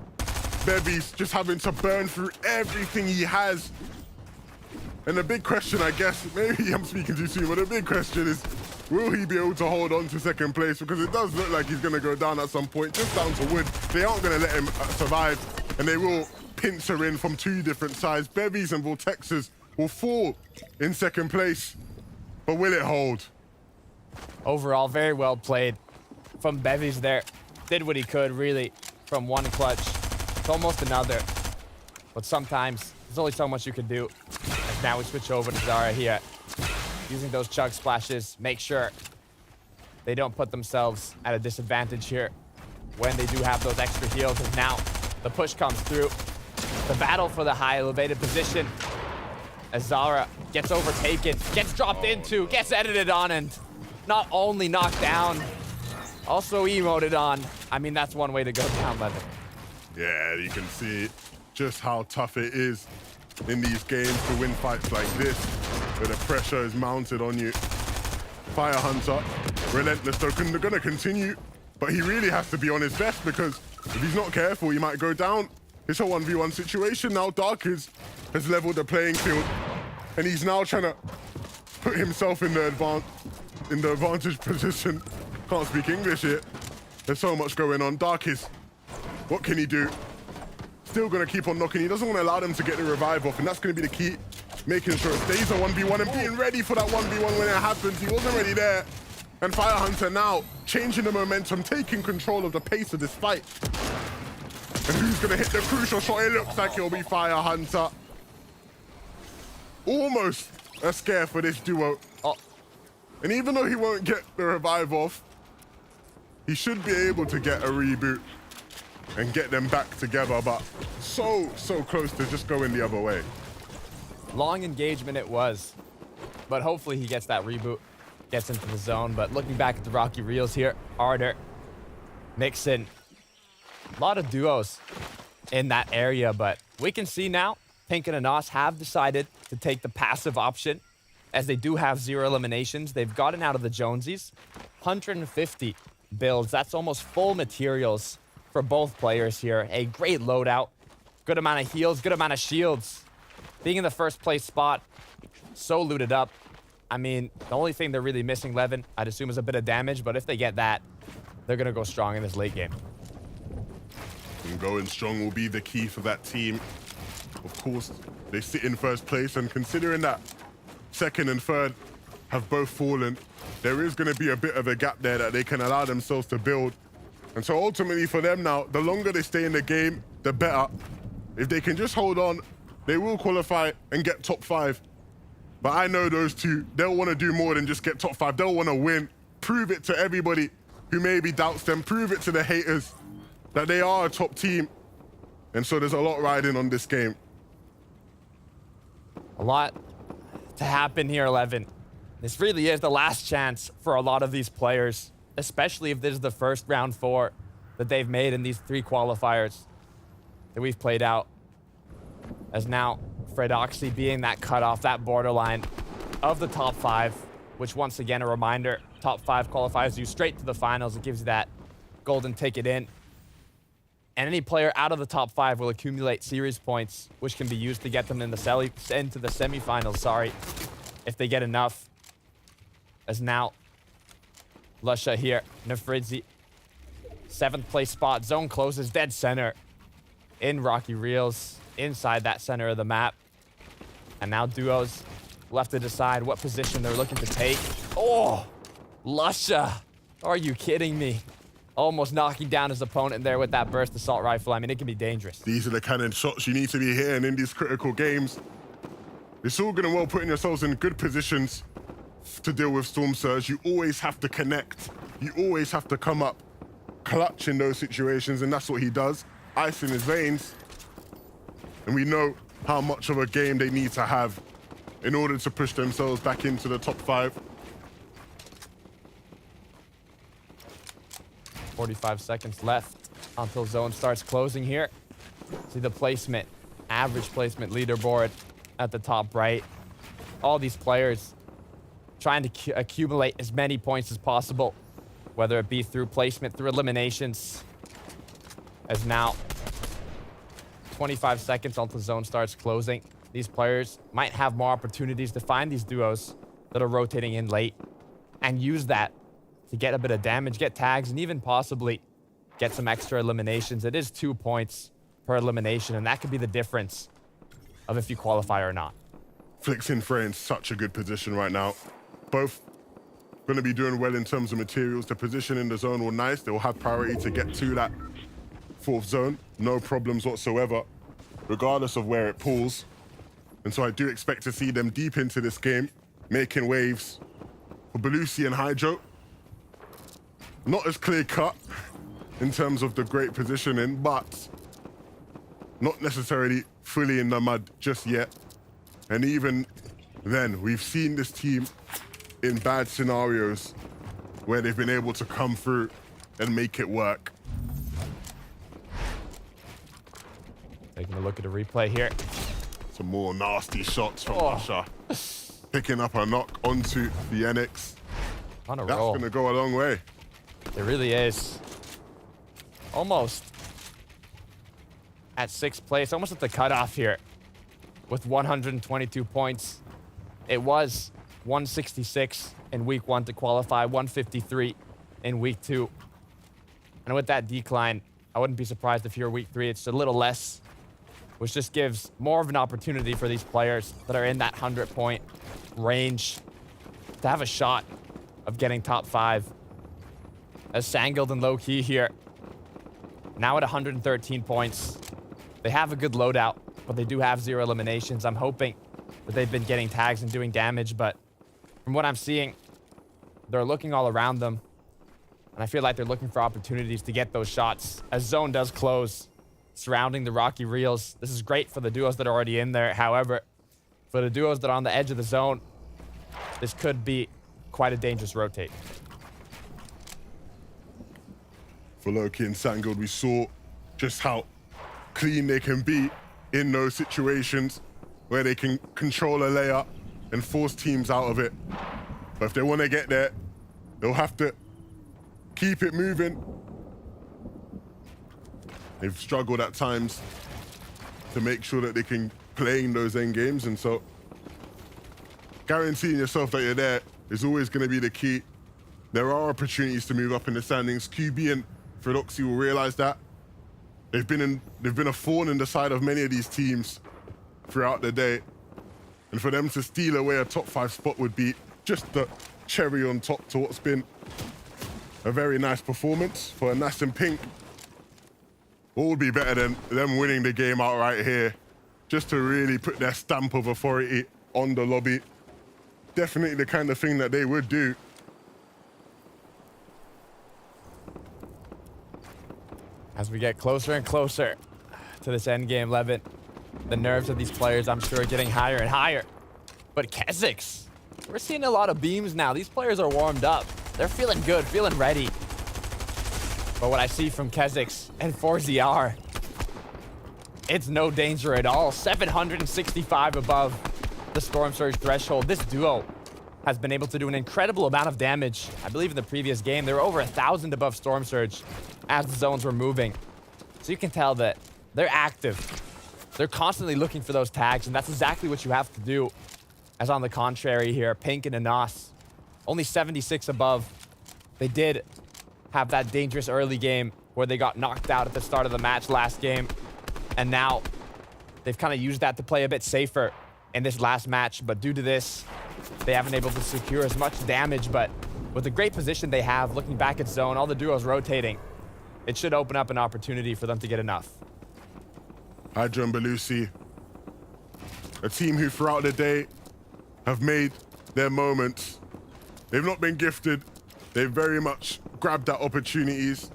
Bevy's just having to burn through everything he has. And the big question, I guess, maybe I'm speaking too soon, but the big question is, will he be able to hold on to 2nd place? Because it does look like he's going to go down at some point, just down to wood. They aren't going to let him survive, and they will pincer in from 2 different sides. Bevies and Vortexes will fall in 2nd place, but will it hold? Overall, very well played from Bevies there. Did what he could, really, from one clutch to almost another. but sometimes there's only so much you can do. As now we switch over to Zara here. Using those chug splashes, make sure they don't put themselves at a disadvantage here when they do have those extra heals. As now the push comes through. The battle for the high elevated position. As Zara gets overtaken, gets dropped into, gets edited on, and not only knocked down, also emoted on. I mean, that's one way to go down, Levin. Yeah, you can see just how tough it is in these games to win fights like this, where the pressure is mounted on you. Fire Hunter, relentless, though, gonna continue, but he really has to be on his best, because if he's not careful, he might go down. It's a 1v1 situation now. Darkers has leveled the playing field, and he's now trying to put himself in the advantage position. Can't speak English here. There's so much going on. Darkest, what can he do? Still gonna keep on knocking. He doesn't want to allow them to get the revive off, and that's gonna be the key. Making sure it stays a 1v1 and being ready for that 1v1 when it happens. He wasn't ready there. And Fire Hunter now changing the momentum, taking control of the pace of this fight. And who's gonna hit the crucial shot? It looks like it'll be Fire Hunter. Almost a scare for this duo. And even though he won't get the revive off, he should be able to get a reboot and get them back together, but so close to just going the other way. Long engagement it was, but hopefully he gets that reboot, gets into the zone. But looking back at the Rocky Reels here, Ardor, Mixon, a lot of duos in that area, but we can see now Pink and Anas have decided to take the passive option, as they do have 0 eliminations. They've gotten out of the Jonesies. 150 builds. That's almost full materials for both players here. A great loadout. Good amount of heals, good amount of shields. Being in the first place spot, so looted up. I mean, the only thing they're really missing, Levin, I'd assume, is a bit of damage, but if they get that, they're going to go strong in this late game. And going strong will be the key for that team. Of course, they sit in first place, and considering that second and third have both fallen, there is going to be a bit of a gap there that they can allow themselves to build. And so ultimately for them now, the longer they stay in the game, the better. If they can just hold on, they will qualify and get top 5. But I know those two, they'll want to do more than just get top 5. They'll want to win, prove it to everybody who maybe doubts them, prove it to the haters that they are a top team. And so there's a lot riding on this game. A lot to happen here, Levin. This really is the last chance for a lot of these players, especially if this is the first round 4 that they've made in these 3 qualifiers that we've played out. As now, Fredoxy being that cutoff, that borderline of the top 5, which once again, a reminder, top 5 qualifies you straight to the finals. It gives you that golden ticket in. And any player out of the top 5 will accumulate series points, which can be used to get them into the semifinals, if they get enough. As now, Lusha here, Nefridzi, 7th place spot, zone closes, dead center in Rocky Reels, inside that center of the map. And now duos left to decide what position they're looking to take. Oh, Lusha, are you kidding me? Almost knocking down his opponent there with that burst assault rifle. I mean, it can be dangerous. These are the kind of shots you need to be hitting in these critical games. It's all good and well putting yourselves in good positions to deal with Storm Surge. You always have to connect. You always have to come up clutch in those situations, and that's what he does. Ice in his veins. And we know how much of a game they need to have in order to push themselves back into the top 5. 45 seconds left until zone starts closing here. See the placement, average placement leaderboard at the top right. All these players trying to accumulate as many points as possible, whether it be through placement, through eliminations. As now, 25 seconds until zone starts closing. These players might have more opportunities to find these duos that are rotating in late and use that to get a bit of damage, get tags, and even possibly get some extra eliminations. It is 2 points per elimination, and that could be the difference of if you qualify or not. Flicks in Frey in such a good position right now. Both going to be doing well in terms of materials. The position in the zone will nice. They will have priority to get to that 4th zone. No problems whatsoever. regardless of where it pulls. And so I do expect to see them deep into this game, making waves. For Belusi and Hydro, not as clear-cut in terms of the great positioning, but not necessarily fully in the mud just yet. And even then, we've seen this team in bad scenarios where they've been able to come through and make it work. Taking a look at a replay here. Some more nasty shots from Usher. Picking up a knock onto the NX. On a That's roll. gonna go a long way. It really is. Almost at 6th place, almost at the cutoff here with 122 points. It was 166 in week 1 to qualify, 153 in week 2. And with that decline, I wouldn't be surprised if you're week 3, it's a little less, which just gives more of an opportunity for these players that are in that 100-point range to have a shot of getting top 5. As Sangild and Low Key here, now at 113 points. They have a good loadout, but they do have 0 eliminations. I'm hoping that they've been getting tags and doing damage, but from what I'm seeing, they're looking all around them. And I feel like they're looking for opportunities to get those shots as zone does close surrounding the Rocky Reels. This is great for the duos that are already in there. However, for the duos that are on the edge of the zone, this could be quite a dangerous rotate. For Loki and Sangild, we saw just how clean they can be in those situations where they can control a layup and force teams out of it. But if they want to get there, they'll have to keep it moving. They've struggled at times to make sure that they can play in those end games, and so guaranteeing yourself that you're there is always going to be the key. There are opportunities to move up in the standings. QB and Philoxy will realize that. They've been a thorn in the side of many of these teams throughout the day. And for them to steal away a top 5 spot would be just the cherry on top to what's been a very nice performance for Nas and Pink. What would be better than them winning the game outright here, just to really put their stamp of authority on the lobby. Definitely the kind of thing that they would do. As we get closer and closer to this end game, Levin, the nerves of these players, I'm sure, are getting higher and higher. But Kha'Zix, we're seeing a lot of beams now. These players are warmed up. They're feeling good, feeling ready. But what I see from Kha'Zix and 4ZR, it's no danger at all. 765 above the Storm Surge threshold. This duo has been able to do an incredible amount of damage. I believe in the previous game, they were over 1,000 above Storm Surge as the zones were moving. So you can tell that they're active. They're constantly looking for those tags, and that's exactly what you have to do. As on the contrary here, Pink and Anas, only 76 above. They did have that dangerous early game where they got knocked out at the start of the match last game. And now they've kind of used that to play a bit safer in this last match. But due to this, they haven't been able to secure as much damage. But with the great position they have, looking back at zone, all the duos rotating, it should open up an opportunity for them to get enough. Hydra and Belusi, a team who throughout the day have made their moments. They've not been gifted. They've very much grabbed at opportunities,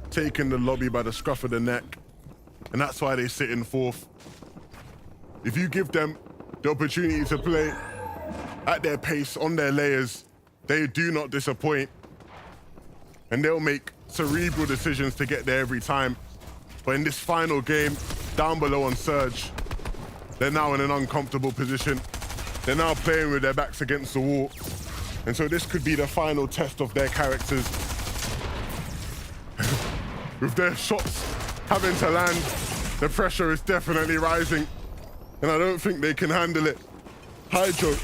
taken the lobby by the scruff of the neck, and that's why they sit in 4th. If you give them the opportunity to play at their pace, on their layers, they do not disappoint. And they'll make cerebral decisions to get there every time. But in this final game, down below on Surge, they're now in an uncomfortable position. They're now playing with their backs against the wall. And so this could be the final test of their characters. With their shots having to land, the pressure is definitely rising. And I don't think they can handle it. Hydro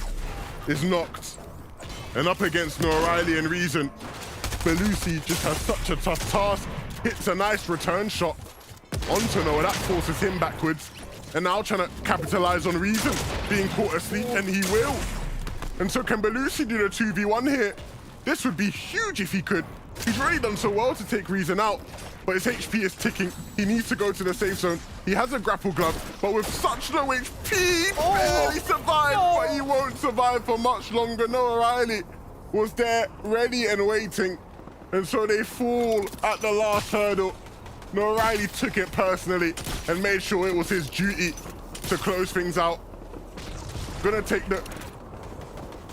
is knocked. And up against O'Reilly and Reason, Belusi just has such a tough task. Hits a nice return shot onto Noah. That forces him backwards. And now trying to capitalize on Reason being caught asleep, and he will. And so can Belusi do the 2v1 here? This would be huge if he could. He's really done so well to take Reason out, but his HP is ticking. He needs to go to the safe zone. He has a grapple glove, but with such low HP, he barely survived, but he won't survive for much longer. Noah Riley was there ready and waiting, and so they fall at the last hurdle. Noah Riley took it personally and made sure it was his duty to close things out. Gonna take the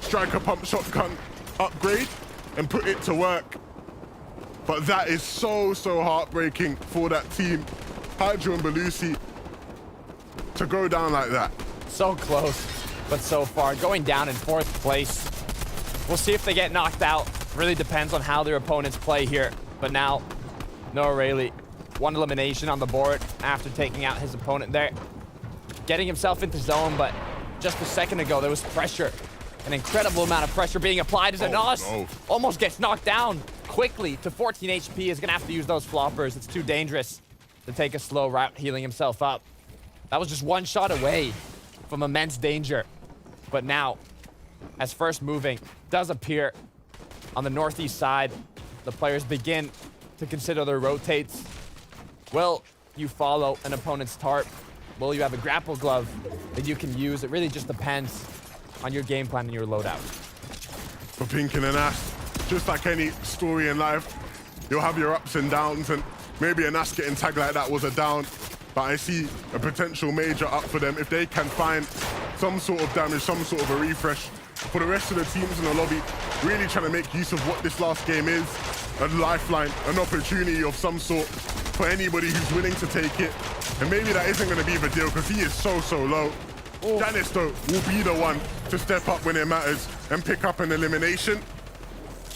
striker pump shotgun upgrade and put it to work. But that is so heartbreaking for that team. Hydro and Belusi to go down like that. So close, but so far. Going down in 4th place. We'll see if they get knocked out. Really depends on how their opponents play here. But now, Noah Riley, 1 elimination on the board after taking out his opponent there. Getting himself into zone, but just a second ago, there was pressure. An incredible amount of pressure being applied as Anas almost gets knocked down quickly to 14 HP. Is going to have to use those floppers. It's too dangerous to take a slow route, healing himself up. That was just 1 shot away from immense danger. But now, as first moving does appear on the northeast side, the players begin to consider their rotates. Will you follow an opponent's tarp? Will you have a grapple glove that you can use? It really just depends on your game plan and your loadout. For Pink and Anas, just like any story in life, you'll have your ups and downs, and maybe Anas getting tagged like that was a down, but I see a potential major up for them if they can find some sort of damage, some sort of a refresh. For the rest of the teams in the lobby, really trying to make use of what this last game is, a lifeline, an opportunity of some sort for anybody who's willing to take it. And maybe that isn't going to be Vadeal because he is so low. Dennis, though, will be the one to step up when it matters and pick up an elimination.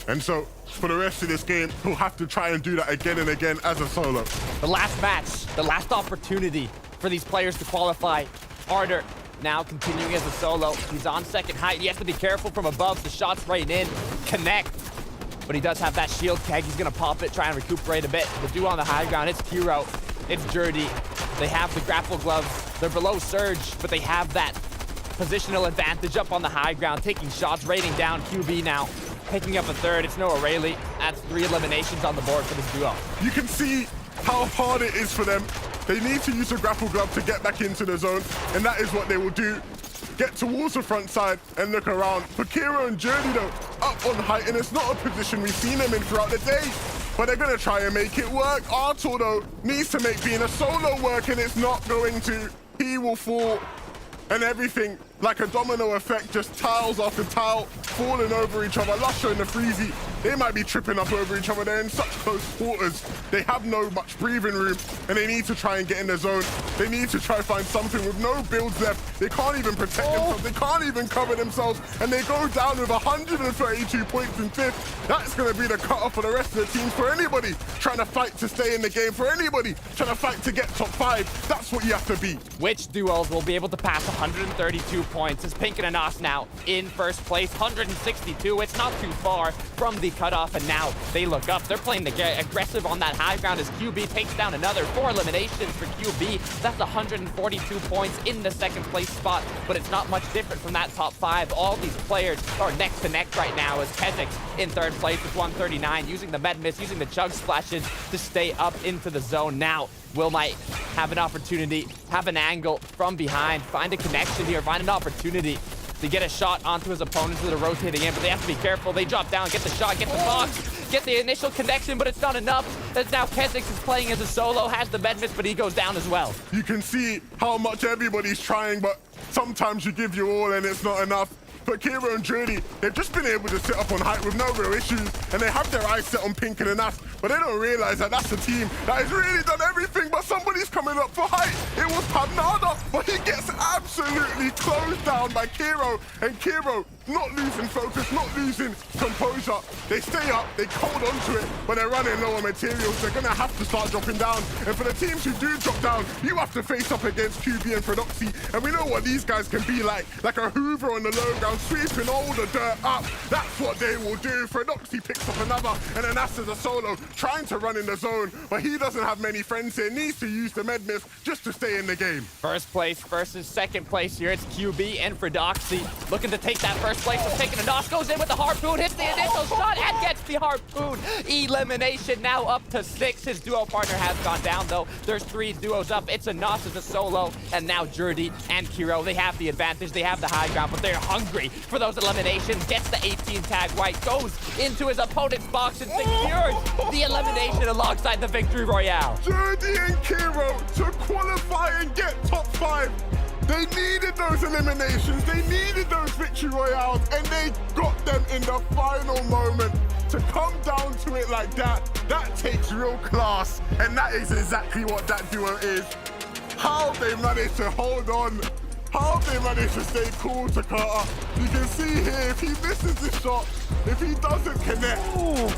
And so, for the rest of this game, he'll have to try and do that again and again as a solo. The last match, the last opportunity for these players to qualify. Harder now continuing as a solo. He's on second height. He has to be careful from above. The shots right in, connect. But he does have that shield keg. He's going to pop it, try and recuperate a bit. The duo on the high ground, it's Kiro, it's Dirty. They have the grapple gloves. They're below Surge, but they have that positional advantage up on the high ground, taking shots, rating down. QB now picking up a 3rd. It's Noah Riley. That's 3 eliminations on the board for this duo. You can see how hard it is for them. They need to use a grapple glove to get back into the zone, and that is what they will do. Get towards the front side and look around. For Kiro and Journey, though, up on height, and it's not a position we've seen them in throughout the day. But they're going to try and make it work. Artur, though, needs to make being a solo work, and it's not going to. He will fall, and everything, like a domino effect, just tiles after tile, falling over each other. Lusher and the Freezy, they might be tripping up over each other. They're in such close quarters. They have no much breathing room, and they need to try and get in the zone. They need to try and find something with no builds left. They can't even protect themselves. They can't even cover themselves, and they go down with 132 points in 5th. That's going to be the cutoff for the rest of the teams. For anybody trying to fight to stay in the game, for anybody trying to fight to get top 5, that's what you have to be. Which duos will be able to pass 132 points? As Pink and Anas now in first place, 162. It's not too far from the cutoff, and now they look up. They're playing the aggressive on that high ground as QB takes down another 4 eliminations for QB. That's 142 points in the 2nd place spot, but it's not much different from that top 5. All these players are neck to neck right now as Kezix in 3rd place with 139, using the med miss, using the chug splashes to stay up into the zone. Now Will might have an opportunity, have an angle from behind, find a connection here, find an opportunity to get a shot onto his opponents that are rotating in, but they have to be careful. They drop down, get the shot, get the box, get the initial connection, but it's not enough. As now Kezix is playing as a solo, has the med miss, but he goes down as well. You can see how much everybody's trying, but sometimes you give your all and it's not enough. But Kiro and Journey, they've just been able to sit up on height with no real issues, and they have their eyes set on Pink and Anas, but they don't realize that that's a team that has really done everything, but somebody's coming up for height. It was Pamnada, but he gets absolutely closed down by Kiro, and Kiro not losing focus, not losing composure. They stay up, they hold onto it, but they're running low on materials. They're gonna have to start dropping down, and for the teams who do drop down, you have to face up against QB and Fredoxy, and we know what these guys can be like a Hoover on the low ground, sweeping all the dirt up. That's what they will do. Fredoxy picks up another, and Anas is a solo, trying to run in the zone, but he doesn't have many friends here, needs to use the med miss just to stay in the game. First place versus second place here. It's QB and Fredoxy looking to take that first place. So taking a Nosh, goes in with the harpoon, hits the initial shot, and the Harpoon. Elimination now up to 6. His duo partner has gone down, though. There's 3 duos up. It's a Nos as a solo, and now Jordy and Kiro, they have the advantage. They have the high ground, but they're hungry for those eliminations. Gets the 18 tag right, goes into his opponent's box and secures the elimination alongside the victory royale. Jordy and Kiro to qualify and get top 5. They needed those eliminations, they needed those victory royales, and they got them in the final moment. To come down to it like that takes real class, and that is exactly what that duo is. How they managed to hold on, how they managed to stay cool to Carter. You can see here, if he misses this shot, if he doesn't connect,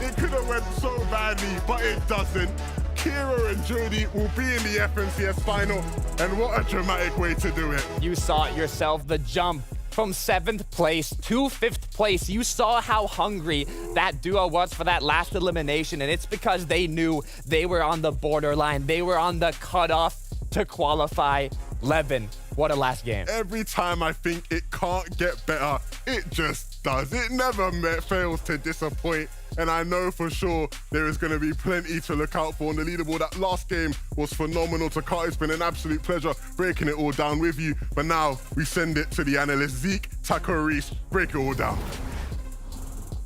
it could have went so badly, but it doesn't. Kiro and Jordy will be in the FNCS final, and what a dramatic way to do it. You saw it yourself, the jump from 7th place to 5th place. You saw how hungry that duo was for that last elimination, and it's because they knew they were on the borderline. They were on the cutoff to qualify. Levin, what a last game. Every time I think it can't get better, it just does. It never fails to disappoint. And I know for sure there is going to be plenty to look out for on the leaderboard. That last game was phenomenal to cut. It's been an absolute pleasure breaking it all down with you. But now we send it to the analyst, Zeke, Taco Reese, break it all down.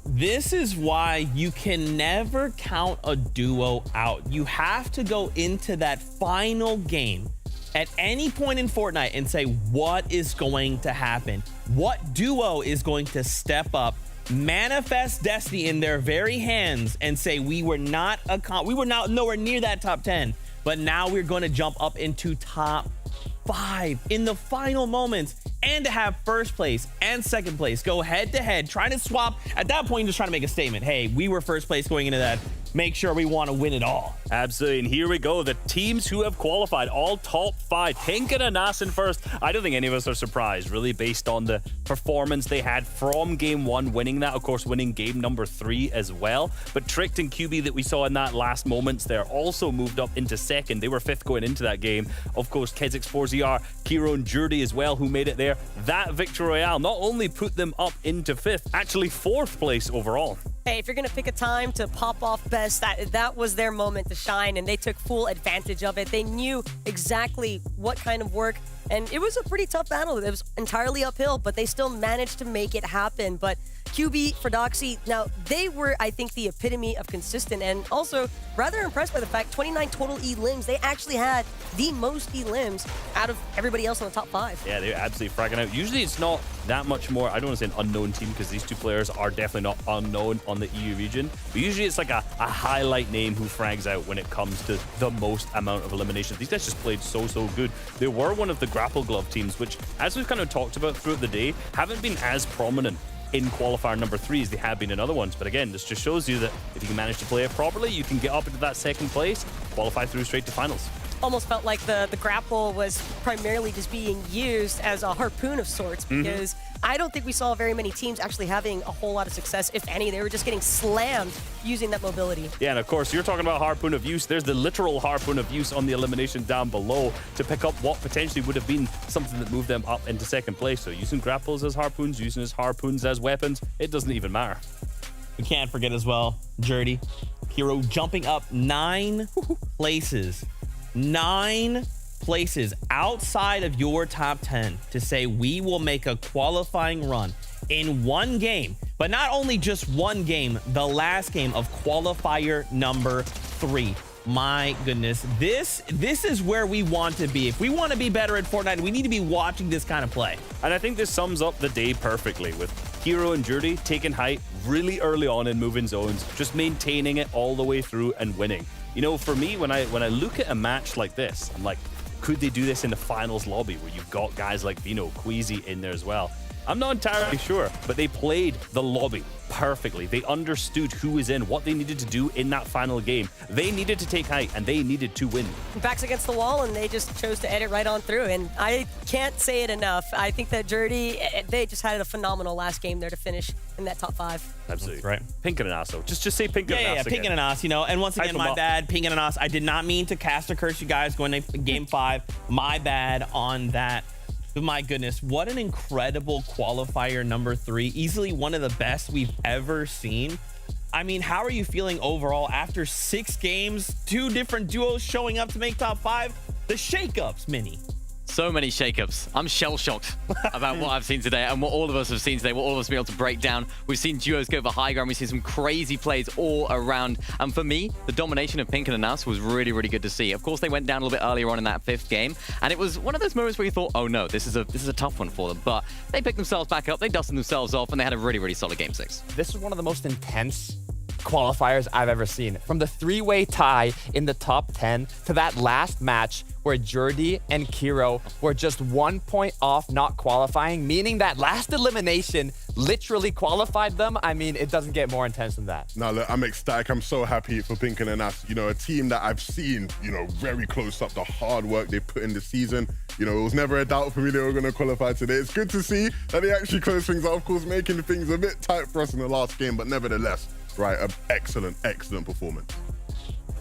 This is why you can never count a duo out. You have to go into that final game at any point in Fortnite and say, what is going to happen? What duo is going to step up, manifest destiny in their very hands, and say, we were not nowhere near that top 10, but now we're going to jump up into top 5 in the final moments, and to have first place and second place go head to head, trying to swap. At that point, just trying to make a statement. Hey, we were first place going into that. Make sure we want to win it all. Absolutely, and here we go. The teams who have qualified, all top 5. Pink and Anas in first. I don't think any of us are surprised, really, based on the performance they had from game 1, winning that, of course, winning game number 3 as well. But Tricked and QB that we saw in that last moments there also moved up into second. They were 5th going into that game. Of course, Kez4ZR, Kiro and Jordy as well, who made it there. That victory royale not only put them up into 5th, actually 4th place overall. Hey, if you're going to pick a time to pop off best, that was their moment to shine, and they took full advantage of it. They knew exactly what kind of work, and it was a pretty tough battle. It was entirely uphill, but they still managed to make it happen. But QB for Doxy, now they were, I think, the epitome of consistent, and also rather impressed by the fact 29 total E-limbs. They actually had the most E-limbs out of everybody else on the top 5. Yeah, they're absolutely fragging out. Usually it's not that much more, I don't want to say an unknown team, because these two players are definitely not unknown on the EU region, but usually it's like a highlight name who frags out when it comes to the most amount of eliminations. These guys just played so good. They were one of the Grapple Glove teams, which, as we've kind of talked about throughout the day, haven't been as prominent in qualifier number 3 as they have been in other ones. But again, this just shows you that if you can manage to play it properly, you can get up into that second place, qualify through straight to finals. Almost felt like the grapple was primarily just being used as a harpoon of sorts, because I don't think we saw very many teams actually having a whole lot of success, if any. They were just getting slammed using that mobility. Yeah, and of course, you're talking about harpoon of use. There's the literal harpoon of use on the elimination down below to pick up what potentially would have been something that moved them up into second place. So using grapples as harpoons, using as harpoons as weapons, it doesn't even matter. We can't forget as well, Jordy, Kiro jumping up 9 places. 9 places outside of your top 10 to say we will make a qualifying run in one game, but not only just one game, the last game of qualifier number 3. My goodness, this is where we want to be. If we want to be better at Fortnite, we need to be watching this kind of play. And I think this sums up the day perfectly, with Kiro and Jordy taking height really early on in moving zones, just maintaining it all the way through and winning. You know, for me, when I look at a match like this, I'm like, could they do this in the finals lobby where you've got guys like Vino, Queasy in there as well? I'm not entirely sure, but they played the lobby perfectly. They understood who was in, what they needed to do in that final game. They needed to take height, and they needed to win. Backs against the wall, and they just chose to edit right on through. And I can't say it enough. I think that Jordy, they just had a phenomenal last game there to finish in that top 5. Absolutely. Right. Pink and Anas, though. Just say Pink and Anas. Yeah, Pink and Anas, you know. And once again, my bad, Pink and Anas. I did not mean to cast a curse you guys going to game 5. My bad on that. But my goodness, what an incredible qualifier number 3. Easily one of the best we've ever seen. I mean, how are you feeling overall after 6 games, 2 different duos showing up to make top 5? The shakeups, Mini. So many shakeups. I'm shell-shocked about what I've seen today and what all of us have seen today, what all of us have been able to break down. We've seen duos go for high ground. We've seen some crazy plays all around. And for me, the domination of Pink and Anas was really, really good to see. Of course, they went down a little bit earlier on in that 5th game. And it was one of those moments where you thought, oh no, this is a tough one for them. But they picked themselves back up. They dusted themselves off and they had a really, really solid game 6. This is one of the most intense qualifiers I've ever seen. From the 3-way tie in the top 10 to that last match where Jordi and Kiro were just 1 point off not qualifying, meaning that last elimination literally qualified them. I mean, it doesn't get more intense than that. Now, look, I'm ecstatic. I'm so happy for Pink and Anas. You know, a team that I've seen, you know, very close up, the hard work they put in the season. You know, it was never a doubt for me they were going to qualify today. It's good to see that they actually close things out, of course, making things a bit tight for us in the last game, but nevertheless, right, an excellent, excellent performance.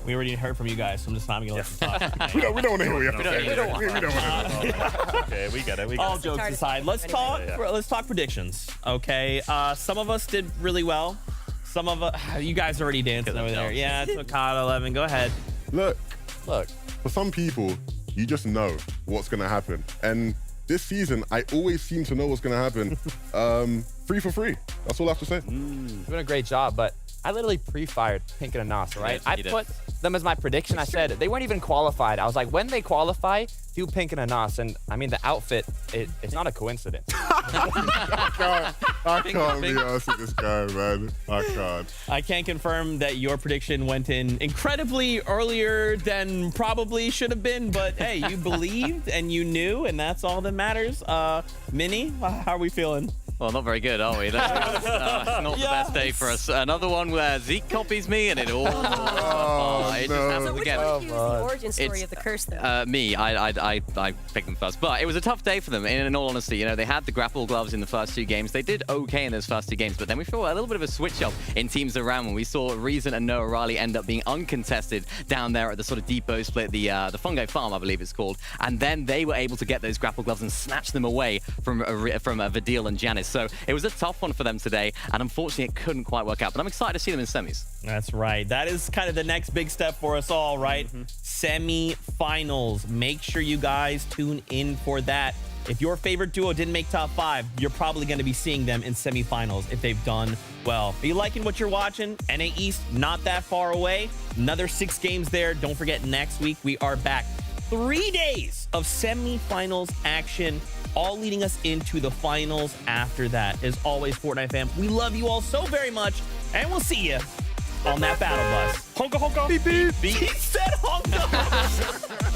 We already heard from you guys, so I'm just not going to let them talk. We don't want to hear what you have to say. We don't want to. Okay, we get it. All jokes aside, let's talk predictions. Okay, some of us did really well. Some of us, you guys already dancing over there. Yeah, it's Makata 11. Go ahead. Look. For some people, you just know what's going to happen. And this season, I always seem to know what's going to happen. 3 for 3. That's all I have to say. Doing a great job, but I literally pre-fired Pink and Anas, right? I put them as my prediction. I said they weren't even qualified. I was like, when they qualify, do Pink and Anas. And I mean, the outfit, it's not a coincidence. I can't be honest with this guy, man. I can't. I can confirm that your prediction went in incredibly earlier than probably should have been, but hey, you believed and you knew, and that's all that matters. Mini, how are we feeling? Well, not very good, are we? That's not the best day for us. Another one where Zeke copies me and it all it just happens again. Who's the origin story of the curse, though? Me. I picked them first. But it was a tough day for them, in all honesty. You know, they had the grapple gloves in the first 2 games. They did okay in those first 2 games, but then we saw a little bit of a switch-up in teams around when we saw Reason and Noah Riley end up being uncontested down there at the sort of depot split, the Fungi Farm, I believe it's called. And then they were able to get those grapple gloves and snatch them away from Vadeal and Janice. So it was a tough one for them today, and unfortunately it couldn't quite work out, but I'm excited to see them in semis. That's right. That is kind of the next big step for us all, right? Semi-finals. Make sure you guys tune in for that. If your favorite duo didn't make top 5, you're probably going to be seeing them in semi-finals if they've done well. Are you liking what you're watching? NA East, not that far away. Another 6 games there. Don't forget, next week we are back. 3 days of semi-finals action, all leading us into the finals after that. As always, Fortnite fam, we love you all so very much, and we'll see you on that battle bus. Honka honka. Beep beep. He said honka.